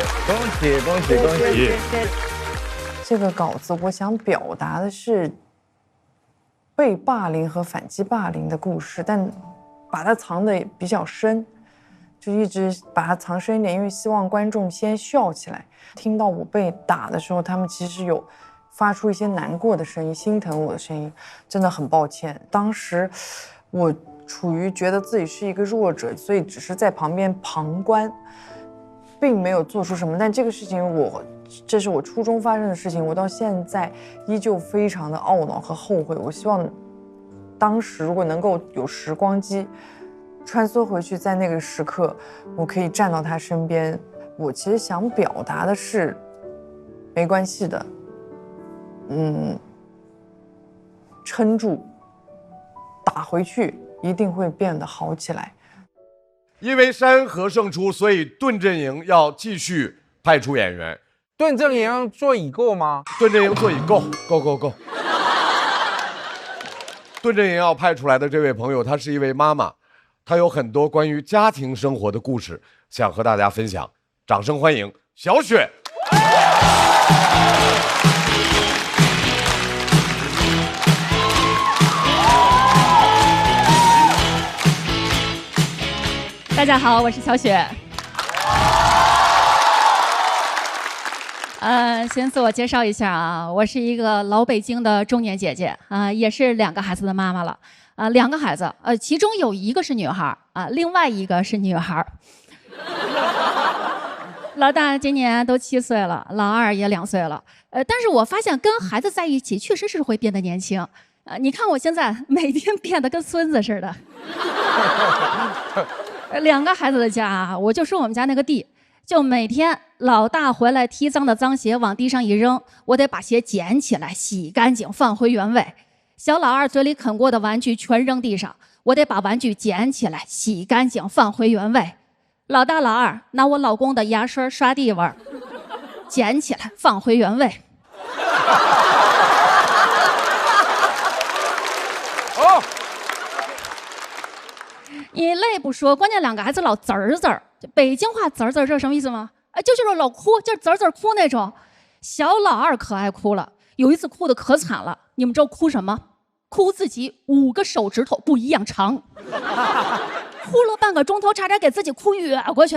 这个稿子我想表达的是被霸凌和反击霸凌的故事，但把它藏得比较深，就一直把它藏深一点，因为希望观众先笑起来。听到我被打的时候，他们其实有发出一些难过的声音，心疼我的声音，真的很抱歉。当时我处于觉得自己是一个弱者，所以只是在旁边旁观，并没有做出什么。但这个事情这是我初中发生的事情，我到现在依旧非常的懊恼和后悔。我希望当时如果能够有时光机穿梭回去，在那个时刻我可以站到他身边。我其实想表达的是没关系的，撑住，打回去一定会变得好起来。因为山河胜出，所以盾阵营要继续派出演员。盾阵营做已够吗？盾阵营做已够，够。盾阵营要派出来的这位朋友，她是一位妈妈，她有很多关于家庭生活的故事想和大家分享。掌声欢迎小雪。大家好，我是小雪。先自我介绍一下啊，我是一个老北京的中年姐姐啊，也是2个孩子的妈妈了啊，2个孩子，其中有1个是女孩啊，另外1个是女孩。老大今年都7岁了，老二也2岁了。但是我发现跟孩子在一起确实是会变得年轻。你看我现在每天变得跟孙子似的。2个孩子的家啊，我就说我们家那个地，就每天老大回来踢脏的脏鞋往地上一扔，我得把鞋捡起来洗干净放回原位。小老二嘴里啃过的玩具全扔地上，我得把玩具捡起来洗干净放回原位。老大老二拿我老公的牙刷刷地玩，捡起来放回原位。哦，你累不说，关键2个孩子老滋儿滋儿。北京话滋儿滋儿，知道什么意思吗？就是老哭，就是滋儿滋儿哭那种。小老二可爱哭了，有一次哭得可惨了。你们知道哭什么？哭自己5个手指头不一样长。哭了半个钟头，差点给自己哭哕过去。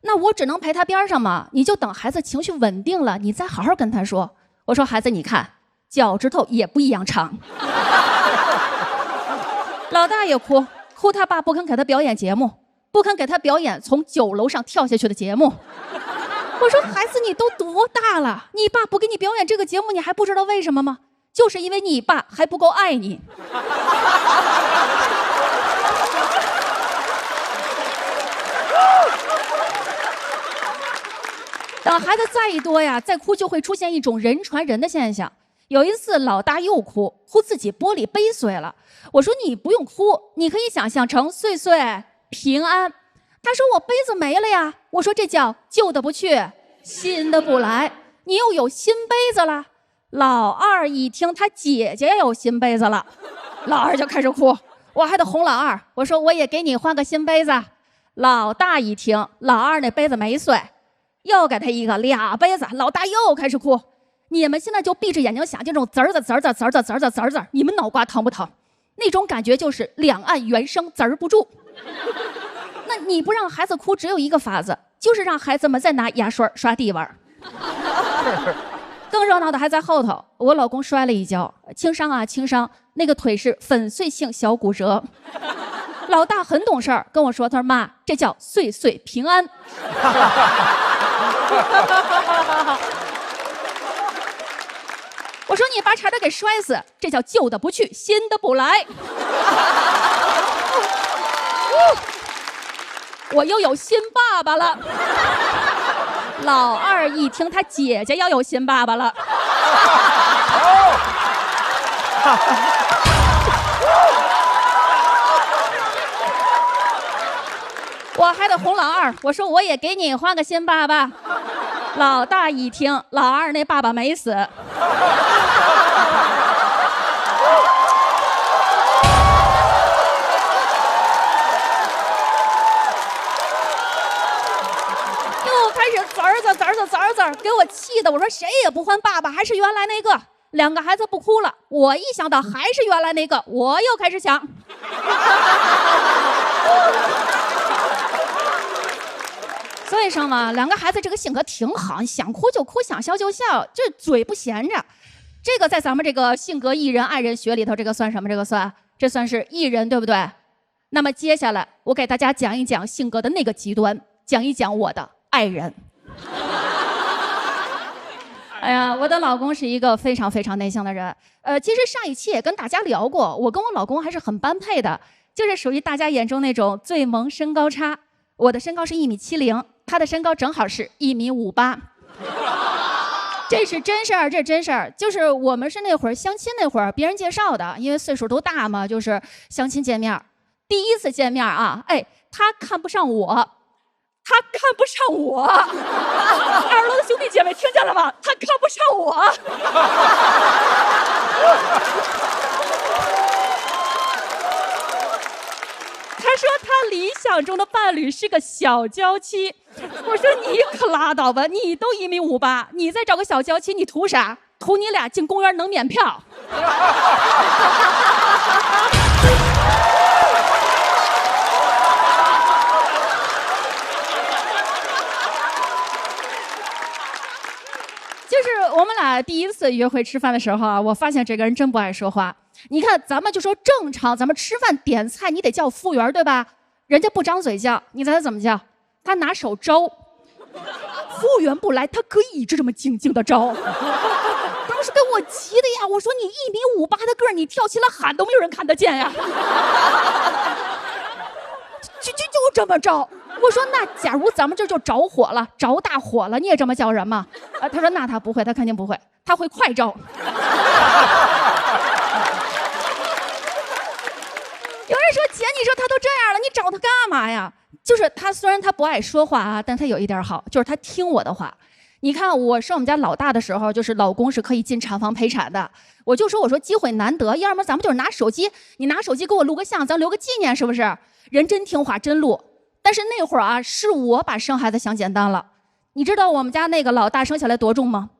那我只能陪他边上嘛，你就等孩子情绪稳定了，你再好好跟他说。我说孩子，你看脚趾头也不一样长。老大也哭他爸不肯给他表演节目，不肯给他表演从9楼上跳下去的节目。我说孩子，你都多大了，你爸不给你表演这个节目，你还不知道为什么吗？就是因为你爸还不够爱你。等孩子再一多呀，再哭就会出现一种人传人的现象。有一次老大又哭自己玻璃杯碎了，我说你不用哭，你可以想象成岁岁平安。他说我杯子没了呀，我说这叫旧的不去，新的不来，你又有新杯子了。老二一听他姐姐有新杯子了，老二就开始哭，我还得哄老二，我说我也给你换个新杯子。老大一听老二那杯子没碎，又给他一个俩杯子，老大又开始哭。你们现在就闭着眼睛想这种滋儿滋儿滋儿滋儿滋儿滋儿滋儿滋儿，你们脑瓜疼不疼？那种感觉就是两岸猿声滋儿不住。那你不让孩子哭，只有一个法子，就是让孩子们再拿牙刷刷地板。更热闹的还在后头，我老公摔了一跤，轻伤啊轻伤，那个腿是粉碎性小骨折。老大很懂事儿，跟我说，他说妈，这叫岁岁平安。我说你把差点给摔死，这叫旧的不去，新的不来。我又有新爸爸了。老二一听他姐姐要有新爸爸了。我还得哄老二，我说我也给你换个新爸爸。老大一听，老二那爸爸没死。又开始滋儿滋儿滋儿滋儿，给我气的，我说谁也不换爸爸，还是原来那个。两个孩子不哭了，我一想到还是原来那个，我又开始想。所以说嘛，两个孩子这个性格挺好，你想哭就哭，想笑就笑，这嘴不闲着。这个在咱们这个性格艺人爱人学里头，这个算什么？这算是艺人，对不对？那么接下来我给大家讲一讲性格的那个极端，讲一讲我的爱人。哎呀，我的老公是一个非常非常内向的人。其实上一期也跟大家聊过，我跟我老公还是很般配的，就是属于大家眼中那种最萌身高差。我的身高是1.70米，他的身高正好是1.58米。这是真事儿，这真事儿。就是我们是那会儿相亲那会儿别人介绍的，因为岁数都大嘛，就是相亲见面。第一次见面啊，哎，他看不上我。他看不上我，二楼的兄弟姐妹听见了吗？他看不上我。他说他理想中的伴侣是个小娇妻。我说你可拉倒吧，你都1.58米，你再找个小娇妻，你图啥？图你俩进公园能免票。就是我们俩第一次约会吃饭的时候啊，我发现这个人真不爱说话。你看，咱们就说正常，咱们吃饭点菜，你得叫服务员，对吧？人家不张嘴叫，你猜他怎么叫？他拿手招。服务员不来，他可以一直这么静静的招。当时给我急的呀，我说你1.58米的个儿，你跳起来喊都没有人看得见呀。就这么招。我说那假如咱们这就着火了，着大火了，你也这么叫人吗？他说那他不会，他肯定不会，他会快招。有人说姐，你说他都这样了，你找他干嘛呀？就是他虽然他不爱说话啊，但他有一点好，就是他听我的话。你看我生我们家老大的时候，就是老公是可以进产房陪产的，我说机会难得，要不然咱们就是拿手机，你拿手机给我录个像，咱留个纪念，是不是？人真听话，真录。但是那会儿啊，是我把生孩子想简单了。你知道我们家那个老大生下来多重吗？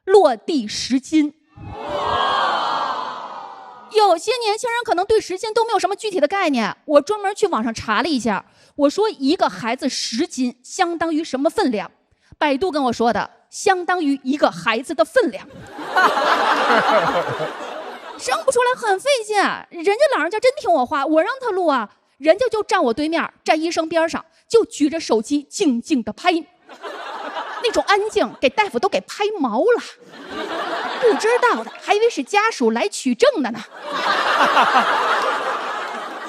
落地10斤。有些年轻人可能对10斤都没有什么具体的概念，我专门去网上查了一下，我说一个孩子10斤相当于什么分量？百度跟我说的，相当于一个孩子的分量。生不出来很费劲，人家老人家真听我话，我让他录啊，人家就站我对面，站医生边上，就举着手机静静的拍，那种安静给大夫都给拍毛了。不知道的还以为是家属来取证的呢。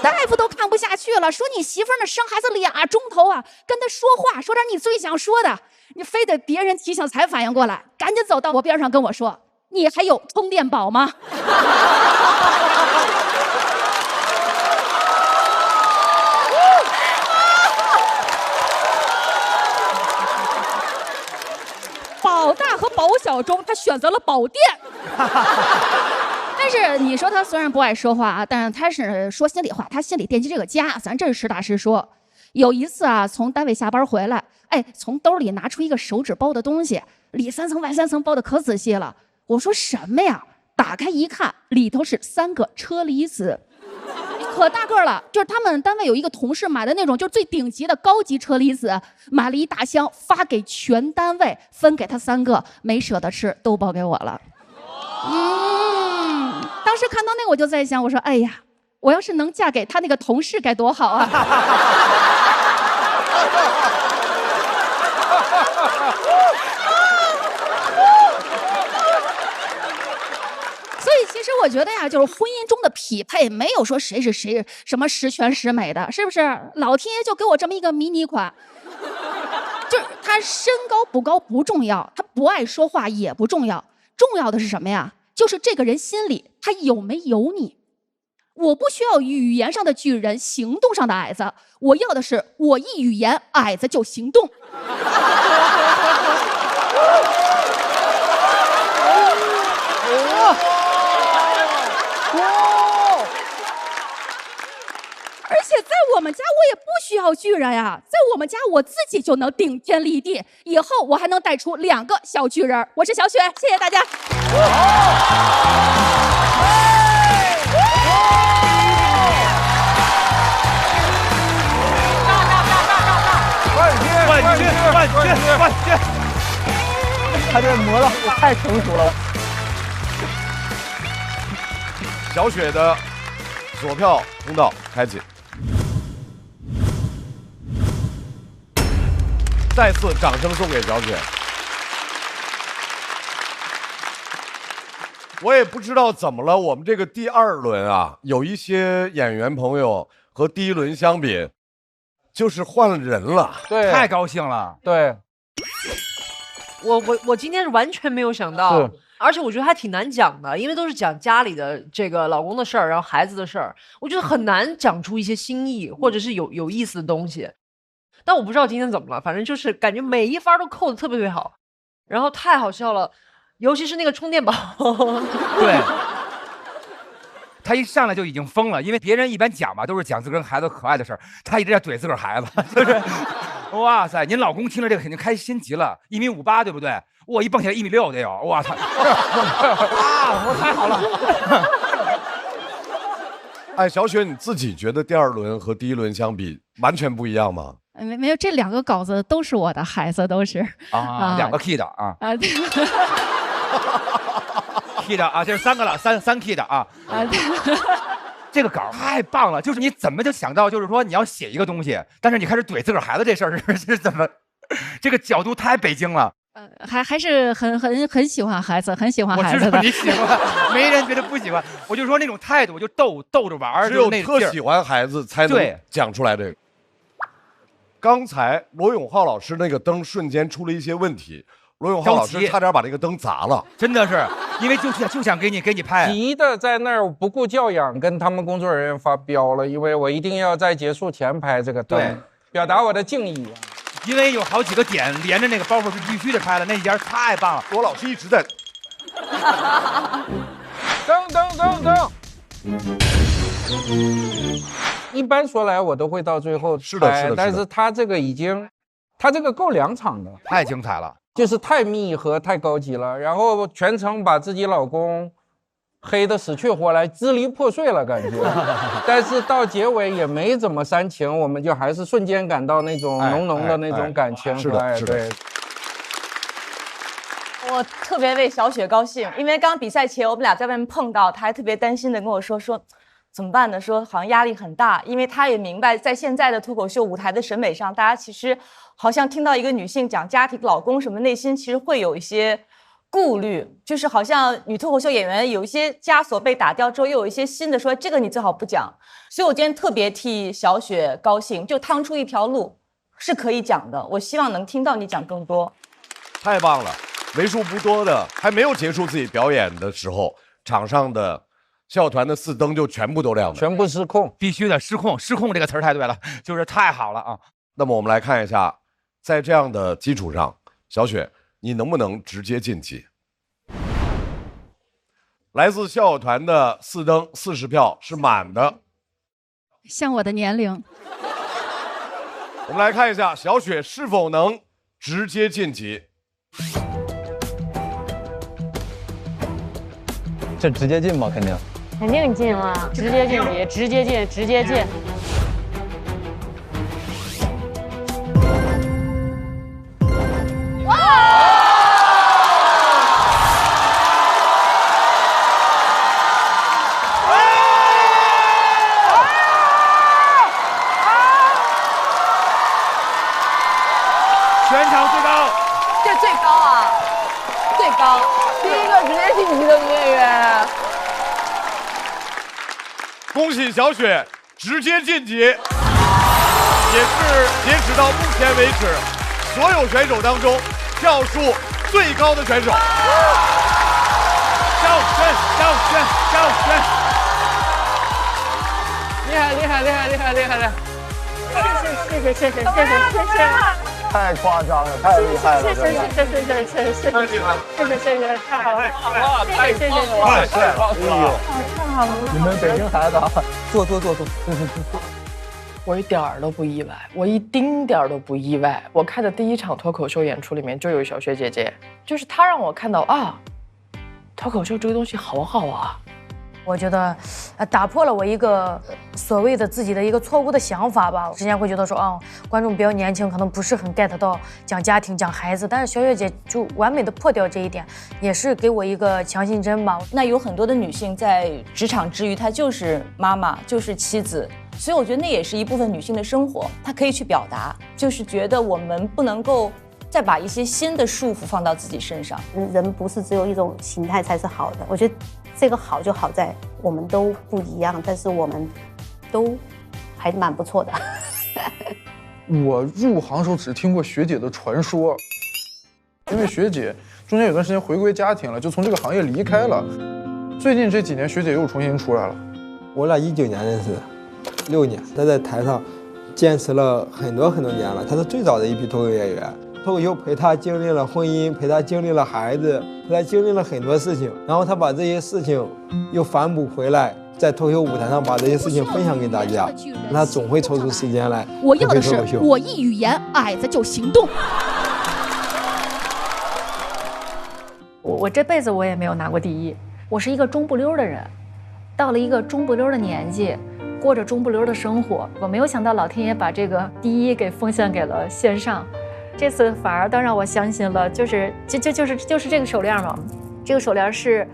大夫都看不下去了，说你媳妇儿那生孩子2钟头啊，跟他说话，说点你最想说的，你非得别人提醒才反应过来，赶紧走到我边上跟我说，你还有充电宝吗？宝大和宝小中，他选择了宝电。但是你说他虽然不爱说话啊，但是他是说心里话，他心里惦记这个家，咱这是实打实说。有一次啊，从单位下班回来，哎，从兜里拿出一个手指包的东西，里3层外3层包的可仔细了。我说什么呀？打开一看，里头是3个车厘子。可大个了，就是他们单位有一个同事买的那种，就是最顶级的高级车厘子，买了一大箱，发给全单位，分给他3个，没舍得吃，都包给我了。当时看到那个我就在想，我说，哎呀，我要是能嫁给他那个同事该多好啊！所以其实我觉得呀，就是婚姻中的匹配，没有说谁是谁什么十全十美的，是不是？老天爷就给我这么一个迷你款，就是他身高不高不重要，他不爱说话也不重要，重要的是什么呀？就是这个人心里他有没有你。我不需要语言上的巨人，行动上的矮子，我要的是我一语言，矮子就行动。而且在我们家我也不需要巨人呀，在我们家我自己就能顶天立地，以后我还能带出2个小巨人。我是小雪，谢谢大家。冠军！他这磨的太成熟了。小雪的索票通道开启。再次掌声送给小雪。我也不知道怎么了，我们这个第2轮啊，有一些演员朋友和第1轮相比，就是换了人了。对，太高兴了。对，我今天是完全没有想到，而且我觉得还挺难讲的，因为都是讲家里的这个老公的事儿，然后孩子的事儿，我觉得很难讲出一些新意或者是有意思的东西。但我不知道今天怎么了，反正就是感觉每一发都扣得特别特别好，然后太好笑了，尤其是那个充电宝。对。他一上来就已经疯了，因为别人一般讲嘛，都是讲自个儿孩子可爱的事儿，他一直在怼自个儿孩子，就是哇塞，您老公听了这个肯定开心极了，1.58米，对不对？我一蹦起来1.6米得有，哇操！啊，我太好了。哎，小雪，你自己觉得第2轮和第1轮相比，完全不一样吗？没有，这2个稿子都是我的孩子，都是啊，2个 key 的啊。啊，对。key 的啊，这是3个了，3 key 的啊。这个稿太棒了，就是你怎么就想到，就是说你要写一个东西，但是你开始怼自个儿孩子这事儿是怎么？这个角度太北京了。还是很喜欢孩子，很喜欢孩子的。我知道你喜欢，没人觉得不喜欢。我就说那种态度，我就逗着玩儿。只有特喜欢孩子才能讲出来这个。刚才罗永浩老师那个灯瞬间出了一些问题。罗永浩老师差点把这个灯砸了，真的是，因为就想给你拍，急的在那儿不顾教养跟他们工作人员发飙了，因为我一定要在结束前拍这个灯，对，表达我的敬意。因为有好几个点连着那个包袱是必须得拍的，那一家太棒了。罗老师一直在，灯。一般说来我都会到最后拍，是的，但是他这个已经，他这个够2场的，太精彩了。就是太密和太高级了，然后全程把自己老公黑得死去活来，支离破碎了感觉。但是到结尾也没怎么煽情，我们就还是瞬间感到那种浓浓的那种感情。是的，对。我特别为小雪高兴，因为刚比赛前我们俩在外面碰到，她还特别担心的跟我说怎么办呢？说好像压力很大，因为她也明白在现在的脱口秀舞台的审美上，大家其实好像听到一个女性讲家庭、老公什么，内心其实会有一些顾虑，就是好像女脱口秀演员有一些枷锁被打掉之后，又有一些新的说这个你最好不讲。所以我今天特别替小雪高兴，就趟出一条路是可以讲的。我希望能听到你讲更多。太棒了！为数不多的还没有结束自己表演的时候，场上的笑团的4灯就全部都亮了，全部失控，必须的，失控这个词儿太对了，就是太好了啊。那么我们来看一下，在这样的基础上，小雪，你能不能直接晋级？来自笑友团的4灯40票是满的。像我的年龄，我们来看一下小雪是否能直接晋级。这直接进吗？肯定。肯定进了，直接晋级，直接进，直接进。全场最高，这最高啊，最高，第一个直接晋级的女演员。恭喜小雪直接晋级，也是截止到目前为止所有选手当中票数最高的选手。小雪，厉害厉害厉害厉害厉害厉害！谢谢。太夸张了，太厉害了！谢谢，太好了，谢谢，太好了！太好了！你们北京孩子，坐。我一点儿都不意外，我一丁点儿都不意外。我看的第一场脱口秀演出里面就有小雪姐姐，就是她让我看到啊，脱口秀这个东西好好啊。我觉得，打破了我一个所谓的自己的一个错误的想法吧。之前会觉得说，观众比较年轻，可能不是很 get 到讲家庭、讲孩子，但是小雪姐就完美的破掉这一点，也是给我一个强心针吧。那有很多的女性在职场之余，她就是妈妈，就是妻子，所以我觉得那也是一部分女性的生活，她可以去表达，就是觉得我们不能够再把一些新的束缚放到自己身上。人不是只有一种形态才是好的，我觉得这个好就好在我们都不一样，但是我们都还蛮不错的。我入行时候只听过学姐的传说，因为学姐中间有段时间回归家庭了，就从这个行业离开了。最近这几年，学姐又重新出来了。我俩19年认识，6年，她在台上坚持了很多年了。她是最早的一批脱口秀演员，脱口秀陪她经历了婚姻，陪她经历了孩子，陪她经历了很多事情。然后她把这些事情又反哺回来，在脱口秀舞台上把这些事情分享给大家。她总会抽出时间来。我要的是我一语言，矮子就行动。我这辈子我也没有拿过第一，我是一个中不溜的人，到了一个中不溜的年纪，过着中不溜的生活。我没有想到老天爷把这个第一给奉献给了线上，这次反而倒让我相信了，就是这个手链嘛，这个手链是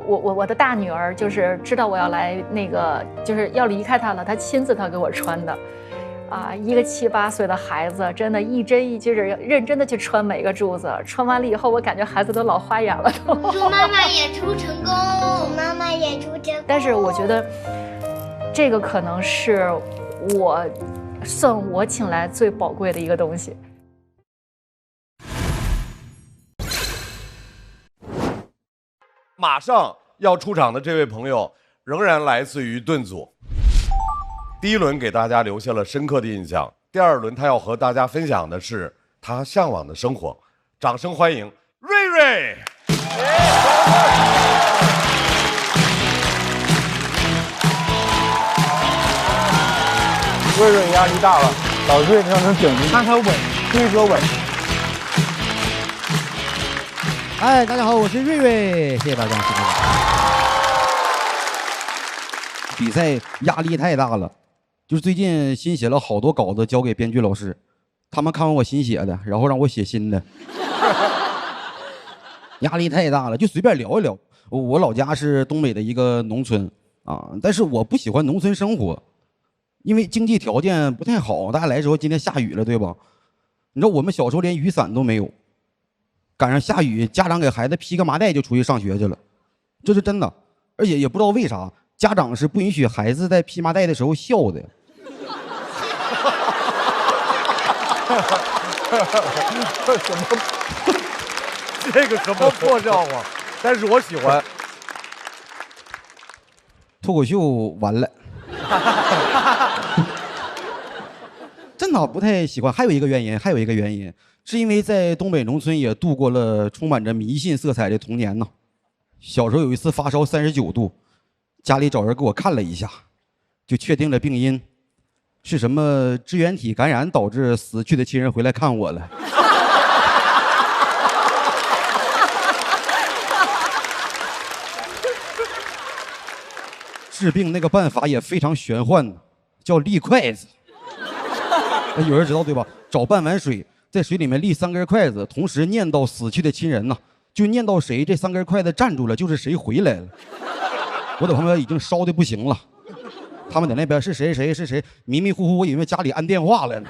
我的大女儿，就是知道我要来那个就是要离开她了，她亲自给我穿的。一个7、8岁的孩子，真的一针一针认真的去穿每个柱子，穿完了以后，我感觉孩子都老花眼了都。祝妈妈演出成功，妈妈演出成功。但是我觉得，这个可能是算我请来最宝贵的一个东西。马上要出场的这位朋友，仍然来自于顿组。第一轮给大家留下了深刻的印象，第二轮他要和大家分享的是他向往的生活。掌声欢迎瑞瑞。瑞瑞压力大了，老瑞让能顶住，看他稳，规则稳。哎，大家好，我是瑞瑞，谢谢大家，谢谢大家。比赛压力太大了。就是最近新写了好多稿子交给编剧老师，他们看完我新写的，然后让我写新的，压力太大了。就随便聊一聊，我老家是东北的一个农村啊，但是我不喜欢农村生活，因为经济条件不太好。大家来的时候今天下雨了，对吧？你知道我们小时候连雨伞都没有，赶上下雨，家长给孩子披个麻袋就出去上学去了，这是真的。而且也不知道为啥，家长是不允许孩子在披麻袋的时候笑的。什么？这个什么破笑话，但是我喜欢。脱口秀完了，真的不太喜欢。还有一个原因，是因为在东北农村也度过了充满着迷信色彩的童年呢。小时候有一次发烧39度，家里找人给我看了一下，就确定了病因是什么支原体感染导致死去的亲人回来看我了。治病那个办法也非常玄幻，叫立筷子。有人知道对吧？找半碗水，在水里面立3根筷子，同时念叨死去的亲人呢，就念叨谁这3根筷子站住了，就是谁回来了。我在旁边已经烧的不行了，他们在那边是谁，迷迷糊糊，我以为家里按电话来了。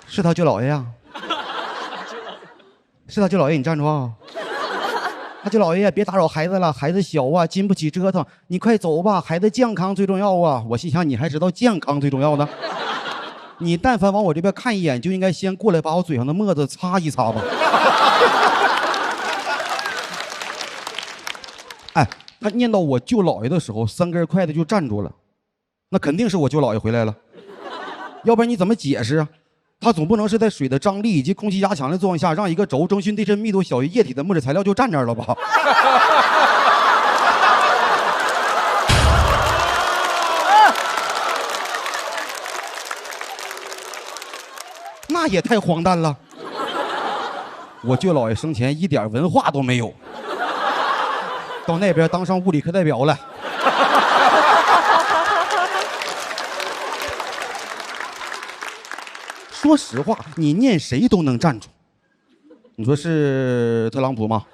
是他舅姥爷呀？是他舅姥爷，你站住啊！他舅姥爷，别打扰孩子了，孩子小啊，经不起折腾，你快走吧，孩子健康最重要啊！我心想，你还知道健康最重要呢？你但凡往我这边看一眼，就应该先过来把我嘴上的沫子擦一擦吧。哎，他念到我舅姥爷的时候，3根筷子就站住了，那肯定是我舅姥爷回来了，要不然你怎么解释啊？它总不能是在水的张力以及空气压强的作用下，让一个轴征询对称密度小于液体的木质材料就站这儿了吧？那也太荒诞了！我舅姥爷生前一点文化都没有，到那边当上物理课代表了。说实话，你念谁都能站住。你说是特朗普吗？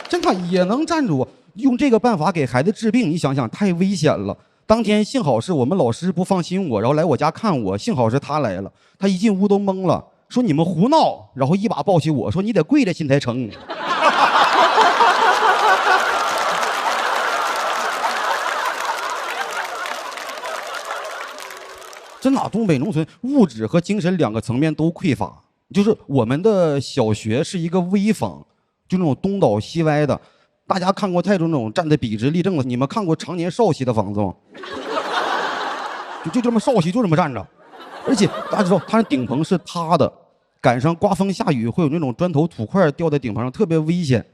真的也能站住。用这个办法给孩子治病，你想想太危险了。当天幸好是我们老师不放心我，然后来我家看我，幸好是他来了。他一进屋都懵了，说你们胡闹，然后一把抱起我说你得跪着信才成。真的，东北农村物质和精神2个层面都匮乏。就是我们的小学是一个危房，就那种东倒西歪的。大家看过太多那种站得笔直立正的，你们看过常年少熙的房子吗？就这么少熙，就这么站着。而且大家知道，它的顶棚是塌的，赶上刮风下雨会有那种砖头土块掉在顶棚上，特别危险。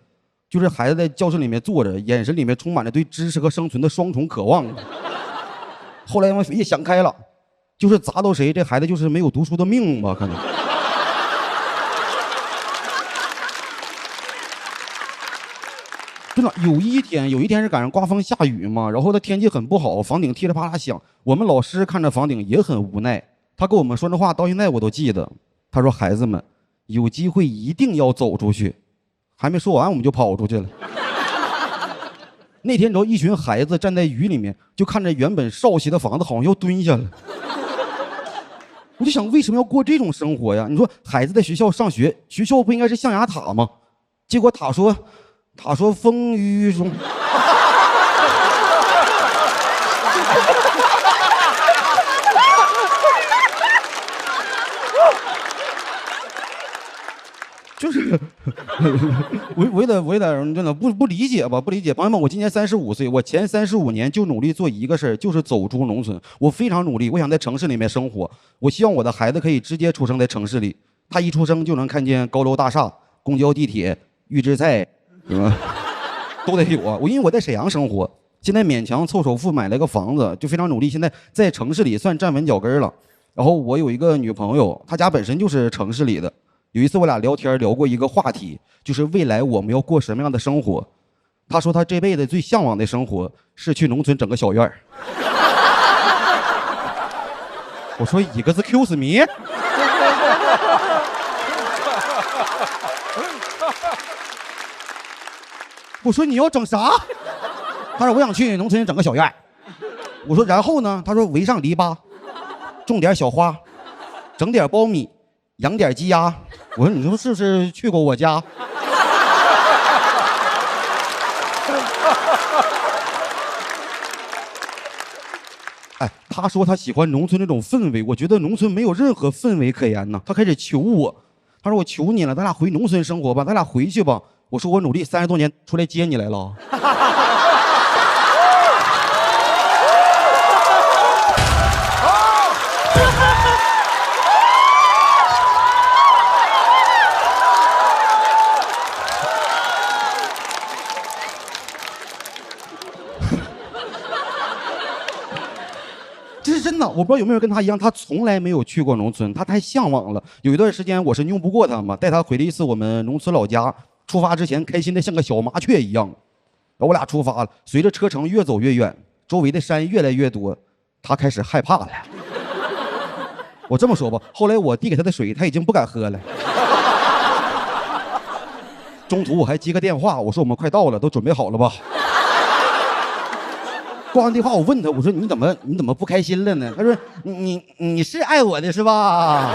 就是孩子在教室里面坐着，眼神里面充满了对知识和生存的双重渴望。后来我也想开了。就是砸到谁，这孩子就是没有读书的命吧？可能。真的，有一天是赶上刮风下雨嘛，然后他天气很不好，房顶噼里啪啦响。我们老师看着房顶也很无奈，他跟我们说的话到现在我都记得。他说：“孩子们，有机会一定要走出去。”还没说完，我们就跑出去了。那天，一群孩子站在雨里面，就看着原本少熙的房子好像要蹲下了。我就想，为什么要过这种生活呀？你说孩子在学校上学，学校不应该是象牙塔吗？结果塔说风雨中。就是我有点真的不理解吧，不理解。朋友们，我今年35岁，我前35年就努力做一个事儿，就是走出农村。我非常努力，我想在城市里面生活。我希望我的孩子可以直接出生在城市里，他一出生就能看见高楼大厦、公交、地铁、预制菜，什么都得有啊。因为我在沈阳生活，现在勉强凑首付买了个房子，就非常努力。现在在城市里算站稳脚跟了。然后我有一个女朋友，她家本身就是城市里的。有一次我俩聊天聊过一个话题，就是未来我们要过什么样的生活。他说他这辈子最向往的生活是去农村整个小院儿。我说excuse me。我说你要整啥？他说我想去农村整个小院儿。我说然后呢？他说围上篱笆，种点小花，整点苞米，养点鸡鸭。我说你说是不是去过我家？哎，他说他喜欢农村那种氛围，我觉得农村没有任何氛围可言呢。他开始求我，他说我求你了，咱俩回农村生活吧，咱俩回去吧。我说我努力30多年出来接你来了。这是真的，我不知道有没有人跟他一样，他从来没有去过农村，他太向往了。有一段时间我是拗不过他嘛，带他回了一次我们农村老家。出发之前开心的像个小麻雀一样，然后我俩出发了，随着车程越走越远，周围的山越来越多，他开始害怕了。我这么说吧，后来我递给他的水，他已经不敢喝了。中途我还接个电话，我说我们快到了，都准备好了吧？挂完电话，我问他，我说你怎么不开心了呢？他说你是爱我的是吧？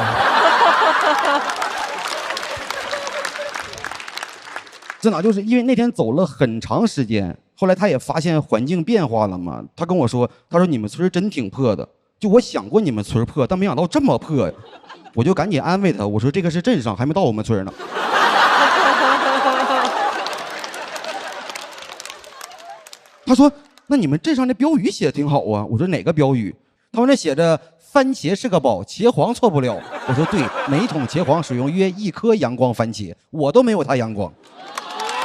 真的就是因为那天走了很长时间，后来他也发现环境变化了嘛。他跟我说，他说你们村真挺破的，就我想过你们村破，但没想到这么破呀。我就赶紧安慰他，我说这个是镇上，还没到我们村呢。他说那你们镇上的标语写的挺好啊。我说哪个标语？他说那写着番茄是个宝，茄黄错不了。我说对，每桶茄黄使用约1颗阳光番茄，我都没有他阳光。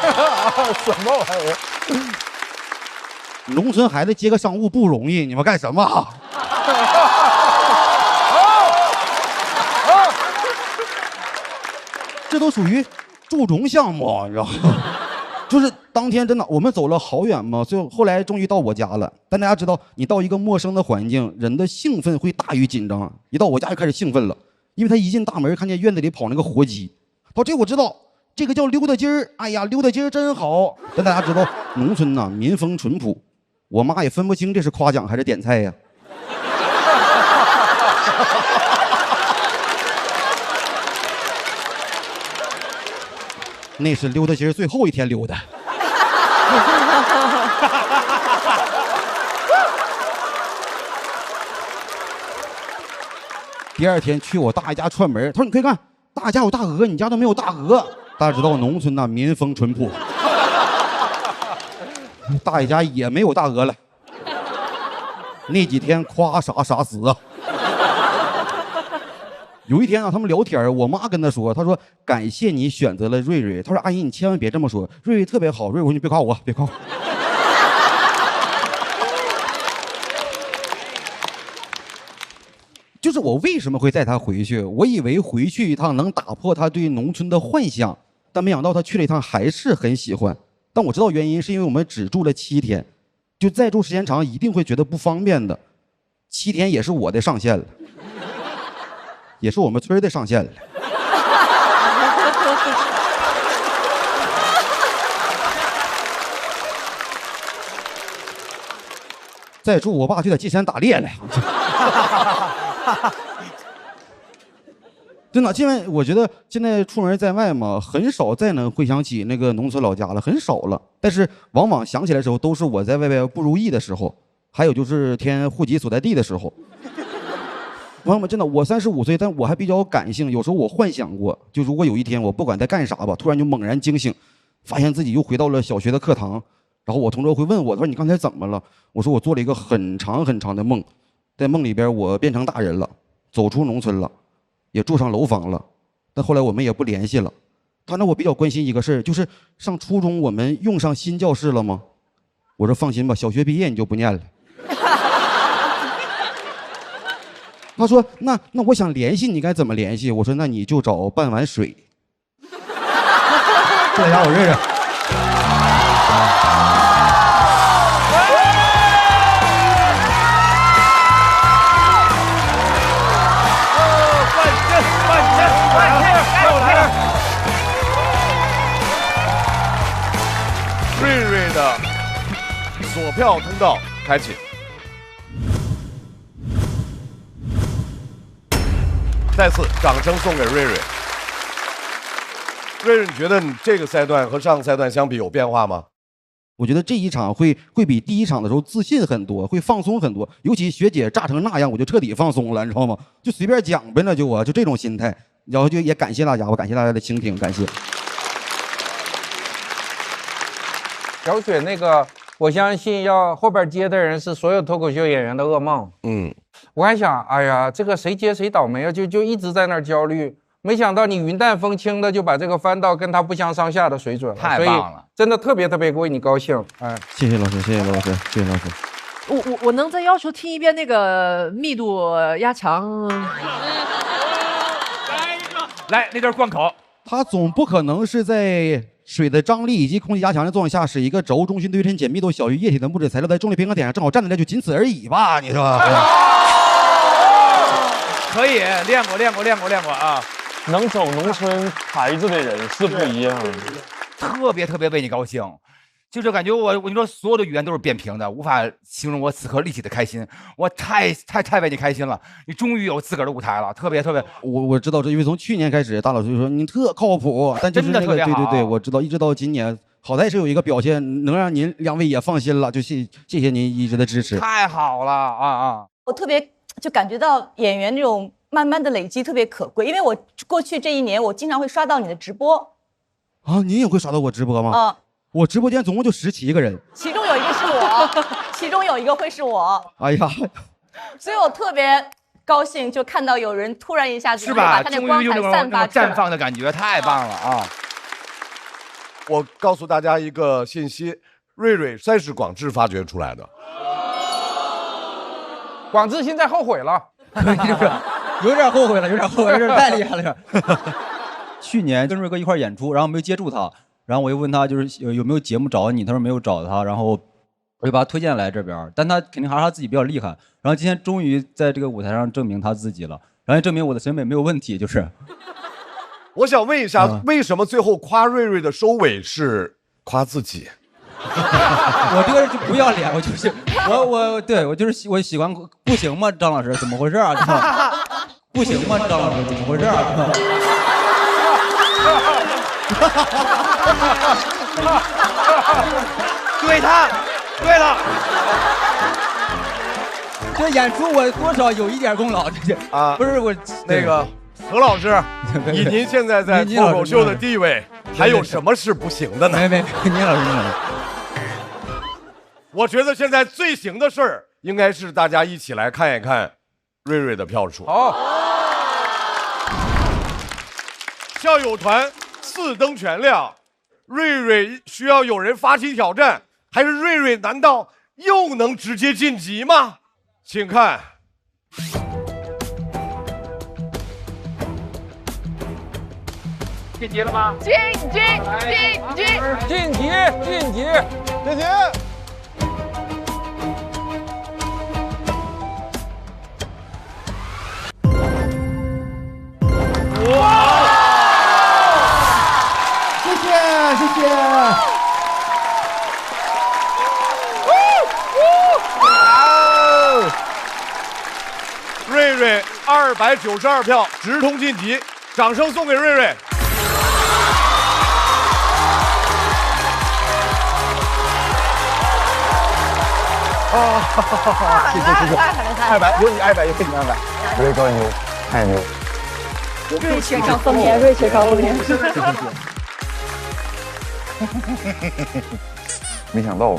什么玩意儿？农村孩子接个商务不容易，你们干什么？这都属于注重项目，你知道吗？就是当天真的，我们走了好远嘛，最后来终于到我家了。但大家知道，你到一个陌生的环境，人的兴奋会大于紧张。一到我家就开始兴奋了，因为他一进大门，看见院子里跑那个活鸡，他说这我知道。这个叫溜达鸡儿，哎呀，溜达鸡儿真好。但大家知道，农村呐，民风淳朴，我妈也分不清这是夸奖还是点菜呀。那是溜达鸡儿最后一天溜达。第二天去我大爷家串门，他说你可以看。大家有大鹅，你家都没有大鹅。大家知道农村呐，民风淳朴。大爷家也没有大鹅了。那几天夸啥啥死啊。有一天啊，他们聊天，我妈跟他说，他说感谢你选择了瑞瑞。他说阿姨你千万别这么说，瑞瑞特别好。瑞瑞你别夸我，别夸我。就是我为什么会带他回去？我以为回去一趟能打破他对农村的幻想，但没想到他去了一趟还是很喜欢。但我知道原因是因为我们只住了7天，就再住时间长一定会觉得不方便的。7天也是我的上限了，也是我们村的上限了。再住我爸就在进山打猎了。真的，现在我觉得现在出门在外嘛，很少再能回想起那个农村老家了，很少了。但是往往想起来的时候，都是我在外边不如意的时候，还有就是填户籍所在地的时候。朋友们，真的，我35岁，但我还比较感性。有时候我幻想过，就如果有一天我不管在干啥吧，突然就猛然惊醒，发现自己又回到了小学的课堂。然后我同桌会问我，他说你刚才怎么了？我说我做了一个很长很长的梦，在梦里边我变成大人了，走出农村了，也住上楼房了，但后来我们也不联系了。他让我比较关心一个事儿，就是上初中我们用上新教室了吗？我说放心吧，小学毕业你就不念了。他说那我想联系你该怎么联系？我说那你就找半碗水。谢谢大家，我瑞瑞。瑞瑞的锁票通道开启。再次掌声送给瑞瑞。瑞瑞，你觉得你这个赛段和上个赛段相比有变化吗？我觉得这一场会比第一场的时候自信很多，会放松很多。尤其学姐炸成那样，我就彻底放松了，你知道吗？就随便讲呗，那就这种心态。然后就也感谢大家，我感谢大家的倾听，感谢。小雪那个，我相信要后边接的人是所有脱口秀演员的噩梦。我还想，哎呀，这个谁接谁倒霉啊，就一直在那儿焦虑。没想到你云淡风轻的就把这个翻到跟他不相上下的水准了，太棒了，真的特别为你高兴。哎，谢谢老师，谢谢老师，谢谢老师。我能再要求听一遍那个密度压强？来，那段贯口。它总不可能是在水的张力以及空气压强的作用下，使一个轴中心对称且密度小于液体的木质材料在重力平衡点上正好站在那，就仅此而已吧？你说？可以，练过啊！能走农村孩子的人是不一样，特别为你高兴，就是感觉我跟你说，所有的语言都是扁平的，无法形容我此刻立体的开心。我太为你开心了，你终于有自个儿的舞台了，特别。我知道这，因为从去年开始，大老师就说你特靠谱，但就是那个对，我知道，一直到今年，好歹是有一个表现能让您两位也放心了，就谢谢您一直的支持。太好了啊！我特别就感觉到演员这种慢慢的累积特别可贵，因为我过去这一年，我经常会刷到你的直播。啊，您也会刷到我直播吗？我直播间总共就17个人，其中有一个是我，其中有一个会是我。哎呀，所以我特别高兴，就看到有人突然一下子是吧？把他那光彩散发出来，绽放的感觉太棒了啊！我告诉大家一个信息，瑞瑞算是广智发掘出来的。广智现在后悔了，有点后悔了，有点太厉害了。去年跟瑞哥一块演出，然后没有接住他，然后我又问他就是有没有节目找你，他说没有找他，然后我就把他推荐来这边，但他肯定还是他自己比较厉害。然后今天终于在这个舞台上证明他自己了，然后证明我的审美没有问题，就是。我想问一下，为什么最后夸瑞瑞的收尾是夸自己？我这个人就不要脸，我就是我就是我喜欢不行吗？张老师怎么回事啊？不行吗？张老师怎么回事啊？对了，这演出我多少有一点功劳，这是啊，不是我那个何老师，以您现在在脱口秀的地位，还有什么是不行的呢？没，您老师。我觉得现在最行的事儿，应该是大家一起来看一看瑞瑞的票数。好，校友团4灯全亮，瑞瑞需要有人发起挑战，还是瑞瑞难道又能直接晋级吗？请看。晋级了吗？晋级！哇！谢谢。瑞瑞292票直通晋级，掌声送给瑞瑞。谢谢，200有你200，有你200，瑞哥牛，太牛。瑞雪上丰年，瑞雪上丰年。没想到，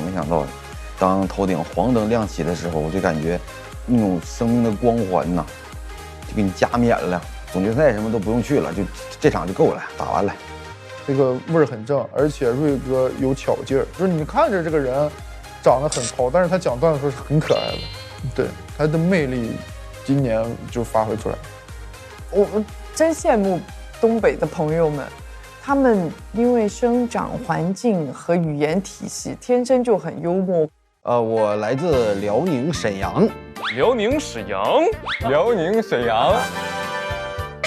当头顶黄灯亮起的时候，我就感觉那种生命的光环呐，就给你加冕了。总决赛什么都不用去了，就这场就够了，打完了。这个味儿很正，而且瑞哥有巧劲儿，就是你看着这个人长得很糙，但是他讲段子的时候是很可爱的，对他的魅力，今年就发挥出来。我真羡慕东北的朋友们，他们因为生长环境和语言体系天生就很幽默。我来自辽宁沈阳。辽宁沈阳。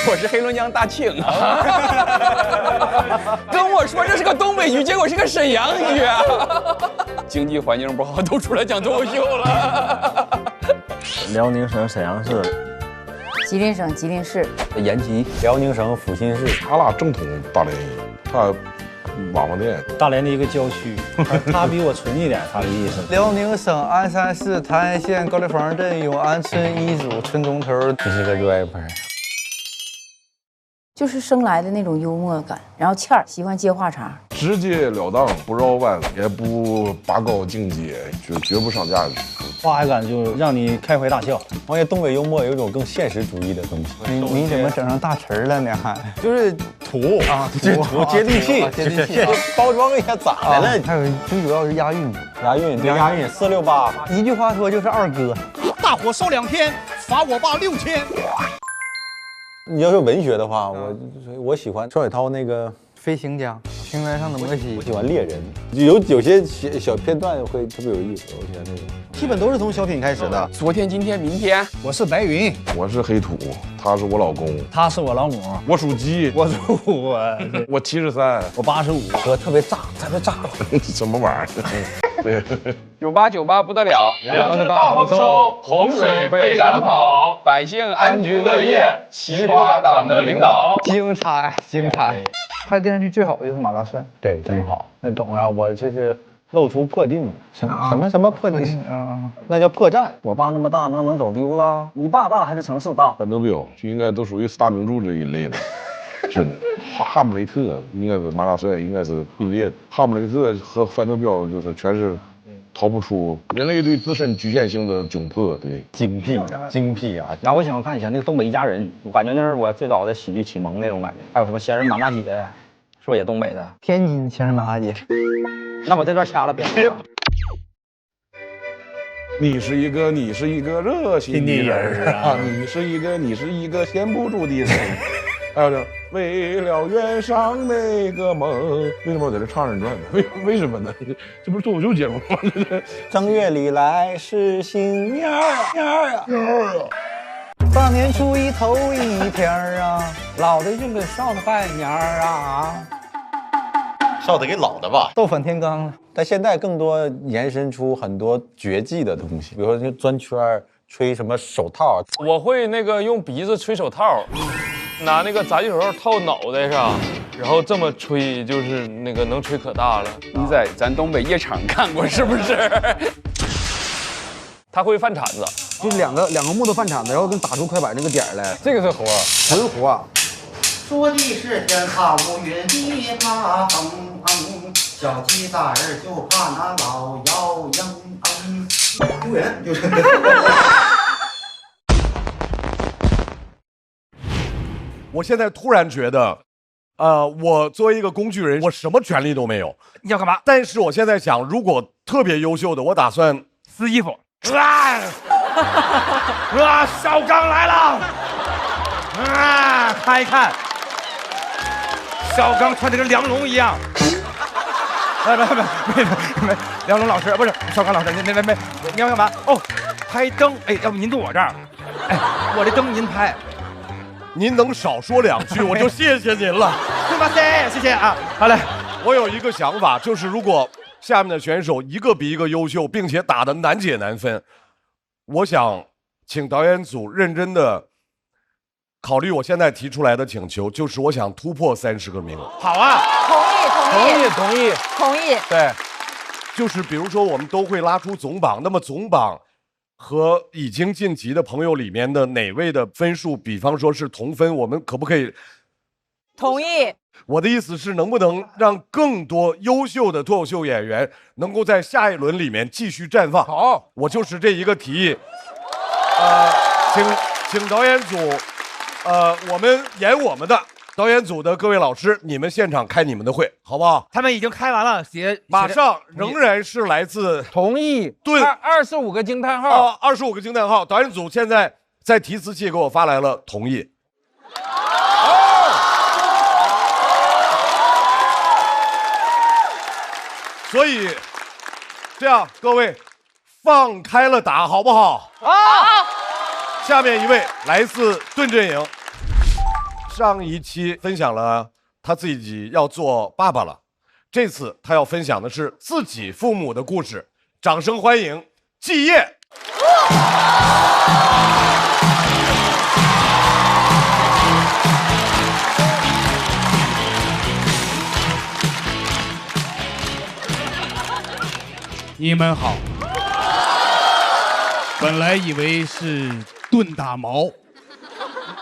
我是黑龙江大庆啊！跟我说这是个东北语，结果是个沈阳语啊！经济环境不好，都出来讲脱口秀了。辽宁省沈阳市。吉林省吉林市。延吉。辽宁省阜新市。他俩正统大连人，他网红店。大连的一个郊区，他比我纯一点，他的意思。辽宁省鞍山市泰安县高丽坊镇永安村一组村中头。这是个 rapper。就是生来的那种幽默感，然后欠儿喜欢接话茬，直截了当，不绕弯，也不拔高境界，就绝不上价值。话还敢就让你开怀大笑。而且东北幽默有一种更现实主义的东西。你怎么整上大词儿了呢？还就是土啊，土接地气，接地气，包装一下咋的了？还有最主要是押韵，押韵对押韵468，一句话说就是二哥。大火烧2天，罚我爸6000。你要是文学的话，我喜欢邵雪涛那个飞行家，平原上的摩西。我喜欢猎人，有些小片段会特别有意思，我喜欢那种。基本都是从小品开始的。昨天、今天、明天，我是白云，我是黑土，他是我老公，他是我老母，我属鸡，我属虎，我73，我85，哥特别炸，特别炸，什么玩意儿？9898不得了，粮食大丰收，洪水被赶跑，百姓安居乐业，西瓜党的领导，精彩精彩。拍电视剧最好的就是马大帅，对，真好。那懂啊，我这是露出破腚，什么破腚啊？那叫破绽。我爸那么大，那能走丢了？你爸大还是城市大？范德彪就应该都属于4大名著这一类的，真的。哈姆雷特应该是马大帅，应该是并列的。哈姆雷特和范德彪就是全是逃不出人类对自身局限性的窘迫。对，精辟啊！然后我想看一下那个东北一家人，我感觉那是我最早的喜剧启蒙那种感觉。还有什么仙人马大姐，是不是也东北的？天津仙人马大姐。那我这段掐了别。你是一个热心的人啊！你是一个闲不住的人。还有这为了圆上那个梦，为什么我在这唱二人转呢？为什么呢？这不是脱口秀节目吗？正月里来是新年啊！大年初一头一天啊，老的就给少的拜年啊。少的给老的吧，斗反天罡了。但现在更多延伸出很多绝技的东西，比如说那钻圈、吹什么手套。我会那个用鼻子吹手套，拿那个杂技手套套脑袋上，然后这么吹，就是那个能吹可大了。你在咱东北夜场看过是不是？他会翻铲子，就是两个木头饭铲子，然后能打出快板那个点来，这个是活，纯活。说的是天塌乌云地塌小鸡仔儿就怕那老妖鹰丢人就是。我现在突然觉得，我作为一个工具人，我什么权利都没有。你要干嘛？但是我现在想，如果特别优秀的，我打算撕衣服。少刚来了！看一看，少刚穿的跟梁龙一样。没，梁龙老师不是少刚老师，没，你要干嘛？哦，拍灯。哎，要不您坐我这儿？哎，我这灯您拍。您能少说2句，我就谢谢您了。谢谢啊。好嘞，我有一个想法，就是如果下面的选手一个比一个优秀，并且打得难解难分，我想请导演组认真的考虑我现在提出来的请求，就是我想突破30个名额。好啊，同意。对，就是比如说我们都会拉出总榜，那么总榜和已经晋级的朋友里面的哪位的分数，比方说是同分，我们可不可以？同意。我的意思是，能不能让更多优秀的脱口秀演员能够在下一轮里面继续绽放？好，我就是这一个提议。请导演组，我们演我们的，导演组的各位老师，你们现场开你们的会，好不好？他们已经开完了，马上仍然是来自同意盾25个惊叹号，25个惊叹号。导演组现在在提词器给我发来了同意。所以，这样各位放开了打，好不好？好。下面一位来自盾阵营，上一期分享了他自己要做爸爸了，这次他要分享的是自己父母的故事。掌声欢迎季业。你们好。本来以为是盾打矛，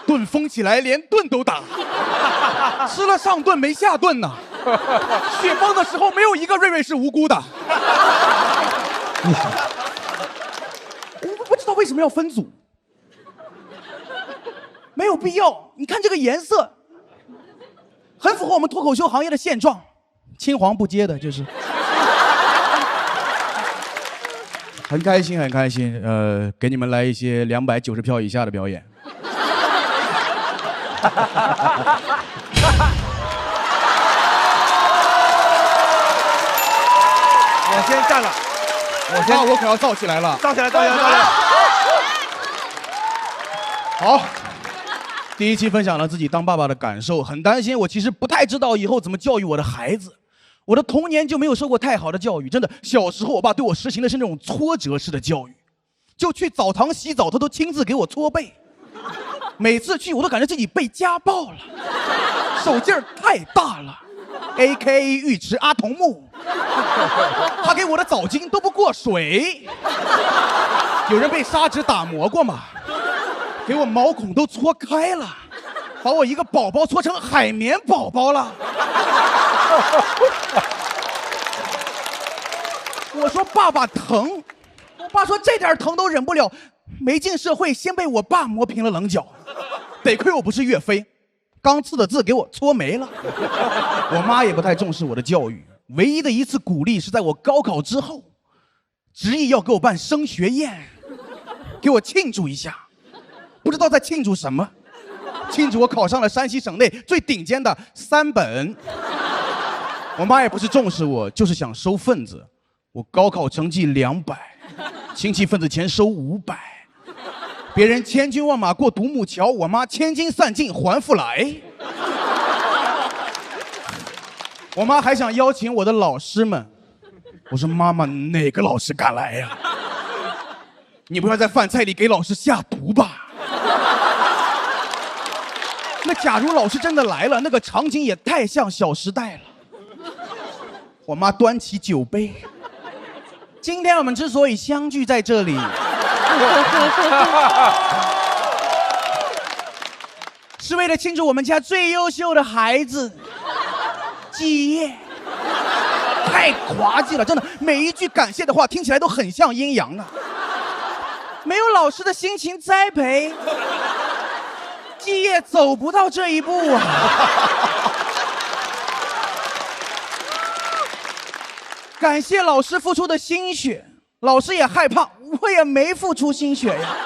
盾封起来连盾都打，吃了上顿没下顿呐。雪崩的时候没有一个瑞瑞是无辜的。我不知道为什么要分组，没有必要。你看这个颜色，很符合我们脱口秀行业的现状，青黄不接的，就是。很开心，很开心。给你们来一些290票以下的表演。我先站了，我可要燥起来了。燥起来，燥起来，燥起来。好，第一期分享了自己当爸爸的感受，很担心。我其实不太知道以后怎么教育我的孩子。我的童年就没有受过太好的教育，真的。小时候，我爸对我实行的是那种挫折式的教育，就去澡堂洗澡，他都亲自给我搓背。每次去，我都感觉自己被家暴了，手劲儿太大了。AKA 浴池阿童木，他给我的澡巾都不过水。有人被砂纸打磨过吗？给我毛孔都搓开了，把我一个宝宝搓成海绵宝宝了。我说爸爸疼，我爸说这点疼都忍不了，没进社会先被我爸磨平了棱角，得亏我不是岳飞，刚刺的字给我搓没了。我妈也不太重视我的教育，唯一的一次鼓励是在我高考之后，执意要给我办升学宴，给我庆祝一下，不知道在庆祝什么，庆祝我考上了山西省内最顶尖的3本。我妈也不是重视我，就是想收份子。我高考成绩200，亲戚份子钱收500。别人千军万马过独木桥，我妈千金散尽还复来。我妈还想邀请我的老师们，我说妈妈，哪个老师敢来呀？你不要在饭菜里给老师下毒吧？那假如老师真的来了，那个场景也太像《小时代》了。我妈端起酒杯，今天我们之所以相聚在这里，是为了庆祝我们家最优秀的孩子基业。太滑稽了，真的，每一句感谢的话听起来都很像阴阳啊。没有老师的辛勤栽培，基业走不到这一步啊。感谢老师付出的心血，老师也害怕我也没付出心血呀，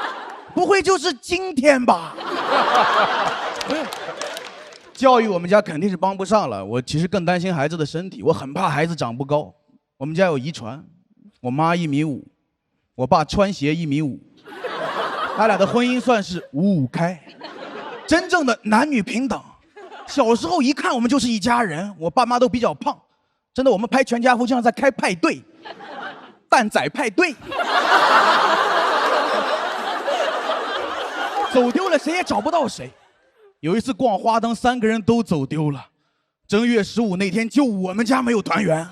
不会就是今天吧？教育我们家肯定是帮不上了，我其实更担心孩子的身体，我很怕孩子长不高。我们家有遗传，我妈1.5米，我爸穿鞋1.5米，他俩的婚姻算是5-5开，真正的男女平等。小时候一看我们就是一家人，我爸妈都比较胖。真的，我们拍全家福就像在开派对，蛋仔派对，走丢了谁也找不到谁。有一次逛花灯，3个人都走丢了。正月15那天，就我们家没有团圆。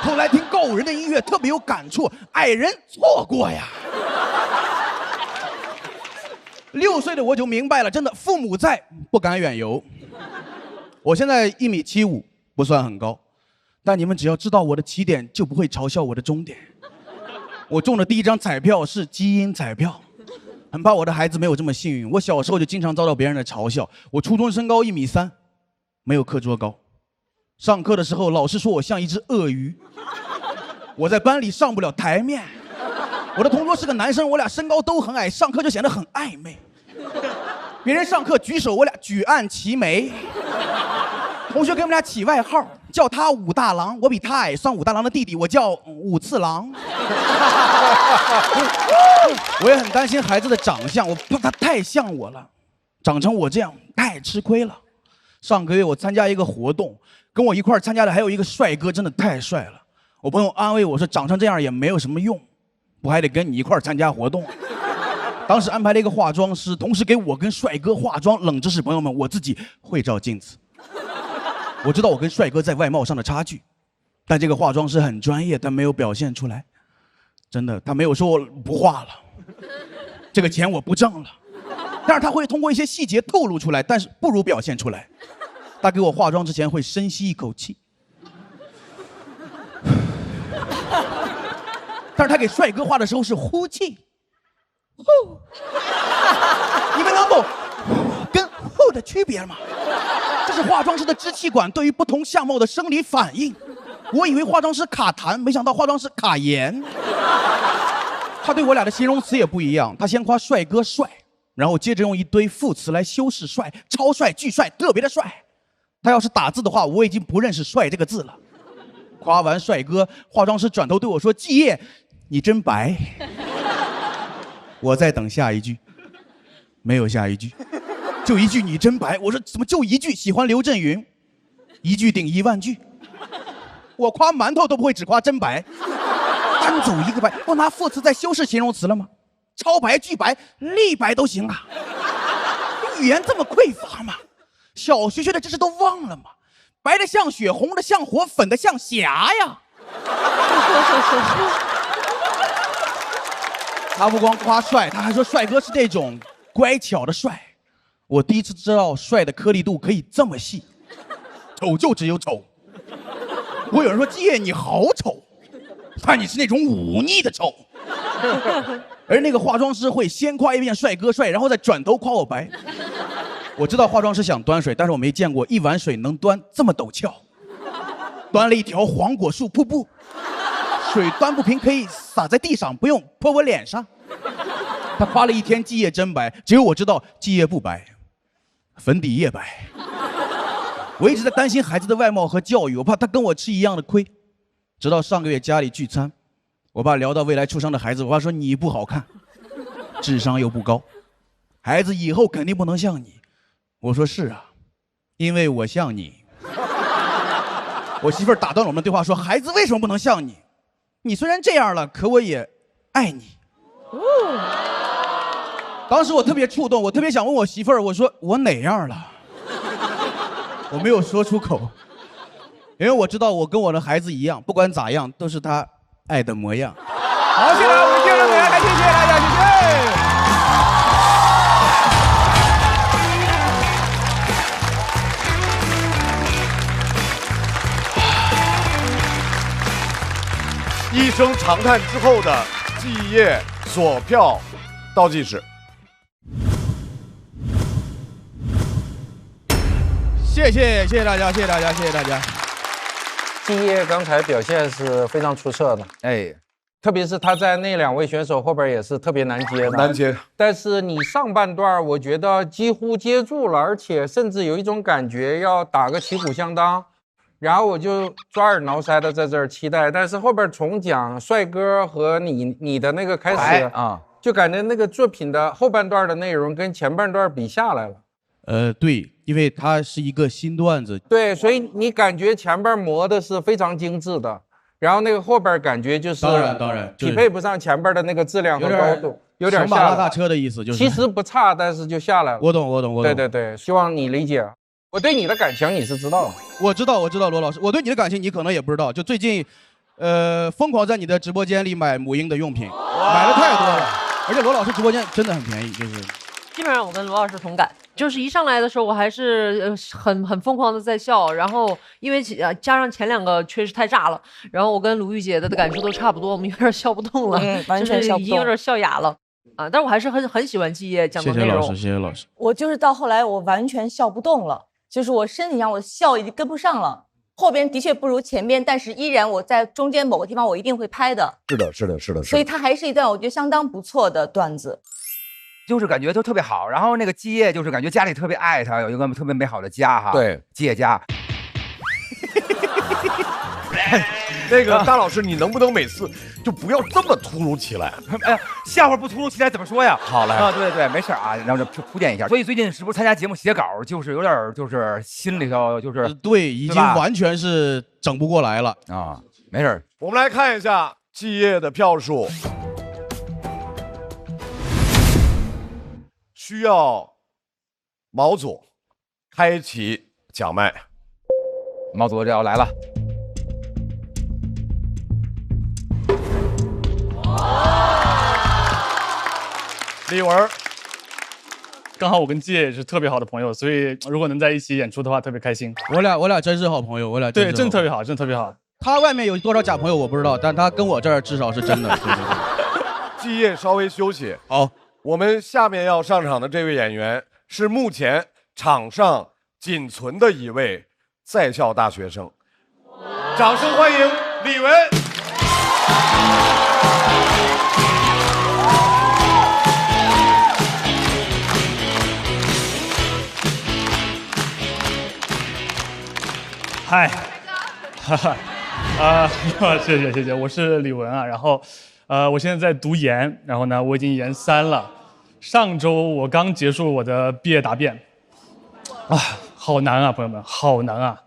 后来听告五人的音乐，特别有感触，爱人错过呀。6岁的我就明白了，真的，父母在，不敢远游。我现在1.75米，不算很高。但你们只要知道我的起点，就不会嘲笑我的终点。我中的第1张彩票是基因彩票，很怕我的孩子没有这么幸运。我小时候就经常遭到别人的嘲笑。我初中身高1.3米，没有课桌高。上课的时候，老师说我像一只鳄鱼。我在班里上不了台面。我的同桌是个男生，我俩身高都很矮，上课就显得很暧昧。别人上课举手，我俩举案齐眉。同学给我们俩起外号，叫他武大郎，我比他矮，算武大郎的弟弟，我叫武次郎。我也很担心孩子的长相，我怕他太像我了，长成我这样太吃亏了。上个月我参加一个活动，跟我一块参加的还有一个帅哥，真的太帅了。我朋友安慰我说，长成这样也没有什么用，我还得跟你一块参加活动。当时安排了一个化妆师，同时给我跟帅哥化妆。冷知识，朋友们，我自己会照镜子。我知道我跟帅哥在外貌上的差距，但这个化妆师很专业，但没有表现出来。真的，他没有说我不画了，这个钱我不挣了，但是他会通过一些细节透露出来，但是不如表现出来。他给我化妆之前会深吸一口气，但是他给帅哥画的时候是呼气，呼，你们能懂跟呼的区别吗？这是化妆师的支气管对于不同相貌的生理反应。我以为化妆师卡痰，没想到化妆师卡盐。他对我俩的形容词也不一样，他先夸帅哥帅，然后接着用一堆副词来修饰帅，超帅、巨帅、特别的帅。他要是打字的话，我已经不认识帅这个字了。夸完帅哥，化妆师转头对我说：“季业，你真白。”我在等下一句，没有下一句，就一句你真白。我说怎么就一句？喜欢刘震云，一句顶10000句。我夸馒头都不会只夸真白，单走一个白，我拿副词在修饰形容词了吗？超白、巨白、立白都行啊。语言这么匮乏吗？小学学的知识都忘了吗？白的像雪，红的像火，粉的像霞呀。他不光夸帅，他还说帅哥是那种乖巧的帅。我第一次知道帅的颗粒度可以这么细，丑就只有丑。我有人说季业你好丑，但你是那种忤逆的丑。而那个化妆师会先夸一遍帅哥帅，然后再转头夸我白。我知道化妆师想端水，但是我没见过一碗水能端这么陡峭。端了一条黄果树瀑布，水端不平可以洒在地上，不用泼我脸上。他夸了一天季业真白，结果我知道季业不白，粉底液白。我一直在担心孩子的外貌和教育，我怕他跟我吃一样的亏。直到上个月家里聚餐，我爸聊到未来出生的孩子，我爸说你不好看，智商又不高，孩子以后肯定不能像你。我说是啊，因为我像你。我媳妇儿打断了我们的对话说，孩子为什么不能像你？你虽然这样了，可我也爱你。当时我特别触动，我特别想问我媳妇儿，我说我哪样了？我没有说出口，因为我知道我跟我的孩子一样，不管咋样都是他爱的模样。好，谢谢我们接着给大家，谢谢大家，谢谢。一声长叹之后的季业索票倒计时。谢谢大家，谢谢大家，谢谢大家。季业刚才表现是非常出色的，哎，特别是他在那2位选手后边也是特别难接的，难接。但是你上半段我觉得几乎接住了，而且甚至有一种感觉要打个旗鼓相当，然后我就抓耳挠腮的在这儿期待。但是后边重讲帅哥和你的那个开始啊，就感觉那个作品的后半段的内容跟前半段比下来了。对，因为它是一个新段子。对，所以你感觉前边磨的是非常精致的，然后那个后边感觉就是当然匹配不上前边的那个质量和高度，有点下拉大车的意思，就是其实不差，但是就下来了。我懂。对，希望你理解。我对你的感情你是知道的。我知道，罗老师，我对你的感情你可能也不知道。就最近，疯狂在你的直播间里买母婴的用品，买的太多了，而且罗老师直播间真的很便宜，就是。基本上我跟罗老师同感，就是一上来的时候我还是很疯狂的在笑，然后因为加上前2个确实太炸了，然后我跟鲁豫姐的感受都差不多，我们有点笑不动了，完全笑不动，已经有点笑哑了啊！但是我还是很喜欢季业讲的内容。谢谢老师。我就是到后来我完全笑不动了，就是我身体上我笑已经跟不上了。后边的确不如前边，但是依然我在中间某个地方我一定会拍的。是的。所以它还是一段我觉得相当不错的段子。就是感觉都特别好，然后那个季业就是感觉家里特别爱他，有一个特别美好的家哈。对，季业家。那个大老师，你能不能每次就不要这么突如其来？哎呀，笑话不突如其来怎么说呀？好嘞啊，对，没事啊，然后就铺垫一下。所以最近是不是参加节目写稿，就是有点就是心里头就是对，已经完全是整不过来了啊。没事，我们来看一下季业的票数。需要毛总开启讲麦，毛总这要来了。李文，刚好我跟季也是特别好的朋友，所以如果能在一起演出的话，特别开心。我俩真是好朋友，我俩对，真特别好，真特别好。他外面有多少假朋友我不知道，但他跟我这儿至少是真的。季业稍微休息。好，我们下面要上场的这位演员是目前场上仅存的一位在校大学生，掌声欢迎李玟。嗨，哈哈，谢谢，我是李玟啊。然后，我现在在读研，然后呢，我已经研3了。上周我刚结束我的毕业答辩，啊，好难啊，朋友们，好难啊！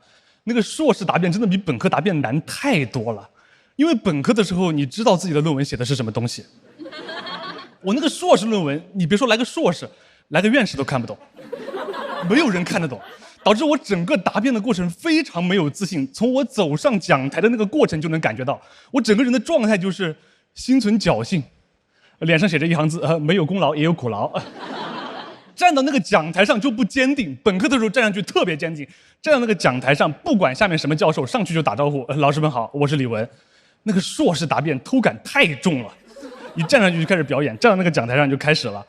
那个硕士答辩真的比本科答辩难太多了，因为本科的时候你知道自己的论文写的是什么东西，我那个硕士论文，你别说来个硕士，来个院士都看不懂，没有人看得懂。导致我整个答辩的过程非常没有自信，从我走上讲台的那个过程就能感觉到，我整个人的状态就是心存侥幸，脸上写着一行字，没有功劳也有苦劳。站到那个讲台上就不坚定，本科的时候站上去特别坚定，站到那个讲台上不管下面什么教授，上去就打招呼，老师们好，我是李玟。那个硕士答辩偷感太重了，一站上去就开始表演，站到那个讲台上就开始了。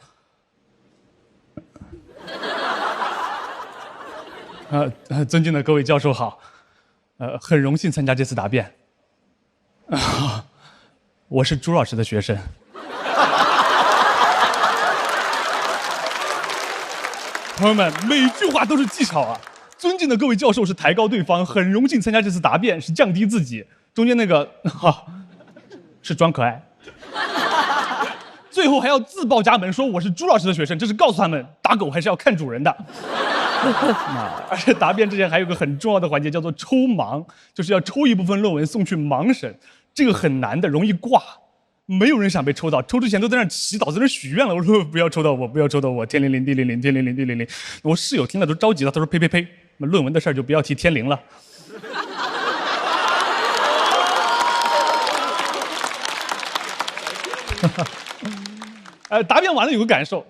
尊敬的各位教授好，很荣幸参加这次答辩。我是朱老师的学生。朋友们，每句话都是技巧啊！尊敬的各位教授是抬高对方，很荣幸参加这次答辩是降低自己，中间那个是装可爱。最后还要自报家门说我是朱老师的学生，这是告诉他们打狗还是要看主人的。而且答辩之前还有个很重要的环节叫做抽盲，就是要抽一部分论文送去盲审，这个很难的，容易挂，没有人想被抽到，抽之前都在那祈祷，在那许愿了。我说不要抽到我，不要抽到我，天灵灵地灵灵，天灵灵地灵灵。我室友听了都着急了，他说呸呸呸，那论文的事儿就不要提天灵了。答辩完了有个感受，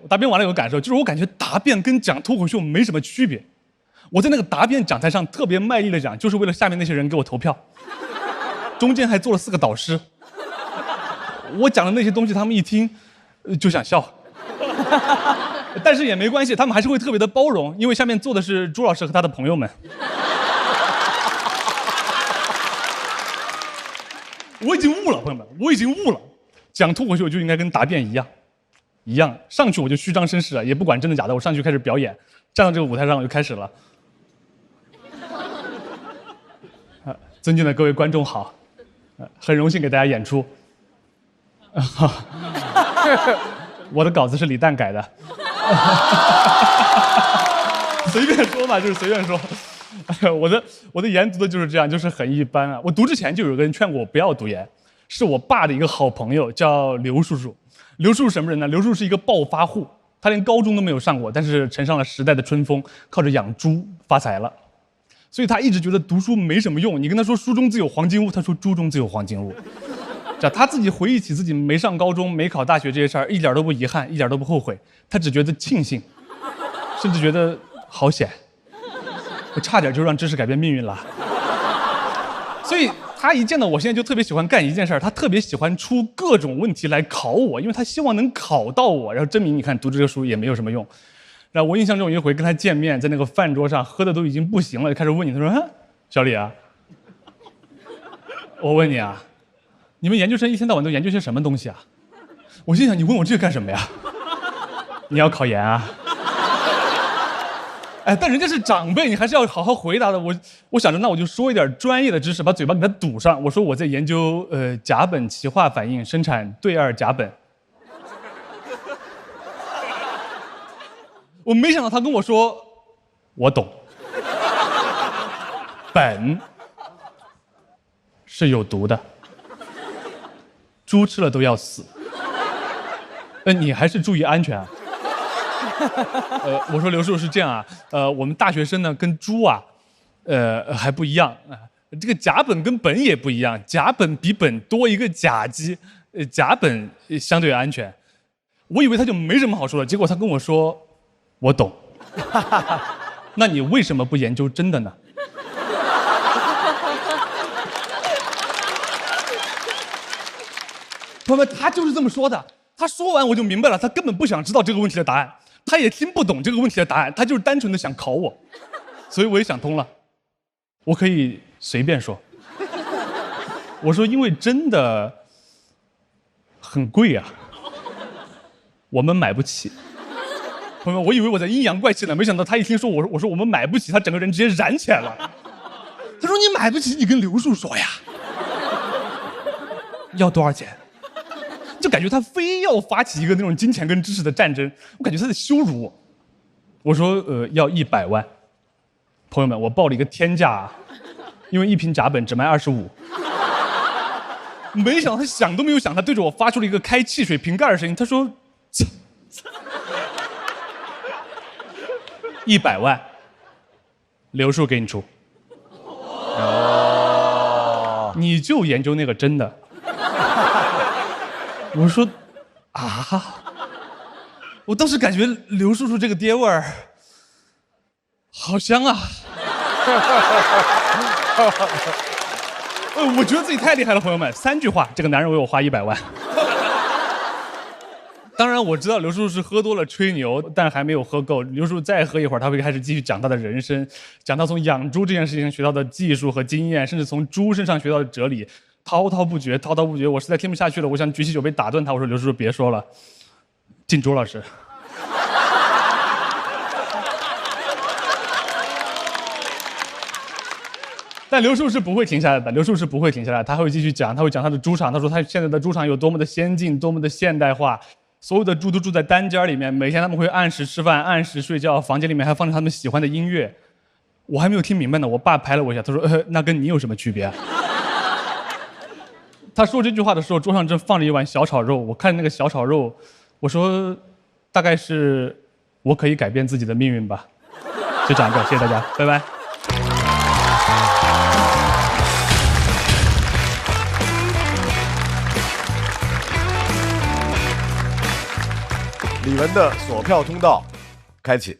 就是我感觉答辩跟讲脱口秀没什么区别。我在那个答辩讲台上特别卖力的讲，就是为了下面那些人给我投票。中间还做了4个导师。我讲的那些东西，他们一听就想笑，但是也没关系，他们还是会特别的包容，因为下面坐的是朱老师和他的朋友们。我已经悟了，朋友们，我已经悟了，讲脱口秀就应该跟答辩一样，上去我就虚张声势了，也不管真的假的，我上去开始表演，站到这个舞台上我就开始了。尊敬的各位观众好，很荣幸给大家演出。我的稿子是李诞改的，随便说吧，就是随便说。我的研读的就是这样，就是很一般啊。我读之前就有个人劝过我不要读研，是我爸的一个好朋友，叫刘叔叔。刘叔叔什么人呢？刘叔叔是一个暴发户，他连高中都没有上过，但是乘上了时代的春风，靠着养猪发财了。所以他一直觉得读书没什么用。你跟他说书中自有黄金屋，他说猪中自有黄金屋。他自己回忆起自己没上高中、没考大学这些事儿，一点都不遗憾，一点都不后悔，他只觉得庆幸，甚至觉得好险，我差点就让知识改变命运了。所以他一见到我现在就特别喜欢干一件事，他特别喜欢出各种问题来考我，因为他希望能考到我，然后证明你看读这个书也没有什么用。然后我印象中有一回跟他见面，在那个饭桌上喝的都已经不行了，就开始问你，他说：“小李啊，我问你啊，你们研究生一天到晚都研究些什么东西啊？”我心想，你问我这个干什么呀？你要考研啊？哎，但人家是长辈，你还是要好好回答的。我想着，那我就说一点专业的知识，把嘴巴给他堵上。我说我在研究甲苯歧化反应生产对二甲苯。我没想到他跟我说，我懂，苯是有毒的，猪吃了都要死。你还是注意安全啊。我说刘叔是这样啊，我们大学生呢跟猪啊，还不一样啊。这个甲苯跟苯也不一样，甲苯比苯多一个甲基，甲苯相对安全。我以为他就没什么好说的，结果他跟我说：“我懂。”那你为什么不研究真的呢？朋友们，他就是这么说的。他说完我就明白了，他根本不想知道这个问题的答案，他也听不懂这个问题的答案，他就是单纯的想考我。所以我也想通了，我可以随便说。我说因为真的很贵啊，我们买不起。朋友们，我以为我在阴阳怪气呢，没想到他一听说我说我们买不起，他整个人直接燃起来了。他说你买不起，你跟刘叔说呀。要多少钱？就感觉他非要发起一个那种金钱跟知识的战争，我感觉他在羞辱我。我说要100万。朋友们，我报了一个天价，因为1瓶甲苯只卖25。没想到他想都没有想，他对着我发出了一个开汽水瓶盖的声音。他说：“100万，刘叔给你出。”哦，你就研究那个真的。我说啊，我当时感觉刘叔叔这个爹味儿好香啊。我觉得自己太厉害了，朋友们，3句话，这个男人为我花100万。当然我知道刘叔叔是喝多了吹牛，但还没有喝够。刘叔叔再喝一会儿，他会开始继续讲他的人生，讲他从养猪这件事情学到的技术和经验，甚至从猪身上学到的哲理，滔滔不绝，滔滔不绝。我实在听不下去了，我想举起酒杯打断他，我说：“刘叔叔别说了，敬周老师。”但刘叔是不会停下来的，刘叔是不会停下来，他会继续讲，他会讲他的猪场。他说他现在的猪场有多么的先进，多么的现代化，所有的猪都住在单间里面，每天他们会按时吃饭，按时睡觉，房间里面还放着他们喜欢的音乐。我还没有听明白呢，我爸拍了我一下，他说：“那跟你有什么区别？”他说这句话的时候，桌上正放着一碗小炒肉，我看那个小炒肉，我说：“大概是我可以改变自己的命运吧。”就这样，谢谢大家，拜拜。李玟的锁票通道开启。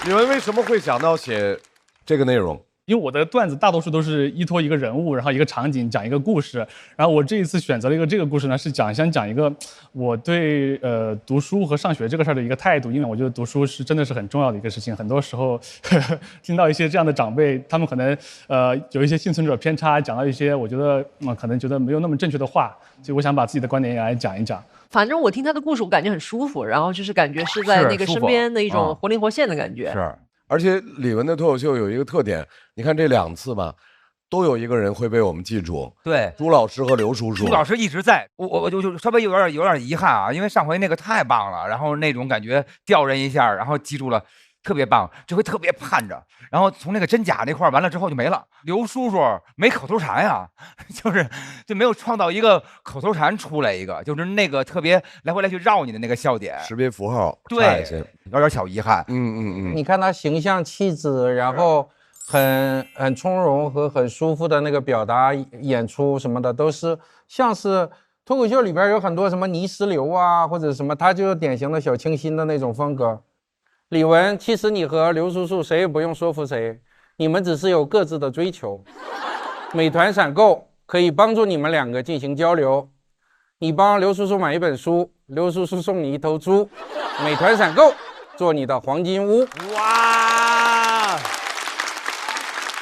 李玟为什么会想到写这个内容？因为我的段子大多数都是依托一个人物，然后一个场景讲一个故事。然后我这一次选择了这个故事呢，是想讲一个我对读书和上学这个事儿的一个态度。因为我觉得读书是真的是很重要的一个事情。很多时候听到一些这样的长辈，他们可能有一些幸存者偏差，讲到一些我觉得可能觉得没有那么正确的话，所以我想把自己的观点也来讲一讲。反正我听他的故事，我感觉很舒服，然后就是感觉是在那个身边的一种活灵活现的感觉。是。而且李玟的脱口秀有一个特点，你看这2次嘛，都有一个人会被我们记住。对，朱老师和刘叔叔。朱老师一直在，我就稍微有点遗憾啊，因为上回那个太棒了，然后那种感觉吊人一下，然后记住了，特别棒。这回特别盼着，然后从那个真假那块完了之后就没了。刘叔叔没口头禅呀，就没有创造一个口头禅出来一个，就是那个特别来回来去绕你的那个笑点，识别符号对，有点小遗憾。你看他形象气质，然后很从容和很舒服的那个表达演出什么的，都是像是脱口秀里边有很多什么泥石流啊或者什么，他就是典型的小清新的那种风格。李玟，其实你和刘叔叔谁也不用说服谁，你们只是有各自的追求。美团闪购可以帮助你们2个进行交流，你帮刘叔叔买一本书，刘叔叔送你一头猪，美团闪购做你的黄金屋。哇！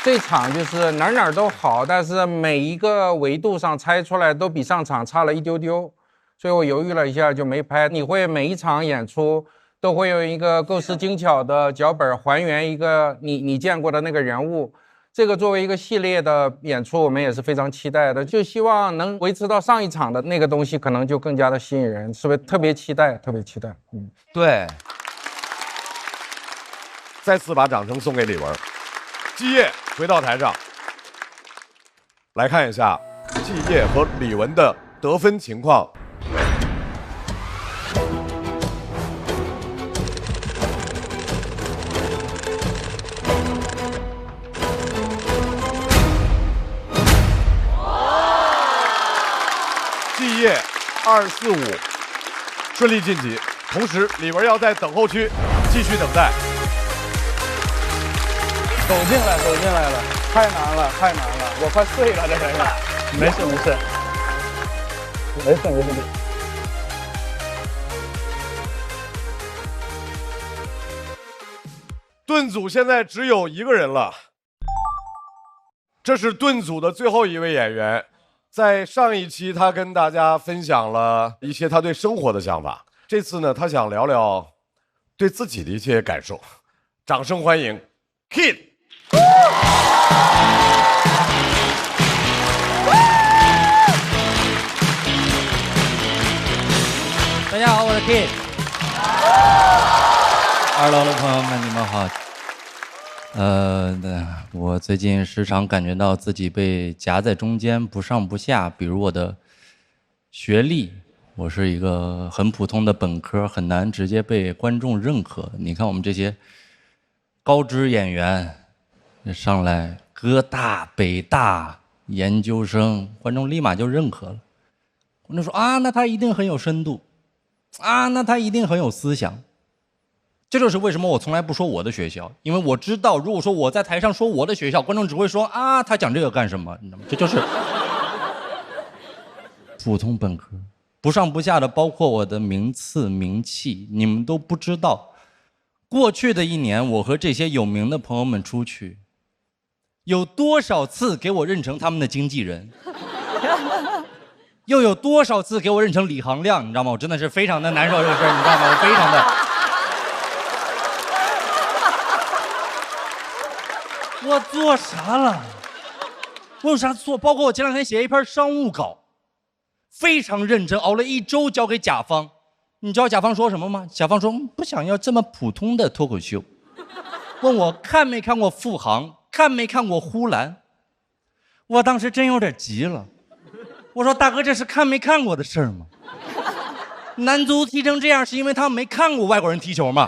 这场就是哪儿都好，但是每一个维度上猜出来都比上场差了一丢丢，所以我犹豫了一下就没拍。你会每一场演出都会有一个构思精巧的脚本，还原一个你见过的那个人物。这个作为一个系列的演出，我们也是非常期待的，就希望能维持到上一场的那个东西，可能就更加的吸引人，是不是？特别期待，特别期待。对。再次把掌声送给李玟。季业回到台上，来看一下季业和李玟的得分情况。业245顺利晋级，同时李文要在等候区继续等待。走进来了，太难了，我快碎了，这人。没事。盾组现在只有1个人了，这是盾组的最后一位演员。在上一期，他跟大家分享了一些他对生活的想法。这次呢，他想聊聊对自己的一些感受。掌声欢迎 Kid。大家好，我是 Kid。二楼的朋友们，你们好。我最近时常感觉到自己被夹在中间，不上不下。比如我的学历，我是一个很普通的本科，很难直接被观众认可。你看我们这些高知演员上来，哥大、北大研究生，观众立马就认可了。观众说啊，那他一定很有深度，啊，那他一定很有思想。这就是为什么我从来不说我的学校，因为我知道，如果说我在台上说我的学校，观众只会说啊，他讲这个干什么？你知道吗？这就是普通本科，不上不下的，包括我的名次名气，你们都不知道。过去的1年，我和这些有名的朋友们出去，有多少次给我认成他们的经纪人，又有多少次给我认成李行亮，你知道吗？我真的是非常的难受这个事儿，你知道吗？我非常的。我做啥了？我有啥做？包括我前2天写一篇商务稿，非常认真，熬了1周交给甲方。你知道甲方说什么吗？甲方说不想要这么普通的脱口秀，问我看没看过付航，看没看过呼兰。我当时真有点急了，我说大哥，这是看没看过的事儿吗？男足踢成这样是因为他们没看过外国人踢球吗？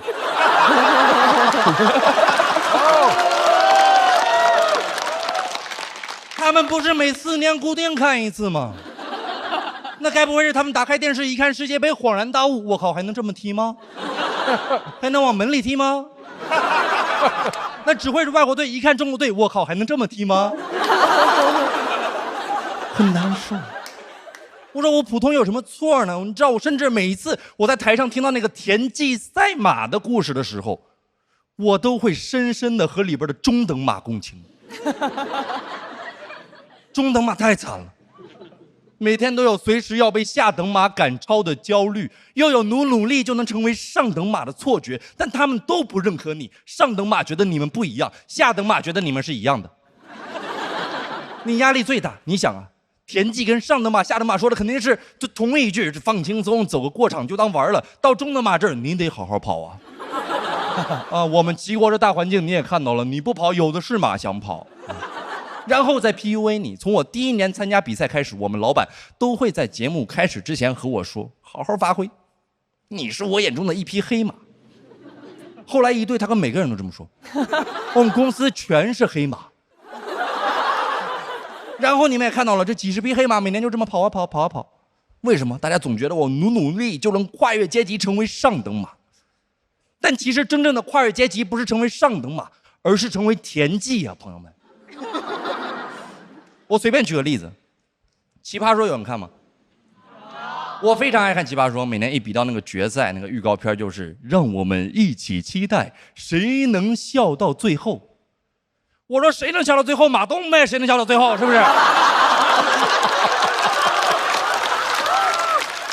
他们不是每4年固定看1次吗？那该不会是他们打开电视一看世界杯，恍然大悟，我靠，还能这么踢吗？还能往门里踢吗？那只会是外国队一看中国队，我靠，还能这么踢吗？很难受。我说我普通有什么错呢？你知道，我甚至每一次我在台上听到那个田忌赛马的故事的时候，我都会深深的和里边的中等马共情。中等马太惨了，每天都有随时要被下等马赶超的焦虑，又有努力就能成为上等马的错觉，但他们都不认可你。上等马觉得你们不一样，下等马觉得你们是一样的。你压力最大，你想啊，田忌跟上等马、下等马说的肯定是就同一句，放轻松，走个过场就当玩了。到中等马这儿，你得好好跑啊！啊，我们齐国这大环境你也看到了，你不跑，有的是马想跑。然后再 PUA 你。从我第1年参加比赛开始，我们老板都会在节目开始之前和我说：“好好发挥，你是我眼中的一匹黑马。”后来一对，他跟每个人都这么说，我们公司全是黑马。然后你们也看到了，这几10匹黑马每年就这么跑啊跑，跑啊跑。为什么？大家总觉得我努力就能跨越阶级成为上等马，但其实真正的跨越阶级不是成为上等马，而是成为田忌啊，朋友们。我随便举个例子，奇葩说有人看吗？我非常爱看奇葩说，每年一比到那个决赛，那个预告片就是让我们一起期待谁能笑到最后。我说谁能笑到最后？马东呗，谁能笑到最后？是不是？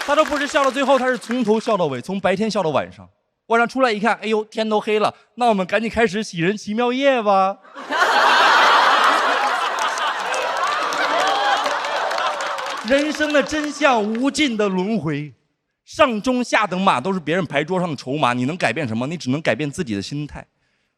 他都不是笑到最后，他是从头笑到尾，从白天笑到晚上。晚上出来一看，哎呦，天都黑了，那我们赶紧开始喜人奇妙夜吧。人生的真相，无尽的轮回，上中下等马都是别人牌桌上的筹码，你能改变什么？你只能改变自己的心态。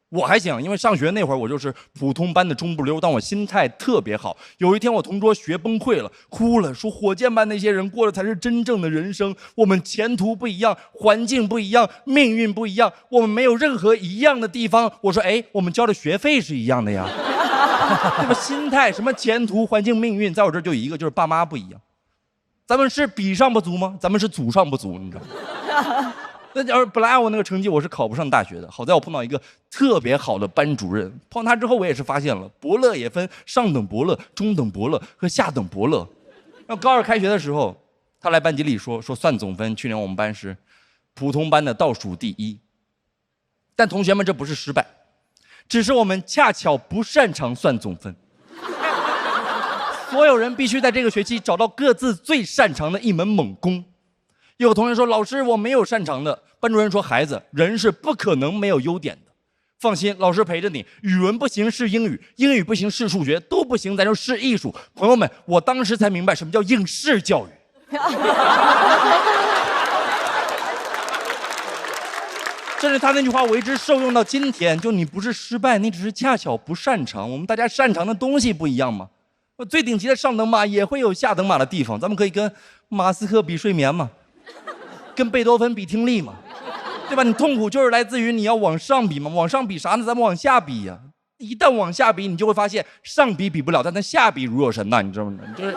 我还行，因为上学那会儿我就是普通班的中不溜，但我心态特别好。有一天我同桌学崩溃了，哭了，说火箭班那些人过的才是真正的人生，我们前途不一样，环境不一样，命运不一样，我们没有任何一样的地方。我说哎，我们交的学费是一样的呀。那么心态，什么前途、环境、命运，在我这儿就一个，就是爸妈不一样。咱们是比上不足吗？咱们是祖上不足，你知道吗？那要是本来按我那个成绩，我是考不上大学的。好在我碰到一个特别好的班主任，碰到他之后，我也是发现了伯乐也分上等伯乐、中等伯乐和下等伯乐。然后高二开学的时候，他来班级里说算总分，去年我们班是普通班的倒数第1。但同学们，这不是失败，只是我们恰巧不擅长算总分。所有人必须在这个学期找到各自最擅长的一门猛攻。有同学说：“老师，我没有擅长的。”班主任说：“孩子，人是不可能没有优点的，放心，老师陪着你。语文不行是英语，英语不行是数学，都不行咱就是艺术。”朋友们，我当时才明白什么叫应试教育。甚至他那句话我一直受用到今天，就你不是失败，你只是恰巧不擅长。我们大家擅长的东西不一样嘛。最顶级的上等马也会有下等马的地方，咱们可以跟马斯克比睡眠嘛。跟贝多芬比听力嘛，对吧？你痛苦就是来自于你要往上比嘛，往上比啥呢？咱们往下比呀。一旦往下比，你就会发现上比不了，但咱下比如有神呐，你知道吗？就是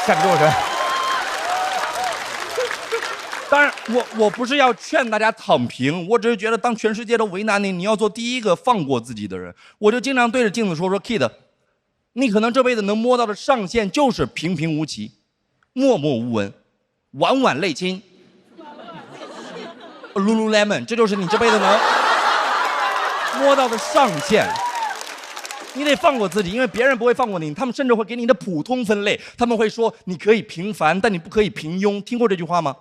下比如有神。当然，我不是要劝大家躺平，我只是觉得当全世界都为难你，你要做第一个放过自己的人。我就经常对着镜子说 Kid， 你可能这辈子能摸到的上限就是平平无奇。默默无闻，晚晚泪亲 ，Lululemon， 这就是你这辈子能摸到的上限。你得放过自己，因为别人不会放过你，他们甚至会给你的普通分类，他们会说你可以平凡，但你不可以平庸。听过这句话吗？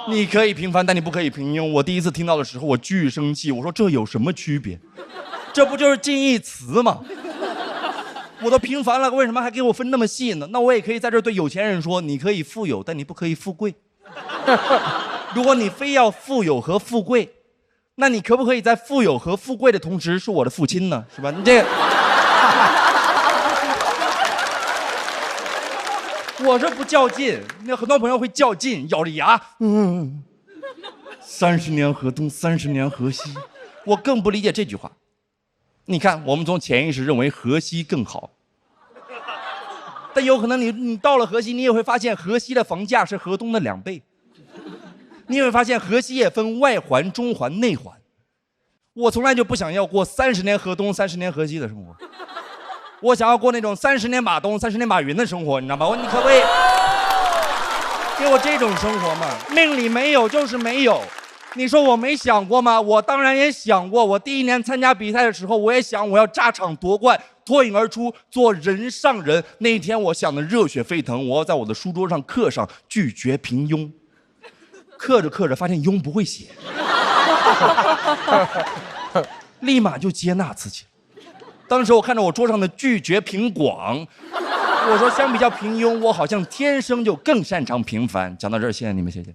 你可以平凡，但你不可以平庸。我第一次听到的时候，我巨生气，我说这有什么区别？这不就是近义词吗？我都平凡了，为什么还给我分那么细呢？那我也可以在这对有钱人说，你可以富有，但你不可以富贵。如果你非要富有和富贵，那你可不可以在富有和富贵的同时是我的父亲呢？是吧？你这个，我这不较劲，那很多朋友会较劲，咬着牙，30年河东，30年河西。我更不理解这句话。你看，我们从潜意识认为河西更好，但有可能你到了河西，你也会发现河西的房价是河东的2倍。你也会发现河西也分外环、中环、内环。我从来就不想要过30年河东、30年河西的生活，我想要过那种30年马东、30年马云的生活，你知道吗？你可不可以给我这种生活嘛？命里没有就是没有。你说我没想过吗？我当然也想过。我第1年参加比赛的时候，我也想我要炸场夺冠，脱颖而出，做人上人。那一天我想的热血沸腾，我要在我的书桌上刻上拒绝平庸。刻着刻着发现庸不会写，立马就接纳自己。当时我看着我桌上的拒绝平广，我说相比较平庸，我好像天生就更擅长平凡。讲到这儿，谢谢你们，谢谢。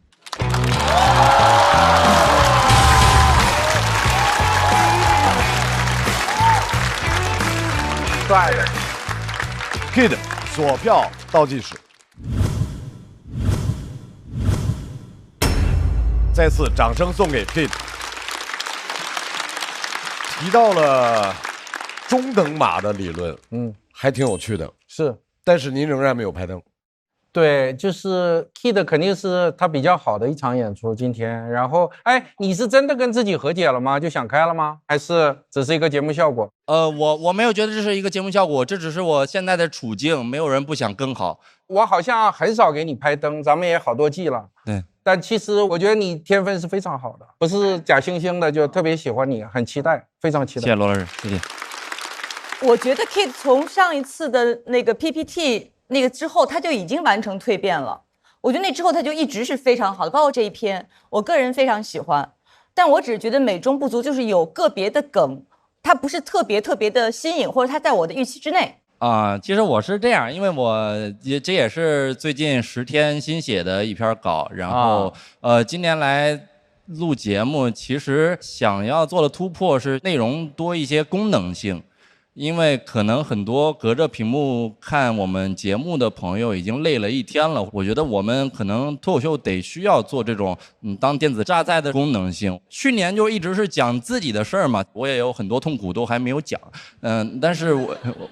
帅 ，Kid 锁票倒计时，再次掌声送给 Kid。提到了中等马的理论，还挺有趣的，是，但是您仍然没有拍灯。对，就是 Kid 肯定是他比较好的一场演出今天。然后，哎，你是真的跟自己和解了吗？就想开了吗？还是只是一个节目效果？我没有觉得这是一个节目效果，这只是我现在的处境，没有人不想更好。我好像很少给你拍灯，咱们也好多季了。对，但其实我觉得你天分是非常好的，不是假惺惺的，就特别喜欢你，很期待，非常期待。谢谢罗老师，谢谢。我觉得 Kid 从上一次的那个 PPT 那个之后，他就已经完成蜕变了。我觉得那之后他就一直是非常好的，包括这一篇，我个人非常喜欢。但我只是觉得美中不足，就是有个别的梗，它不是特别的新颖，或者它在我的预期之内。其实我是这样，因为这也是最近10天新写的一篇稿，然后今年来录节目，其实想要做的突破是内容多一些功能性。因为可能很多隔着屏幕看我们节目的朋友已经累了一天了，我觉得我们可能脱口秀得需要做这种当电子榨菜的功能性。去年就一直是讲自己的事儿嘛，我也有很多痛苦都还没有讲，但是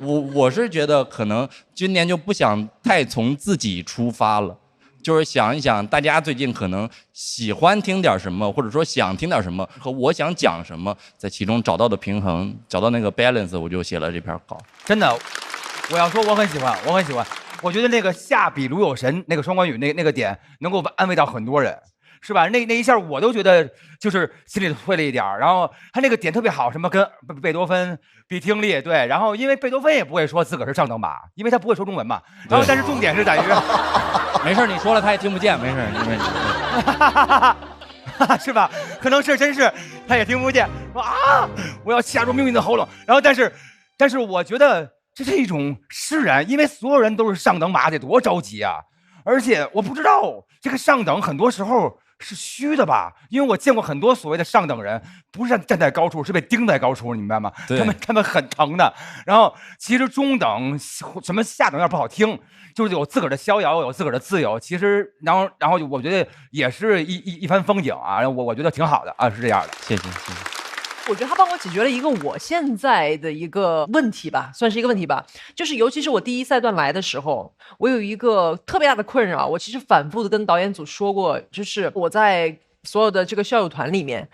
我是觉得可能今年就不想太从自己出发了。就是想一想，大家最近可能喜欢听点什么，或者说想听点什么，和我想讲什么，在其中找到的平衡，找到那个 balance， 我就写了这篇稿。真的，我要说我很喜欢，我很喜欢。我觉得那个下笔如有神，那个双关语那个点，能够安慰到很多人，是吧？那一下我都觉得就是心里退了一点。然后他那个点特别好，什么跟贝多芬比听力，对。然后因为贝多芬也不会说自个儿是上等马，因为他不会说中文嘛。然后但是重点是在于。没事，你说了他也听不见，没事，因为是吧？可能是真是他也听不见，说啊，我要掐住命运的喉咙。然后但是我觉得这是一种释然，因为所有人都是上等马，得多着急啊！而且我不知道这个上等很多时候是虚的吧？因为我见过很多所谓的上等人，不是站在高处，是被钉在高处，你明白吗？他们很疼的。然后其实中等什么下等有点不好听。就是有自个儿的逍遥，有自个儿的自由，其实，然后我觉得也是一番风景啊，我觉得挺好的啊，是这样的。谢谢。我觉得他帮我解决了一个我现在的一个问题吧，算是一个问题吧，就是尤其是我第一赛段来的时候，我有一个特别大的困扰，我其实反复的跟导演组说过，就是我在所有的这个校友团里面，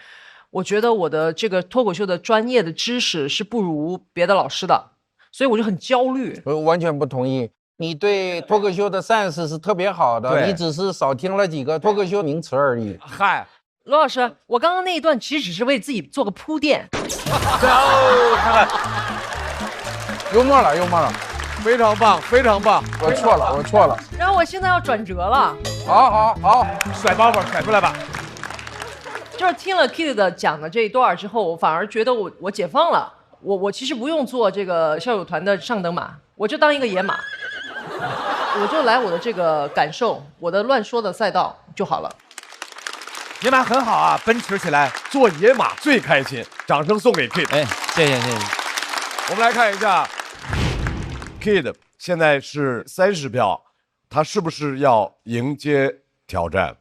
我觉得我的这个脱口秀的专业的知识是不如别的老师的，所以我就很焦虑。我完全不同意。你对脱口秀的 sense 是特别好的，你只是少听了几个脱口秀名词而已。嗨，罗老师，我刚刚那一段其实只是为自己做个铺垫。幽默了，幽默了，非常棒，非常棒。我错了。然后我现在要转折了。好，甩包袱甩出来吧。就是听了 Kid 的讲的这一段之后，我反而觉得我解放了。我其实不用做这个校友团的上等马，我就当一个野马。我就来我的这个感受，我的乱说的赛道就好了。野马很好啊，奔驰起来，做野马最开心。掌声送给 Kid。谢谢。我们来看一下 ，Kid 现在是30票，他是不是要迎接挑战？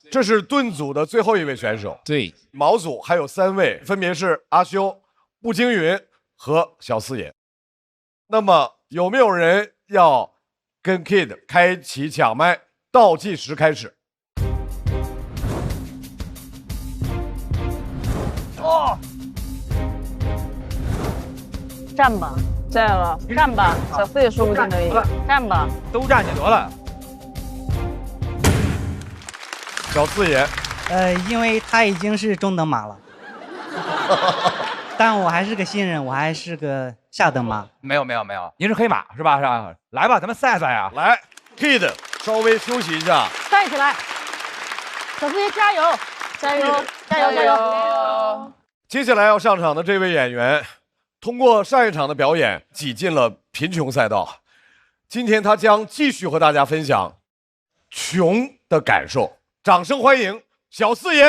这是盾组的最后一位选手，对，毛组还有3位，分别是阿修、步惊云和小四爷。那么有没有人要跟 Kid 开启抢麦？倒计时开始。站吧，站了，站吧，小四也说不定可以，站吧，都站起得了。小四爷，因为他已经是中等马了，但我还是个新人，我还是个下等马。没有，您是黑马是吧？来吧，咱们赛啊！来 ，Kid 稍微休息一下，站起来，小四爷加油，加油，加油，加油！接下来要上场的这位演员，通过上一场的表演挤进了贫穷赛道，今天他将继续和大家分享穷的感受。掌声欢迎小四爷！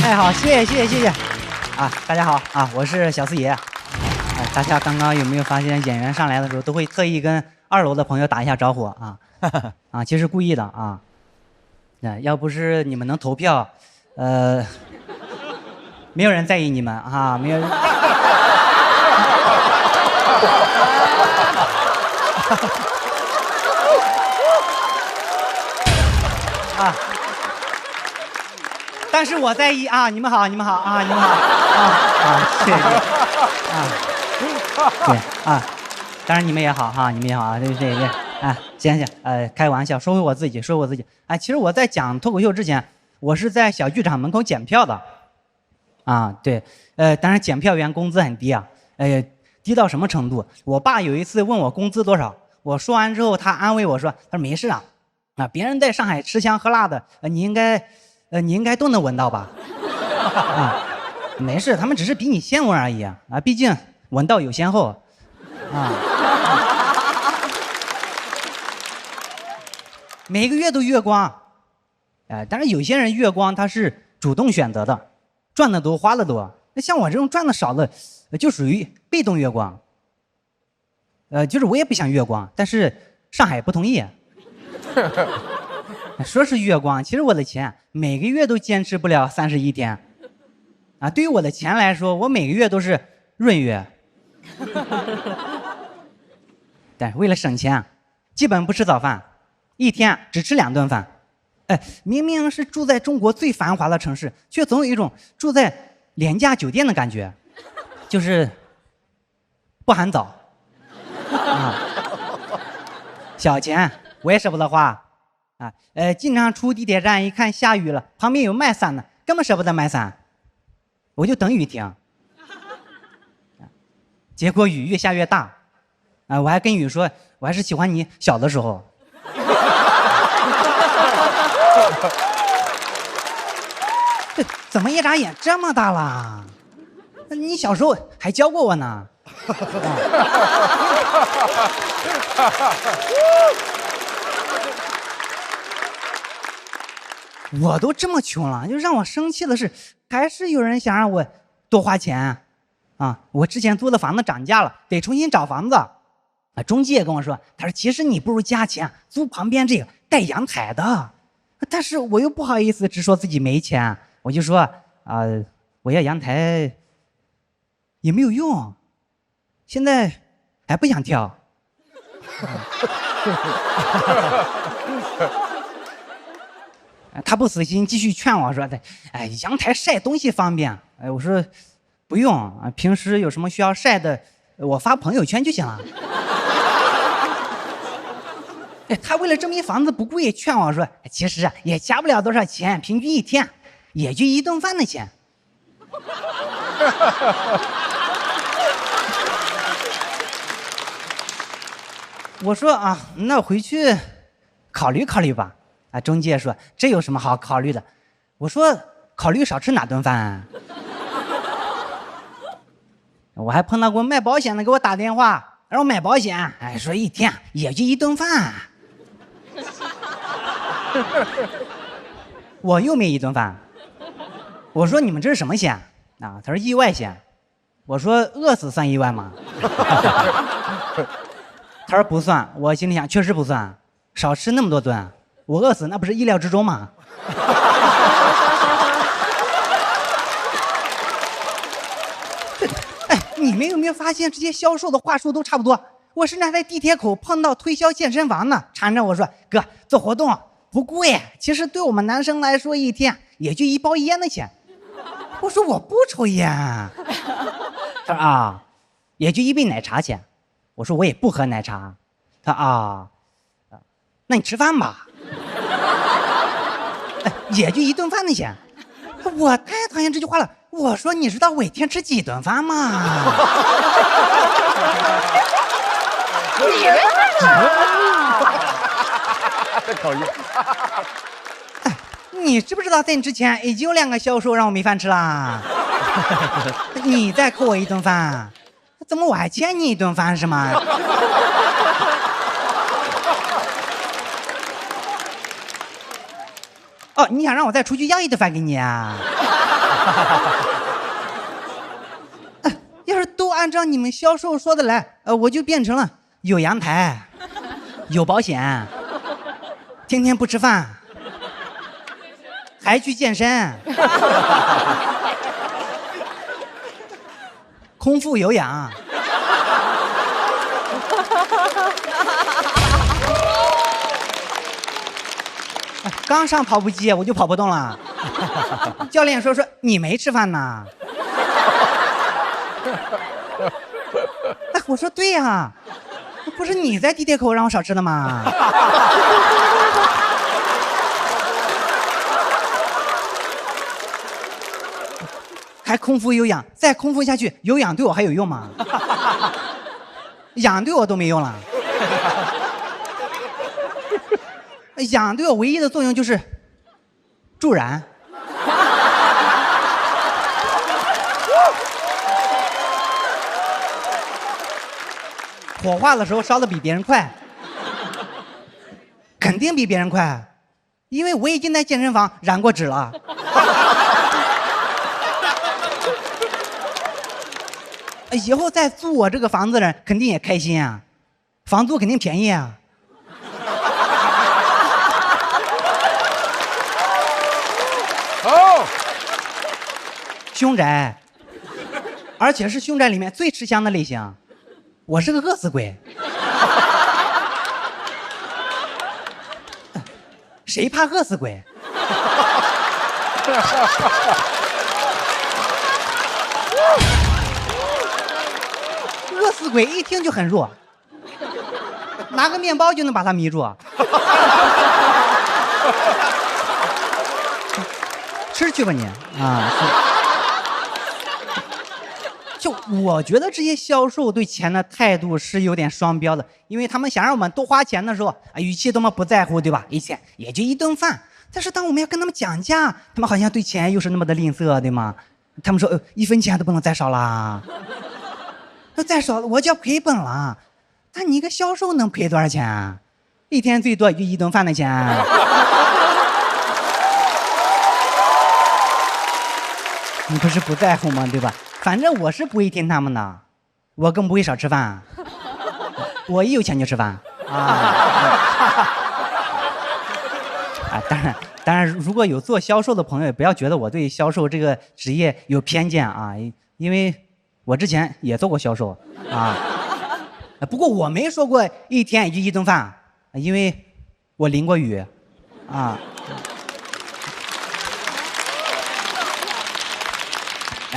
哎，好，谢谢啊！大家好啊，我是小四爷。哎，大家刚刚有没有发现演员上来的时候都会特意跟2楼的朋友打一下招呼啊？啊，其实故意的啊。要不是你们能投票，没有人在意你们啊，没有人。啊！但是我在意啊！你们好啊！你们好啊！谢谢啊！对啊，当然你们也好哈，你们也好啊！对啊，行，开玩笑，说回我自己。哎，其实我在讲脱口秀之前，我是在小剧场门口检票的。啊，对，当然检票员工资很低啊，低到什么程度？我爸有一次问我工资多少，我说完之后，他安慰我说：“他说没事啊，别人在上海吃香喝辣的，你应该都能闻到吧？啊，没事，他们只是比你先闻而已啊，毕竟闻到有先后。啊。每个月都月光，但是有些人月光他是主动选择的，赚的多花的多。那像我这种赚的少的，就属于被动月光。就是我也不想月光，但是上海不同意。说是月光，其实我的钱每个月都坚持不了31天。啊，对于我的钱来说，我每个月都是闰月。但是为了省钱，基本不吃早饭。一天只吃2顿饭，明明是住在中国最繁华的城市，却总有一种住在廉价酒店的感觉，就是不含早。小钱我也舍不得花，经常出地铁站一看下雨了，旁边有卖伞的，根本舍不得买伞，我就等雨停。结果雨越下越大，我还跟雨说，我还是喜欢你小的时候。怎么一眨眼这么大了？你小时候还教过我呢。我都这么穷了，就让我生气的是，还是有人想让我多花钱啊！我之前租的房子涨价了，得重新找房子。中介跟我说，他说其实你不如加钱租旁边这个带阳台的，但是我又不好意思直说自己没钱，我就说我要阳台也没有用，现在还不想跳。他不死心，继续劝我说：“阳台晒东西方便。”我说：“不用，平时有什么需要晒的，我发朋友圈就行了。”他为了证明房子不贵，劝我说：“其实也加不了多少钱，平均一天也就1顿饭的钱。”我说那回去考虑考虑吧。中介说这有什么好考虑的？我说考虑少吃哪顿饭。我还碰到过卖保险的给我打电话，让我买保险，说一天也就1顿饭。我又没1顿饭。我说你们这是什么险啊？他说意外险。我说饿死算意外吗？他说不算。我心里想确实不算，少吃那么多顿，我饿死那不是意料之中吗？你们有没有发现这些销售的话术都差不多？我甚至还在地铁口碰到推销健身房的，缠着我说：“哥，做活动不贵，其实对我们男生来说，一天也就1包烟的钱。”我说我不抽烟。他说也就1杯奶茶钱。我说我也不喝奶茶。他那你吃饭吧。也就1顿饭的钱。我太讨厌这句话了。我说你知道我一天吃几顿饭吗？太讨厌。你知不知道在你之前已经有2个销售让我没饭吃啦？你再扣我1顿饭，怎么我还欠你1顿饭是吗？你想让我再出去要1顿饭给你啊？要是都按照你们销售说的来，我就变成了有阳台、有保险、天天不吃饭，还去健身、空腹有氧。刚上跑步机我就跑不动了。教练说你没吃饭呢。我说对呀，不是你在地铁口让我少吃的吗？还空腹有氧，再空腹下去，有氧对我还有用吗？氧对我都没用了。氧对我唯一的作用就是助燃。火化的时候烧的比别人快，肯定比别人快，因为我已经在健身房染过指了。以后再租我这个房子的人肯定也开心啊，房租肯定便宜啊。好，凶宅，而且是凶宅里面最吃香的类型。我是个饿死鬼，谁怕饿死鬼？饿死鬼一听就很弱，拿个面包就能把他迷住。吃去吧你啊！就我觉得这些销售对钱的态度是有点双标的，因为他们想让我们多花钱的时候啊，语气多么不在乎，对吧？一切也就一顿饭，但是当我们要跟他们讲价，他们好像对钱又是那么的吝啬，对吗？他们说1分钱都不能再少啦，那再少我就要赔本了。但你一个销售能赔多少钱啊？一天最多也就一顿饭的钱。你不是不在乎吗？对吧？反正我是不会听他们的，我更不会少吃饭。我一有钱就吃饭啊！当然，如果有做销售的朋友，也不要觉得我对销售这个职业有偏见啊，因为我之前也做过销售啊。不过我没说过一天也就一顿饭，因为我淋过雨啊。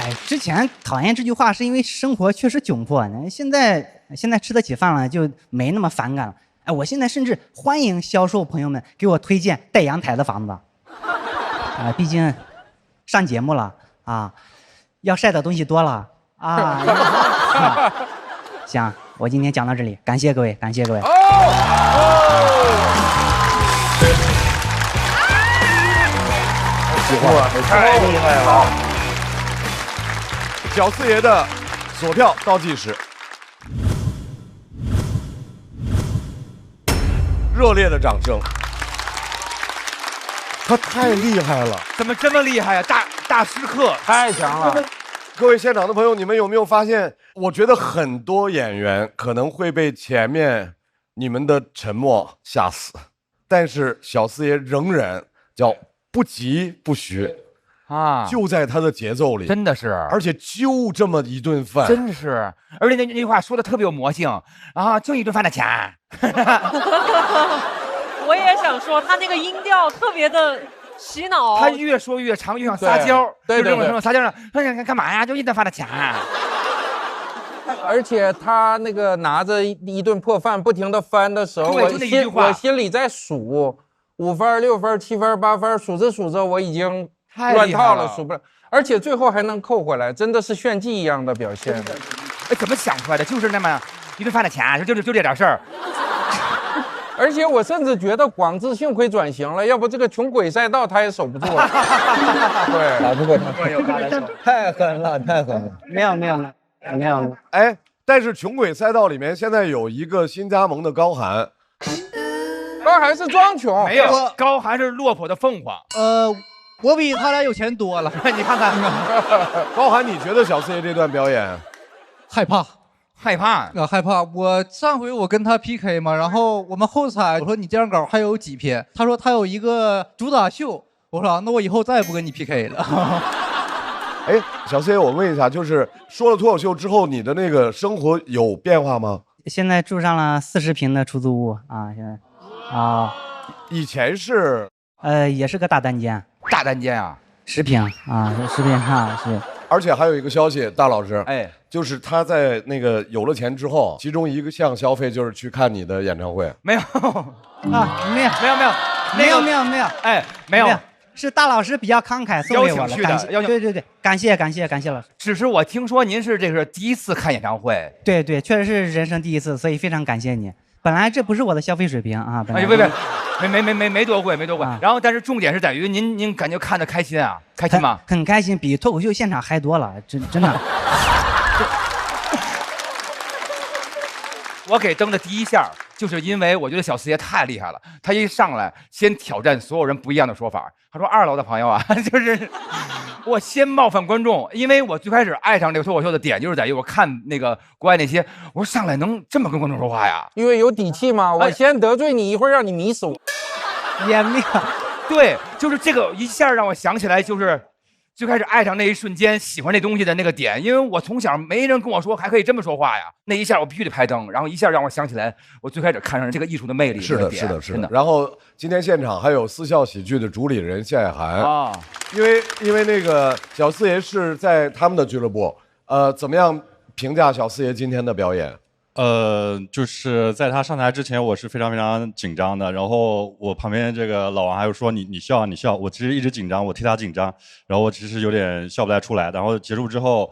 哎，之前讨厌这句话是因为生活确实窘迫，现在吃得起饭了就没那么反感了。哎，我现在甚至欢迎销售朋友们给我推荐带阳台的房子，毕竟上节目了啊，要晒的东西多了啊。行，我今天讲到这里，感谢各位，感谢各位。哇，太厉害了！小四爷的锁票倒计时，热烈的掌声！他太厉害了，怎么这么厉害呀？大师课太强了！各位现场的朋友，你们有没有发现？我觉得很多演员可能会被前面你们的沉默吓死，但是小四爷仍然叫不疾不徐。就在他的节奏里，真的是，而且就这么一顿饭，真是，而且那句话说的特别有魔性啊，就一顿饭的钱。我也想说，他那个音调特别的洗脑，他越说越长，越想撒娇，对，撒娇呢，干嘛呀？就一顿饭的钱。而且他那个拿着一顿破饭不停的翻的时候，我心里在数5分、6分、7分、8分，数着数着我已经乱套了，数不了，而且最后还能扣回来，真的是炫技一样的表现。哎，怎么想出来的？就是那么一顿饭的钱，就这点事儿。而且我甚至觉得广智幸亏转型了，要不这个穷鬼赛道他也守不住了。对，打不过他，太狠了，太狠了。没有。哎，但是穷鬼赛道里面现在有一个新加盟的高寒。高寒是装穷，没有，高寒是落魄的凤凰。我比他俩有钱多了。你看看，高寒，你觉得小四爷这段表演害怕？害怕。我上回我跟他 PK 嘛，然后我们后采，我说你这样稿还有几篇？他说他有一个主打秀。我说那我以后再也不跟你 PK 了。哎，小四爷，我问一下，就是说了脱口秀之后，你的那个生活有变化吗？现在住上了40平的出租屋啊，现在啊，以前是也是个大单间。大单间啊，10平啊，10平啊，是。而且还有一个消息，大老师，哎，就是他在那个有了钱之后，其中一项消费就是去看你的演唱会。没有啊，没有，哎，没有。是大老师比较慷慨送给我的，对，感谢老师。只是我听说您是这个第一次看演唱会，对，确实是人生第一次，所以非常感谢你。本来这不是我的消费水平啊，没多贵。然后，但是重点是在于您感觉看得开心啊？开心吗？很开心，比脱口秀现场嗨多了，真的。我给登的第一下，就是因为我觉得小四爷太厉害了，他一上来先挑战所有人不一样的说法。他说2楼的朋友啊，就是我先冒犯观众，因为我最开始爱上这个脱口秀的点就是在于我看那个国外那些，我说上来能这么跟观众说话呀？因为有底气嘛，我先得罪你，一会儿让你迷死我。湮灭。对，就是这个一下让我想起来，就是最开始爱上那一瞬间喜欢这东西的那个点，因为我从小没人跟我说还可以这么说话呀，那一下我必须得拍灯，然后一下让我想起来我最开始看上这个艺术的魅力。是的，是的，是的。然后今天现场还有私校喜剧的主理人谢海涵啊，因为那个小四爷是在他们的俱乐部，怎么样评价小四爷今天的表演？就是在他上台之前，我是非常非常紧张的。然后我旁边这个老王还有说你笑，我其实一直紧张，我替他紧张，然后我其实有点笑不太出来。然后结束之后，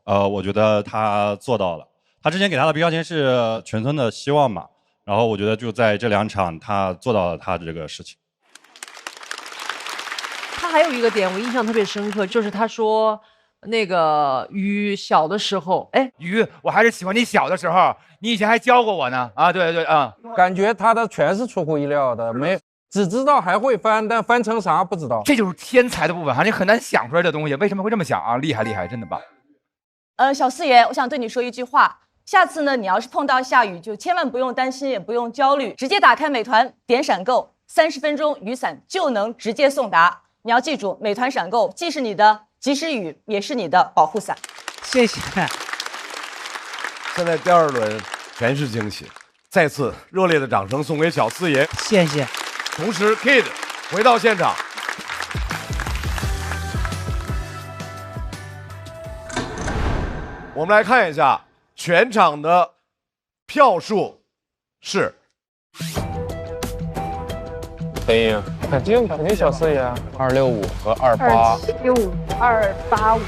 我觉得他做到了。他之前给他的标签是全村的希望嘛，然后我觉得就在这2场，他做到了他的这个事情。他还有一个点我印象特别深刻，就是他说。那个鱼小的时候，哎，鱼，我还是喜欢你小的时候，你以前还教过我呢。啊，对对啊，感觉他的全是出乎意料的，没只知道还会翻，但翻成啥不知道。这就是天才的部分哈，你很难想出来的东西，为什么会这么想啊？厉害厉害，真的棒。小四爷，我想对你说一句话，下次呢，你要是碰到下雨，就千万不用担心，也不用焦虑，直接打开美团点闪购，30分钟雨伞就能直接送达。你要记住，美团闪购既是你的及时雨，也是你的保护伞。谢谢。现在第2轮全是惊喜，再次热烈的掌声送给小四爷，谢谢。同时 ，Kid 回到现场。我们来看一下全场的票数是。肯定小四爷265和28。275、285。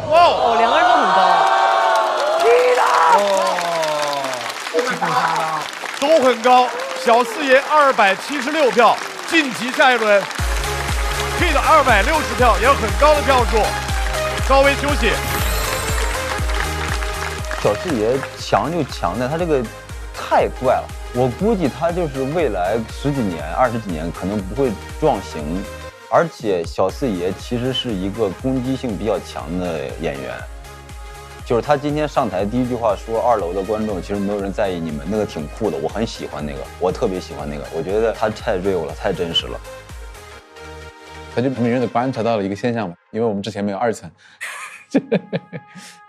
哇哦，2个人都很高。都很高。小四爷276票晋级下一轮 ，Kid 260票也有很高的票数。稍微休息。小四爷强就强在他这个太怪了，我估计他就是未来10几年、20几年可能不会撞型，而且小四爷其实是一个攻击性比较强的演员，就是他今天上台第一句话说2楼的观众其实没有人在意你们，那个挺酷的，我很喜欢那个，我特别喜欢那个，我觉得他太 real 了，太真实了。他就敏锐地观察到了一个现象嘛，因为我们之前没有2层。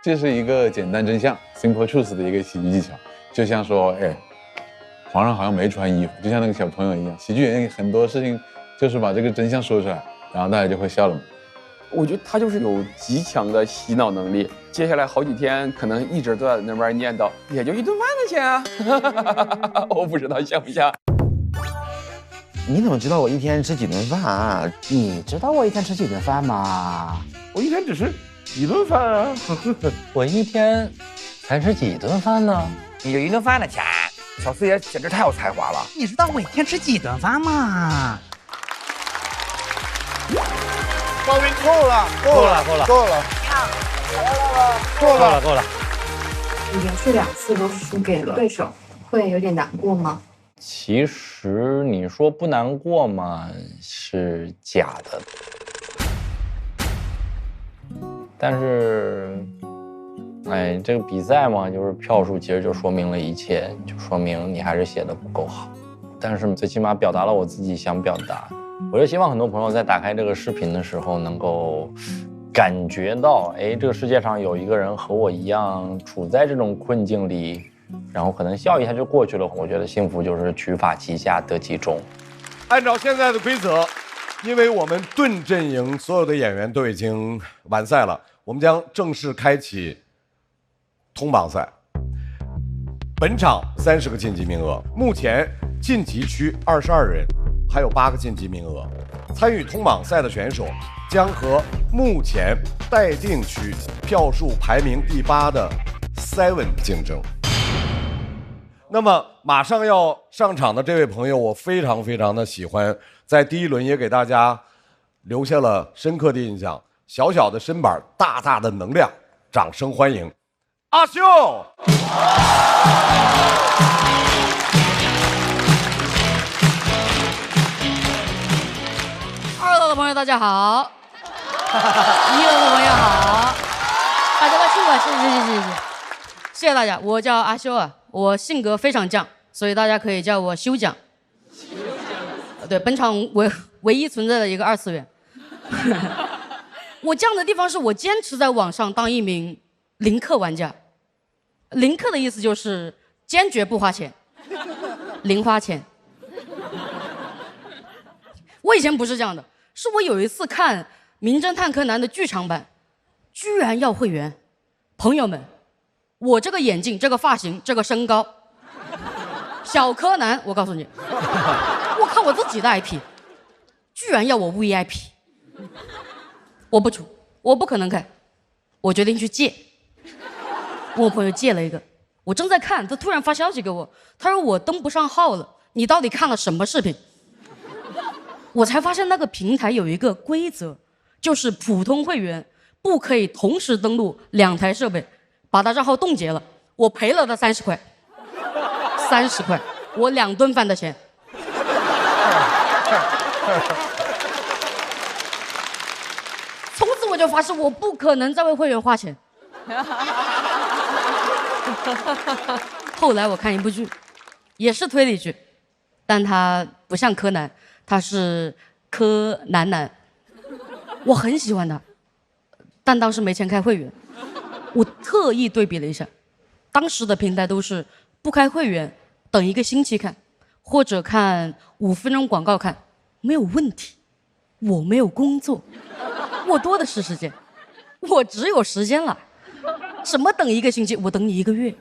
这是一个简单真相 （simple truth） 的一个喜剧技巧，就像说，哎，皇上好像没穿衣服，就像那个小朋友一样。喜剧演员很多事情就是把这个真相说出来，然后大家就会笑了嘛。我觉得他就是有极强的洗脑能力，接下来好几天可能一直都在那边念叨，也就1顿饭的钱啊，我不知道像不像。你怎么知道我一天吃几顿饭啊？你知道我一天吃几顿饭吗？我一天只吃几顿饭啊？我一天才吃几顿饭呢？你有1顿饭的钱，小四爷简直太有才华了。你知道我一天吃几顿饭吗？高斌够了，够了。连续2次都输给了对手，会有点难过吗？其实你说不难过嘛，是假的。但是，哎，这个比赛嘛，就是票数其实就说明了一切，就说明你还是写的不够好。但是最起码表达了我自己想表达的。我就希望很多朋友在打开这个视频的时候，能够感觉到，哎，这个世界上有一个人和我一样处在这种困境里。然后可能笑一下就过去了。我觉得幸福就是取法其下，得其中。按照现在的规则，因为我们盾阵营所有的演员都已经完赛了，我们将正式开启通榜赛。本场30个晋级名额，目前晋级区22人，还有8个晋级名额。参与通榜赛的选手将和目前待定区票数排名第8的 Seven 竞争。那么马上要上场的这位朋友，我非常非常的喜欢，在第1轮也给大家留下了深刻的印象。小小的身板，大大的能量，掌声欢迎阿秀。2楼的朋友大家好，1楼的朋友好，大家都辛苦了，谢谢大家。我叫阿修啊，我性格非常犟，所以大家可以叫我修犟。对，本场唯一存在的一个2次元。我犟的地方是我坚持在网上当一名零氪玩家。零氪的意思就是坚决不花钱，零花钱。我以前不是这样的，是我有一次看《名侦探柯南》的剧场版，居然要会员。朋友们，我这个眼镜、这个发型、这个身高，小柯南，我告诉你，我看我自己的 IP， 居然要我 VIP。我不出，我不可能开，我决定去借。问我朋友借了一个，我正在看，他突然发消息给我，他说我登不上号了，你到底看了什么视频？我才发现那个平台有一个规则，就是普通会员不可以同时登录2台设备，把他账号冻结了，我赔了他30块，30块，我2顿饭的钱。从此我就发誓，我不可能再为会员花钱。后来我看一部剧，也是推理剧，但它不像柯南，它是柯南南，我很喜欢它，但当时没钱开会员。我特意对比了一下，当时的平台都是不开会员，等1个星期看，或者看5分钟广告看，没有问题。我没有工作，我多的是时间，我只有时间了。什么等1个星期，我等你1个月。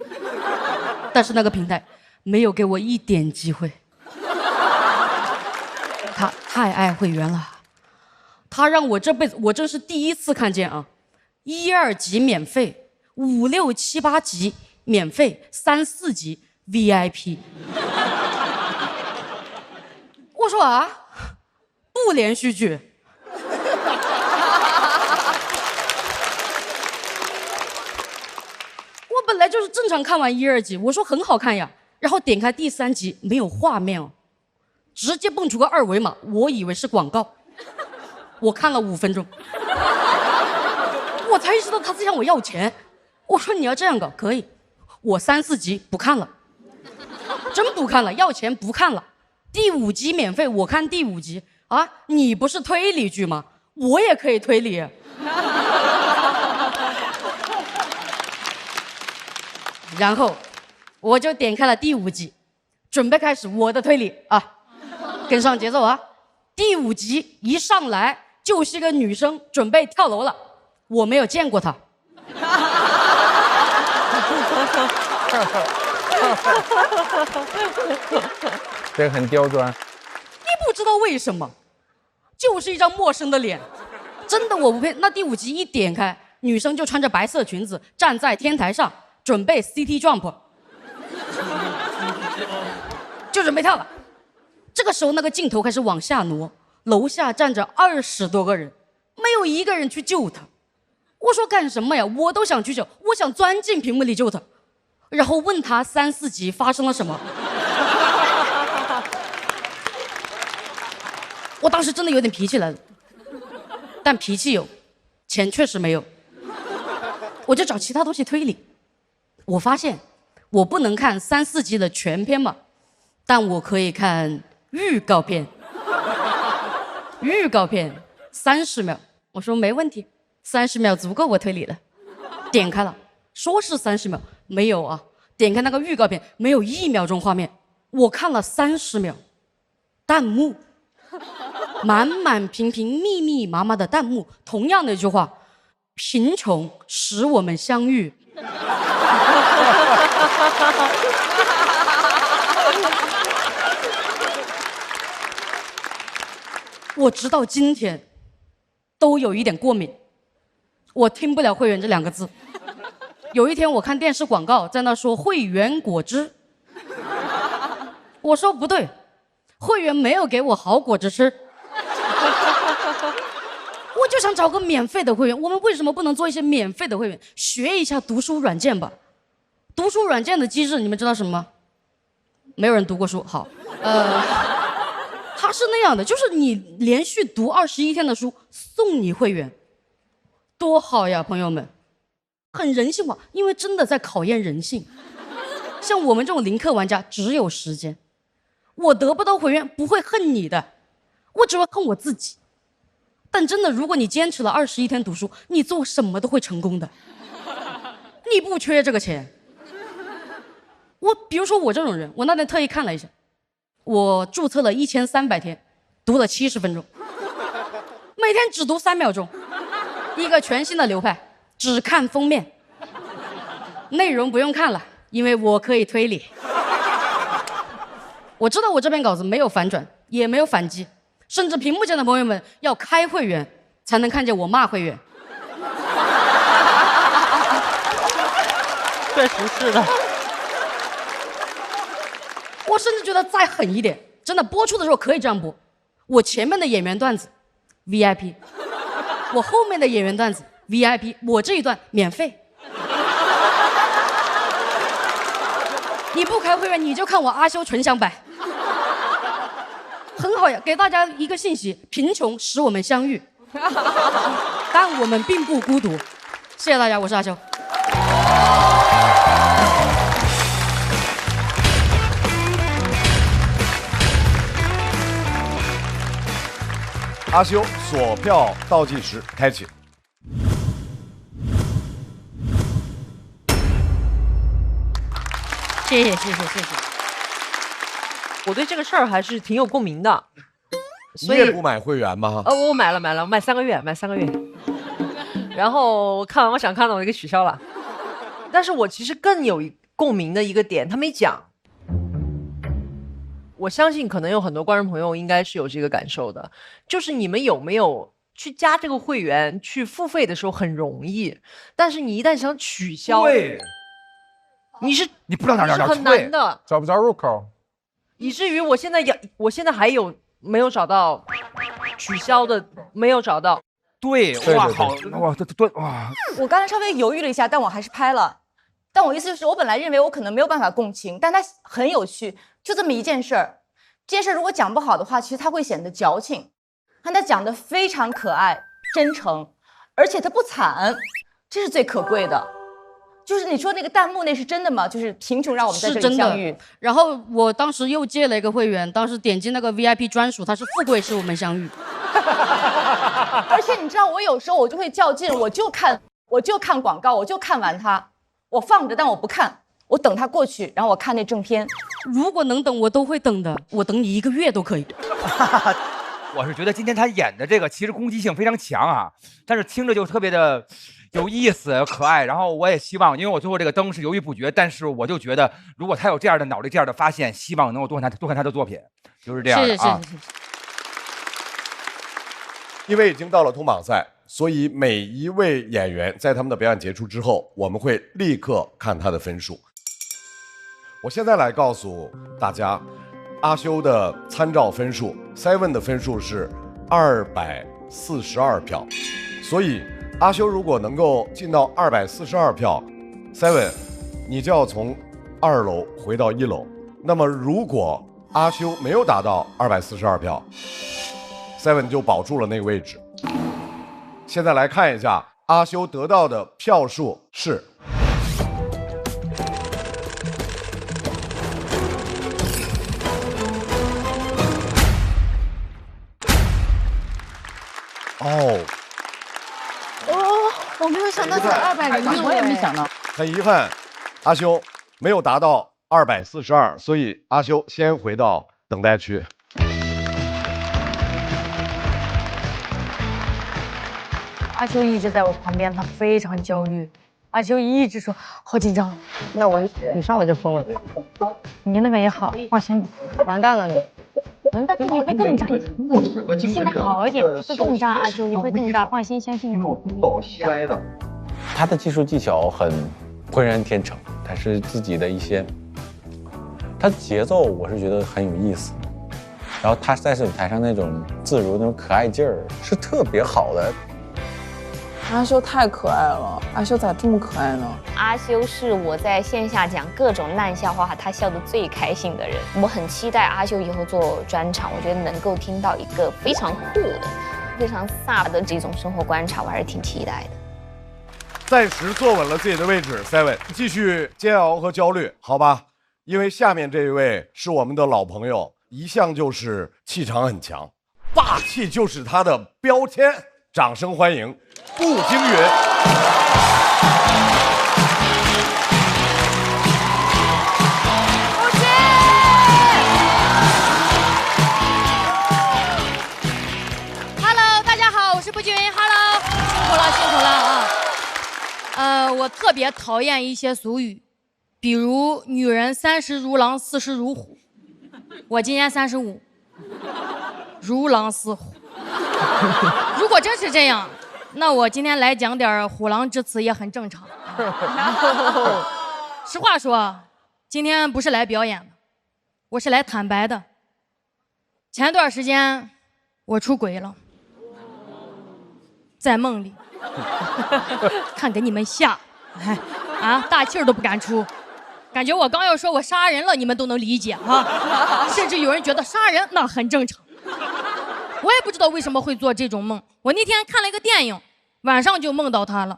但是那个平台没有给我一点机会。他太爱会员了，他让我这辈子，我这是第一次看见啊，1、2级免费，5、6、7、8级免费，3、4级 VIP。我说啊，不连续剧。我本来就是正常看完1、2集，我说很好看呀，然后点开第3集，没有画面哦，直接蹦出个2维码，我以为是广告。我看了5分钟，我才意识到他在向我要钱。我说你要这样搞可以，我3、4集不看了，真不看了，要钱不看了。第5集免费，我看第5集啊！你不是推理剧吗？我也可以推理。然后我就点开了第5集，准备开始我的推理啊，跟上节奏啊！第5集一上来就是一个女生准备跳楼了，我没有见过她。这个很刁钻。你不知道为什么，就是一张陌生的脸，真的我不配。那第5集一点开，女生就穿着白色裙子站在天台上，准备 CT jump， 就准备跳了。这个时候那个镜头开始往下挪，楼下站着20多个人，没有一个人去救她。我说干什么呀？我都想去救，我想钻进屏幕里救她，然后问她3、4集发生了什么。我当时真的有点脾气来了，但脾气有，钱确实没有。我就找其他东西推理，我发现我不能看3、4集的全篇嘛，但我可以看预告片。预告片30秒，我说没问题，30秒足够我推理了。点开了，说是30秒，没有啊。点开那个预告片，没有1秒钟画面，我看了30秒，弹幕。满满平平密密麻麻的弹幕，同样的一句话：贫穷使我们相遇。我直到今天都有一点过敏，我听不了会员这2个字。有一天我看电视广告在那说会员果汁，我说不对，会员没有给我好果汁吃。我就想找个免费的会员。我们为什么不能做一些免费的会员，学一下读书软件吧？读书软件的机制你们知道什么吗？没有人读过书。好，它是那样的，就是你连续读21天的书，送你会员，多好呀，朋友们！很人性化，因为真的在考验人性。像我们这种零氪玩家，只有时间。我得不到会员不会恨你的，我只会恨我自己。但真的，如果你坚持了21天读书，你做什么都会成功的。你不缺这个钱。比如说我这种人，我那天特意看了一下，我注册了1300天，读了70分钟，每天只读3秒钟，一个全新的流派，只看封面，内容不用看了，因为我可以推理。我知道我这篇稿子没有反转，也没有反击，甚至屏幕前的朋友们要开会员才能看见我骂会员。确实是的。我甚至觉得再狠一点，真的播出的时候可以这样播：我前面的演员段子 VIP， 我后面的演员段子 VIP， 我这一段免费。你不开会员，你就看我阿修纯享版，很好呀。给大家一个信息：贫穷使我们相遇，但我们并不孤独。谢谢大家，我是阿修。阿修锁票倒计时开启。谢谢。我对这个事儿还是挺有共鸣的。你也不买会员吗？我买了，我买3个月，然后看完我想看的我就给取消了。但是我其实更有共鸣的一个点，他没讲。我相信可能有很多观众朋友应该是有这个感受的，就是你们有没有去加这个会员去付费的时候很容易，但是你一旦想取消，对，你不知道哪是很难的，找不着入口，以至于我现在还有没有找到取消的，没有找到。对，哇，好，哇，对，哇！我刚才稍微犹豫了一下，但我还是拍了。但我意思就是，我本来认为我可能没有办法共情，但它很有趣，就这么一件事儿。这件事儿如果讲不好的话，其实它会显得矫情。但它讲得非常可爱、真诚，而且它不惨，这是最可贵的。就是你说那个弹幕那是真的吗？就是贫穷让我们在这里相遇。然后我当时又借了一个会员，当时点击那个 VIP 专属，它是富贵使我们相遇。而且你知道，我有时候我就会较劲，我就看广告，我就看完它，我放着，但我不看，我等它过去，然后我看那正片。如果能等，我都会等的，我等你1个月都可以。我是觉得今天他演的这个其实攻击性非常强啊，但是听着就特别的有意思、可爱。然后我也希望，因为我最后这个灯是犹豫不决，但是我就觉得，如果他有这样的脑力、这样的发现，希望能够多看他的作品，就是这样的啊。谢谢。因为已经到了通榜赛，所以每一位演员在他们的表演结束之后，我们会立刻看他的分数。我现在来告诉大家，阿修的参照分数 ，Seven 的分数是242票，所以阿修如果能够进到242票 ，Seven 你就要从2楼回到1楼。那么如果阿修没有达到242票，Seven 就保住了那个位置。现在来看一下阿修得到的票数是我没有想到才201，我也没想到。很遗憾，阿修没有达到242，所以阿修先回到等待区。阿修一直在我旁边，他非常焦虑。阿修一直说好紧张。那我一上来就疯了。你那个也好，放心。完蛋了你。完蛋，你会更炸。你现在好一点，会更炸。阿修，你会更炸，放心，相信我。摔的。他的技术技巧很浑然天成，但是自己的一些，他节奏我是觉得很有意思。然后他在舞台上那种自如、那种可爱劲儿是特别好的。阿修太可爱了，阿修咋这么可爱呢？阿修是我在线下讲各种烂笑话，他笑得最开心的人。我很期待阿修以后做专场，我觉得能够听到一个非常酷的、非常飒的这种生活观察，我还是挺期待的。暂时坐稳了自己的位置 ，Seven 继续煎熬和焦虑，好吧？因为下面这一位是我们的老朋友，一向就是气场很强，霸气就是他的标签。掌声欢迎步惊云。Hello， 大家好，我是步惊云。Hello， 辛苦了，辛苦了啊！我特别讨厌一些俗语，比如女人30如狼，40如虎。我今年35，如狼似虎。如果真是这样，那我今天来讲点虎狼之词也很正常。实话说，今天不是来表演的，我是来坦白的。前段时间我出轨了，在梦里，看给你们吓，大气儿都不敢出，感觉我刚要说我杀人了，你们都能理解啊，甚至有人觉得杀人那很正常。我也不知道为什么会做这种梦。我那天看了一个电影，晚上就梦到他了。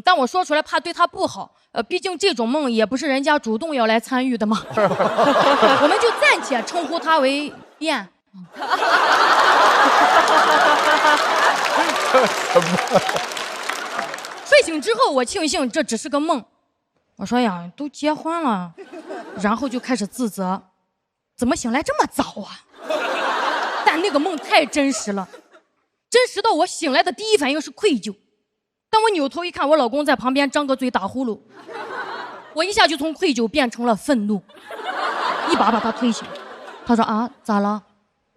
但我说出来怕对他不好。毕竟这种梦也不是人家主动要来参与的嘛。我们就暂且称呼他为燕。睡醒之后，我庆幸这只是个梦。我说呀，都结婚了，然后就开始自责，怎么醒来这么早啊？但那个梦太真实了，真实到我醒来的第一反应是愧疚。当我扭头一看，我老公在旁边张个嘴打呼噜，我一下就从愧疚变成了愤怒，一把把他推醒。他说啊，咋了？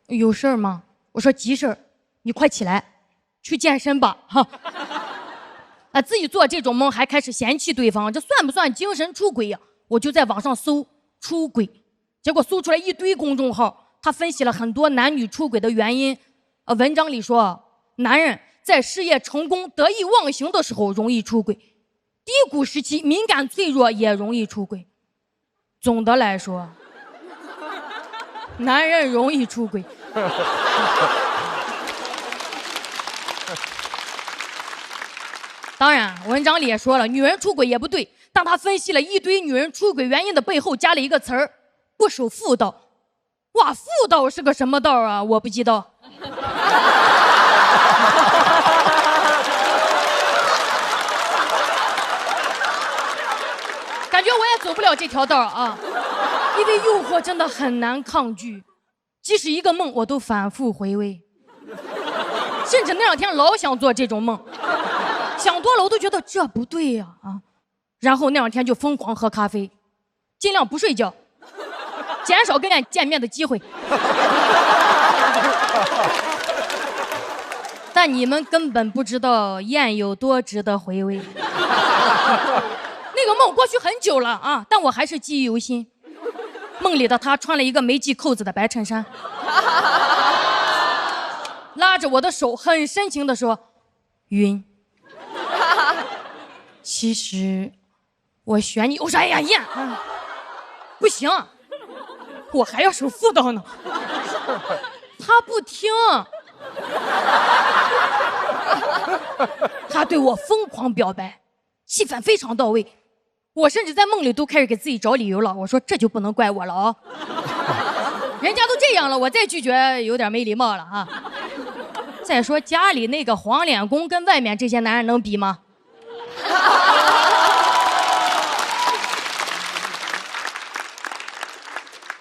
有事儿吗？我说急事儿，你快起来，去健身吧。哈，自己做这种梦还开始嫌弃对方，这算不算精神出轨呀？我就在网上搜出轨，结果搜出来一堆公众号。他分析了很多男女出轨的原因，文章里说，男人在事业成功得意忘形的时候容易出轨，低谷时期敏感脆弱也容易出轨。总的来说，男人容易出轨。当然，文章里也说了，女人出轨也不对，但他分析了一堆女人出轨原因的背后，加了一个词儿：不守妇道。哇，妇道是个什么道啊？我不知道。感觉我也走不了这条道啊，因为诱惑真的很难抗拒，即使一个梦我都反复回味，甚至那两天老想做这种梦，想多了我都觉得这不对呀然后那两天就疯狂喝咖啡，尽量不睡觉。减少跟俺见面的机会。但你们根本不知道燕有多值得回味。那个梦过去很久了啊，但我还是记忆犹新。梦里的他穿了一个没系扣子的白衬衫，拉着我的手很深情地说：云，其实我选你。我说哎呀燕，不行，我还要守妇道呢。他不听，他对我疯狂表白，气氛非常到位。我甚至在梦里都开始给自己找理由了。我说这就不能怪我了啊，人家都这样了，我再拒绝有点没礼貌了啊。再说家里那个黄脸公跟外面这些男人能比吗？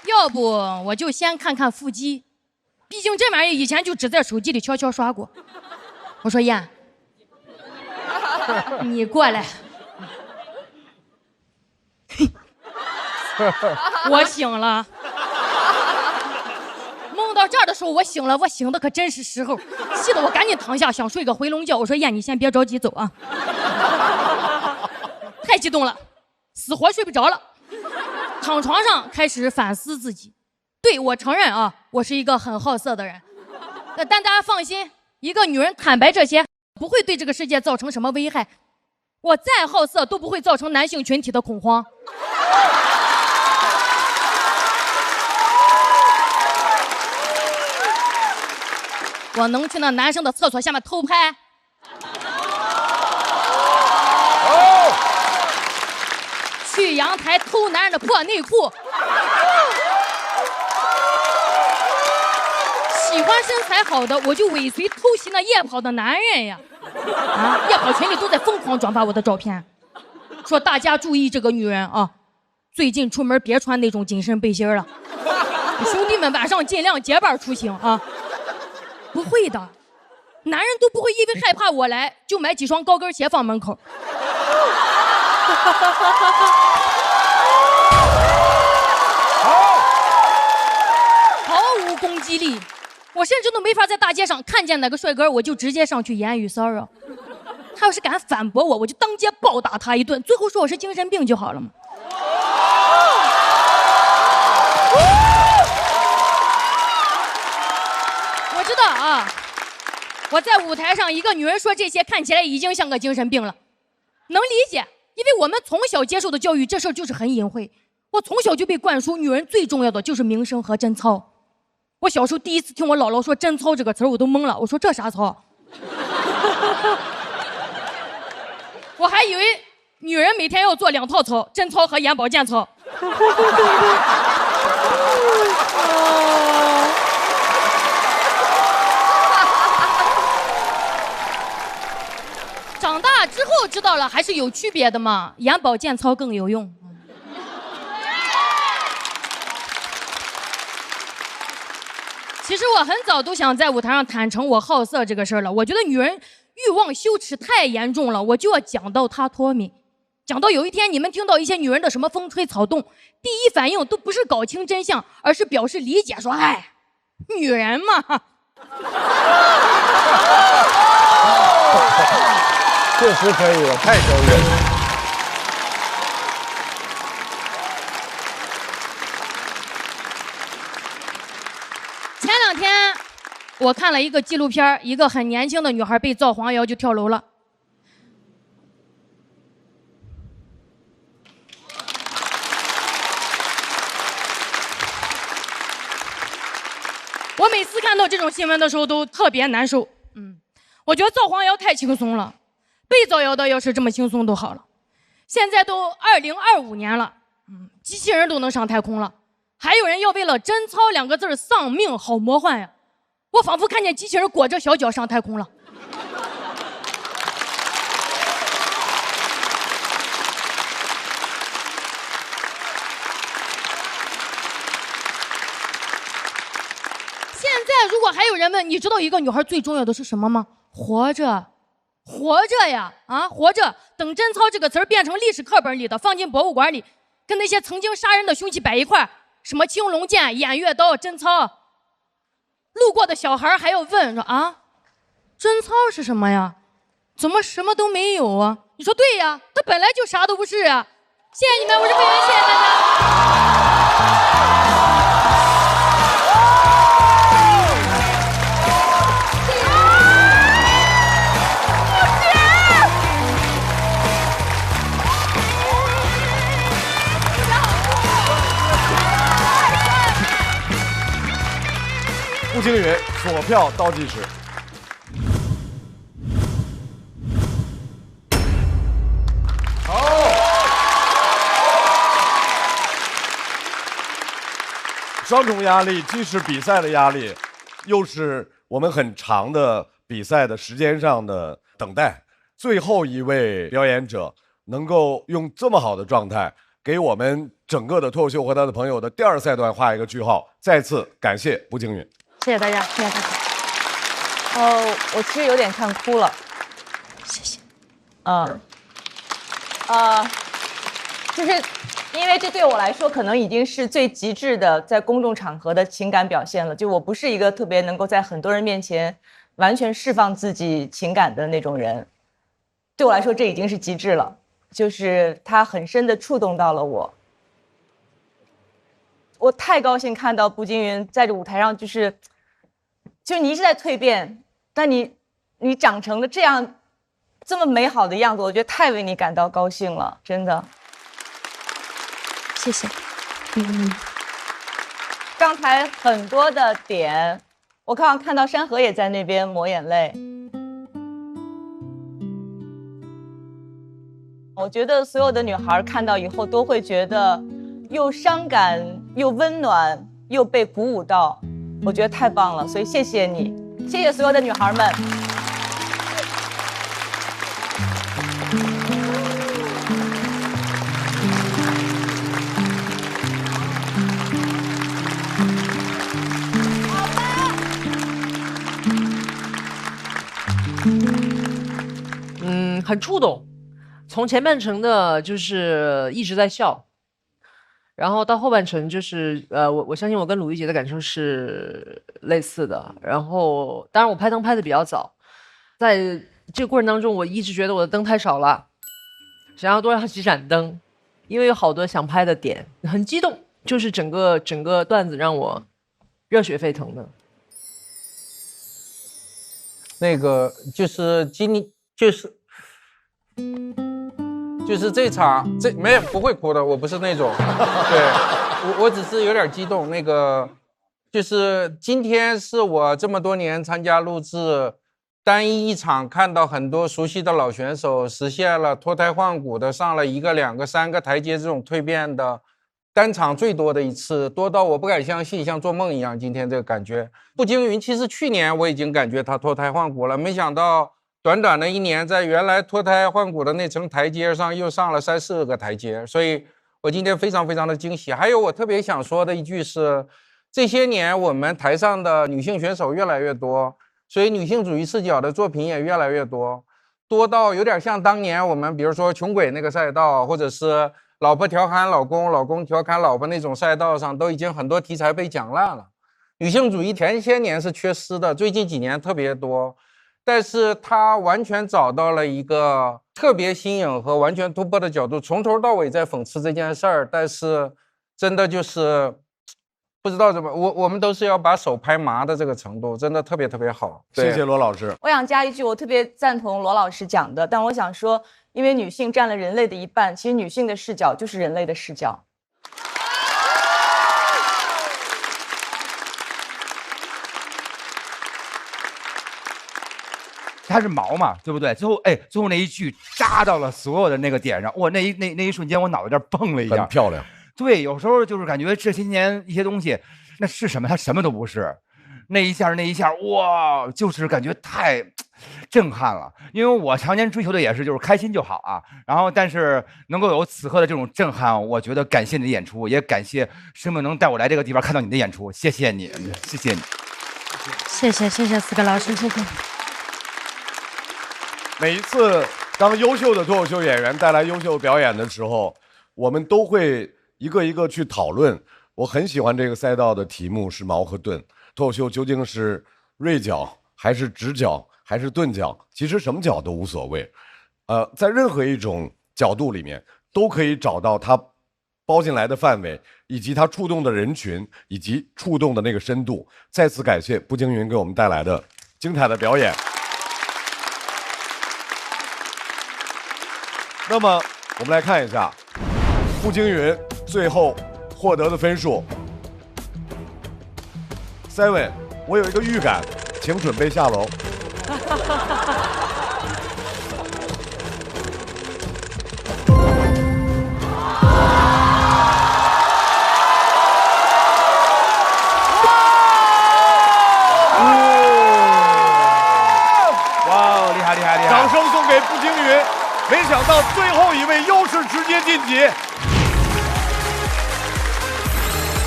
要不我就先看看腹肌，毕竟这玩意以前就只在手机里悄悄刷过。我说燕，你过来。我醒了，梦到这儿的时候我醒了，我醒的可真是时候，气得我赶紧躺下想睡个回笼觉。我说燕，你先别着急走啊，太激动了，死活睡不着了。躺床上开始反思自己，对，我承认啊，我是一个很好色的人。但大家放心，一个女人坦白这些，不会对这个世界造成什么危害。我再好色都不会造成男性群体的恐慌。我能去那男生的厕所下面偷拍。去阳台偷男人的破内裤。喜欢身材好的，我就尾随偷袭那夜跑的男人呀！啊，夜跑群里都在疯狂转发我的照片，说大家注意这个女人啊，最近出门别穿那种紧身背心了，兄弟们晚上尽量结伴出行啊！不会的，男人都不会因为害怕我来就买几双高跟鞋放门口。毫无攻击力。我甚至都没法在大街上看见哪个帅哥，我就直接上去言语骚扰。他要是敢反驳我，我就当街暴打他一顿，最后说我是精神病就好了嘛。我知道啊，我在舞台上一个女人说这些，看起来已经像个精神病了，能理解，因为我们从小接受的教育，这事儿就是很隐晦。我从小就被灌输，女人最重要的就是名声和贞操。我小时候第一次听我姥姥说贞操这个词儿，我都懵了。我说这啥操？我还以为女人每天要做2套操，贞操和眼保健操。长大之后知道了，还是有区别的嘛，眼保健操更有用。其实我很早都想在舞台上坦诚我好色这个事儿了。我觉得女人欲望羞耻太严重了，我就要讲到她脱敏。讲到有一天你们听到一些女人的什么风吹草动，第一反应都不是搞清真相，而是表示理解，说哎，女人嘛。确实可以了，太高远了。前2天我看了一个纪录片，一个很年轻的女孩被造黄谣就跳楼了。我每次看到这种新闻的时候都特别难受。我觉得造黄谣太轻松了，被造谣的要是这么轻松都好了。现在都2025年了，机器人都能上太空了，还有人要为了贞操2个字丧命，好魔幻呀！我仿佛看见机器人裹着小脚上太空了。现在如果还有人问，你知道一个女孩最重要的是什么吗？活着，活着呀！啊，活着！等贞操这个词儿变成历史课本里的，放进博物馆里，跟那些曾经杀人的凶器摆一块儿，什么青龙剑、偃月刀、贞操，路过的小孩还要问说啊，贞操是什么呀？怎么什么都没有啊？你说对呀，它本来就啥都不是啊！谢谢你们，我是佩元，谢谢大家。步惊云锁票倒计时。好，双重压力，既是比赛的压力，又是我们很长的比赛的时间上的等待。最后一位表演者能够用这么好的状态，给我们整个的脱口秀和他的朋友的第2赛段画一个句号。再次感谢步惊云。谢谢大家，谢谢大家。我其实有点看哭了，谢谢。就是因为这对我来说可能已经是最极致的在公众场合的情感表现了。就我不是一个特别能够在很多人面前完全释放自己情感的那种人，对我来说这已经是极致了。就是它很深的触动到了我。我太高兴看到步惊云在这舞台上，就是你一直在蜕变，但你长成了这么美好的样子，我觉得太为你感到高兴了，真的。谢谢。刚才很多的点，我刚刚看到山河也在那边抹眼泪。我觉得所有的女孩看到以后都会觉得又伤感又温暖又被鼓舞到，我觉得太棒了，所以谢谢你，谢谢所有的女孩们。很触动。从前半程的就是一直在笑，然后到后半程就是我相信我跟鲁豫姐的感受是类似的。然后当然我拍灯拍的比较早，在这个过程当中，我一直觉得我的灯太少了，想要多让几盏灯，因为有好多想拍的点，很激动，就是整个段子让我热血沸腾的。那个就是就是这场没有不会哭的，我不是那种，对我只是有点激动。那个就是今天是我这么多年参加录制单一场看到很多熟悉的老选手实现了脱胎换骨的上了1个、2个、3个台阶这种蜕变的单场最多的一次，多到我不敢相信，像做梦一样。今天这个感觉，步惊云其实去年我已经感觉他脱胎换骨了，没想到短短的1年，在原来脱胎换骨的那层台阶上又上了3、4个台阶，所以我今天非常非常的惊喜。还有我特别想说的一句是，这些年我们台上的女性选手越来越多，所以女性主义视角的作品也越来越多，多到有点像当年我们比如说穷鬼那个赛道，或者是老婆调侃老公，老公调侃老婆那种赛道上，都已经很多题材被讲烂了。女性主义前些年是缺失的，最近几年特别多。但是他完全找到了一个特别新颖和完全突破的角度，从头到尾在讽刺这件事儿，但是真的就是不知道怎么，我们都是要把手拍麻的这个程度，真的特别特别好。谢谢罗老师。我想加一句，我特别赞同罗老师讲的，但我想说，因为女性占了人类的一半，其实女性的视角就是人类的视角。它是毛嘛，对不对？最后那一句扎到了所有的那个点上，哇，那一瞬间我脑袋有点蹦了一下。很漂亮。对，有时候就是感觉这些年一些东西，那是什么？它什么都不是。那一下，哇，就是感觉太震撼了。因为我常年追求的也是就是开心就好啊。然后，但是能够有此刻的这种震撼，我觉得感谢你的演出，也感谢生命能带我来这个地方看到你的演出，谢谢你，谢谢你。谢谢4个老师，谢谢。每一次当优秀的脱口秀演员带来优秀表演的时候，我们都会一个一个去讨论。我很喜欢这个赛道的题目是矛和盾，脱口秀究竟是锐角还是直角还是钝角？其实什么角都无所谓，在任何一种角度里面都可以找到它包进来的范围，以及它触动的人群，以及触动的那个深度。再次感谢步惊云给我们带来的精彩的表演。那么我们来看一下步惊云最后获得的分数。7，我有一个预感，请准备下楼。哇，厉害厉害厉害！掌声送给步惊云。没想到最后一位又是直接晋级，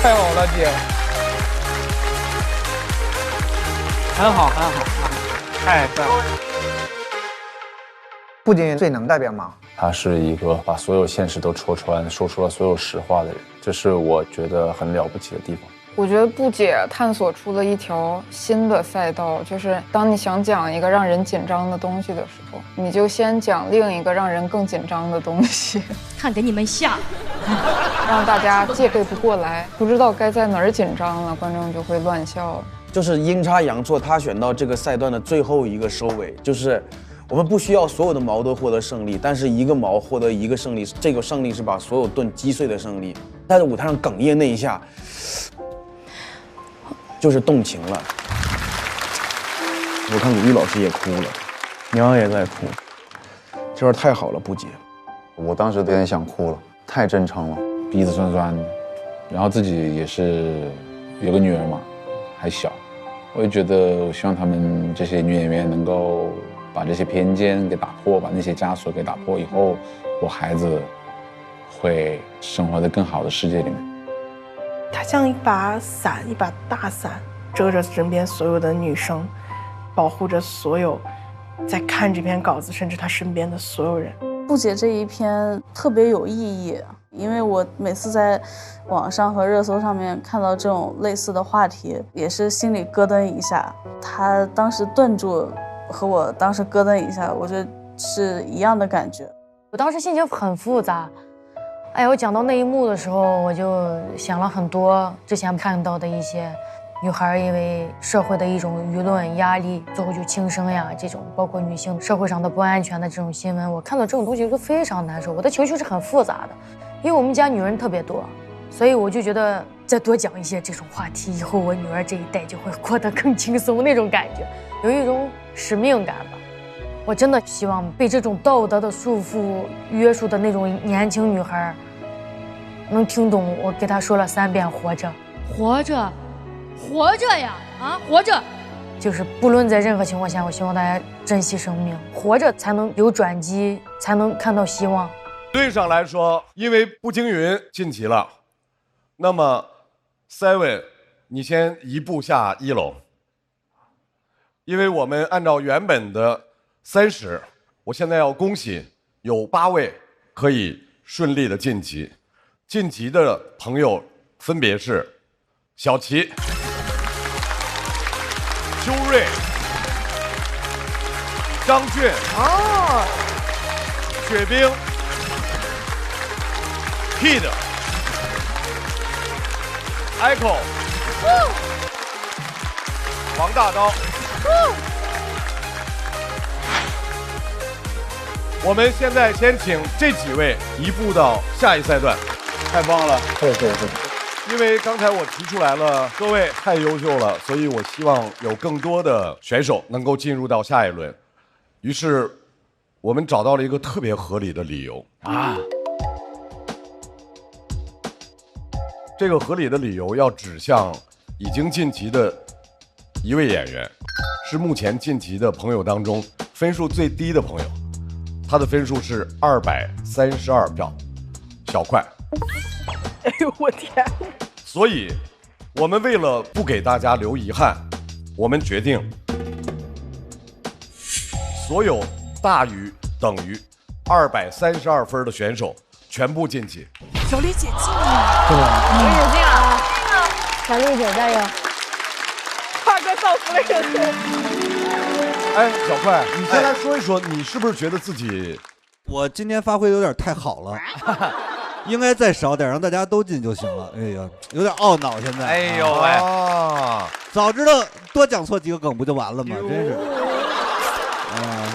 太好了，姐，很好，太棒了。步惊云最能代表吗？他是一个把所有现实都戳穿，说出了所有实话的人，这是我觉得很了不起的地方。我觉得布姐探索出了一条新的赛道，就是当你想讲一个让人紧张的东西的时候，你就先讲另一个让人更紧张的东西，看给你们吓，让大家戒备不过来，不知道该在哪儿紧张了，观众就会乱笑。就是阴差阳错，他选到这个赛段的最后一个收尾，就是我们不需要所有的矛都获得胜利，但是一个矛获得一个胜利，这个胜利是把所有盾击碎的胜利。在舞台上哽咽那一下，就是动情了。我看鲁豫老师也哭了，娘也在哭，这段太好了，布姐。我当时有点想哭了，太真诚了，鼻子酸酸的，然后自己也是有个女儿嘛，还小，我也觉得我希望他们这些女演员能够把这些偏见给打破，把那些枷锁给打破，以后我孩子会生活在更好的世界里面。它像一把伞，一把大伞，遮着身边所有的女生，保护着所有在看这篇稿子，甚至她身边的所有人。布姐这一篇特别有意义，因为我每次在网上和热搜上面看到这种类似的话题，也是心里咯噔一下。她当时顿住，和我当时咯噔一下，我觉得是一样的感觉。我当时心情很复杂。哎，我讲到那一幕的时候，我就想了很多之前看到的一些女孩因为社会的一种舆论压力，最后就轻生呀，这种包括女性社会上的不安全的这种新闻，我看到这种东西都非常难受，我的情绪是很复杂的。因为我们家女人特别多，所以我就觉得再多讲一些这种话题，以后我女儿这一代就会过得更轻松那种感觉，有一种使命感吧。我真的希望被这种道德的束缚约束的那种年轻女孩能听懂我给她说了3遍活着，活着，活着呀，啊，活着！就是不论在任何情况下，我希望大家珍惜生命，活着才能有转机，才能看到希望。对上来说，因为步惊云晋级了，那么 Seven， 你先一步下1楼，因为我们按照原本的30，我现在要恭喜有8位可以顺利的晋级。晋级的朋友分别是小齐、修睿、张俊、雪冰、Kid、Echo、王大刀。我们现在先请这几位移步到下一赛段。太棒了，是。因为刚才我提出来了，各位太优秀了，所以我希望有更多的选手能够进入到下一轮。于是，我们找到了一个特别合理的理由啊。这个合理的理由要指向已经晋级的一位演员，是目前晋级的朋友当中分数最低的朋友，他的分数是232票，小快。哎呦我天！所以，我们为了不给大家留遗憾，我们决定所有大于等于232分的选手全部晋级。小丽姐进了，小丽姐进了，小丽姐加油！快哥造福了人类。哎，小快，你先来说一说，你是不是觉得自己？我今天发挥有点太好了。应该再少点，让大家都进就行了。哎呀，有点懊恼现在。哎呦喂！啊，早知道多讲错几个梗不就完了吗？真是。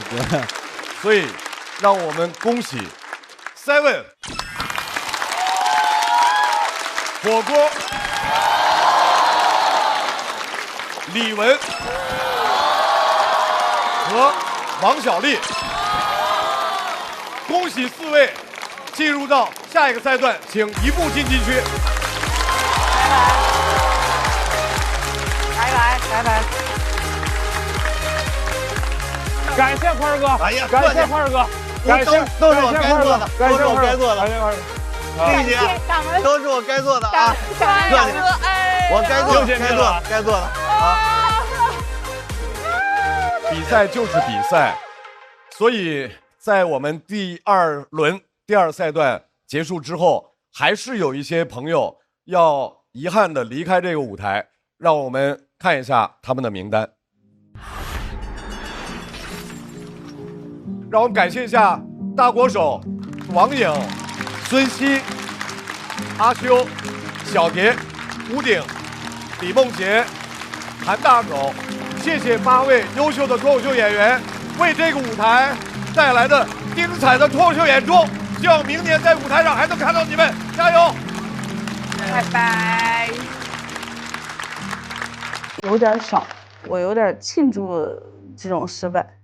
对。所以，让我们恭喜 Seven 火锅、李玟和王小丽，恭喜4位。进入到下一个赛段，请移步晋级区。拜拜。感谢宽哥，哎呀，感谢宽哥，感谢都是我该做的，感谢我该做的，谢谢，都是我该做的啊，感谢我该做的啊。比赛就是比赛，所以在我们第2轮。第2赛段结束之后，还是有一些朋友要遗憾的离开这个舞台，让我们看一下他们的名单。让我们感谢一下大国手王颖、孙熙、阿修、小蝶、吴鼎、李梦洁、韩大狗，谢谢8位优秀的脱口秀演员为这个舞台带来的精彩的脱口秀演出。希望明年在舞台上还能看到你们，加油！拜拜。有点少，我有点庆祝这种失败，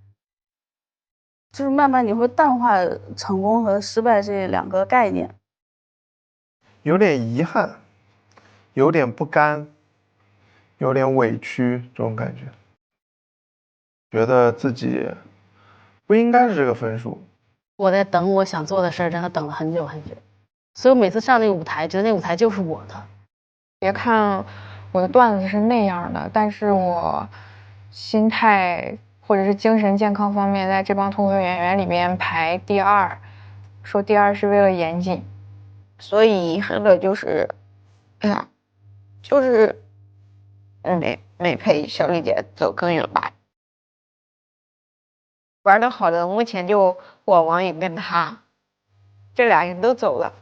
就是慢慢你会淡化成功和失败这2个概念。有点遗憾，有点不甘，有点委屈，这种感觉，觉得自己不应该是这个分数。我在等我想做的事儿，真的等了很久很久，所以我每次上那个舞台，觉得那个舞台就是我的。别看我的段子是那样的，但是我心态或者是精神健康方面，在这帮脱口秀演员里面排第2，说第2是为了严谨。所以遗憾的就是，哎呀，就是没陪小丽姐走更远吧。玩的好的目前就我王颖跟他，这俩人都走了。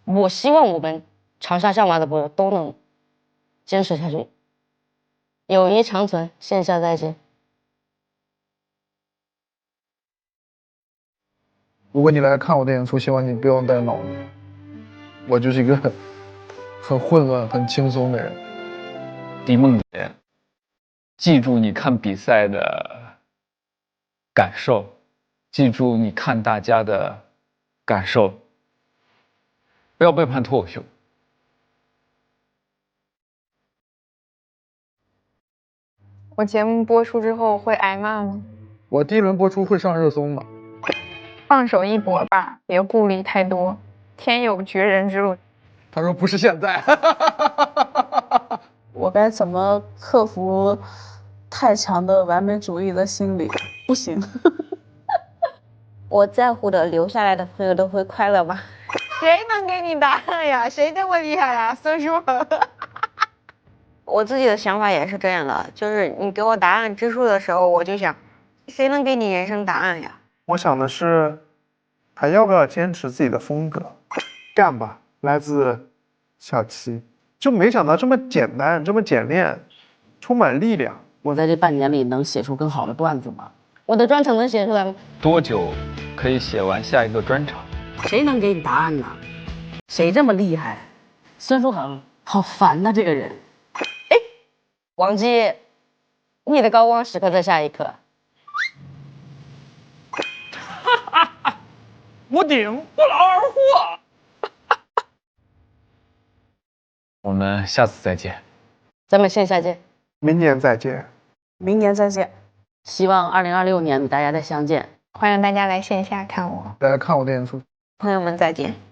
我希望我们长沙上马的朋友都能坚持下去，友谊长存，线下再见。如果你来看我的演出，希望你不用带脑子，我就是一个很混乱、很轻松的人。李梦洁，记住你看比赛的感受，记住你看大家的感受，不要背叛脱口秀。我节目播出之后会挨骂吗？我第1轮播出会上热搜吗？放手一搏吧，别顾虑太多，天有绝人之路。他说不是现在。我该怎么克服太强的完美主义的心理？不行。我在乎的留下来的朋友都会快乐吗？谁能给你答案呀？谁这么厉害呀？孙叔。我自己的想法也是这样的，就是你给我答案之书的时候，我就想，谁能给你人生答案呀？我想的是，还要不要坚持自己的风格？干吧，来自小七。就没想到这么简单，这么简练，充满力量。我在这半年里能写出更好的段子吗？我的专场能写出来吗？多久可以写完下一个专场？谁能给你答案呢？谁这么厉害？孙书恒，好烦呐，这个人。哎，王姬，你的高光时刻在下一刻。吴鼎不劳而获。我们下次再见。咱们线下见。明年再见。明年再见。希望2026年大家再相见。欢迎大家来线下看我。大家看我的演出。朋友们再见。